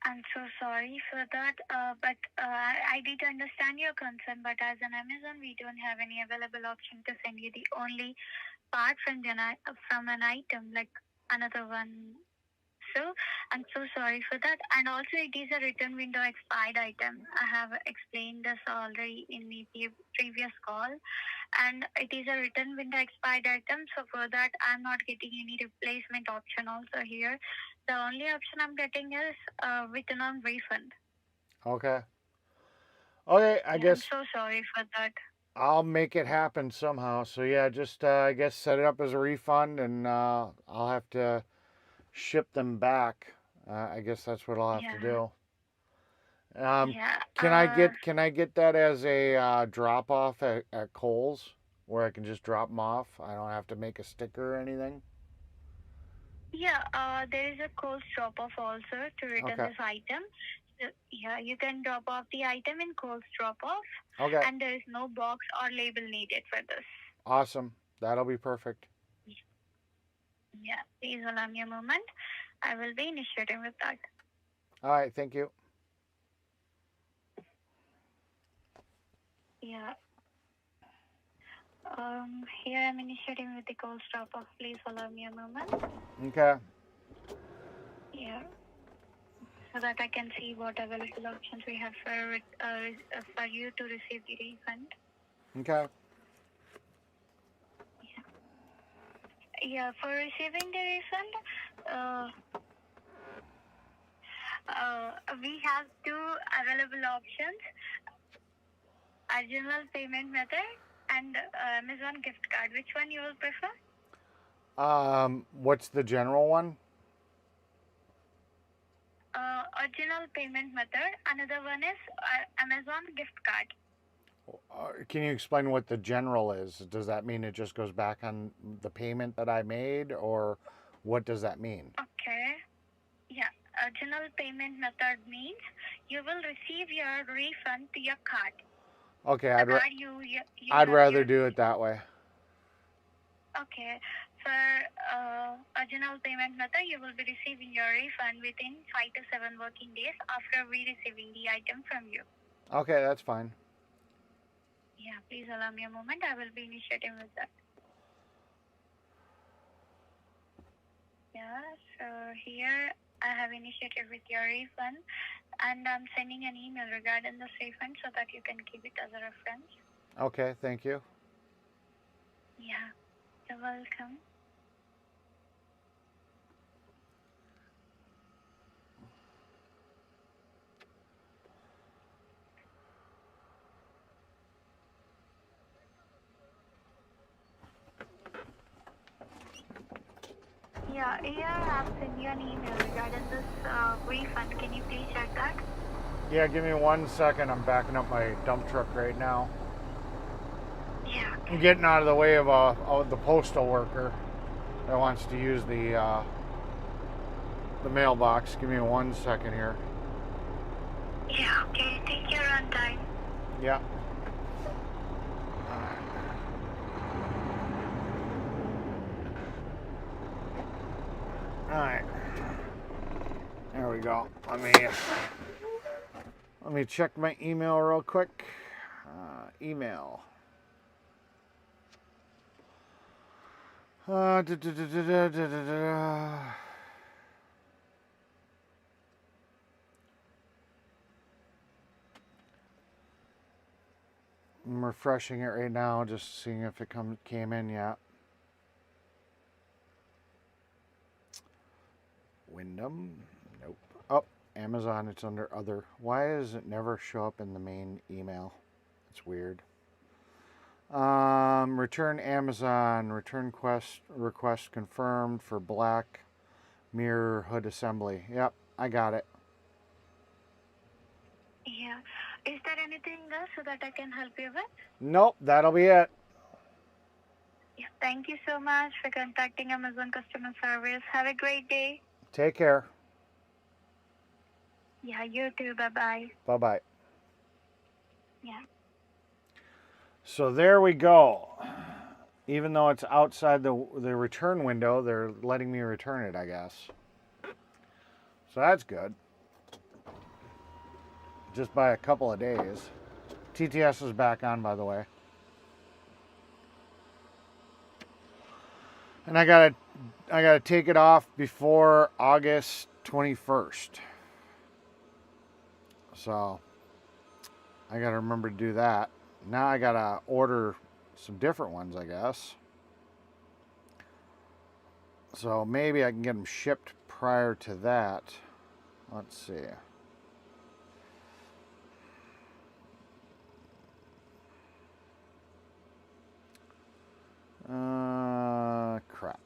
I'm so sorry for that, but I did understand your concern, but as an Amazon, we don't have any available option to send you the only part from an item, like another one. So I'm so sorry for that. And also it is a return window expired item. I have explained this already in the previous call. And it is a return window expired item. So for that, I'm not getting any replacement option also here. The only option I'm getting is return on refund. Okay. Okay, I guess I'm so sorry for that. I'll make it happen somehow. So yeah, just I guess set it up as a refund, and I'll have to ship them back. I guess that's what I'll have to do. Can I get that as a drop off at Kohl's, where I can just drop them off? I don't have to make a sticker or anything. Yeah, there is a Kohl's drop off also to return this item. So, yeah, you can drop off the item in Kohl's drop off. Okay. And there is no box or label needed for this. Awesome. That'll be perfect. Yeah, please allow me a moment. I will be initiating with that. All right, thank you. Yeah. Here I'm initiating with the Kohl's drop off. Please allow me a moment. Okay. Yeah. So that I can see what available options we have for you to receive the refund. Okay. Yeah, for receiving the refund, we have two available options: original payment method and Amazon gift card. Which one you will prefer? What's the general one? Original payment method. Another one is Amazon gift card. Can you explain what the general is? Does that mean it just goes back on the payment that I made, or what does that mean? Okay. Yeah. Original payment method means you will receive your refund to your card. Okay, I'd rather do it that way. Okay. original payment method, you will be receiving your refund within 5 to 7 working days after we receiving the item from you. Okay, that's fine. Yeah, please allow me a moment. I will be initiating with that. Yeah, so here I have initiated with your refund, and I'm sending an email regarding this refund so that you can keep it as a reference. Okay, thank you. Yeah, you're welcome. Yeah, here I've sent you an email regarding this refund. Can you please check that? Yeah, give me 1 second. I'm backing up my dump truck right now. Yeah. I'm getting out of the way of the postal worker that wants to use the mailbox. Give me 1 second here. Yeah, okay. Take your own time. Yeah. All right. There we go. Let me check my email real quick. Email. I'm refreshing it right now, just seeing if it came in yet. Wyndham? Nope. Oh, Amazon, it's under other. Why does it never show up in the main email? It's weird. Return Amazon. Return request confirmed for black mirror hood assembly. Yep, I got it. Yeah. Is there anything else so that I can help you with? Nope, that'll be it. Yeah. Thank you so much for contacting Amazon customer service. Have a great day. Take care. Yeah, you too. Bye-bye. Bye-bye. Yeah. So there we go. Even though it's outside the return window, they're letting me return it, I guess. So that's good. Just by a couple of days. TTS is back on, by the way. And I gotta take it off before August 21st. So I gotta remember to do that. Now I gotta order some different ones, I guess. So maybe I can get them shipped prior to that. Let's see. Crap.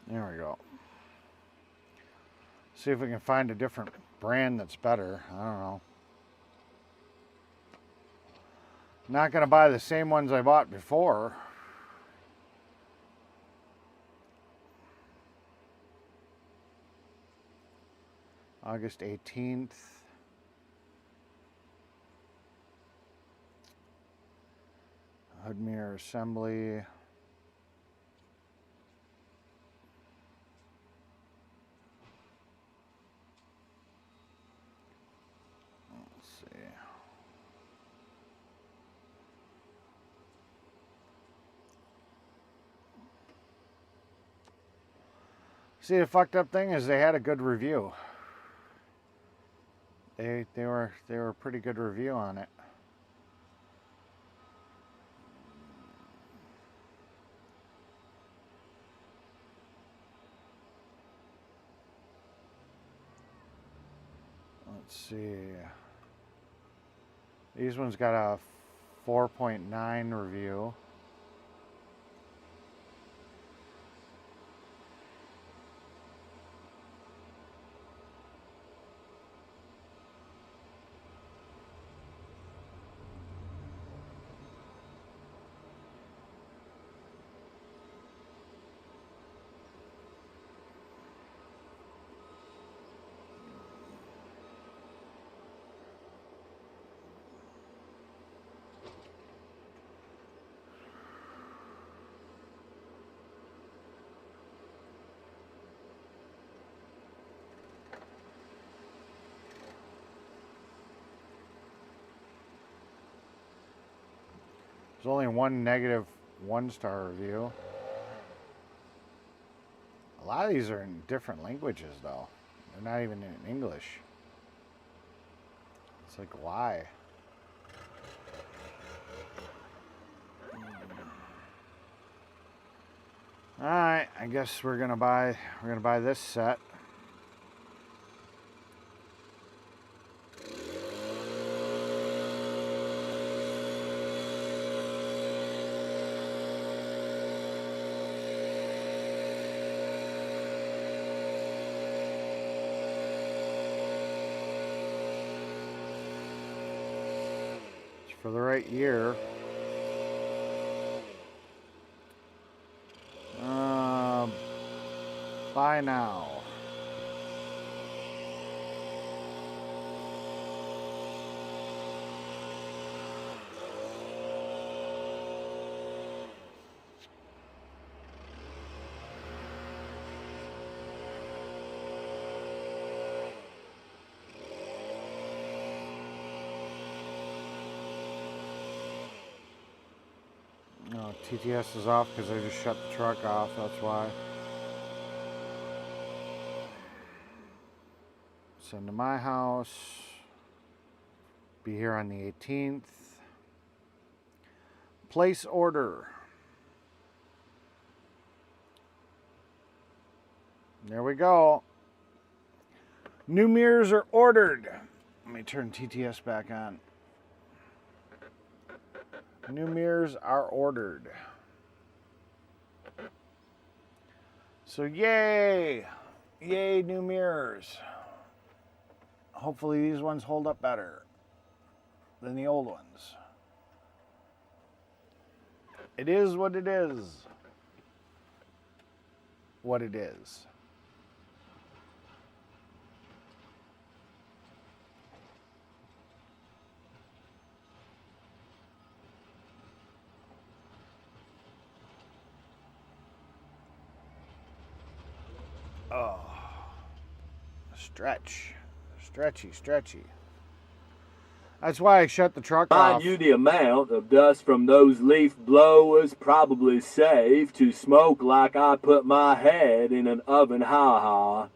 There we go. See if we can find a different brand that's better. I don't know. Not going to buy the same ones I bought before. August 18th. Hood mirror assembly. Let's see. See, the fucked up thing is they had a good review. They were a pretty good review on it. Let's see. These ones got a 4.9 review. There's only one negative 1-star review. A lot of these are in different languages, though. They're not even in English. It's like, why? All right, I guess we're gonna buy this set. It's for the right year. Buy now. No, TTS is off because I just shut the truck off, that's why. Send to my house. Be here on the 18th. Place order. There we go. New mirrors are ordered. Let me turn TTS back on. New mirrors are ordered. So yay! Yay, new mirrors. Hopefully these ones hold up better than the old ones. It is what it is. What it is. Oh. Stretch. Stretchy. That's why I shut the truck off. Mind you, the amount of dust from those leaf blowers probably safe to smoke like I put my head in an oven ha-ha.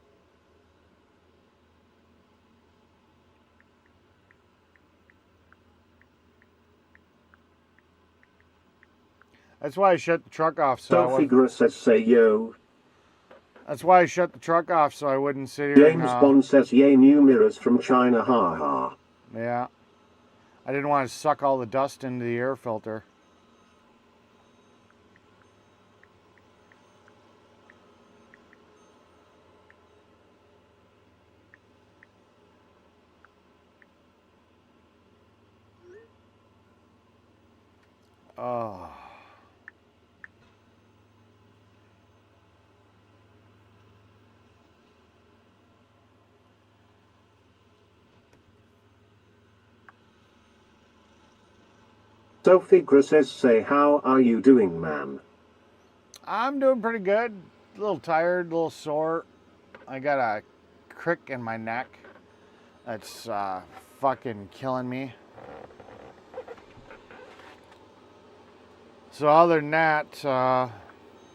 That's why I shut the truck off. So Figure says say yo. That's why I shut the truck off so I wouldn't sit here. James Bond says yay, new mirrors from China, ha ha. Yeah. I didn't want to suck all the dust into the air filter. Oh. Sophie says say how are you doing, man? I'm doing pretty good. A little tired, a little sore. I got a crick in my neck. That's fucking killing me. So other than that,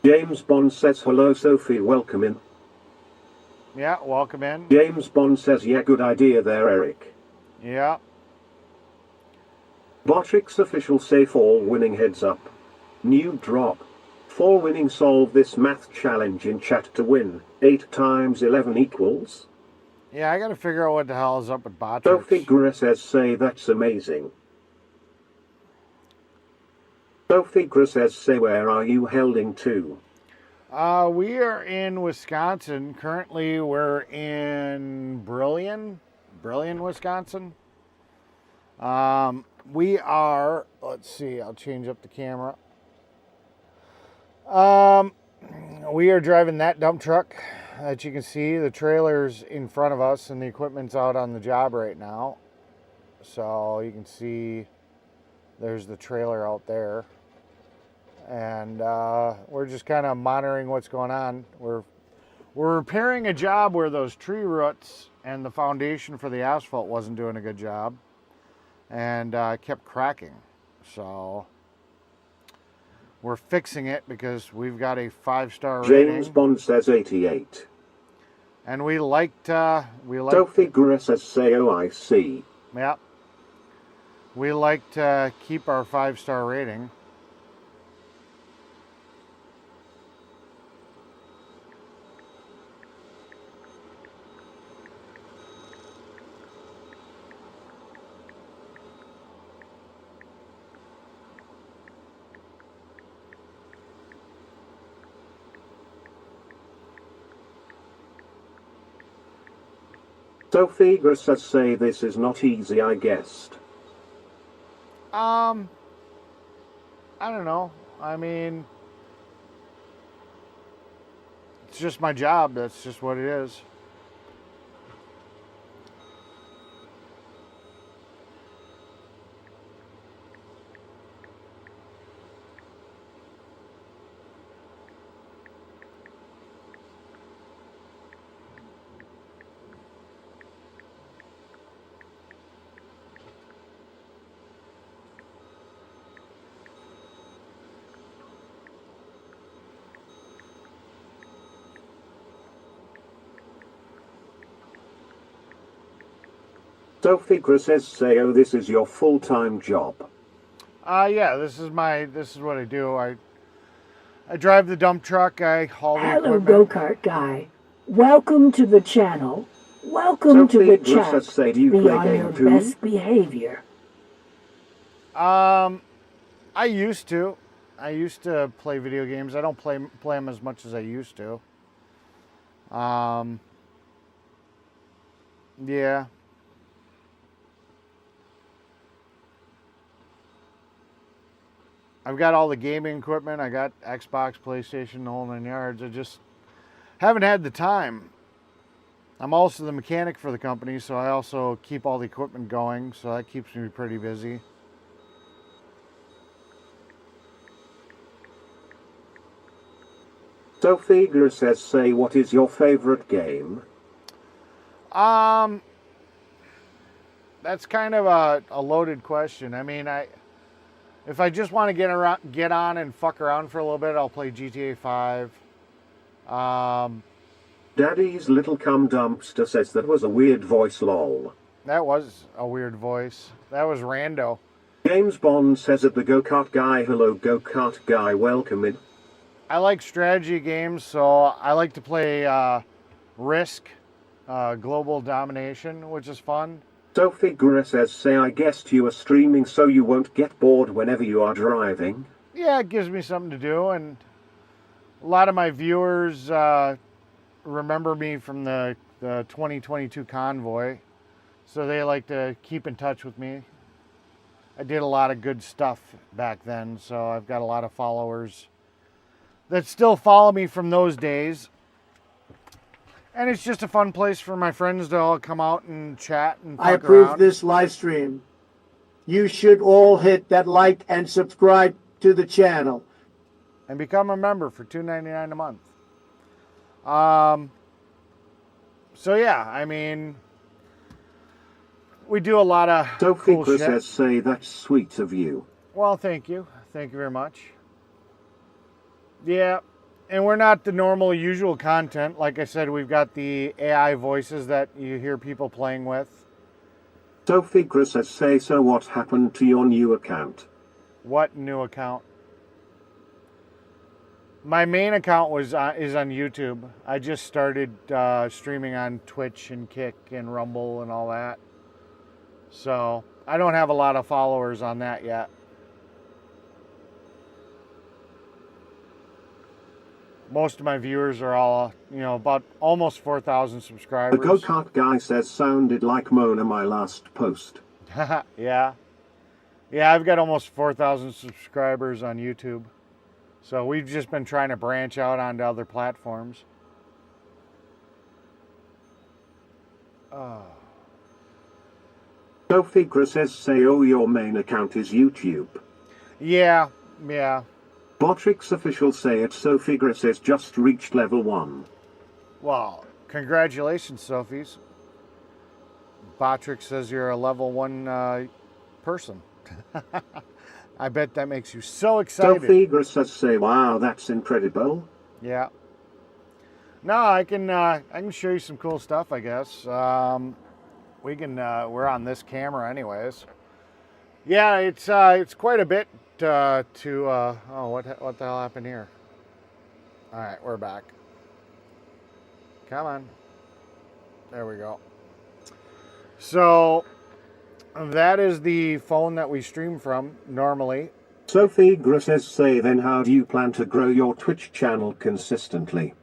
James Bond says hello Sophie, welcome in. Yeah, welcome in. James Bond says yeah, good idea there, Eric. Yeah. Botrix official say 4 winning heads up. New drop. 4 winning solve this math challenge in chat to win. 8 times 11 equals. Yeah, I gotta figure out what the hell is up with Botrix. Sophie says say that's amazing. Sophie says say where are you heading to? We are in Wisconsin. Currently we're in Brillion, Wisconsin. We are, let's see, I'll change up the camera. We are driving that dump truck that you can see. The trailer's in front of us and the equipment's out on the job right now. So you can see there's the trailer out there. And we're just kind of monitoring what's going on. We're repairing a job where those tree roots and the foundation for the asphalt wasn't doing a good job. And kept cracking. So We're fixing it because we've got a 5-star James rating. Bond says 88. And we liked Sophie Gura says COIC. Yeah. We like to keep our 5-star rating. Sophie Gura says say this is not easy, I guessed. I don't know. I mean, it's just my job. That's just what it is. Sophie Gura says say oh this is your full-time job. Yeah, this is what I do. I drive the dump truck, I haul the Hello, equipment. go-kart guy. Welcome to the channel. Welcome to the Sophie Gura chat. says say do you Be play on game your too? best behavior. I used to play video games. I don't play them as much as I used to. Yeah. I've got all the gaming equipment. I got Xbox, PlayStation, the whole 9 yards. I just haven't had the time. I'm also the mechanic for the company, so I also keep all the equipment going, so that keeps me pretty busy. Sophie Gura says say what is your favorite game? That's kind of a loaded question. I mean, if I just want to get on and fuck around for a little bit, I'll play GTA 5. Daddy's little cum dumpster says that was a weird voice lol. That was a weird voice. That was rando. James Bond says at the go-kart guy, hello go-kart guy, welcome in. I like strategy games, so I like to play Risk, Global Domination, which is fun. Sophie Gura says say I guessed you are streaming so you won't get bored whenever you are driving. Yeah, it gives me something to do, and a lot of my viewers remember me from the 2022 convoy, so they like to keep in touch with me. I did a lot of good stuff back then, so I've got a lot of followers that still follow me from those days. And it's just a fun place for my friends to all come out and chat and fuck I approve around. this live stream. You should all hit that like and subscribe to the channel. And become a member for $2.99 a month. So yeah, I mean, we do a lot of Sophie cool Gura shit. says say that's sweet of you. Well, thank you. Thank you very much. Yeah, and we're not the normal, usual content. Like I said, we've got the AI voices that you hear people playing with. Sophie Gura says say so what happened to your new account? What new account? My main account is on YouTube. I just started streaming on Twitch and Kick and Rumble and all that. So I don't have a lot of followers on that yet. Most of my viewers are all, about almost 4,000 The subscribers. go-kart guy says sounded like Mona my last post. Yeah. Yeah, I've got almost 4,000 subscribers on YouTube. So we've just been trying to branch out onto other platforms. Sophie Gura says say oh your main account is YouTube. Yeah. Botrix official say it Sophie Gura says just reached level 1. Well, congratulations, Sophies. Botrix says you're a level 1 person. I bet that makes you so excited. Sophie says, say, wow, that's incredible. Yeah. No, I can show you some cool stuff, I guess. We can. We're on this camera, anyways. Yeah, it's quite a bit oh, what the hell happened here? All right, we're back. Come on. There we go. So that is the phone that we stream from normally. Sophie says, say, then how do you plan to grow your Twitch channel consistently?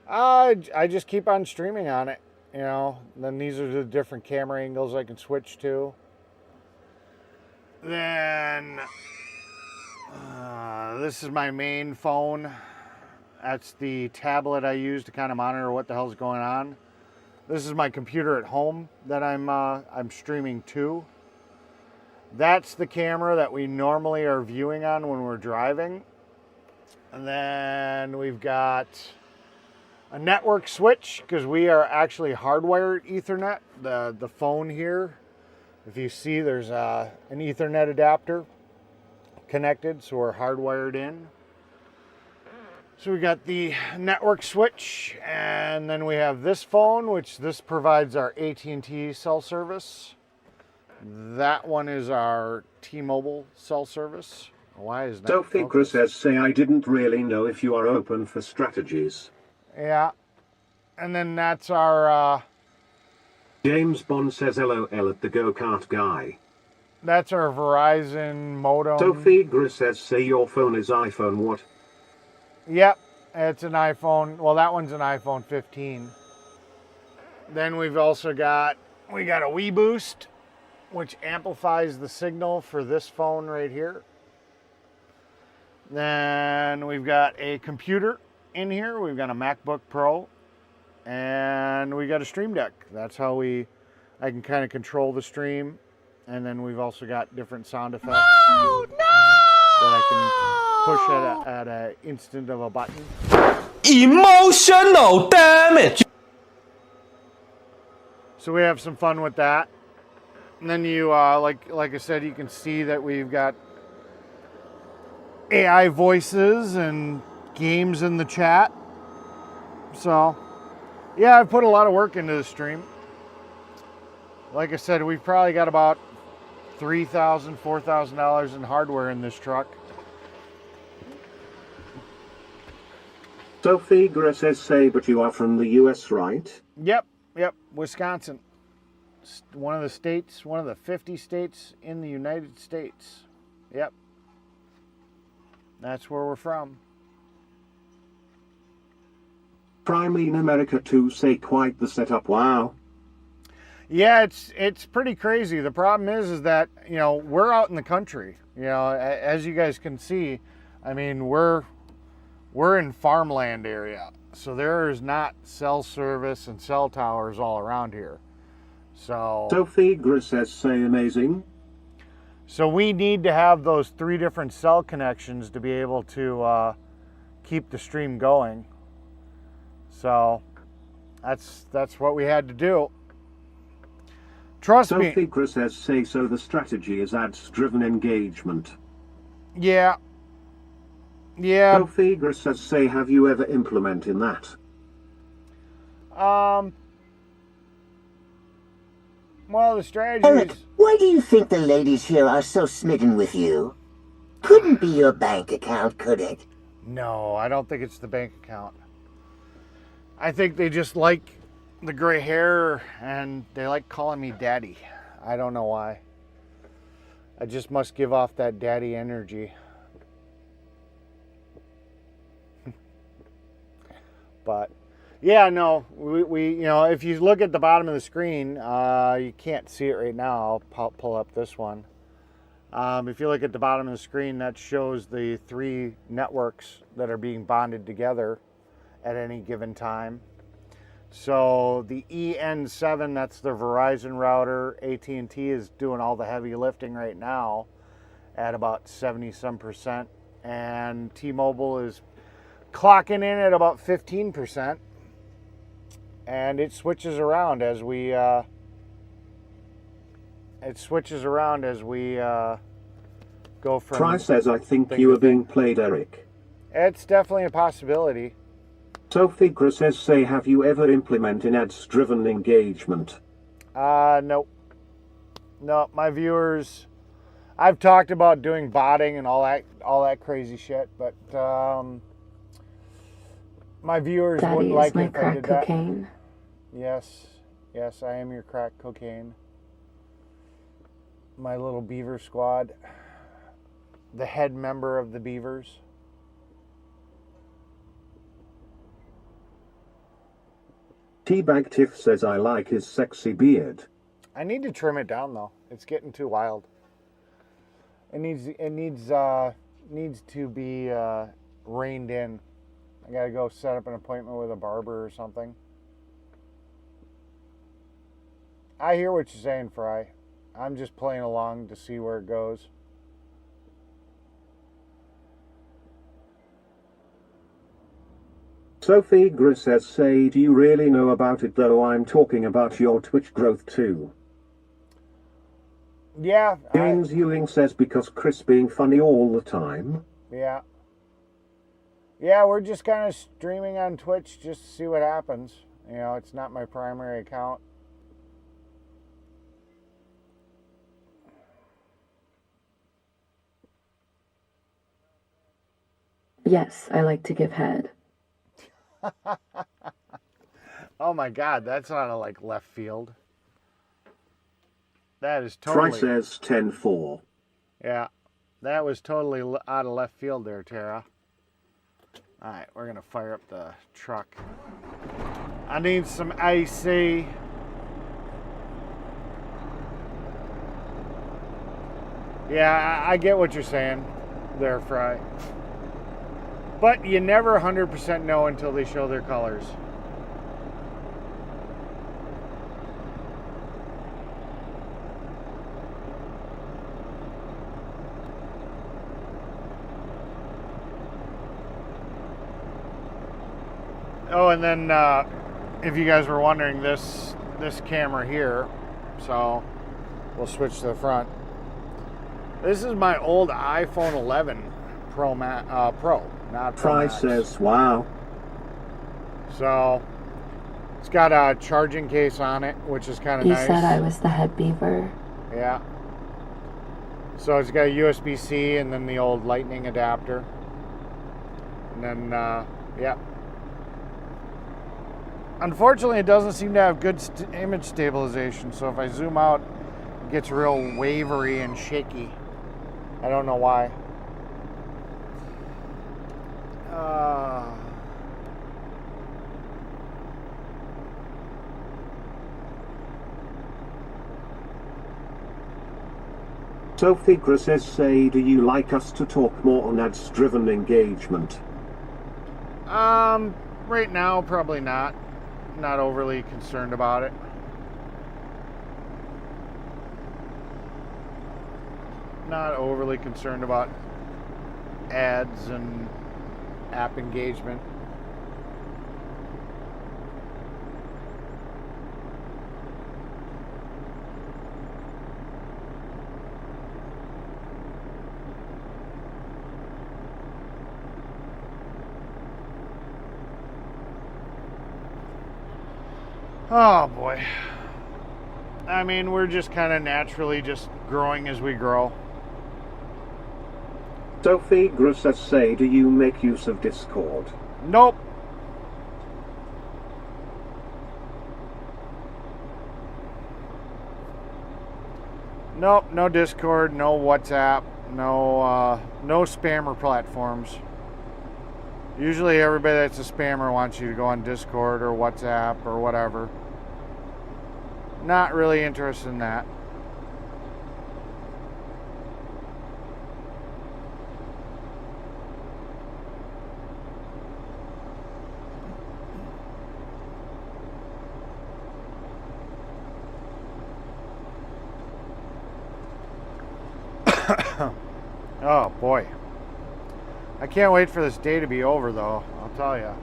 I just keep on streaming on it, you know. Then these are the different camera angles I can switch to. Then this is my main phone. That's the tablet I use to kind of monitor what the hell's going on. This is my computer at home that I'm streaming to. That's the camera that we normally are viewing on when we're driving. And then we've got a network switch because we are actually hardwired Ethernet. The phone here, if you see, there's an Ethernet adapter connected, so we're hardwired in. So we got the network switch, and then we have this phone, which this provides our AT&T cell service. That one is our T-Mobile cell service. Why is that? Sophie says, say, I didn't really know if you are open for strategies. Yeah. And then that's our... James Bond says, LOL at the go-kart guy. That's our Verizon modem. Sophie says, say, your phone is iPhone what? Yep, it's an iPhone. Well, that one's an iPhone 15. Then we've also got a Wii Boost, which amplifies the signal for this phone right here. Then we've got a computer in here. We've got a MacBook Pro, and we got a Stream Deck. That's how I can kind of control the stream. And then we've also got different sound effects that I can push at an instant of a button. Emotional damage. So we have some fun with that. And then you, like I said, you can see that we've got AI voices and games in the chat. So, yeah, I've put a lot of work into the stream. Like I said, we've probably got about $3,000, $4,000 in hardware in this truck. Sophie says, say, but you are from the US, right? Yep, Wisconsin. One of the 50 states in the United States. Yep. That's where we're from. Primely in America too, say, quite the setup, wow. Yeah, it's pretty crazy. The problem is that, you know, we're out in the country. You know, as you guys can see, I mean, we're in farmland area. So there is not cell service and cell towers all around here. So Sophie says, say, amazing. So we need to have those 3 different cell connections to be able to keep the stream going. So that's what we had to do. Trust me. Sophie says, say, so the strategy is ads-driven engagement. Yeah. Sophie says, say, have you ever implemented that? Well, the strategy Eric, why do you think the ladies here are so smitten with you? Couldn't be your bank account, could it? No, I don't think it's the bank account. I think they just like the gray hair and they like calling me daddy. I don't know why. I just must give off that daddy energy. But yeah, no, we you know, if you look at the bottom of the screen, you can't see it right now. I'll pull up this one. If you look at the bottom of the screen, that shows the 3 networks that are being bonded together at any given time. So the EN7, that's the Verizon router. AT&T is doing all the heavy lifting right now at about 70-some%. And T-Mobile is clocking in at about 15%. And it switches around as we go from... Try says, I think thing you to are being thing. played, Eric. It's definitely a possibility. Sophie Gras says, say, have you ever implemented ads-driven engagement? Nope. No, my viewers... I've talked about doing botting and all that crazy shit, but my viewers Daddy, wouldn't is like my it if I crack did cocaine? that. Yes, I am your crack cocaine. My little beaver squad. The head member of the beavers. Teabag Tiff says, I like his sexy beard. I need to trim it down though. It's getting too wild. It needs to be reined in. I gotta go set up an appointment with a barber or something. I hear what you're saying, Fry. I'm just playing along to see where it goes. Sophie Gris says, say, do you really know about it though? I'm talking about your Twitch growth too. Yeah. James Ewing says, because Chris being funny all the time. Yeah. Yeah, we're just kind of streaming on Twitch just to see what happens. You know, it's not my primary account. Yes, I like to give head. Oh my God, that's out of like left field. That is totally... Try says 10-4. Yeah, that was totally out of left field there, Tara. Alright, we're going to fire up the truck. I need some AC. Yeah, I get what you're saying there, Fry. But you never 100% know until they show their colors. Oh, and then if you guys were wondering, this camera here, so we'll switch to the front. This is my old iPhone 11 Pro, not Pro Try Max. says, wow. So it's got a charging case on it, which is kind of You nice. said I was the head beaver. Yeah. So it's got a USB-C and then the old lightning adapter. And then, yeah. Unfortunately, it doesn't seem to have good image stabilization. So if I zoom out, it gets real wavery and shaky. I don't know why. Sophie Gras says, say, do you like us to talk more on ads-driven engagement? Right now, probably not. Not overly concerned about it. Not overly concerned about ads and app engagement. Oh boy. I mean, we're just kind of naturally just growing as we grow. Sophie Gras says, say, do you make use of Discord? Nope. Nope, no Discord, no WhatsApp, no spammer platforms. Usually everybody that's a spammer wants you to go on Discord or WhatsApp or whatever. Not really interested in that. Oh boy. I can't wait for this day to be over though, I'll tell you.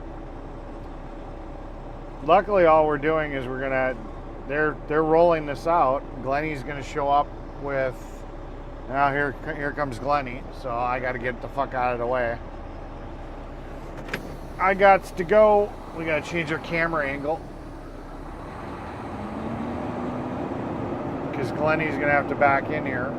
Luckily all we're doing is they're rolling this out. Glenny's gonna show up with Now here comes Glenny, so I got to get the fuck out of the way. I got to go. We got to change our camera angle. Because Glenny's going to have to back in here.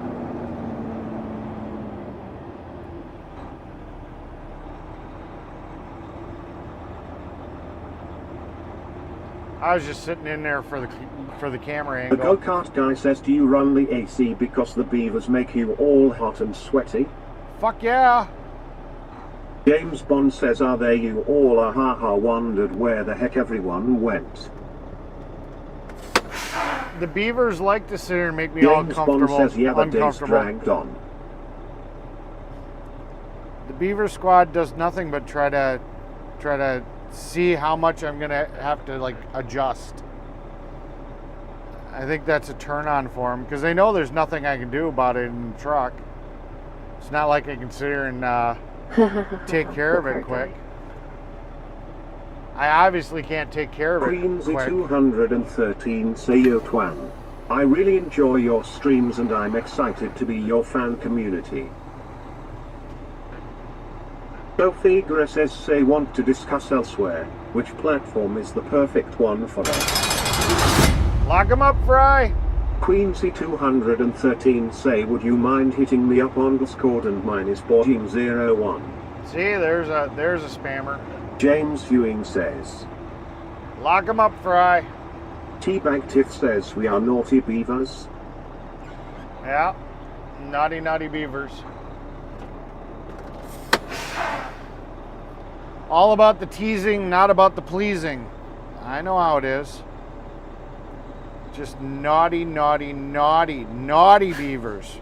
I was just sitting in there for the camera angle. The go-kart guy says, do you run the AC because the beavers make you all hot and sweaty? Fuck yeah! James Bond says, are there you all? Haha, wondered where the heck everyone went. The beavers like to sit here and make me James all comfortable, Bond says, yeah, the days uncomfortable. dragged on. The beaver squad does nothing but try to see how much I'm gonna have to like adjust. I think that's a turn on for them because they know there's nothing I can do about it in the truck. It's not like I can sit here and take care of it quick. I obviously can't take care of it quick. Queensy213 say yo twan. I really enjoy your streams and I'm excited to be your fan community. Sophie Gra says, say want to discuss elsewhere. Which platform is the perfect one for us? Lock him up, Fry! Queensy213 say, would you mind hitting me up on Discord and mine is Boim01. See, there's a spammer. James Viewing says. Lock him up, Fry. Teabag Tiff says, we are naughty beavers. Yeah. Naughty, naughty beavers. All about the teasing, not about the pleasing. I know how it is. Just naughty, naughty, naughty, naughty beavers.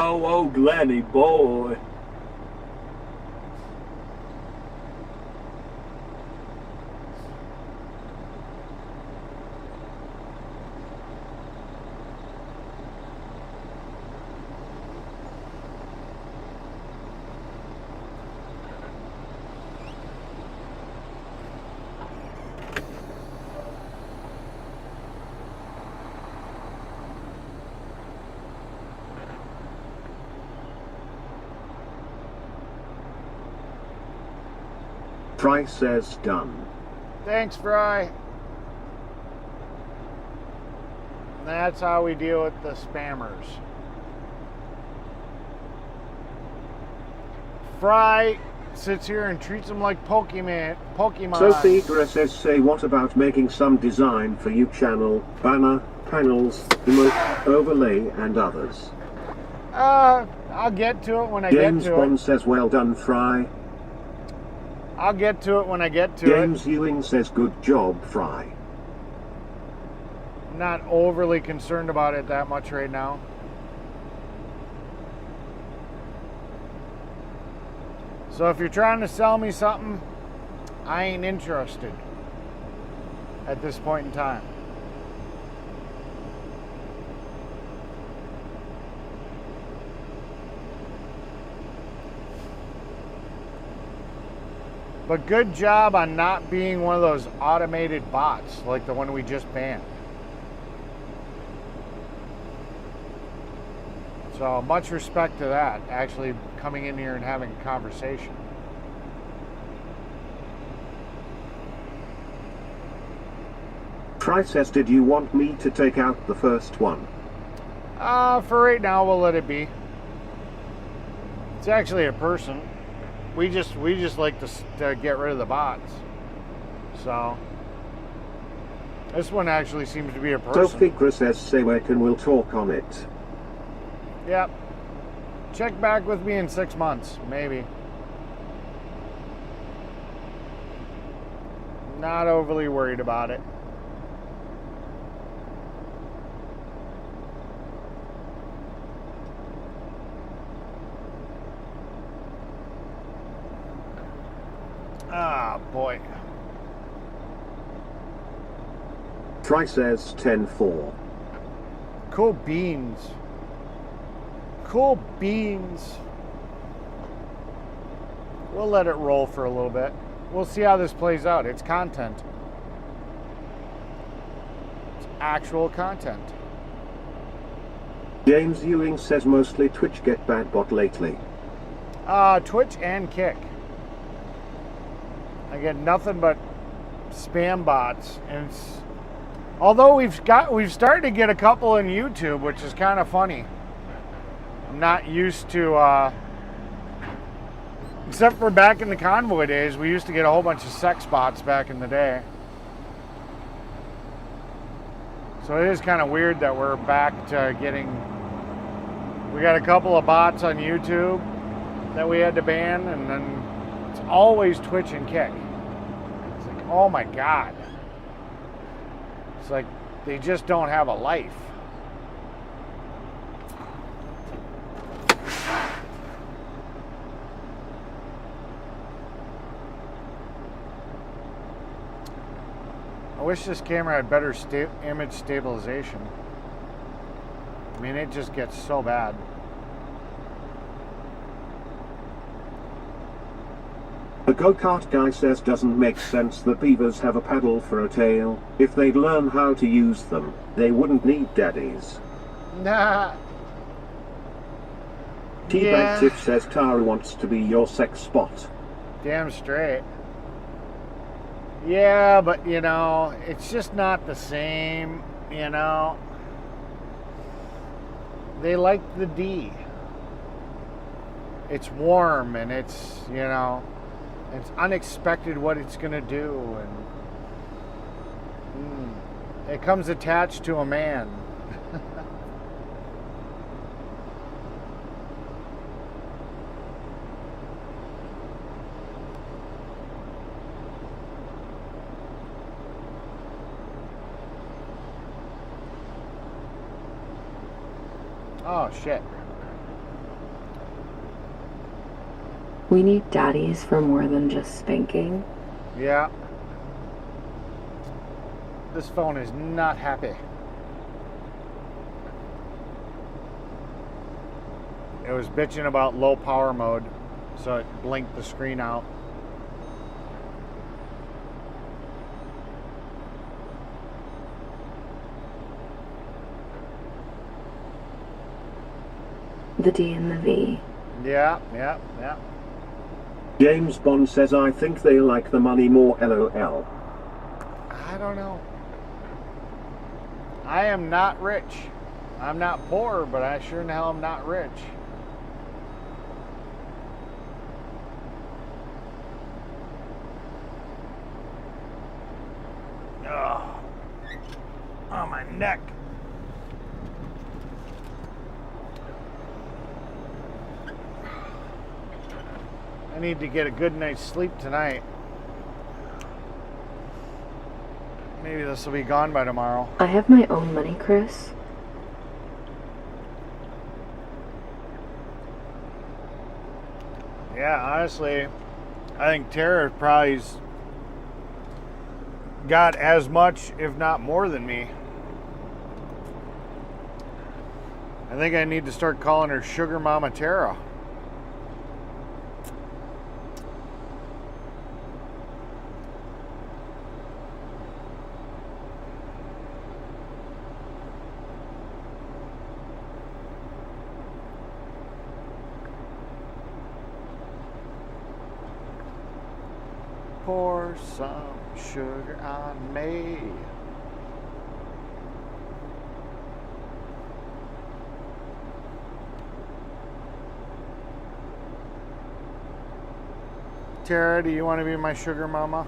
Oh, Glenny boy. Fry says done. Thanks, Fry. That's how we deal with the spammers. Fry sits here and treats them like Pokemon. Sophie Gra says, say what about making some design for you channel, banner, panels, emote, overlay and others. I'll get to it when I get to it. James Bond says, well done, Fry. I'll get to it when I get to James Ewing says, good job, Fry. Not overly concerned about it that much right now. So if you're trying to sell me something, I ain't interested at this point in time. But good job on not being one of those automated bots like the one we just banned. So much respect to that, actually coming in here and having a conversation. Fry says, did you want me to take out the first one? For right now, we'll let it be. It's actually a person. We just like to get rid of the bots. So this one actually seems to be a person. Sophie Gra says, say where can we'll talk on it. Yep. Check back with me in 6 months, maybe. Not overly worried about it. Ah, boy. Try says 10-4. Cool beans. Cool beans. We'll let it roll for a little bit. We'll see how this plays out. It's content. It's actual content. James Ewing says mostly Twitch get bad bot lately. Twitch and Kick. I get nothing but spam bots, and it's, although we've started to get a couple in YouTube, which is kind of funny. I'm not used to, except for back in the convoy days, we used to get a whole bunch of sex bots back in the day. So it is kind of weird that we're back to getting. We got a couple of bots on YouTube that we had to ban, and then it's always Twitch and Kick. It's like, oh my God. It's like they just don't have a life. I wish this camera had better image stabilization. I mean, it just gets so bad. The go-kart guy says doesn't make sense that beavers have a paddle for a tail. If they'd learn how to use them, they wouldn't need daddies. Nah. T-Bag Tip says Tara wants to be your sex spot. Damn straight. Yeah, but you know, it's just not the same, you know. They like the D. It's warm and it's, you know, it's unexpected what it's going to do, and it comes attached to a man. Oh, shit. We need daddies for more than just spanking. Yeah. This phone is not happy. It was bitching about low power mode, so it blinked the screen out. The D and the V. Yeah. James Bond says I think they like the money more, LOL. I don't know. I am not rich. I'm not poor, but I sure in the hell am not rich. Oh, my neck. I need to get a good night's sleep tonight. Maybe this will be gone by tomorrow. I have my own money, Chris. Yeah, honestly, I think Tara probably's got as much, if not more than me. I think I need to start calling her Sugar Mama Tara. Pour some sugar on me. Tara, do you want to be my sugar mama?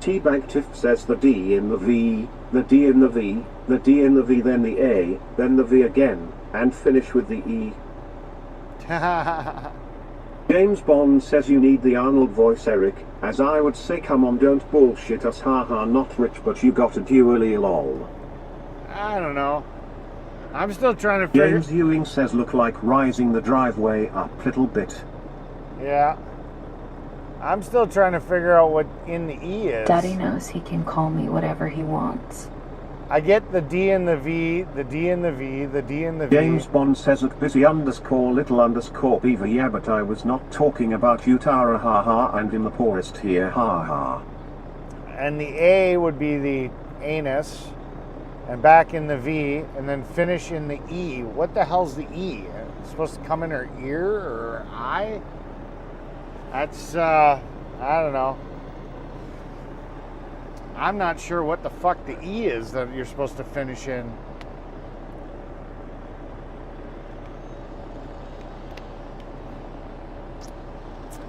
T-Bag Tiff says the D in the V, the D in the V, the D in the V, then the A, then the V again, and finish with the E. James Bond says you need the Arnold voice, Eric, as I would say come on don't bullshit us, haha, not rich but you got a dually lol. I don't know. I'm still trying to figure... James Ewing says look like rising the driveway up little bit. Yeah. I'm still trying to figure out what in the E is. Daddy knows he can call me whatever he wants. I get the D and the V, the D and the V, the D and the V. James Bond says at busy underscore little underscore beaver, yeah, but I was not talking about you, Tara, ha ha, and in the poorest here, ha ha. And the A would be the anus, and back in the V, and then finish in the E. What the hell's the E? It's supposed to come in her ear or eye? That's, I don't know. I'm not sure what the fuck the E is that you're supposed to finish in.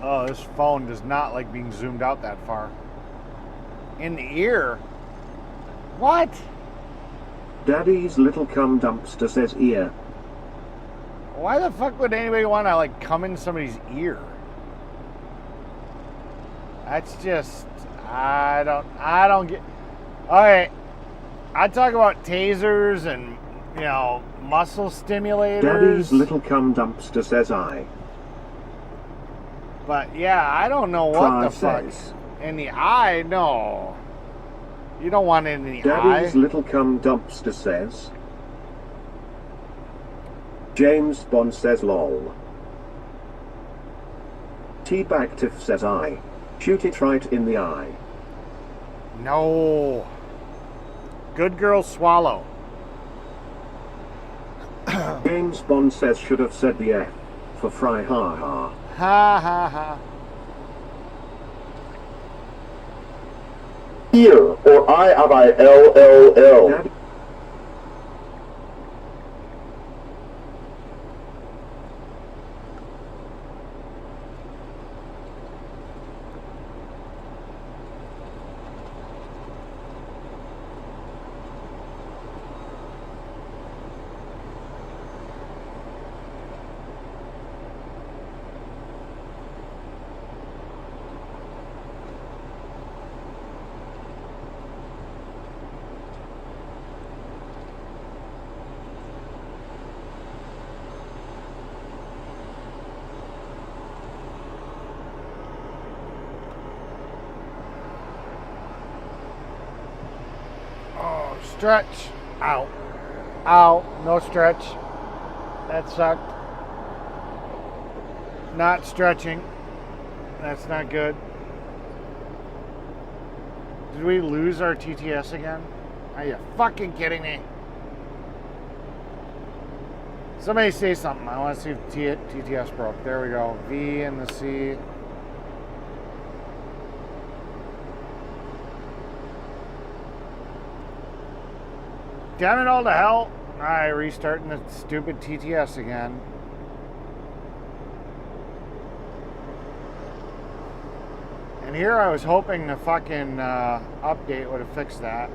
Oh, this phone does not like being zoomed out that far. In the ear? What? Daddy's little cum dumpster says ear. Why the fuck would anybody want to like come in somebody's ear? That's just, I don't get. Okay, I talk about tasers and, you know, muscle stimulators. Daddy's little cum dumpster says I. But yeah, I don't know what the fuck. In the eye, no. You don't want it in the eye. Daddy's little cum dumpster says. James Bond says lol. T-Bactif says I. Shoot it right in the eye. No. Good girl, swallow. James Bond says should have said the F for fry, ha ha. Ha ha ha. Ear, or I-L-L-L. Stretch. Ow. Ow. No stretch. That sucked. Not stretching. That's not good. Did we lose our TTS again? Are you fucking kidding me? Somebody say something. I want to see if TTS broke. There we go. V and the C. Damn it all to hell. Alright, restarting the stupid TTS again. And here I was hoping the fucking update would have fixed that.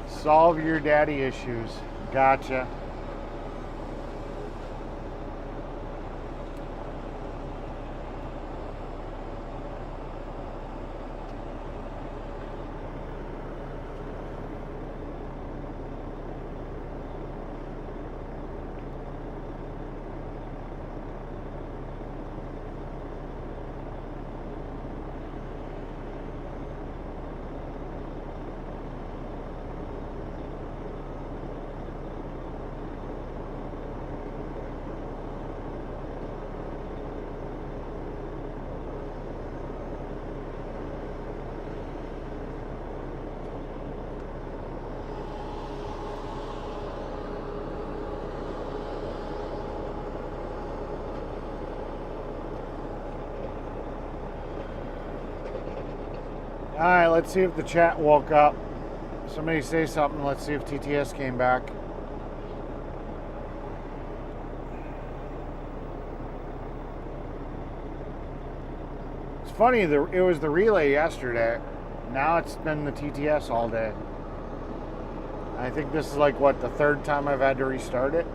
Solve your daddy issues. Gotcha. Alright, let's see if the chat woke up. Somebody say something. Let's see if TTS came back. It's funny, it was the relay yesterday. Now it's been the TTS all day. I think this is like, what, the third time I've had to restart it?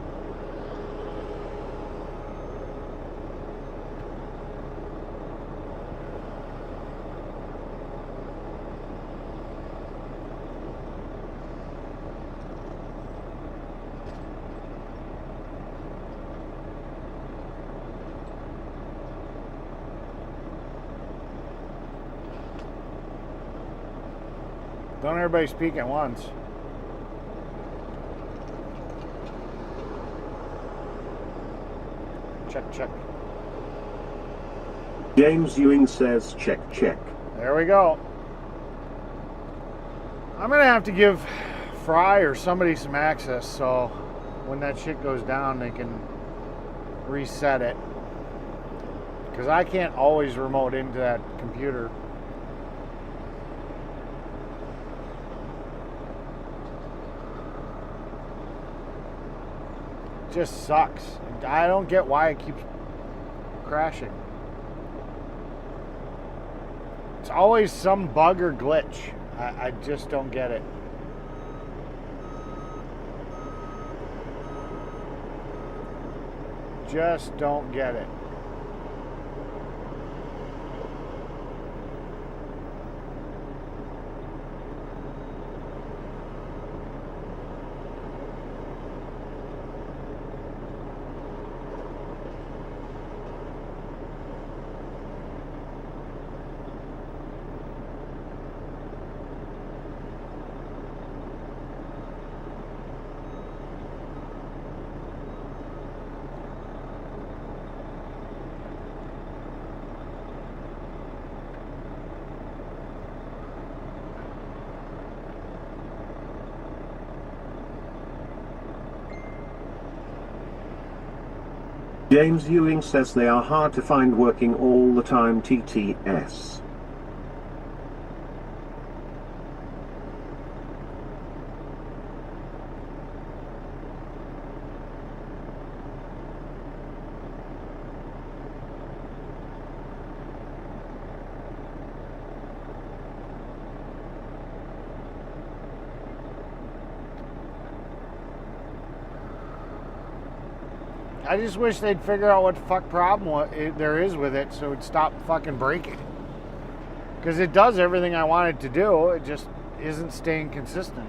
Don't everybody speak at once. Check, check. James Ewing says check, check. There we go. I'm gonna have to give Fry or somebody some access so when that shit goes down they can reset it. Because I can't always remote into that computer. Just sucks. I don't get why it keeps crashing. It's always some bug or glitch. I just don't get it. Just don't get it. James Ewing says they are hard to find working all the time TTS. I just wish they'd figure out what the fuck problem there is with it so it'd stop fucking breaking. Because it does everything I want it to do, it just isn't staying consistent.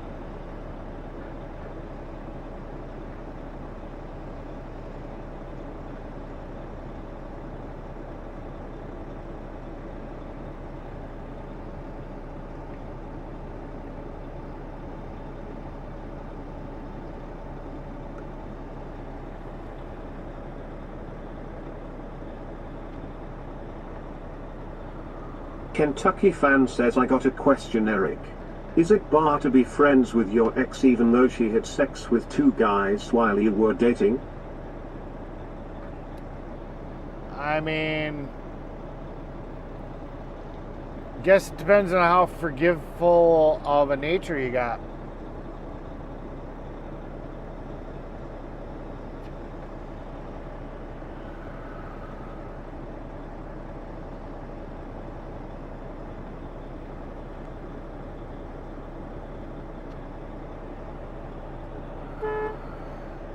Kentucky fan says I got a question, Eric. Is it bar to be friends with your ex even though she had sex with 2 guys while you were dating? I mean, guess it depends on how forgiveful of a nature you got.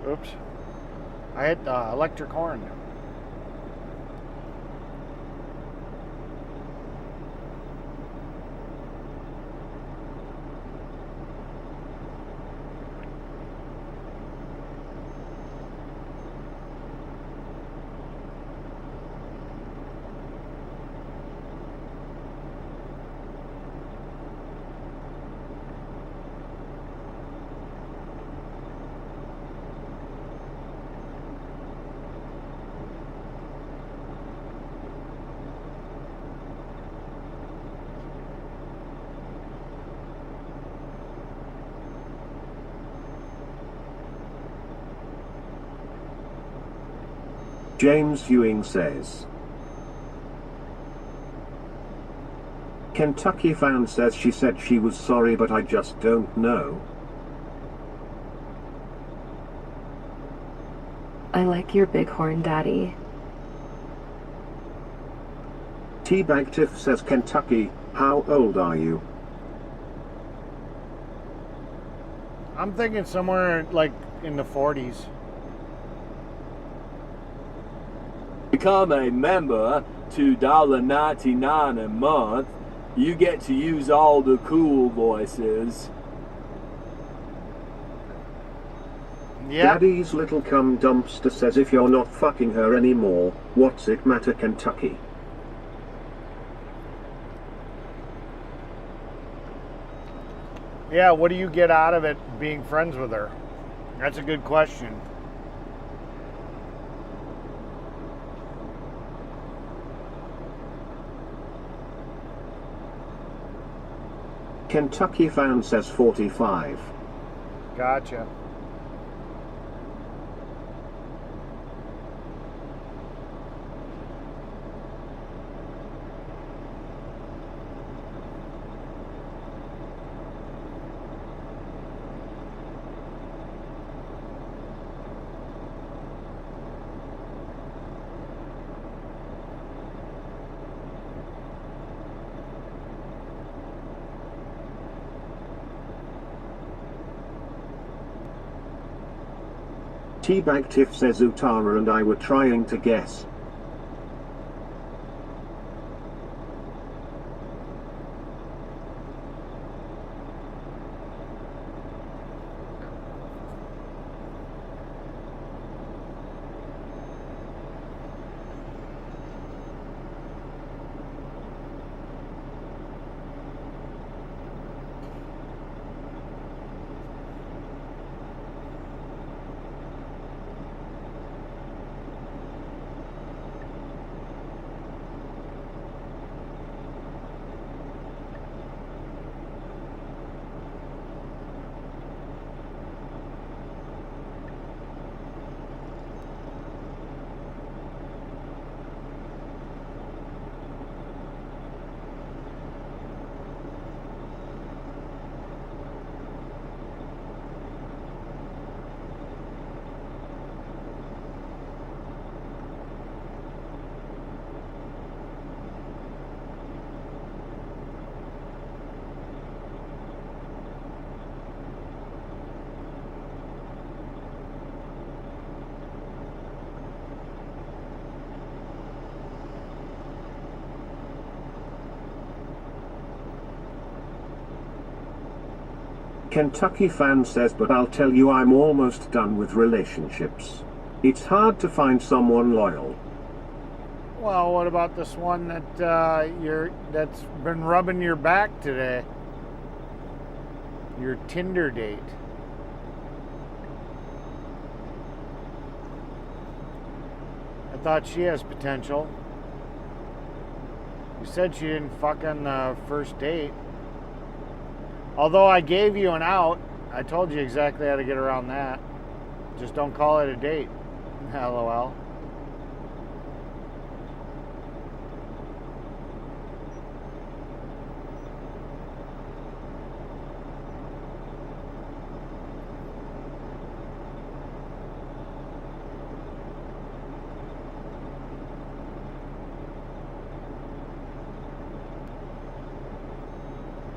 Oops. I hit electric horn. James Ewing says. Kentucky fan says she said she was sorry, but I just don't know. I like your bighorn, Daddy. Teabag Tiff says, Kentucky, how old are you? I'm thinking somewhere like in the 40s. Become a member, $2.99 a month. You get to use all the cool voices. Yeah. Daddy's little cum dumpster says, if you're not fucking her anymore, what's it matter, Kentucky? Yeah, what do you get out of it being friends with her? That's a good question. Kentucky fan says 45. Gotcha. Teabag Tiff says Utara and I were trying to guess. Kentucky fan says, but I'll tell you, I'm almost done with relationships. It's hard to find someone loyal. Well, what about this one that that's been rubbing your back today? Your Tinder date. I thought she has potential. You said she didn't fuck on the first date. Although I gave you an out, I told you exactly how to get around that. Just don't call it a date. LOL.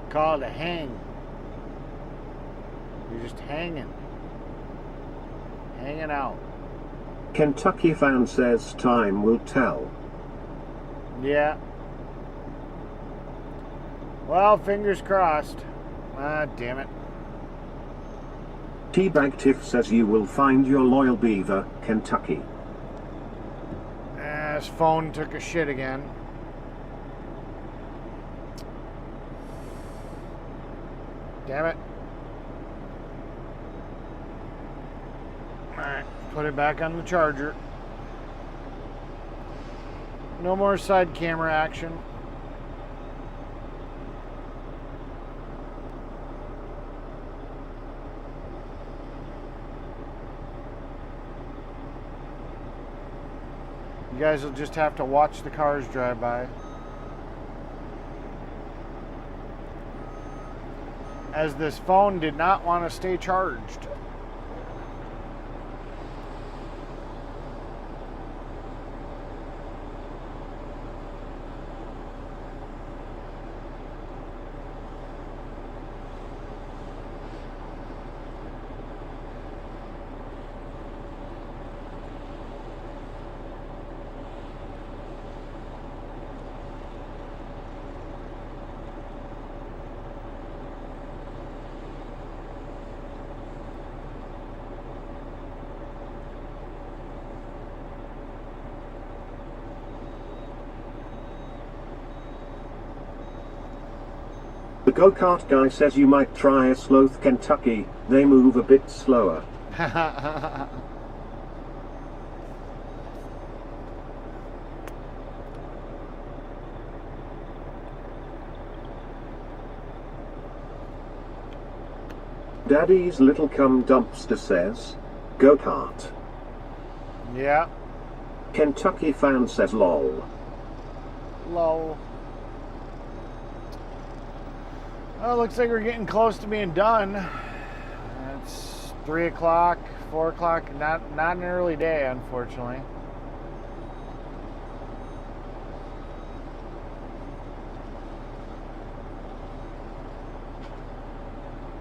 Call it a hang. You're just hanging. Hanging out. Kentucky fan says time will tell. Yeah. Well, fingers crossed. Ah, damn it. Teabag Tiff says you will find your loyal beaver, Kentucky. His phone took a shit again. Damn it. Alright, put it back on the charger. No more side camera action. You guys will just have to watch the cars drive by. as this phone did not want to stay charged. The go-kart guy says you might try a Sloth, Kentucky. They move a bit slower. Daddy's little cum dumpster says, go-kart. Yeah. Kentucky fan says lol. Lol. Well, looks like we're getting close to being done. It's 3 o'clock, 4 o'clock. Not an early day, unfortunately.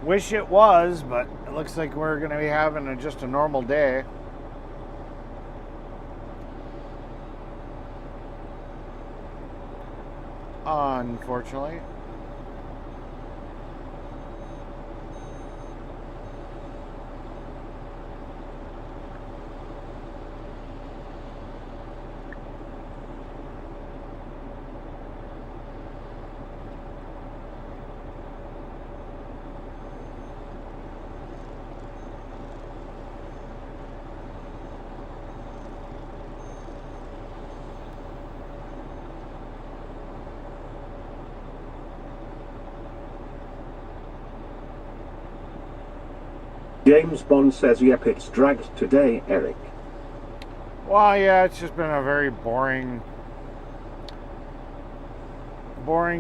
Wish it was, but it looks like we're going to be having just a normal day. Unfortunately. James Bond says yep, it's dragged today, Eric. Well, yeah, it's just been a very boring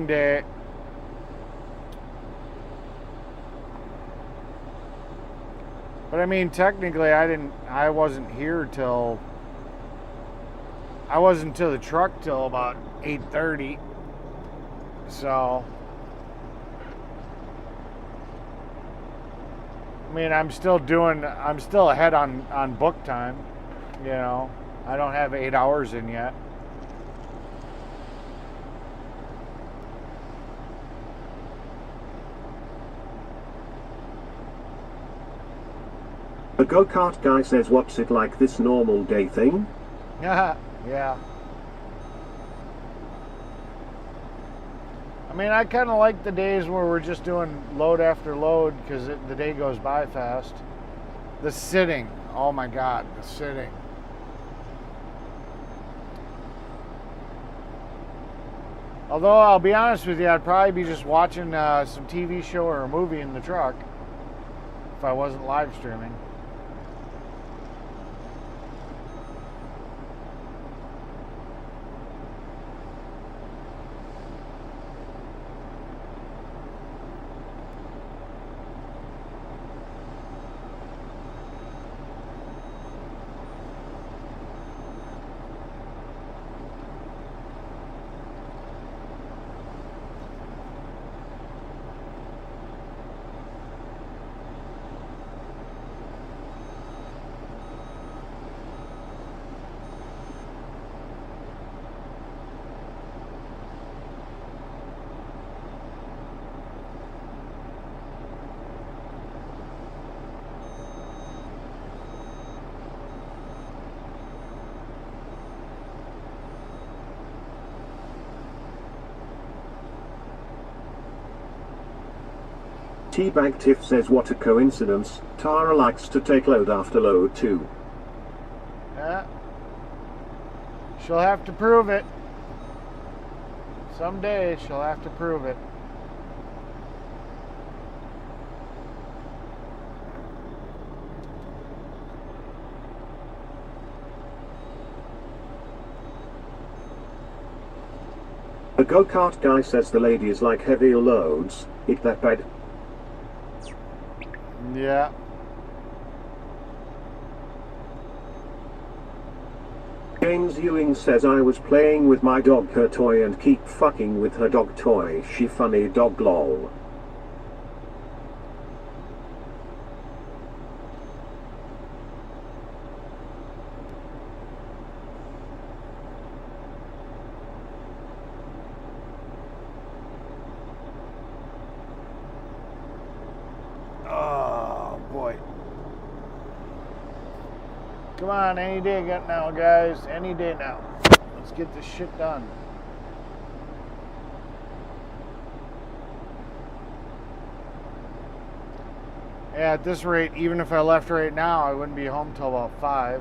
day. But I mean, technically I wasn't to the truck till about 8:30. So I mean, I'm still ahead on book time, you know. I don't have 8 hours in yet. The go-kart guy says what's it like this normal day thing? Yeah. I mean, I kind of like the days where we're just doing load after load because the day goes by fast. The sitting, oh my God, the sitting. Although, I'll be honest with you, I'd probably be just watching some TV show or a movie in the truck if I wasn't live streaming. Teabag Tiff says what a coincidence, Tara likes to take load after load too. Yeah. She'll have to prove it. Someday she'll have to prove it. The go-kart guy says the lady is like heavier loads, it that bad. Yeah. James Ewing says I was playing with my dog her toy and keep fucking with her dog toy. She funny dog lol. Oh boy. Come on, any day now, guys. Any day now. Let's get this shit done. Yeah, at this rate, even if I left right now, I wouldn't be home till about 5.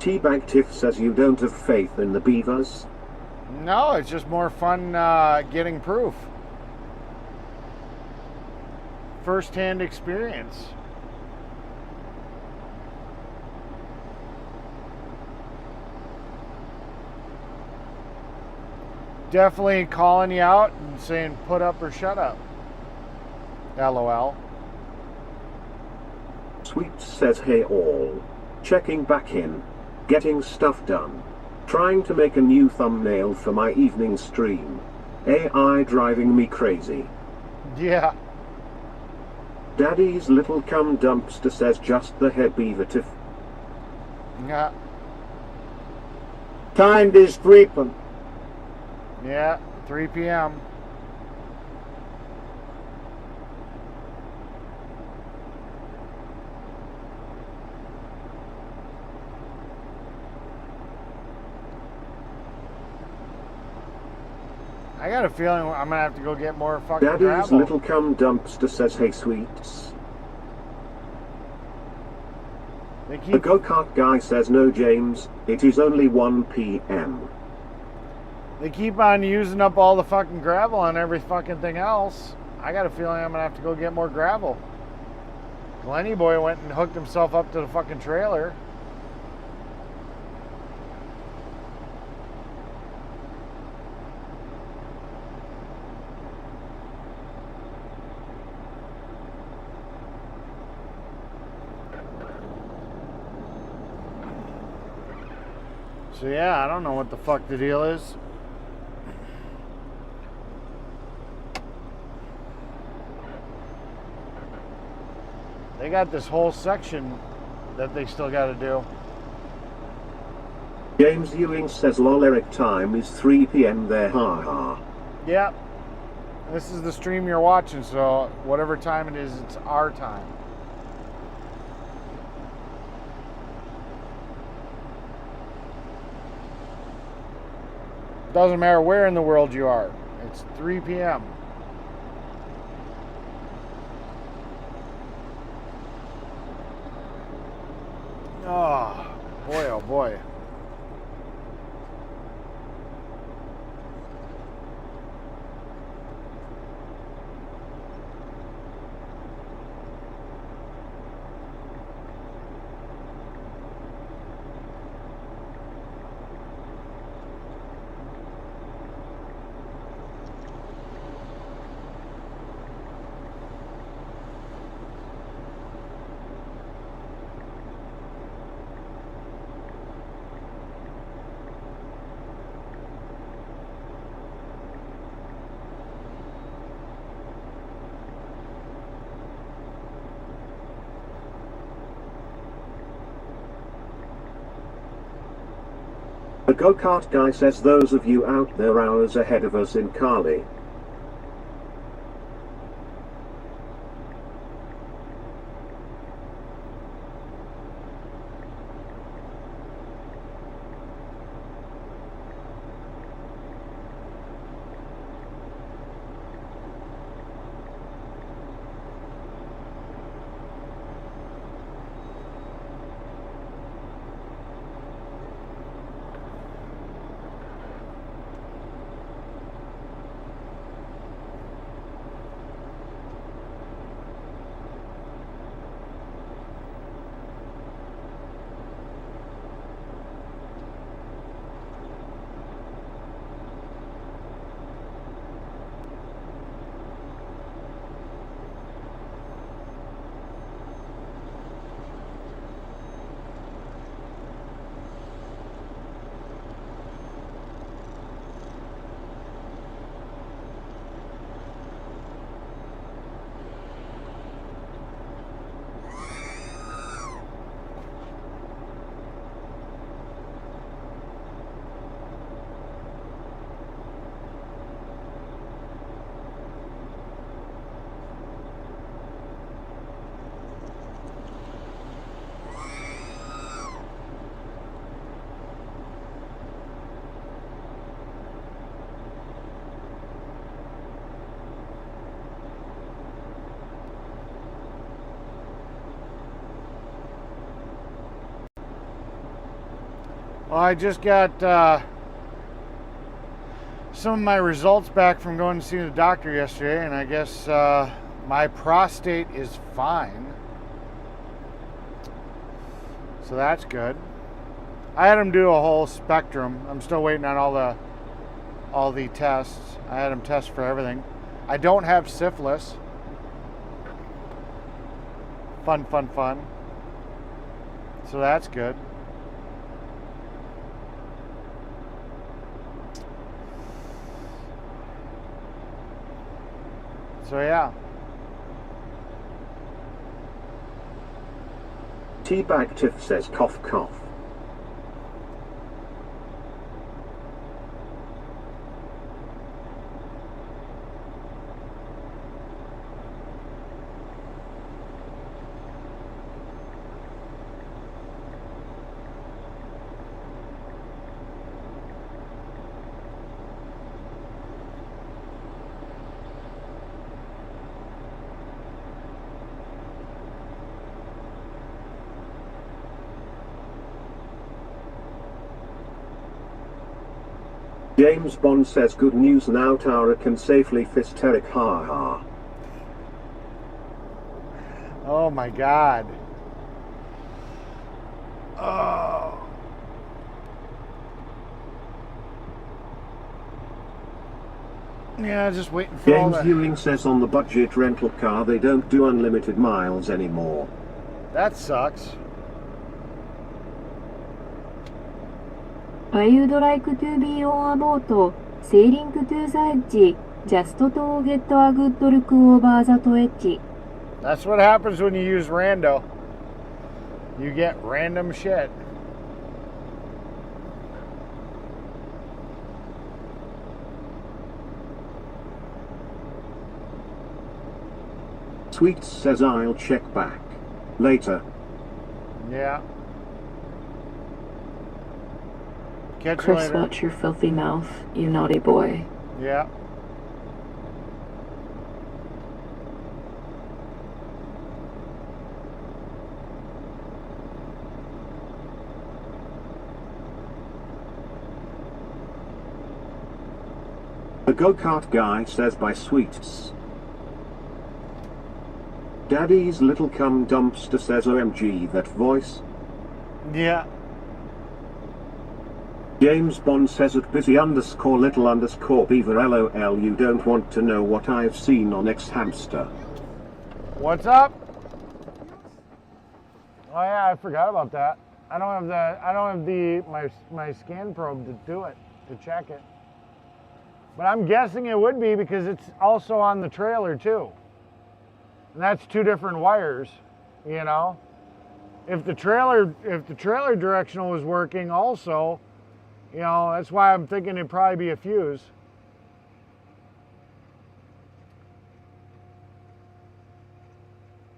Teabag Tiff says you don't have faith in the beavers. No, it's just more fun getting proof. First-hand experience. Definitely calling you out and saying put up or shut up. LOL. Sweet says hey all. Checking back in. Getting stuff done. Trying to make a new thumbnail for my evening stream. AI driving me crazy. Yeah. Daddy's little cum dumpster says just the head beaver tiff. Yeah. Time to streep 'em. Yeah, 3 p.m. I got a feeling I'm gonna have to go get more fucking Daddy's gravel. little cum dumpster says hey sweets. The go-kart guy says no James, it is only 1 p.m. They keep on using up all the fucking gravel and every fucking thing else. I got a feeling I'm gonna have to go get more gravel. Lenny boy went and hooked himself up to the fucking trailer. So yeah, I don't know what the fuck the deal is. They got this whole section that they still got to do. James Ewing says lol Eric time is 3 p.m. there haha. Yep. This is the stream you're watching, so whatever time it is, it's our time. Doesn't matter where in the world you are. It's 3 p.m. Oh, boy, oh boy. The go-kart guy says those of you out there hours ahead of us in Cali. Well, I just got some of my results back from going to see the doctor yesterday, and I guess my prostate is fine. So that's good. I had him do a whole spectrum. I'm still waiting on all the tests. I had him test for everything. I don't have syphilis. Fun. So that's good. So yeah. Teabag Tiff says cough cough. James Bond says good news now, Tara can safely fist Eric, ha ha. Oh my God. Oh. Yeah, just waiting for all James that. Ewing says on the budget rental car they don't do unlimited miles anymore. That sucks. I would like to be on a boat, sailing to the edge, just to get a good look over the edge. That's what happens when you use rando. You get random shit. Sweets says I'll check back later. Yeah. Catch you Chris, later. watch your filthy mouth, you naughty boy. Yeah. The go-kart guy says by Sweets. Daddy's little cum dumpster says OMG that voice. Yeah. James Bond says at busy _ little _ beaver LOL you don't want to know what I've seen on X-Hamster. What's up? Oh yeah, I forgot about that. I don't have my scan probe to do it, to check it. But I'm guessing it would be because it's also on the trailer too. And that's two different wires, you know. If the trailer directional was working also, you know, that's why I'm thinking it'd probably be a fuse.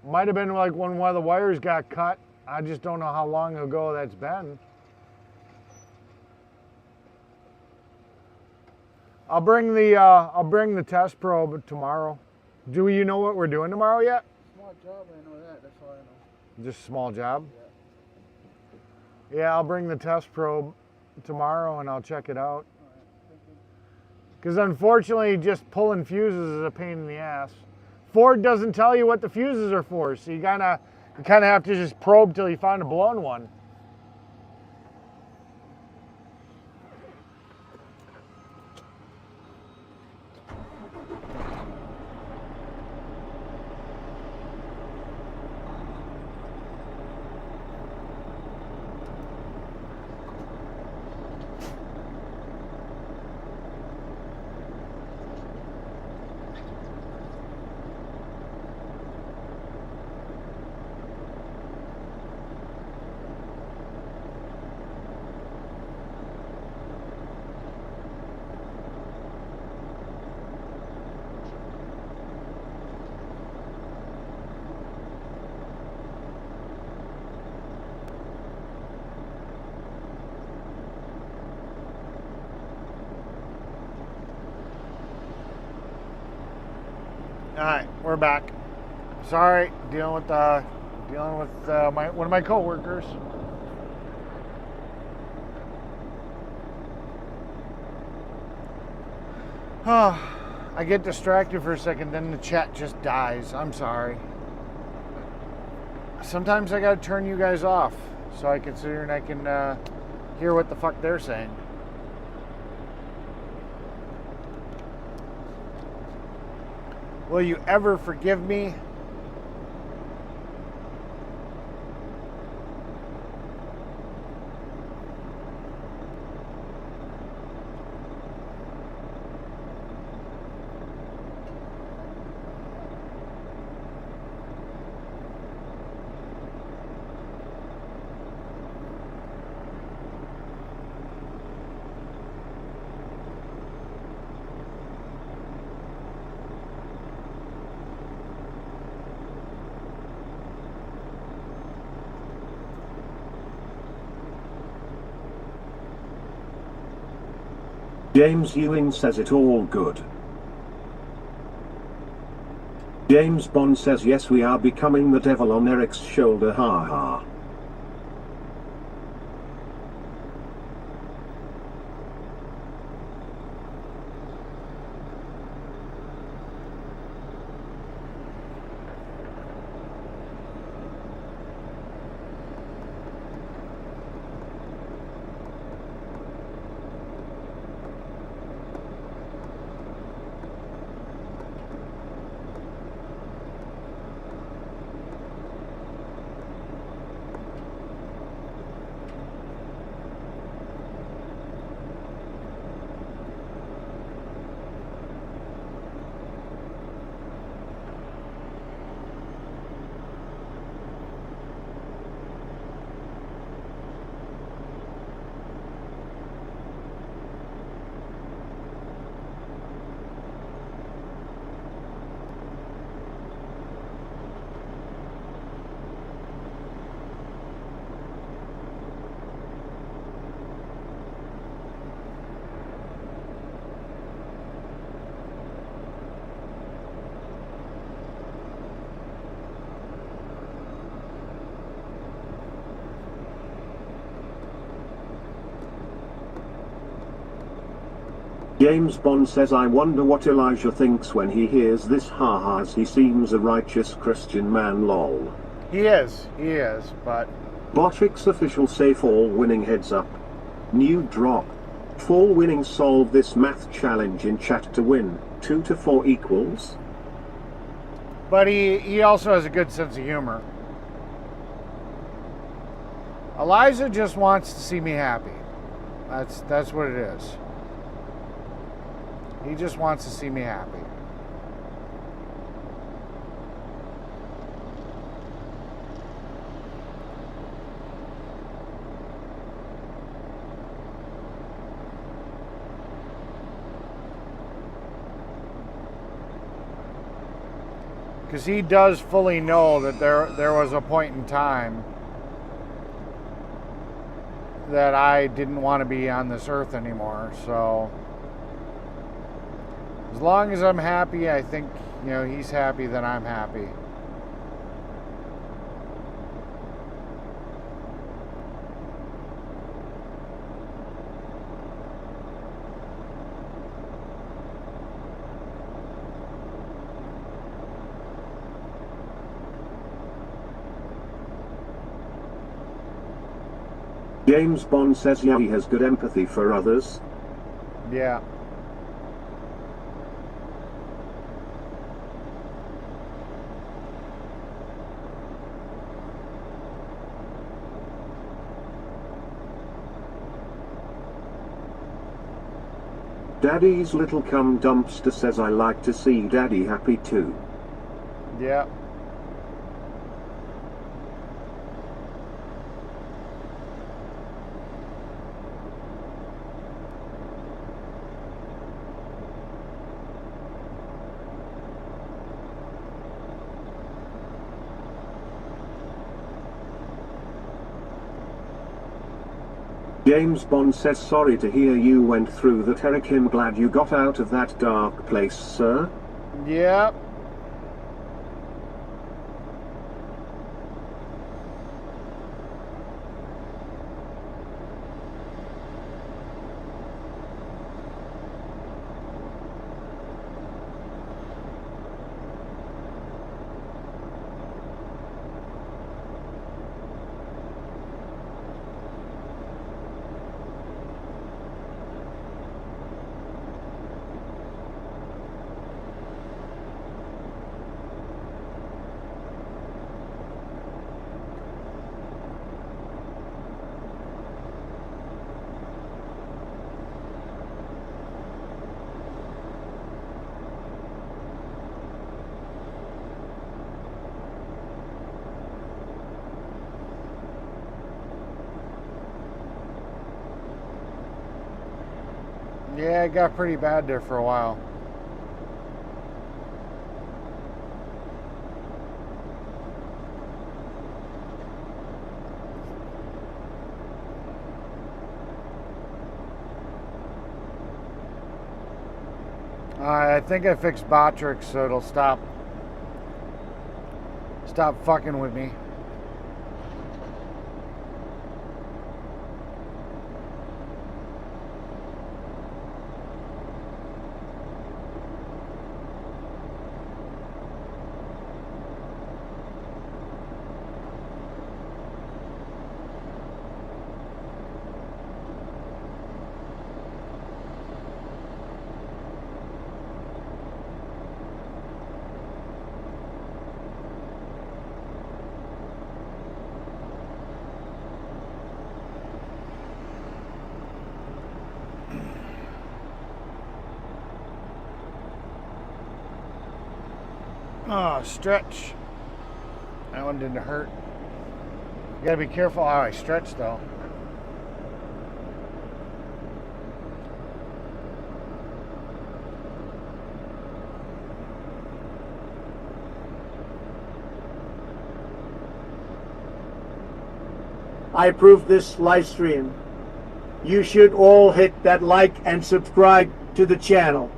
Might have been like when one of the wires got cut. I just don't know how long ago that's been. I'll bring the test probe tomorrow. Do you know what we're doing tomorrow yet? Small job, I know that. That's all I know. Just a small job? Yeah, I'll bring the test probe tomorrow and I'll check it out. Because unfortunately, just pulling fuses is a pain in the ass. Ford doesn't tell you what the fuses are for, so you kind of have to just probe till you find a blown one. All right, we're back. Sorry, dealing with one of my coworkers. I get distracted for a second, then the chat just dies. I'm sorry. Sometimes I gotta turn you guys off so I can sit here and I can hear what the fuck they're saying. Will you ever forgive me? James Ewing says it all good. James Bond says yes, we are becoming the devil on Eric's shoulder, ha ha. James Bond says I wonder what Elijah thinks when he hears this, ha as he seems a righteous Christian man, lol. He is, but... Botrix official say fall winning heads up. New drop. Fall winning solve this math challenge in chat to win. 2 to 4 equals. But he also has a good sense of humor. Elijah just wants to see me happy. That's what it is. He just wants to see me happy. Because he does fully know that there was a point in time that I didn't want to be on this earth anymore. So as long as I'm happy, I think, he's happy that I'm happy. James Bond says yeah, he has good empathy for others. Yeah. Daddy's little cum dumpster says I like to see Daddy happy too. Yeah. James Bond says sorry to hear you went through that, Eric. I'm glad you got out of that dark place, sir. Yep. Yeah, it got pretty bad there for a while. I think I fixed Botrix so it'll stop fucking with me. Oh, stretch. That one didn't hurt. You gotta be careful how I stretch though. I approve this live stream. You should all hit that like and subscribe to the channel.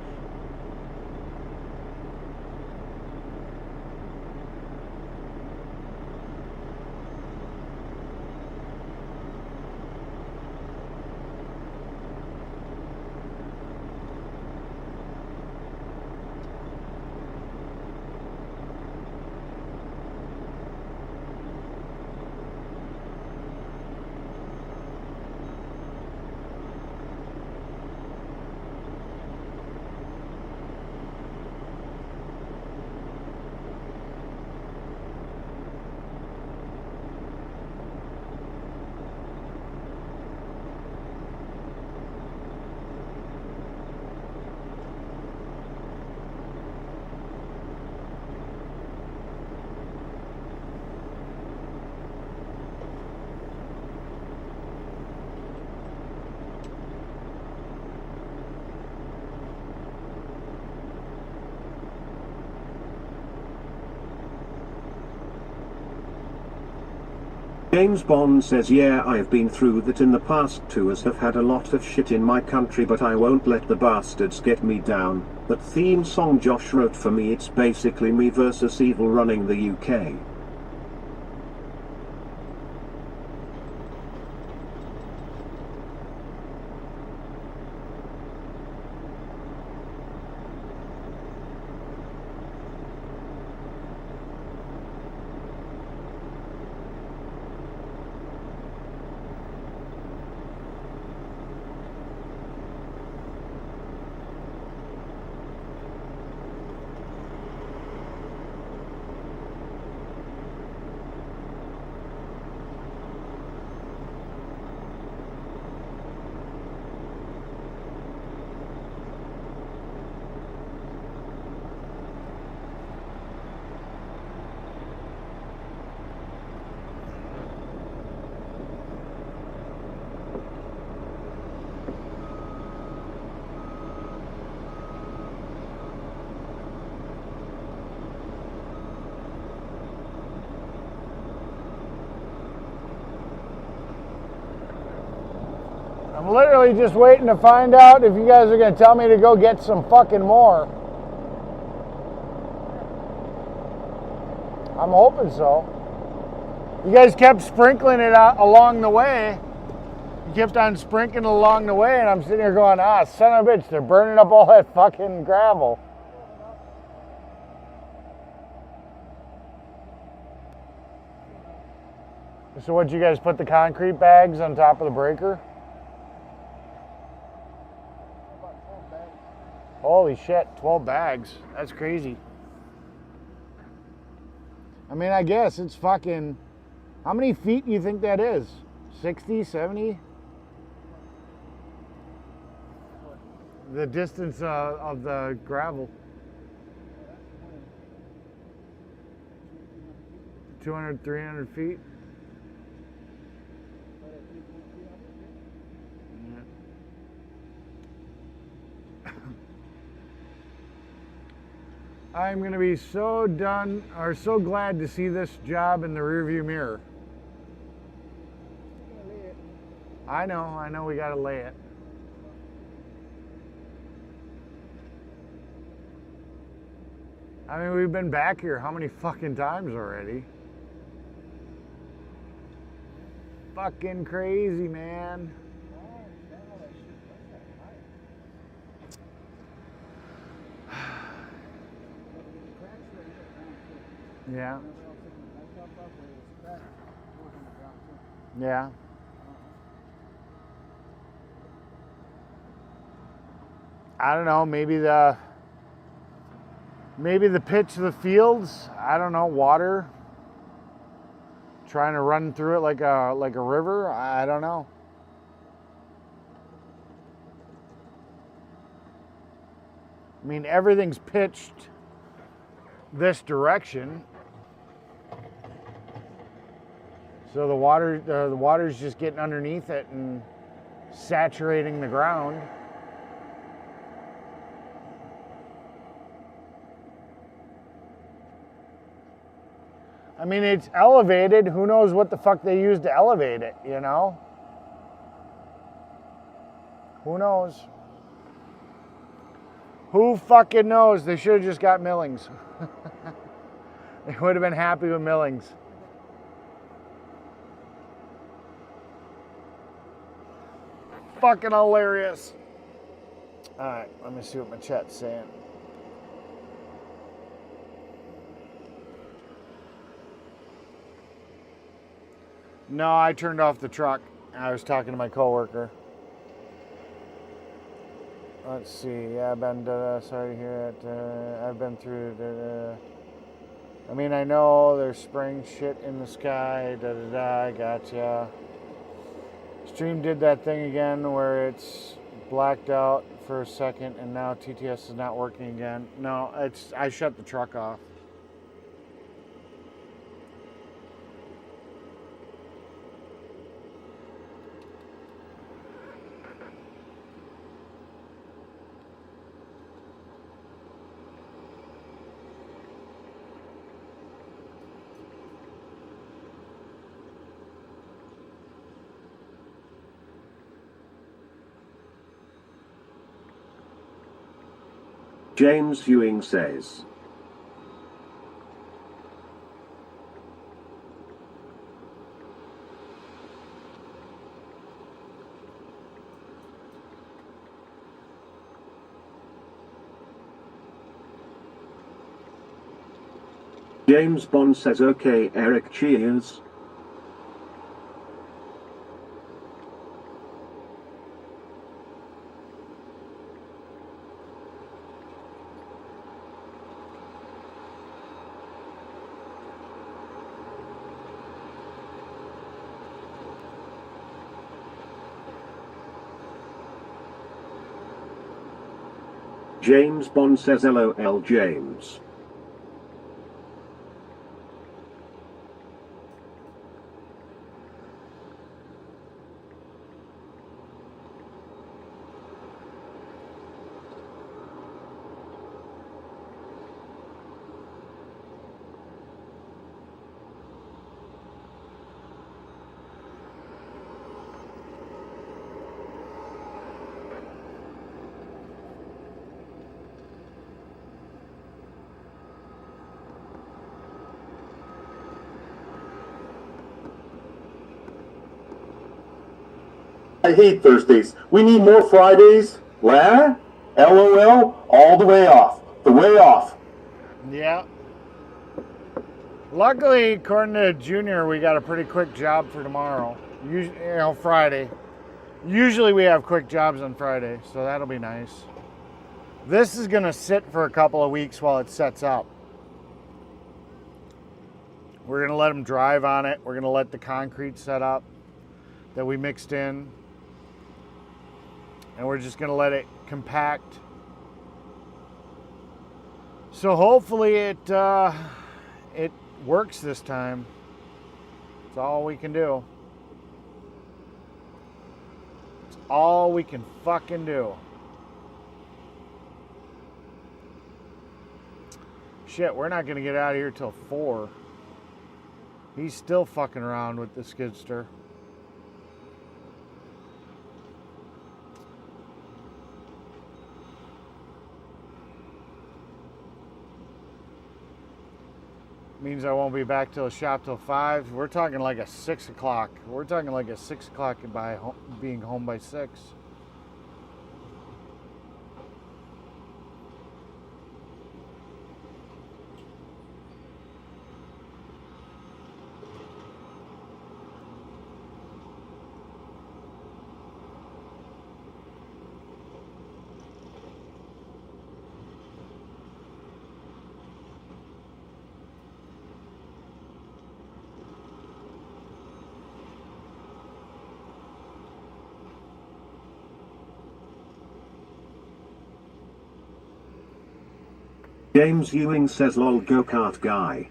James Bond says, yeah, I've been through that in the past too, as have had a lot of shit in my country, but I won't let the bastards get me down. That theme song Josh wrote for me, it's basically me versus evil running the UK. I'm literally just waiting to find out if you guys are going to tell me to go get some fucking more. I'm hoping so. You guys kept sprinkling it out along the way. You kept on sprinkling along the way, and I'm sitting here going, ah, son of a bitch, they're burning up all that fucking gravel. So what, you guys put the concrete bags on top of the breaker? Holy shit, 12 bags. That's crazy. I mean, I guess it's fucking... How many feet do you think that is? 60, 70? The distance of the gravel. 200, 300 feet? I'm going to be so done or so glad to see this job in the rearview mirror. I know we got to lay it. I mean, we've been back here how many fucking times already? Fucking crazy, man. Yeah. Yeah. I don't know, maybe the pitch of the fields, I don't know, water trying to run through it like a river, I don't know. I mean, everything's pitched this direction. So the water's just getting underneath it and saturating the ground. I mean, it's elevated. Who knows what the fuck they use to elevate it, you know? Who knows? Who fucking knows? They should have just got millings. They would have been happy with millings. Fucking hilarious. All right, let me see what my chat's saying. No, I turned off the truck. I was talking to my coworker. Let's see. Yeah, I've been. Sorry to hear it. I've been through. I mean, I know there's spring shit in the sky. I gotcha. Stream did that thing again where it's blacked out for a second, and now TTS is not working again. No, I shut the truck off. James Ewing says, James Bond says, okay, Eric, cheers. James Bond says, LOL, James. I hate Thursdays. We need more Fridays. La? LOL? All the way off. The way off. Yeah. Luckily, according to Junior, we got a pretty quick job for tomorrow. Usually, Friday. Usually we have quick jobs on Friday, so that'll be nice. This is going to sit for a couple of weeks while it sets up. We're going to let them drive on it. We're going to let the concrete set up that we mixed in. And we're just going to let it compact. So hopefully it works this time. It's all we can do. It's all we can fucking do. shit, we're not going to get out of here till 4. He's still fucking around with the skidster. Means I won't be back till the shop till 5. We're talking like a 6 o'clock. We're talking like a 6 o'clock by being home by 6. James Ewing says lol go-kart guy.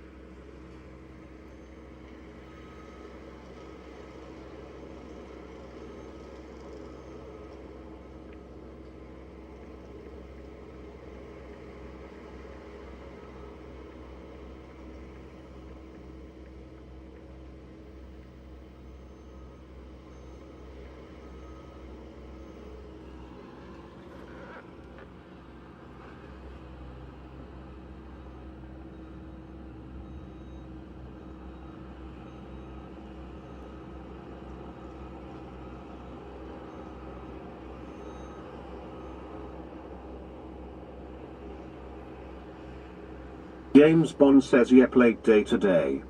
James Bond says yep, late day today.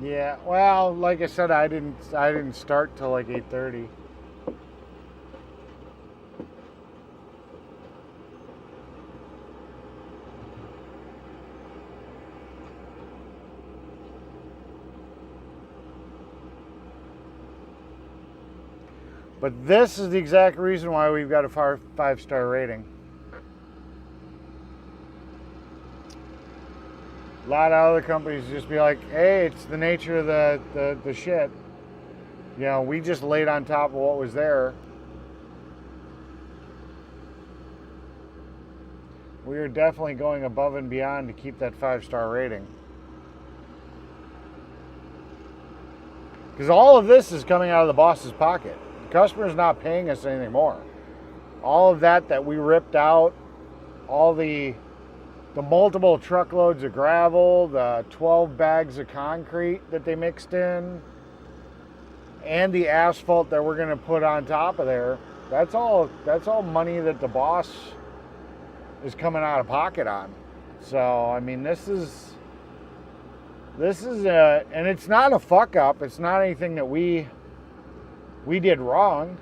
Yeah, well, like I said, I didn't start till like 8:30. But this is the exact reason why we've got a 5-star rating. A lot of other companies just be like, hey, it's the nature of the shit. You know, we just laid on top of what was there. We are definitely going above and beyond to keep that 5-star rating. Because all of this is coming out of the boss's pocket. The customer's not paying us anything more. All of that we ripped out, all the multiple truckloads of gravel, the 12 bags of concrete that they mixed in, and the asphalt that we're going to put on top of there, that's all money that the boss is coming out of pocket on. So, I mean, this is and it's not a fuck up. It's not anything that we did wrong.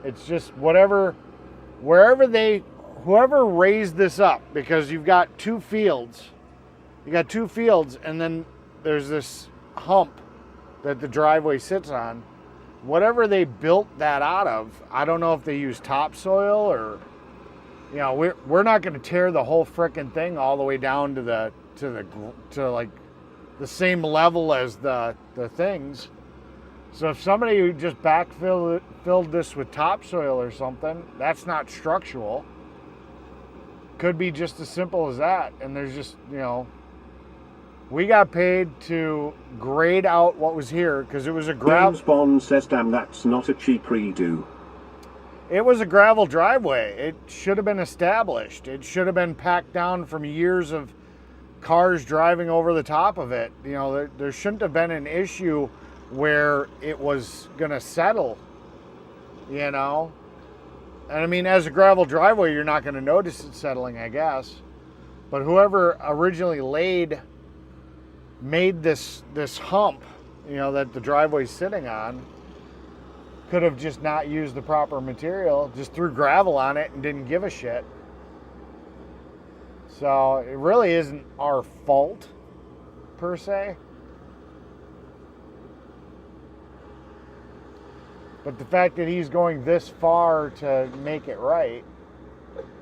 It's just whoever raised this up, because you've got two fields. You got two fields, and then there's this hump that the driveway sits on. Whatever they built that out of, I don't know if they use topsoil or, you know, we're not going to tear the whole frickin' thing all the way down to like the same level as the things. So if somebody just filled this with topsoil or something, that's not structural. Could be just as simple as that. And there's just, you know, we got paid to grade out what was here because it was a gravel. James Bond says, damn, that's not a cheap redo. It was a gravel driveway. It should have been established. It should have been packed down from years of cars driving over the top of it. You know, there shouldn't have been an issue where it was going to settle, you know. And I mean, as a gravel driveway, you're not going to notice it settling, I guess. But whoever originally made this hump, you know, that the driveway's sitting on, could have just not used the proper material, just threw gravel on it and didn't give a shit. So it really isn't our fault, per se. But the fact that he's going this far to make it right,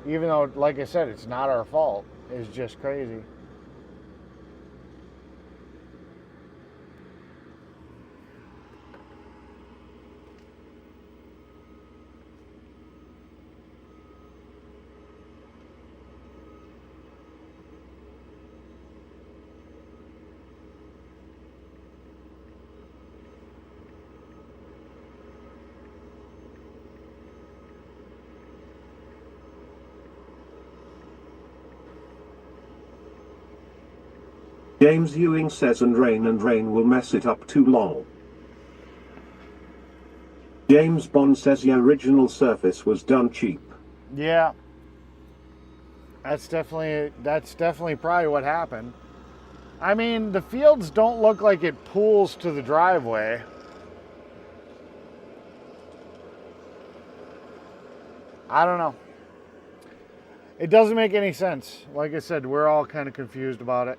even though, like I said, it's not our fault, is just crazy. James Ewing says and rain will mess it up too long. James Bond says the original surface was done cheap. Yeah. That's definitely probably what happened. I mean, the fields don't look like it pools to the driveway. I don't know. It doesn't make any sense. Like I said, we're all kind of confused about it.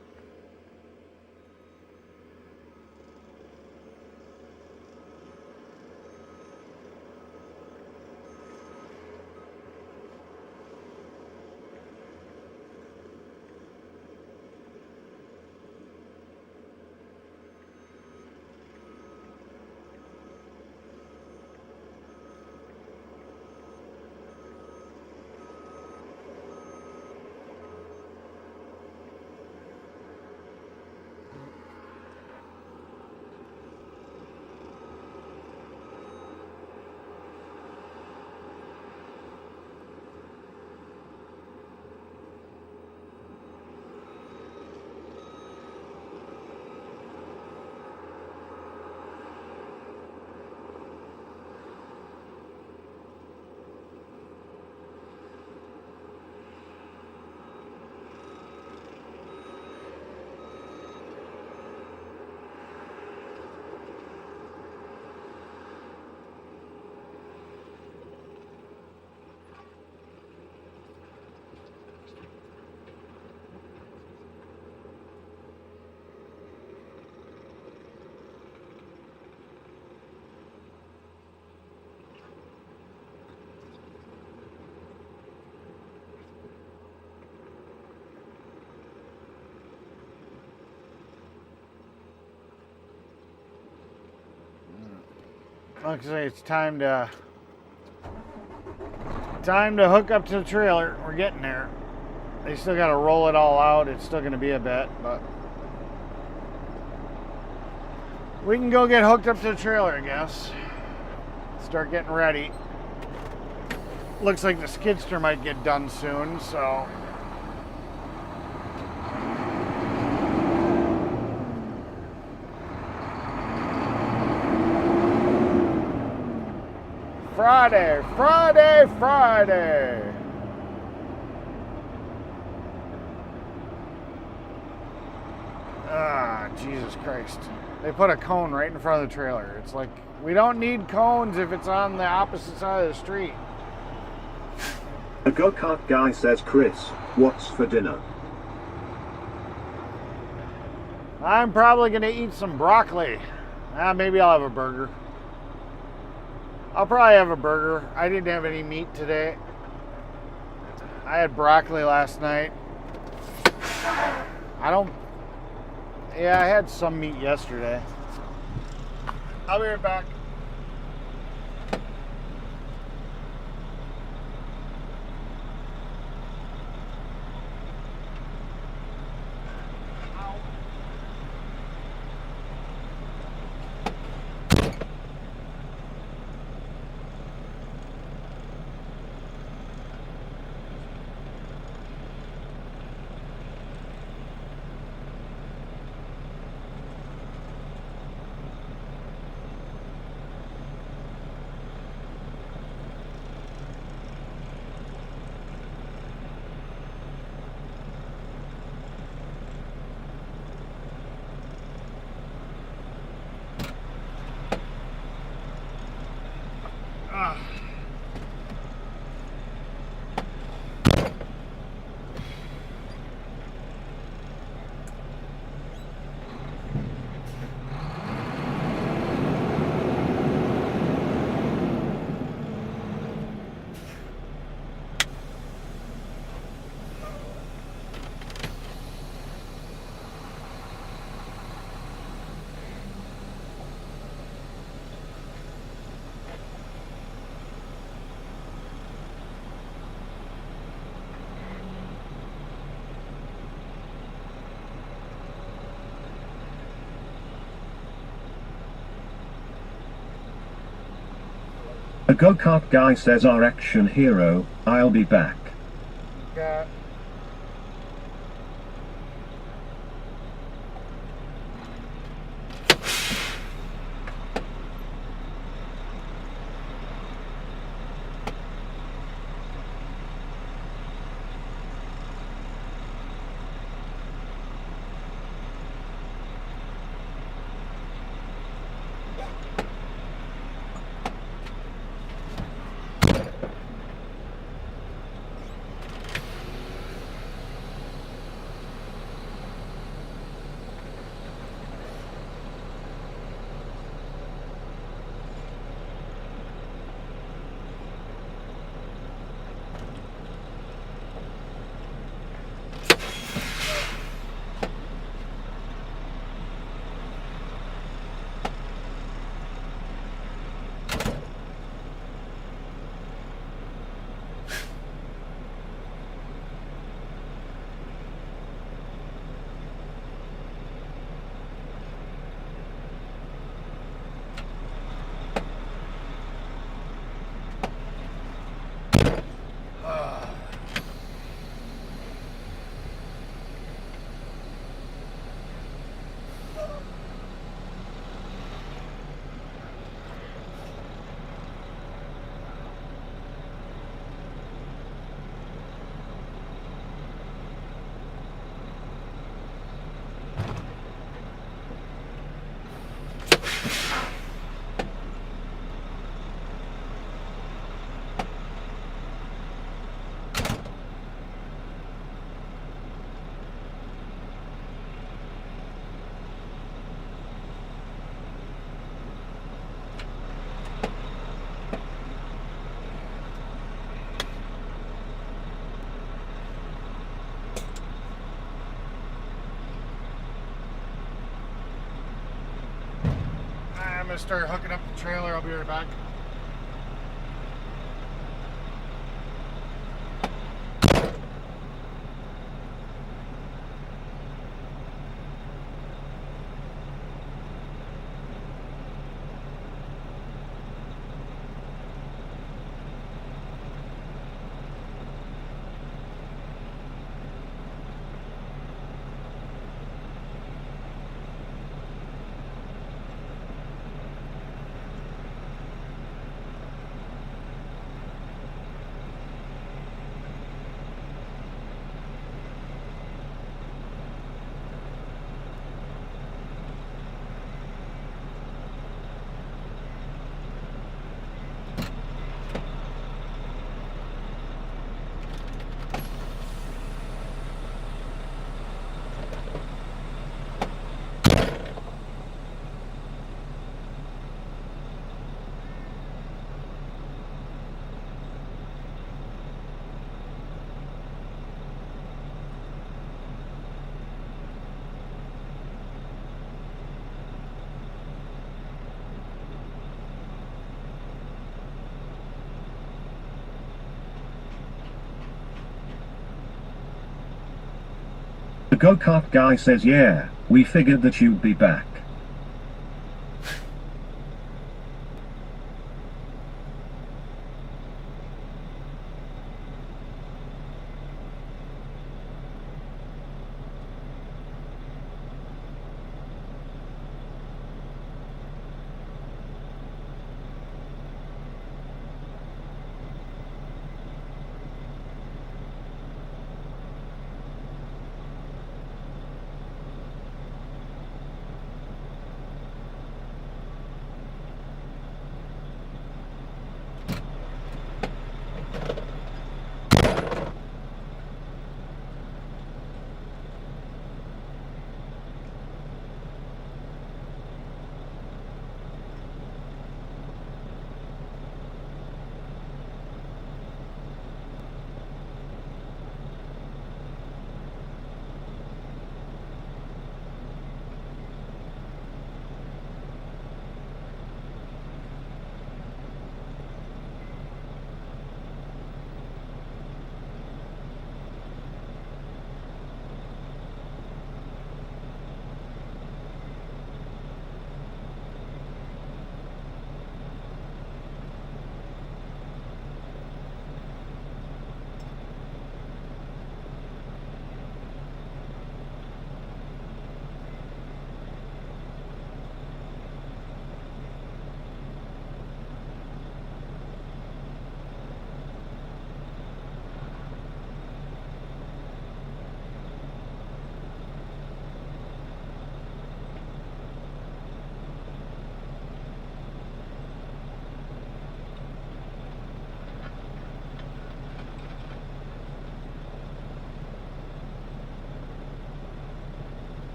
Like I say, it's time to hook up to the trailer. We're getting there. They still got to roll it all out. It's still going to be a bit, but we can go get hooked up to the trailer, I guess. Start getting ready. Looks like the skidster might get done soon, so Friday. Ah, Jesus Christ. They put a cone right in front of the trailer. It's like, we don't need cones if it's on the opposite side of the street. A go-kart guy says, Chris, what's for dinner? I'm probably going to eat some broccoli. Maybe I'll have a burger. I'll probably have a burger. I didn't have any meat today. I had broccoli last night. Yeah, I had some meat yesterday. I'll be right back. A go-kart guy says, our action hero, I'll be back. Okay. gonna start hooking up the trailer. I'll be right back. The go-kart guy says, yeah, we figured that you'd be back.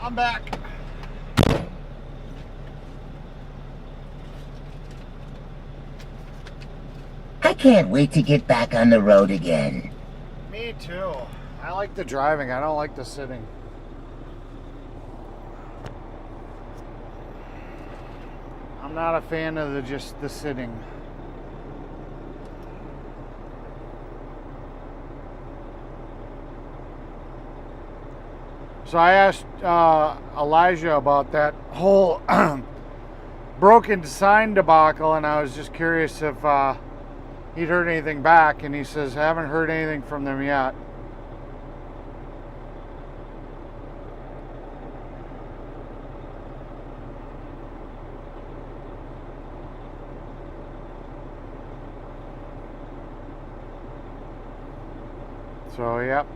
I'm back. I can't wait to get back on the road again. Me too. I like the driving. I don't like the sitting. I'm not a fan of just the sitting. So I asked Elijah about that whole broken sign debacle, and I was just curious if he'd heard anything back, and he says, haven't heard anything from them yet. So, yep.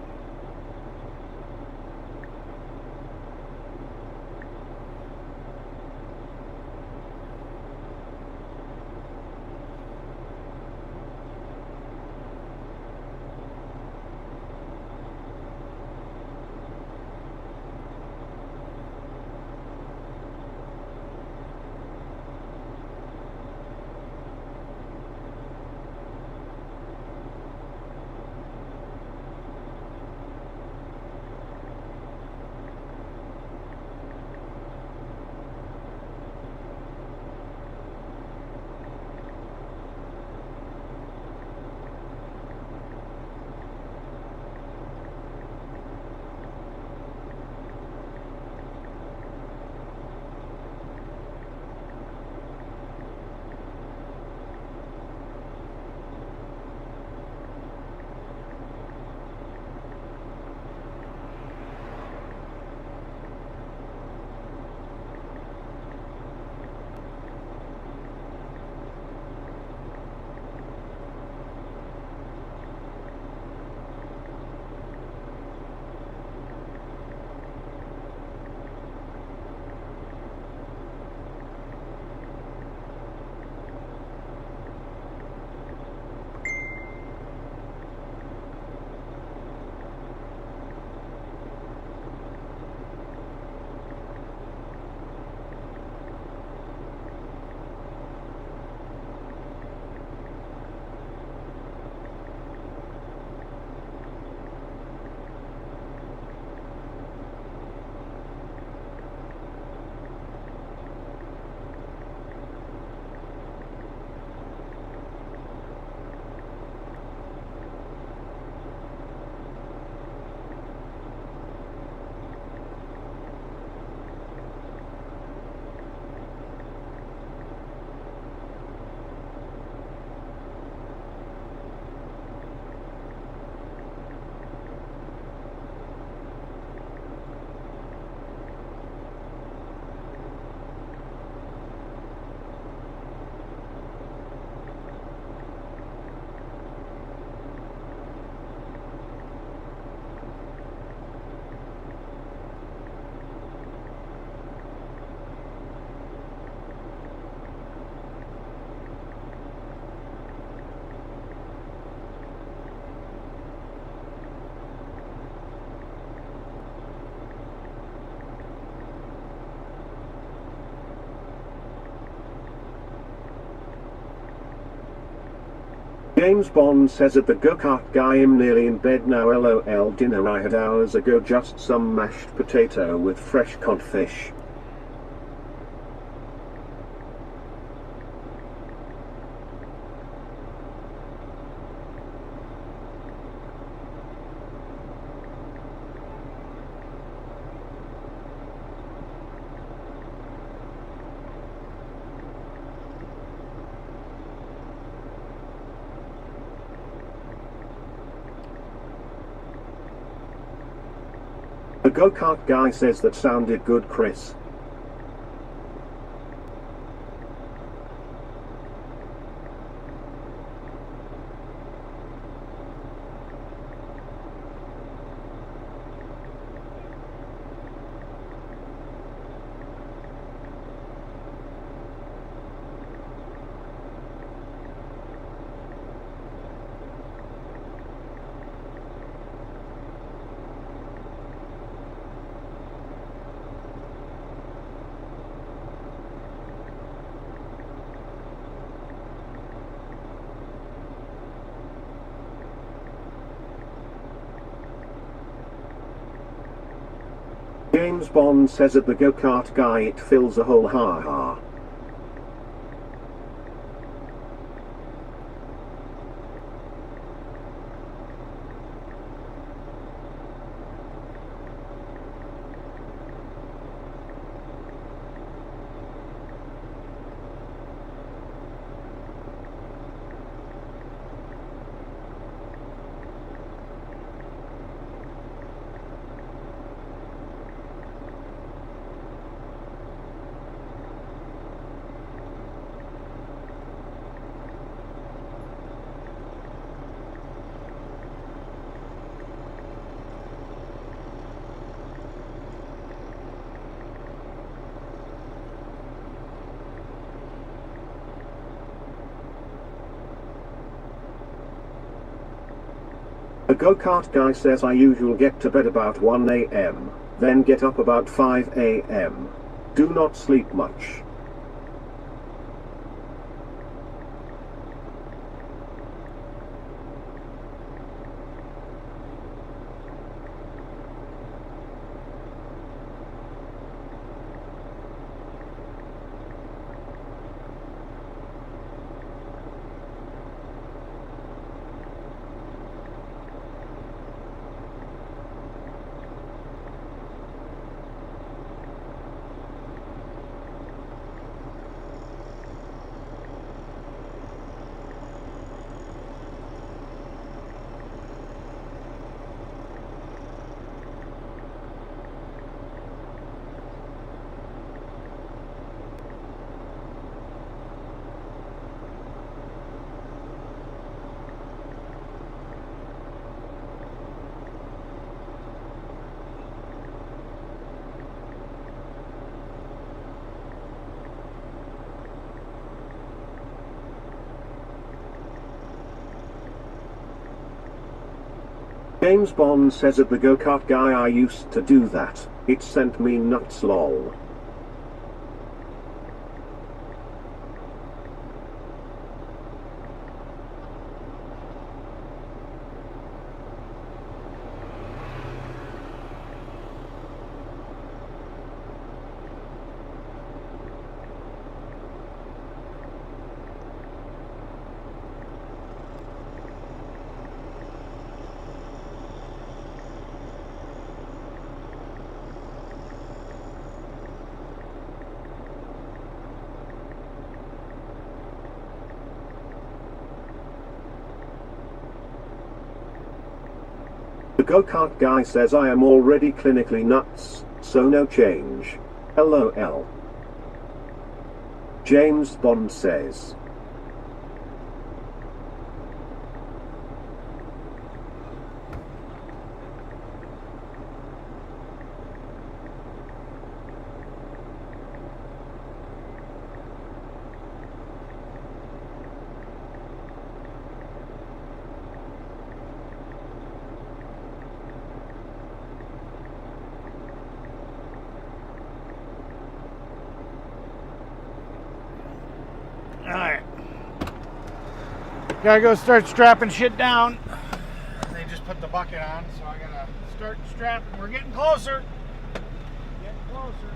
James Bond says at the go-kart guy, I'm nearly in bed now, lol. Dinner I had hours ago, just some mashed potato with fresh codfish. The go-kart guy says that sounded good, Chris. James Bond says at the go-kart guy it fills a hole, ha ha. The go-kart guy says I usually get to bed about 1 a.m., then get up about 5 a.m. Do not sleep much. James Bond says at the go-kart guy I used to do that. It sent me nuts lol. The go-kart guy says I am already clinically nuts, so no change. LOL. James Bond says. Alright. Gotta go start strapping shit down. They just put the bucket on, so I gotta start strapping. We're getting closer. Getting closer.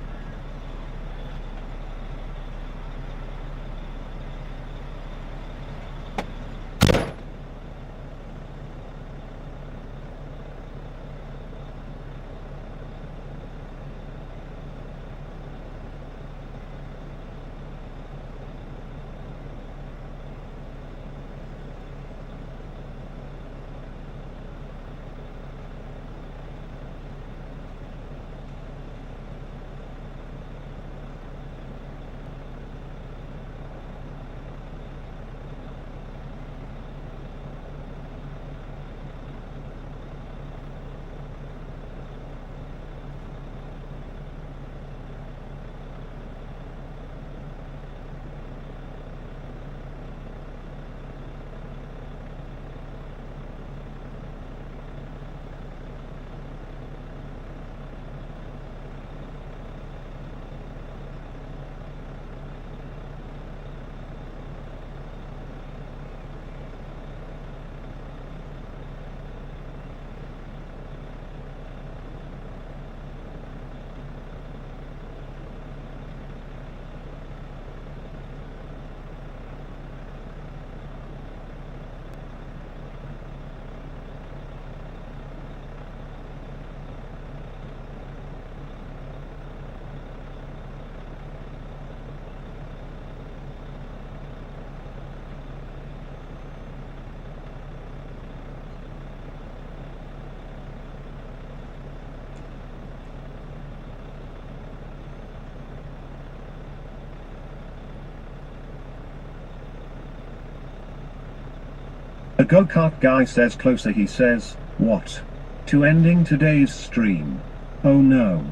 The go-kart guy says closer, he says, what? To ending today's stream. Oh no.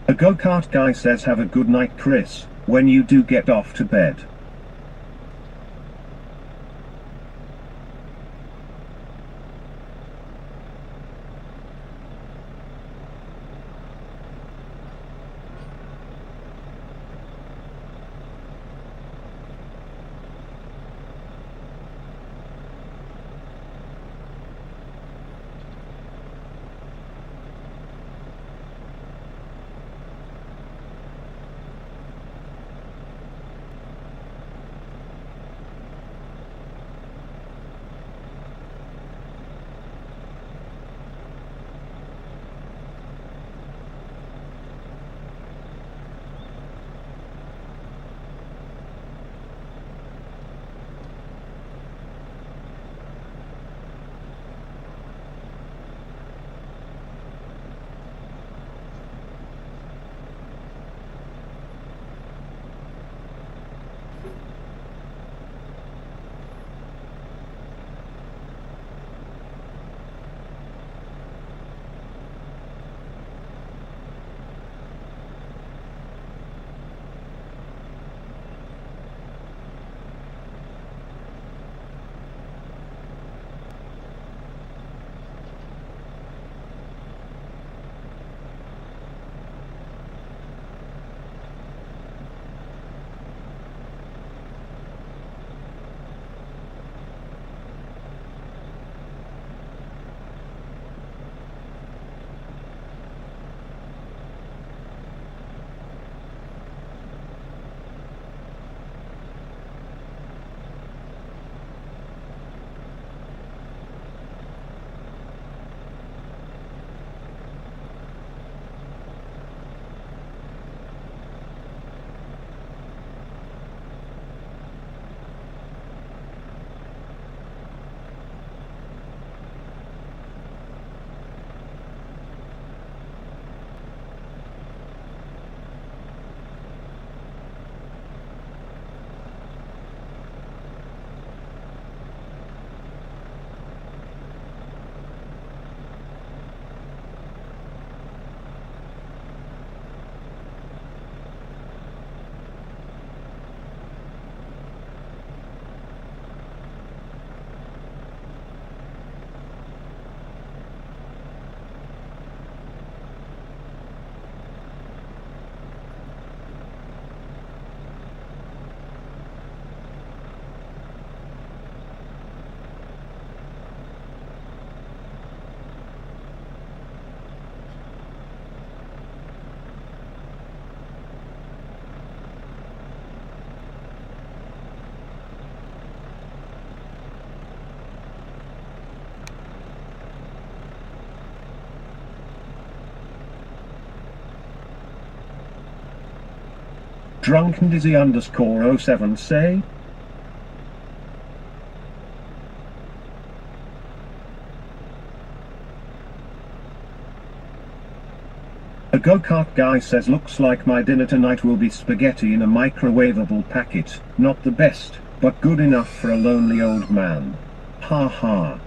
A go-kart guy says have a good night, Chris, when you do get off to bed. Drunken Dizzy underscore 07 say? A go-kart guy says looks like my dinner tonight will be spaghetti in a microwavable packet. Not the best, but good enough for a lonely old man. Ha ha.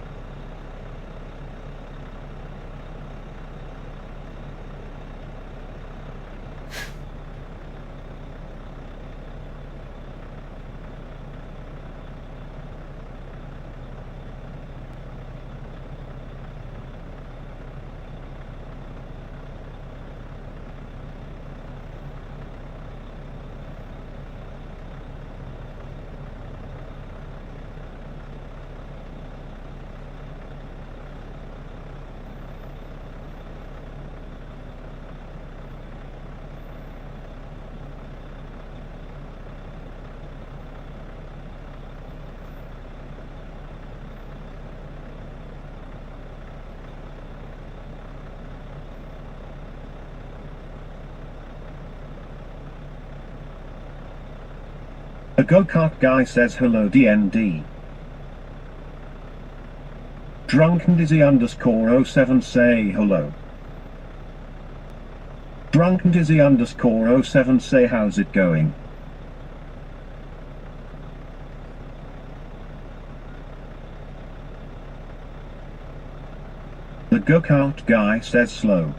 A go-kart guy says hello DND. Drunken Dizzy underscore 07 say hello. Drunken Dizzy underscore 07 say how's it going? The go-kart guy says slow.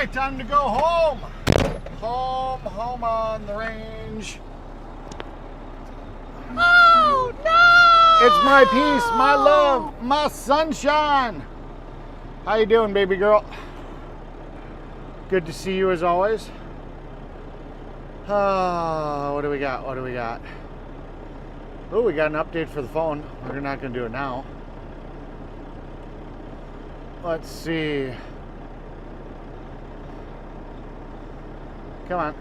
right, time to go home. Home on the range. Oh, no! It's my peace, my love, my sunshine. How you doing, baby girl? Good to see you as always. What do we got? What do we got? Oh, we got an update for the phone. We're not going to do it now. Let's see. Come on.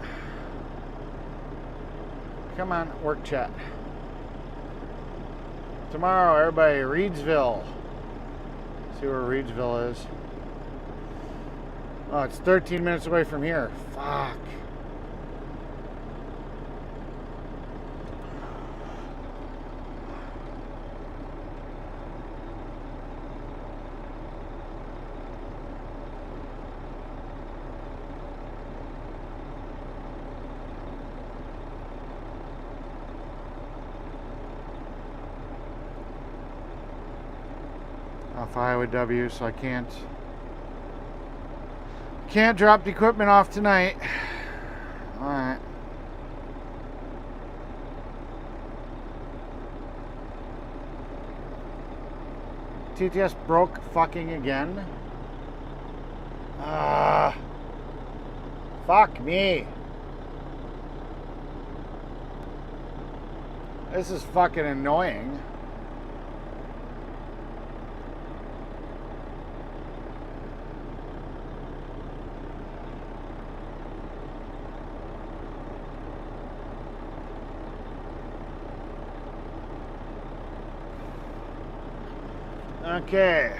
Come on, work chat. Tomorrow, everybody, Reedsville. See where Reedsville is. Oh, it's 13 minutes away from here. Fuck. Off Highway W, so I can't drop the equipment off tonight. All right. TTS broke fucking again. Fuck me. This is fucking annoying. Okay.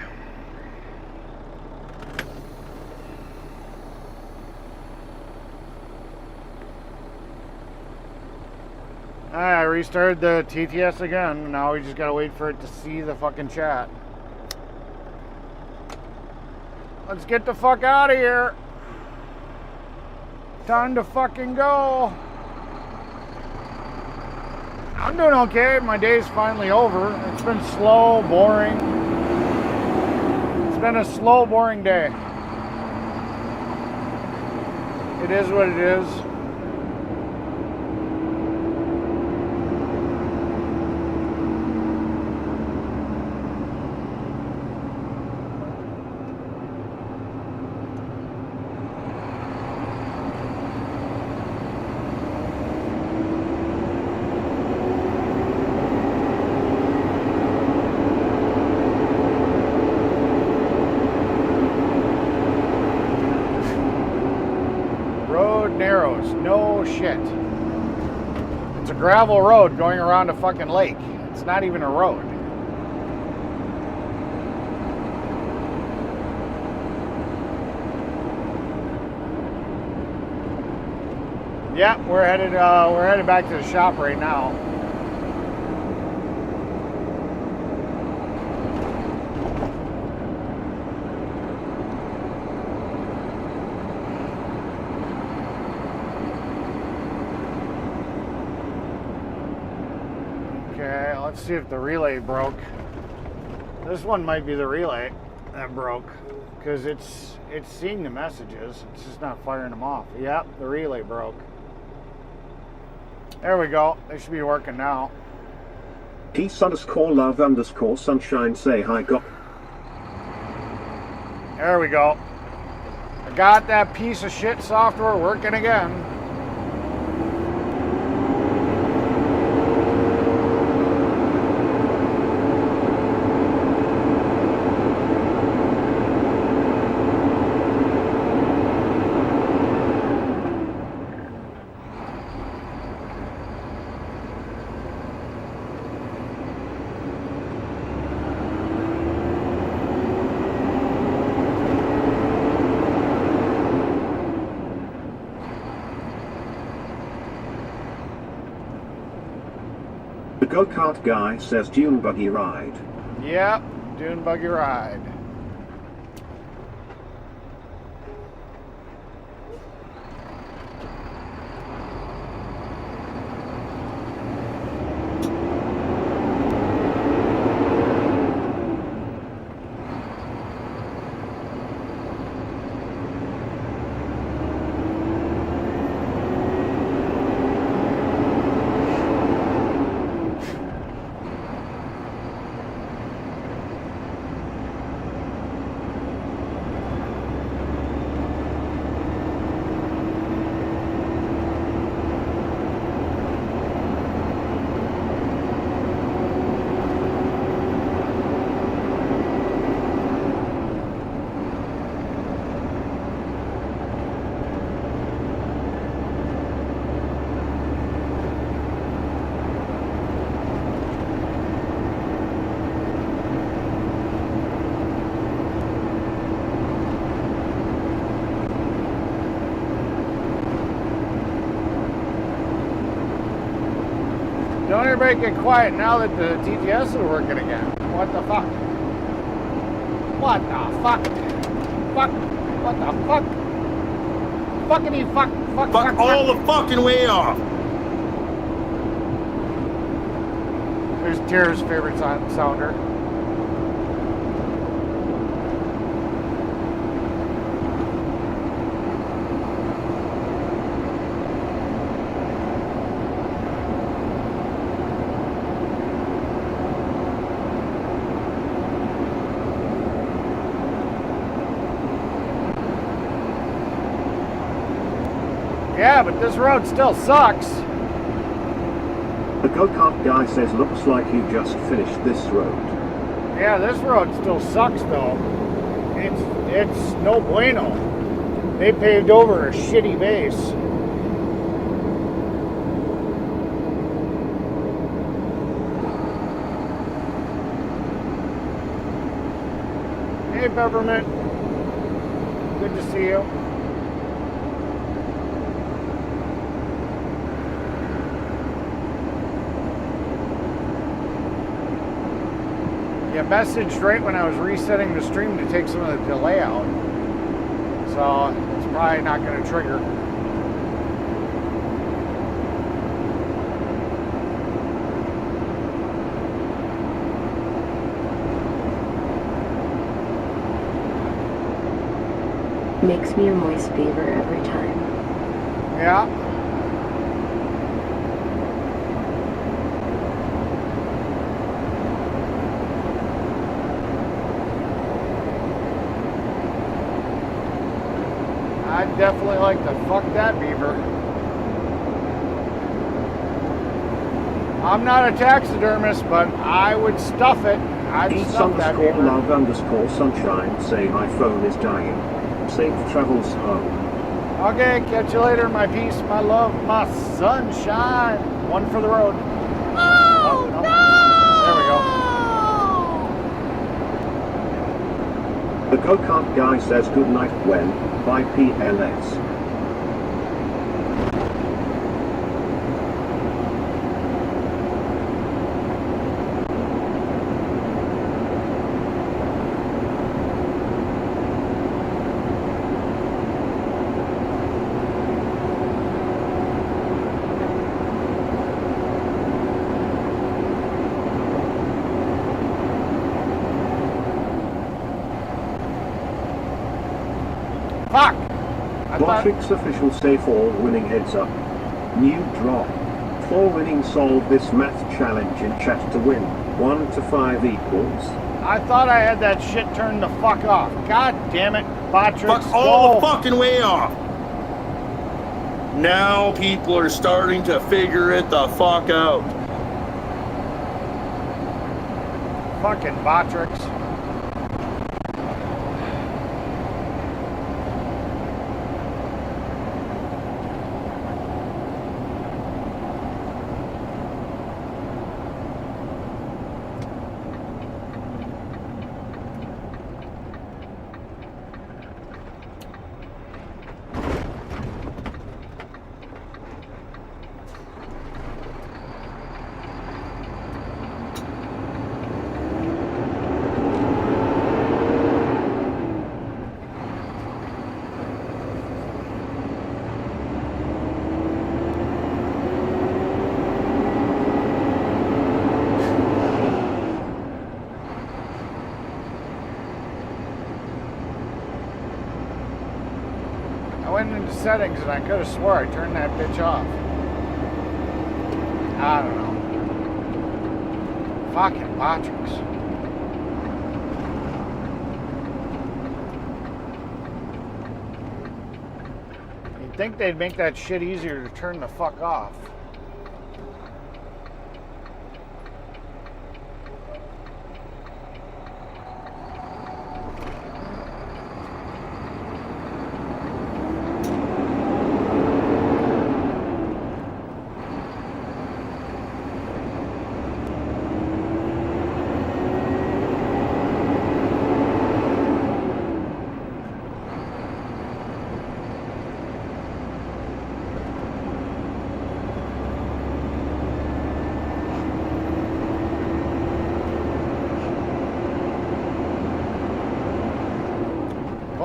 I restarted the TTS again. Now we just gotta wait for it to see the fucking chat. Let's get the fuck out of here. Time to fucking go. I'm doing okay. My day's finally over. It's been slow, boring. It's been a slow, boring day. It is what it is. Narrows, no shit. It's a gravel road going around a fucking lake. It's not even a road. Yeah, we're headed back to the shop right now. Let's see if the relay broke. This one might be the relay that broke because it's seeing the messages. It's just not firing them off. Yep, the relay broke. There we go. They should be working now. Peace_love_sunshine say hi got. There we go. I got that piece of shit software working again. The go-kart guy says dune buggy ride. Yep, dune buggy ride. Don't everybody get quiet now that the TTS is working again. What the fuck? What the fuck? Fuck. What the fuck? Fuckity fuck. Fuck all the fucking way off. There's Tara's favorite sounder. Yeah, but this road still sucks. The go-kart guy says looks like you just finished this road. Yeah, this road still sucks though. It's no bueno. They paved over a shitty base. Hey Peppermint. Good to see you. You messaged right when I was resetting the stream to take some of the delay out. So it's probably not going to trigger. Makes me a moist beaver every time. Yeah. I'd definitely like to fuck that beaver. I'm not a taxidermist, but I would stuff it. I'd Peace stuff that beaver. love sunshine say my phone is dying. Safe travels home. Okay, catch you later, my peace, my love, my sunshine. One for the road. Oh, no. There we go. The go-kart guy says good night when, by PLS. Fuck! Matrix official say 4 winning heads up. New drop. 4 winning solve this math challenge in chat to win. 1 to 5 equals. I thought I had that shit turned the fuck off. God damn it, Botrix. Fuck all the fucking way off. Now people are starting to figure it the fuck out. Fucking Botrix. Settings and I could have swore I turned that bitch off. I don't know. Fucking Botrix. You'd think they'd make that shit easier to turn the fuck off.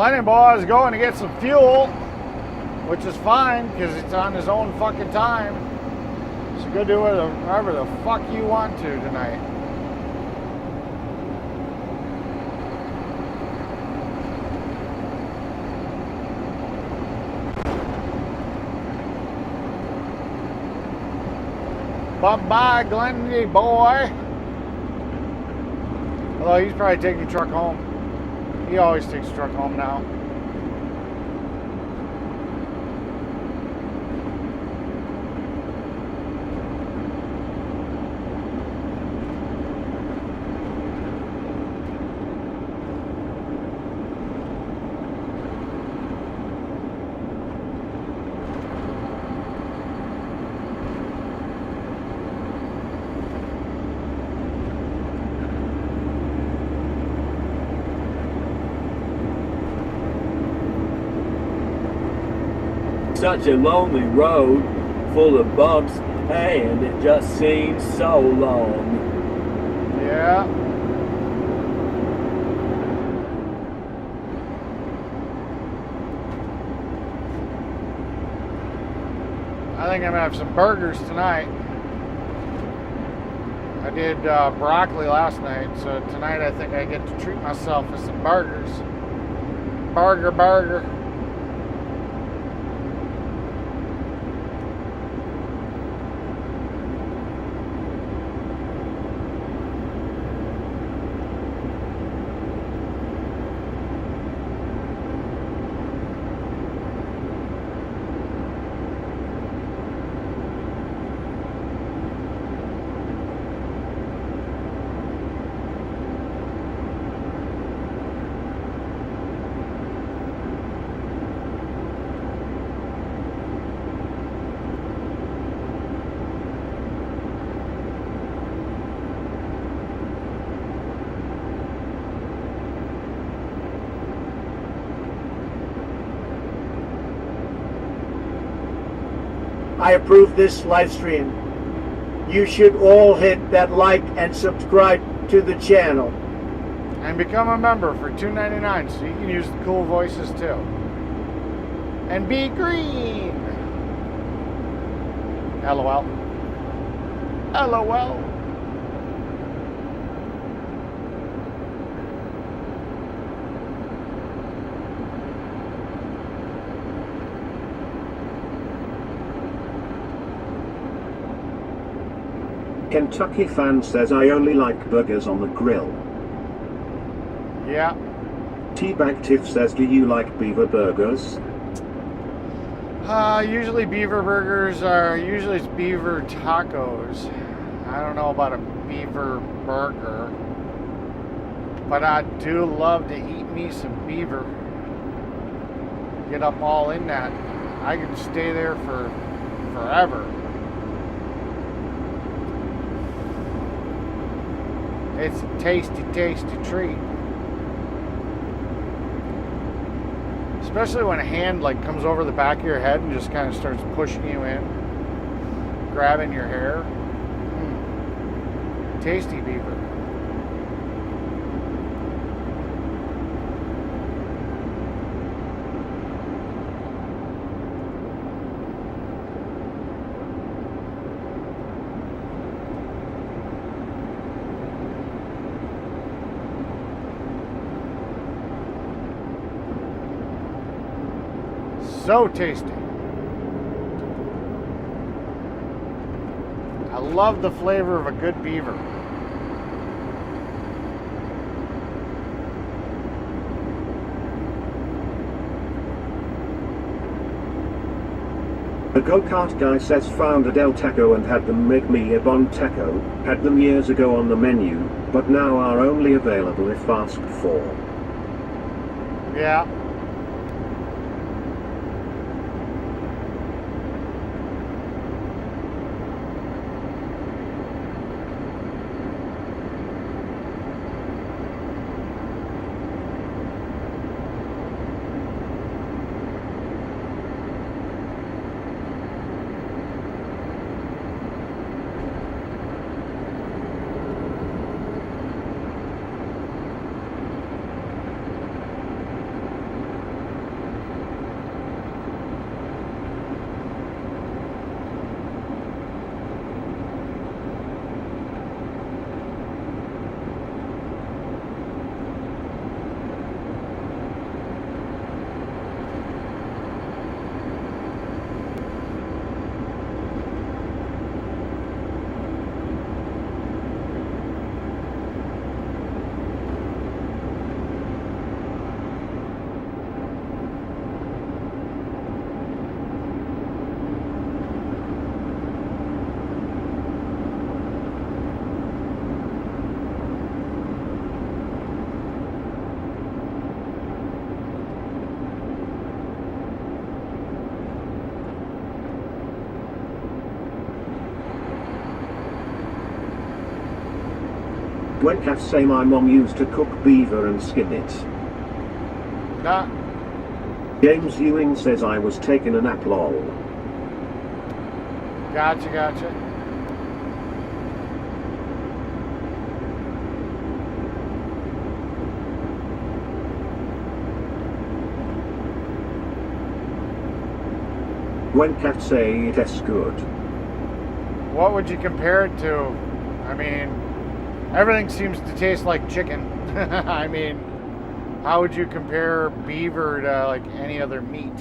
Lenny Boy is going to get some fuel, which is fine because it's on his own fucking time. So go do whatever the fuck you want to tonight. Bye-bye, Glendy boy. Although he's probably taking the truck home. He always takes the truck home now. Such a lonely road, full of bumps, and it just seems so long. Yeah. I think I'm gonna have some burgers tonight. I did broccoli last night, so tonight I think I get to treat myself with some burgers. Burger. I approve this live stream. You should all hit that like and subscribe to the channel. And become a member for $2.99 so you can use the cool voices too. And be green. LOL. LOL. Kentucky fan says I only like burgers on the grill. Yeah. Teabag Tiff says, do you like beaver burgers? Usually beaver burgers usually it's beaver tacos. I don't know about a beaver burger. But I do love to eat me some beaver. Get up all in that. I can stay there for forever. It's a tasty, tasty treat. Especially when a hand like comes over the back of your head and just kind of starts pushing you in, grabbing your hair. Tasty beaver. So tasty. I love the flavor of a good beaver. The go-kart guy says found a Del Taco and had them make me a Bon Taco, had them years ago on the menu, but now are only available if asked for. Yeah. When cats say my mom used to cook beaver and skin it. Nah. James Ewing says I was taking a nap lol. Gotcha. When cats say it tastes good. What would you compare it to? I mean, everything seems to taste like chicken. I mean, how would you compare beaver to like any other meat?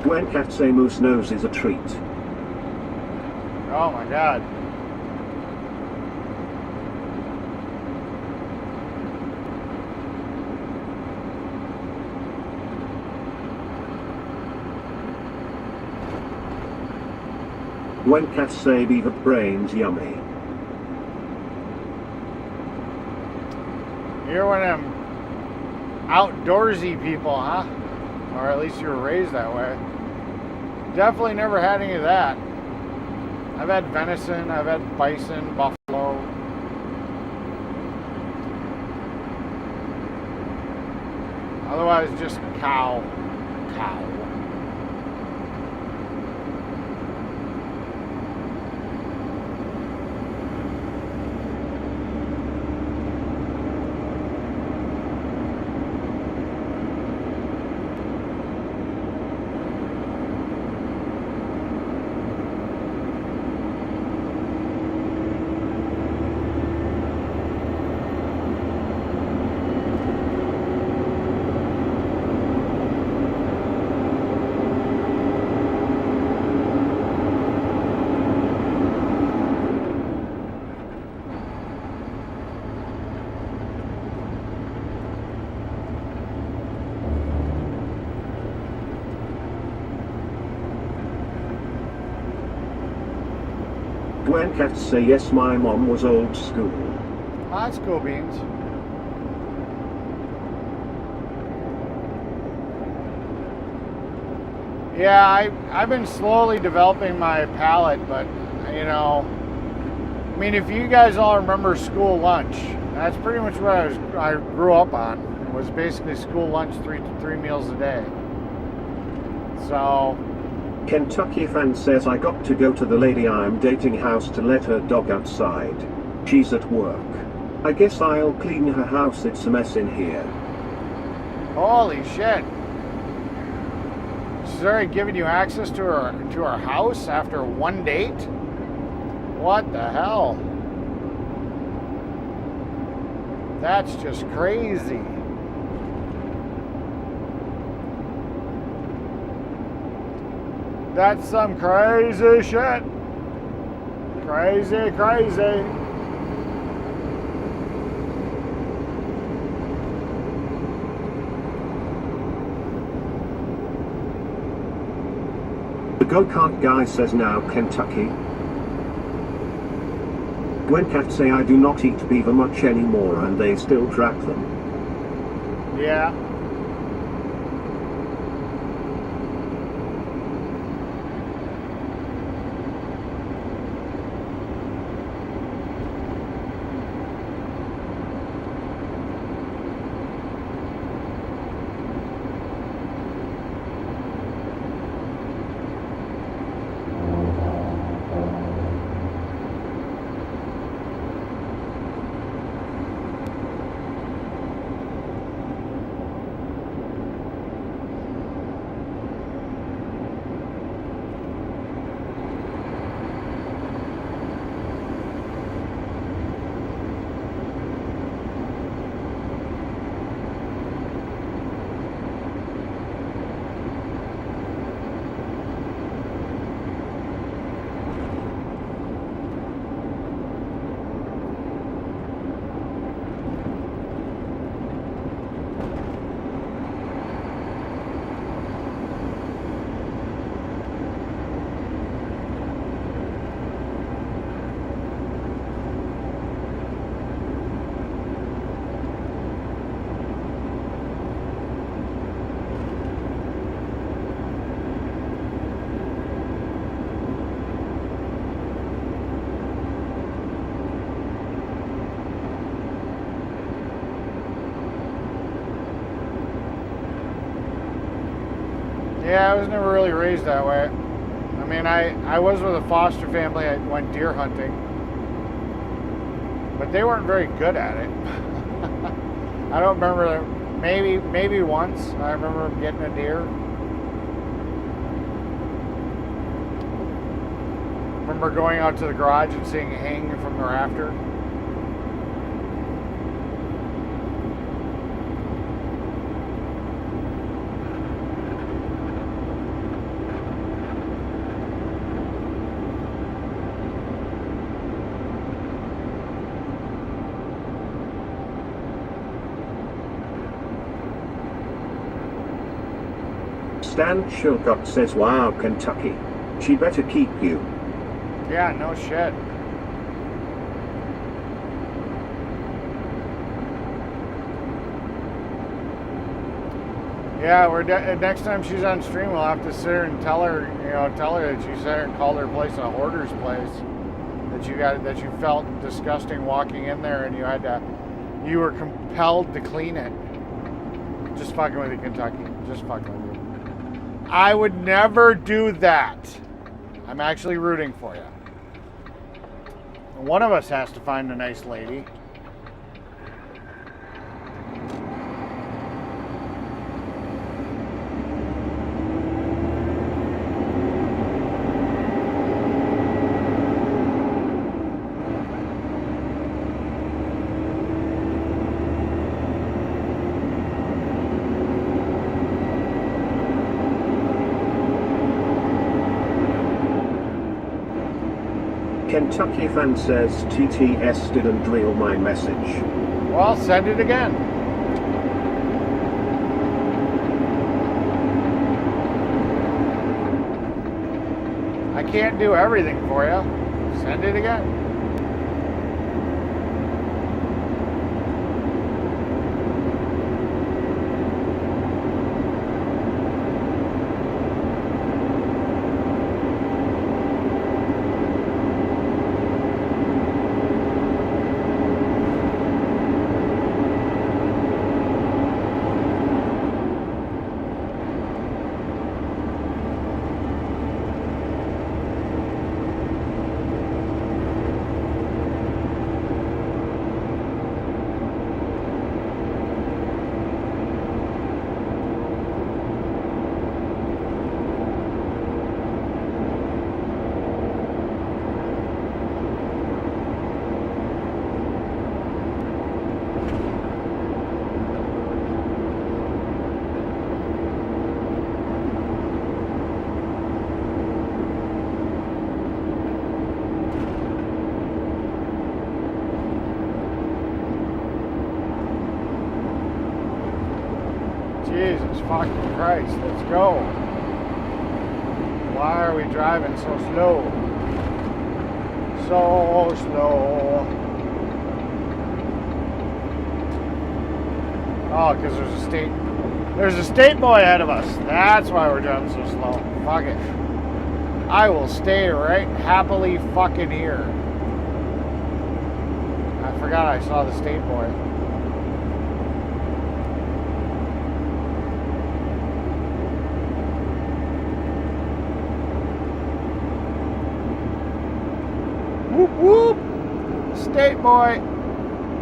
When cats say moose nose is a treat. Oh my god. When cats say beaver brains yummy. You're one of them outdoorsy people, huh? Or at least you were raised that way. Definitely never had any of that. I've had venison, I've had bison, buffalo. Otherwise just cow. When cats say yes, my mom was old school. Oh, that's cool beans. Yeah, I've been slowly developing my palate, but you know, I mean, if you guys all remember school lunch, that's pretty much what I grew up on. It was basically school lunch, three meals a day. So. Kentucky fan says I got to go to the lady I'm dating house to let her dog outside. She's at work. I guess I'll clean her house, it's a mess in here. Holy shit. She's already giving you access to her house after one date? What the hell? That's just crazy. That's some crazy shit. Crazy. The go-kart guy says now Kentucky. When cats say I do not eat beaver much anymore and they still track them. Yeah. Yeah, I was never really raised that way. I mean, I was with a foster family. I went deer hunting, but they weren't very good at it. I don't remember. Maybe once I remember getting a deer. Remember going out to the garage and seeing it hanging from the rafter. Stan Shilcock says, wow, Kentucky. She better keep you. Yeah, no shit. Yeah, next time she's on stream, we'll have to sit her and tell her that you sat and called her place a hoarder's place. That you felt disgusting walking in there, and you were compelled to clean it. Just fucking with you, Kentucky. Just fucking with you. I would never do that. I'm actually rooting for you. One of us has to find a nice lady. Kentucky fan says TTS didn't reel my message. Well, send it again. I can't do everything for you. Send it again. Jesus fucking Christ, let's go. Why are we driving so slow? So slow. Oh, because there's a state boy ahead of us. That's why we're driving so slow. Fuck it. I will stay right happily fucking here. I forgot I saw the state boy. Whoop whoop! State boy!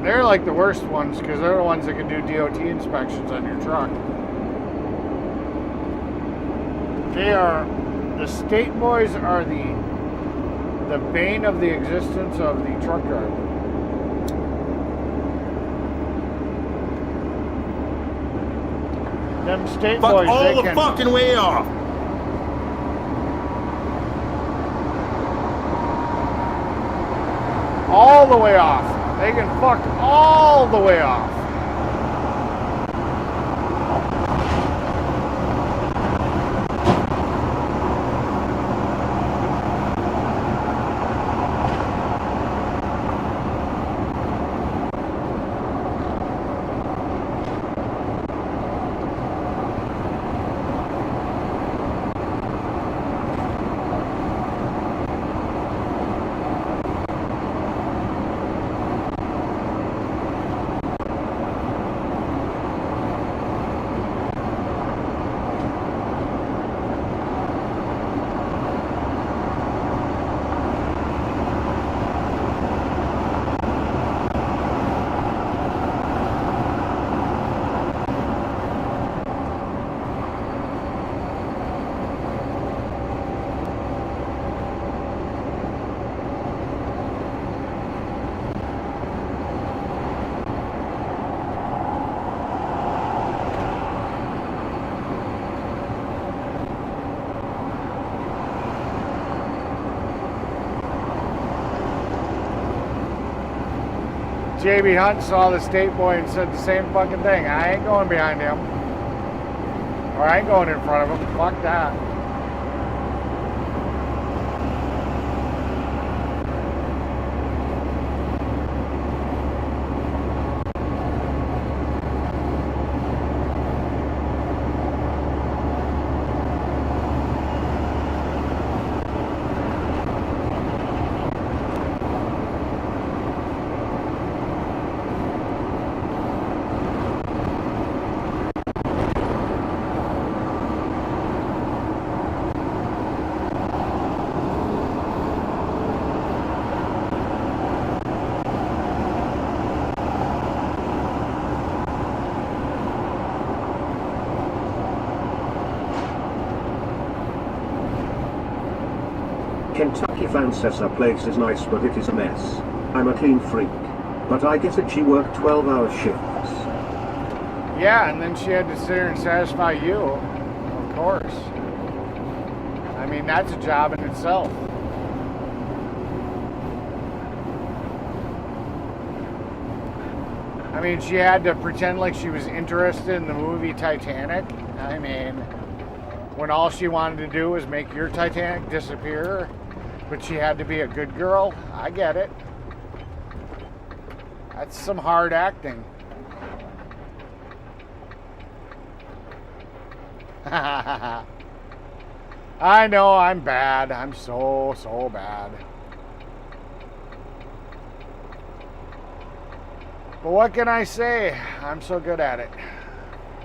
They're like the worst ones because they're the ones that can do DOT inspections on your truck. The state boys are the bane of the existence of the truck driver. Them state boys, all they the can fucking way off. all the way off. They can fuck all the way off. JB Hunt saw the state boy and said the same fucking thing. I ain't going behind him. Or I ain't going in front of him. Fuck that. Kentucky fan says her place is nice, but it is a mess. I'm a clean freak. But I get it, she worked 12-hour shifts. Yeah, and then she had to sit here and satisfy you. Of course. I mean, that's a job in itself. I mean, she had to pretend like she was interested in the movie Titanic. I mean, when all she wanted to do was make your Titanic disappear, but she had to be a good girl. I get it. That's some hard acting. I know I'm bad. I'm so bad. But what can I say? I'm so good at it.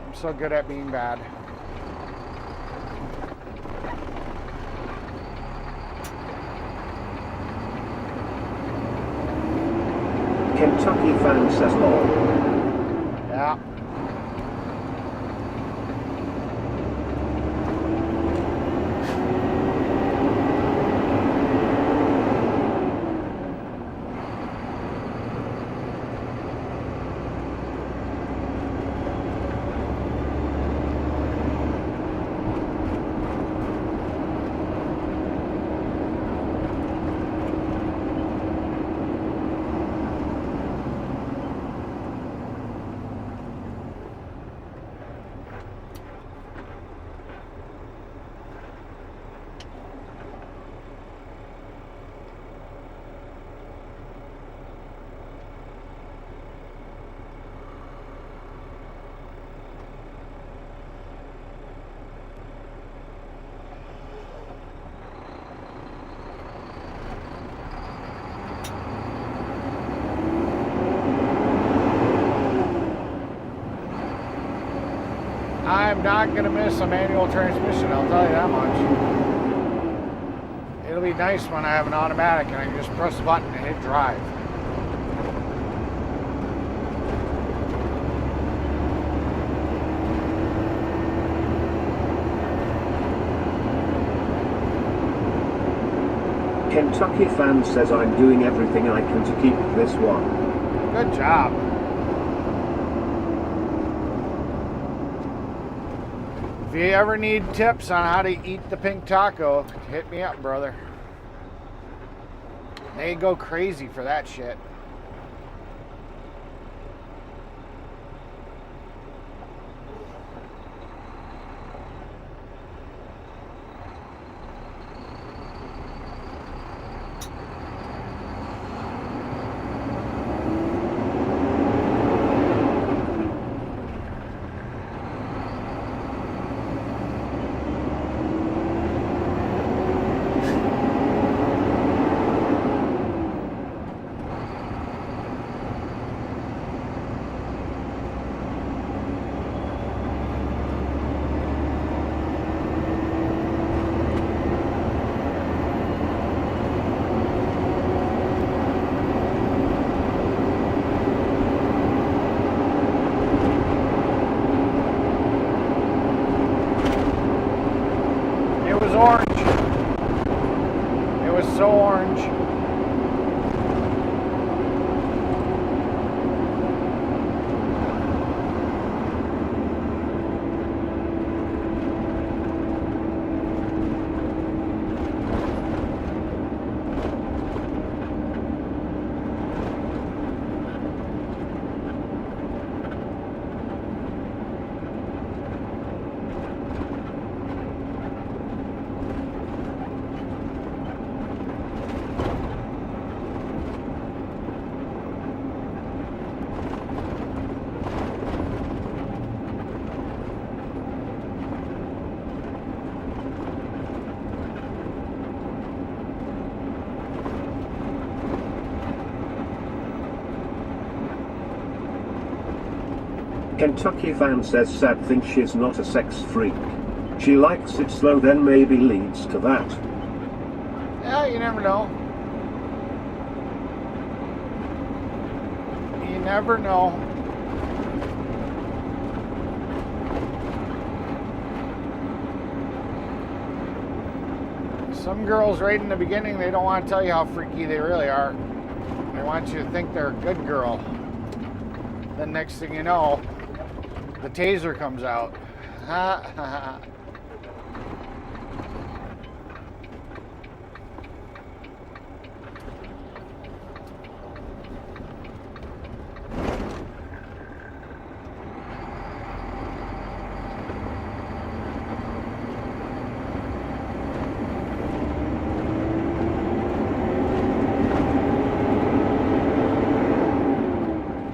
I'm so good at being bad. Kentucky fan says lol. Yeah. I'm not going to miss a manual transmission, I'll tell you that much. It'll be nice when I have an automatic and I can just press a button and hit drive. Kentucky fan says I'm doing everything I can to keep this one. Good job. If you ever need tips on how to eat the pink taco, hit me up, brother. They go crazy for that shit. Orange. It was so orange. Kentucky fan says Sad thinks she's not a sex freak. She likes it slow, then maybe leads to that. Yeah, you never know. You never know. Some girls right in the beginning, they don't want to tell you how freaky they really are. They want you to think they're a good girl. Then next thing you know, the taser comes out.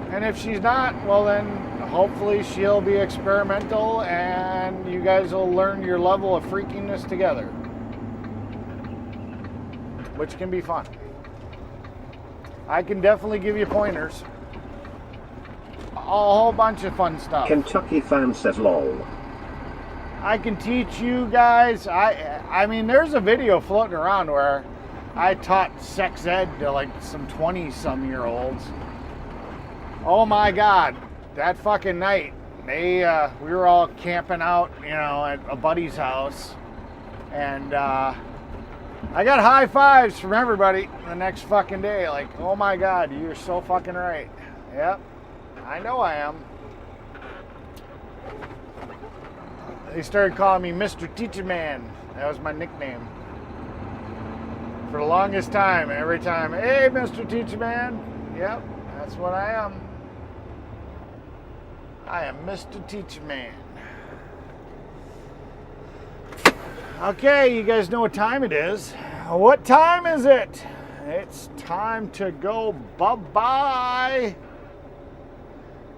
And if she's not, well then hopefully she'll be experimental and you guys will learn your level of freakiness together, which can be fun. I can definitely give you pointers. A whole bunch of fun stuff. Kentucky fan says lol. I can teach you guys. I mean, there's a video floating around where I taught sex ed to like some 20-some-year-olds. Oh my God, that fucking night, we were all camping out, you know, at a buddy's house, and I got high fives from everybody the next fucking day. Like, oh my God, you're so fucking right. Yep, I know I am. They started calling me Mr. Teacher Man. That was my nickname for the longest time. Every time, hey, Mr. Teacher Man. Yep, that's what I am. I am Mr. Teacher Man. Okay, you guys know what time it is. What time is it? It's time to go bye-bye.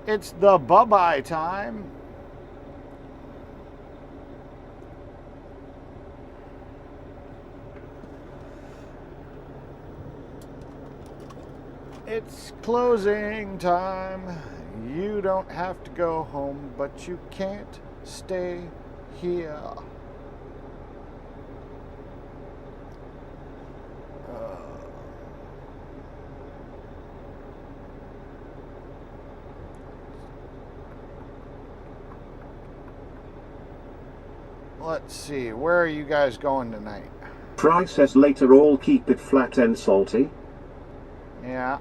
It's the bye-bye time. It's closing time. You don't have to go home, but you can't stay here. Let's see, where are you guys going tonight? Fry says later all keep it flat and salty. Yeah.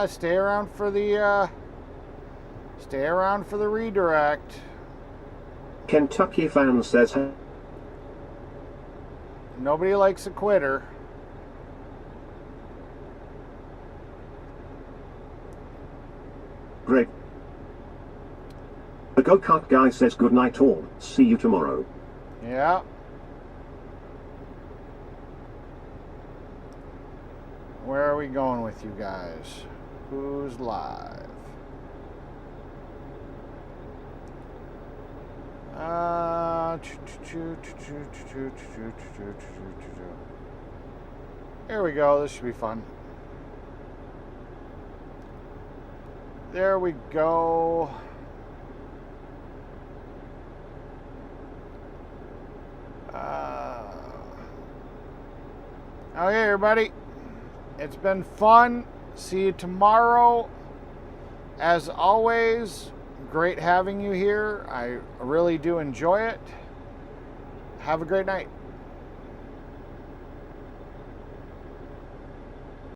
Stay around for the redirect. Kentucky fan says nobody likes a quitter. Great. The go-kart guy says good night all. See you tomorrow. Yeah. Where are we going with you guys? Who's live? Here we go. This should be fun. There we go. Okay, everybody. It's been fun. See you tomorrow. As always, great having you here. I really do enjoy it. Have a great night.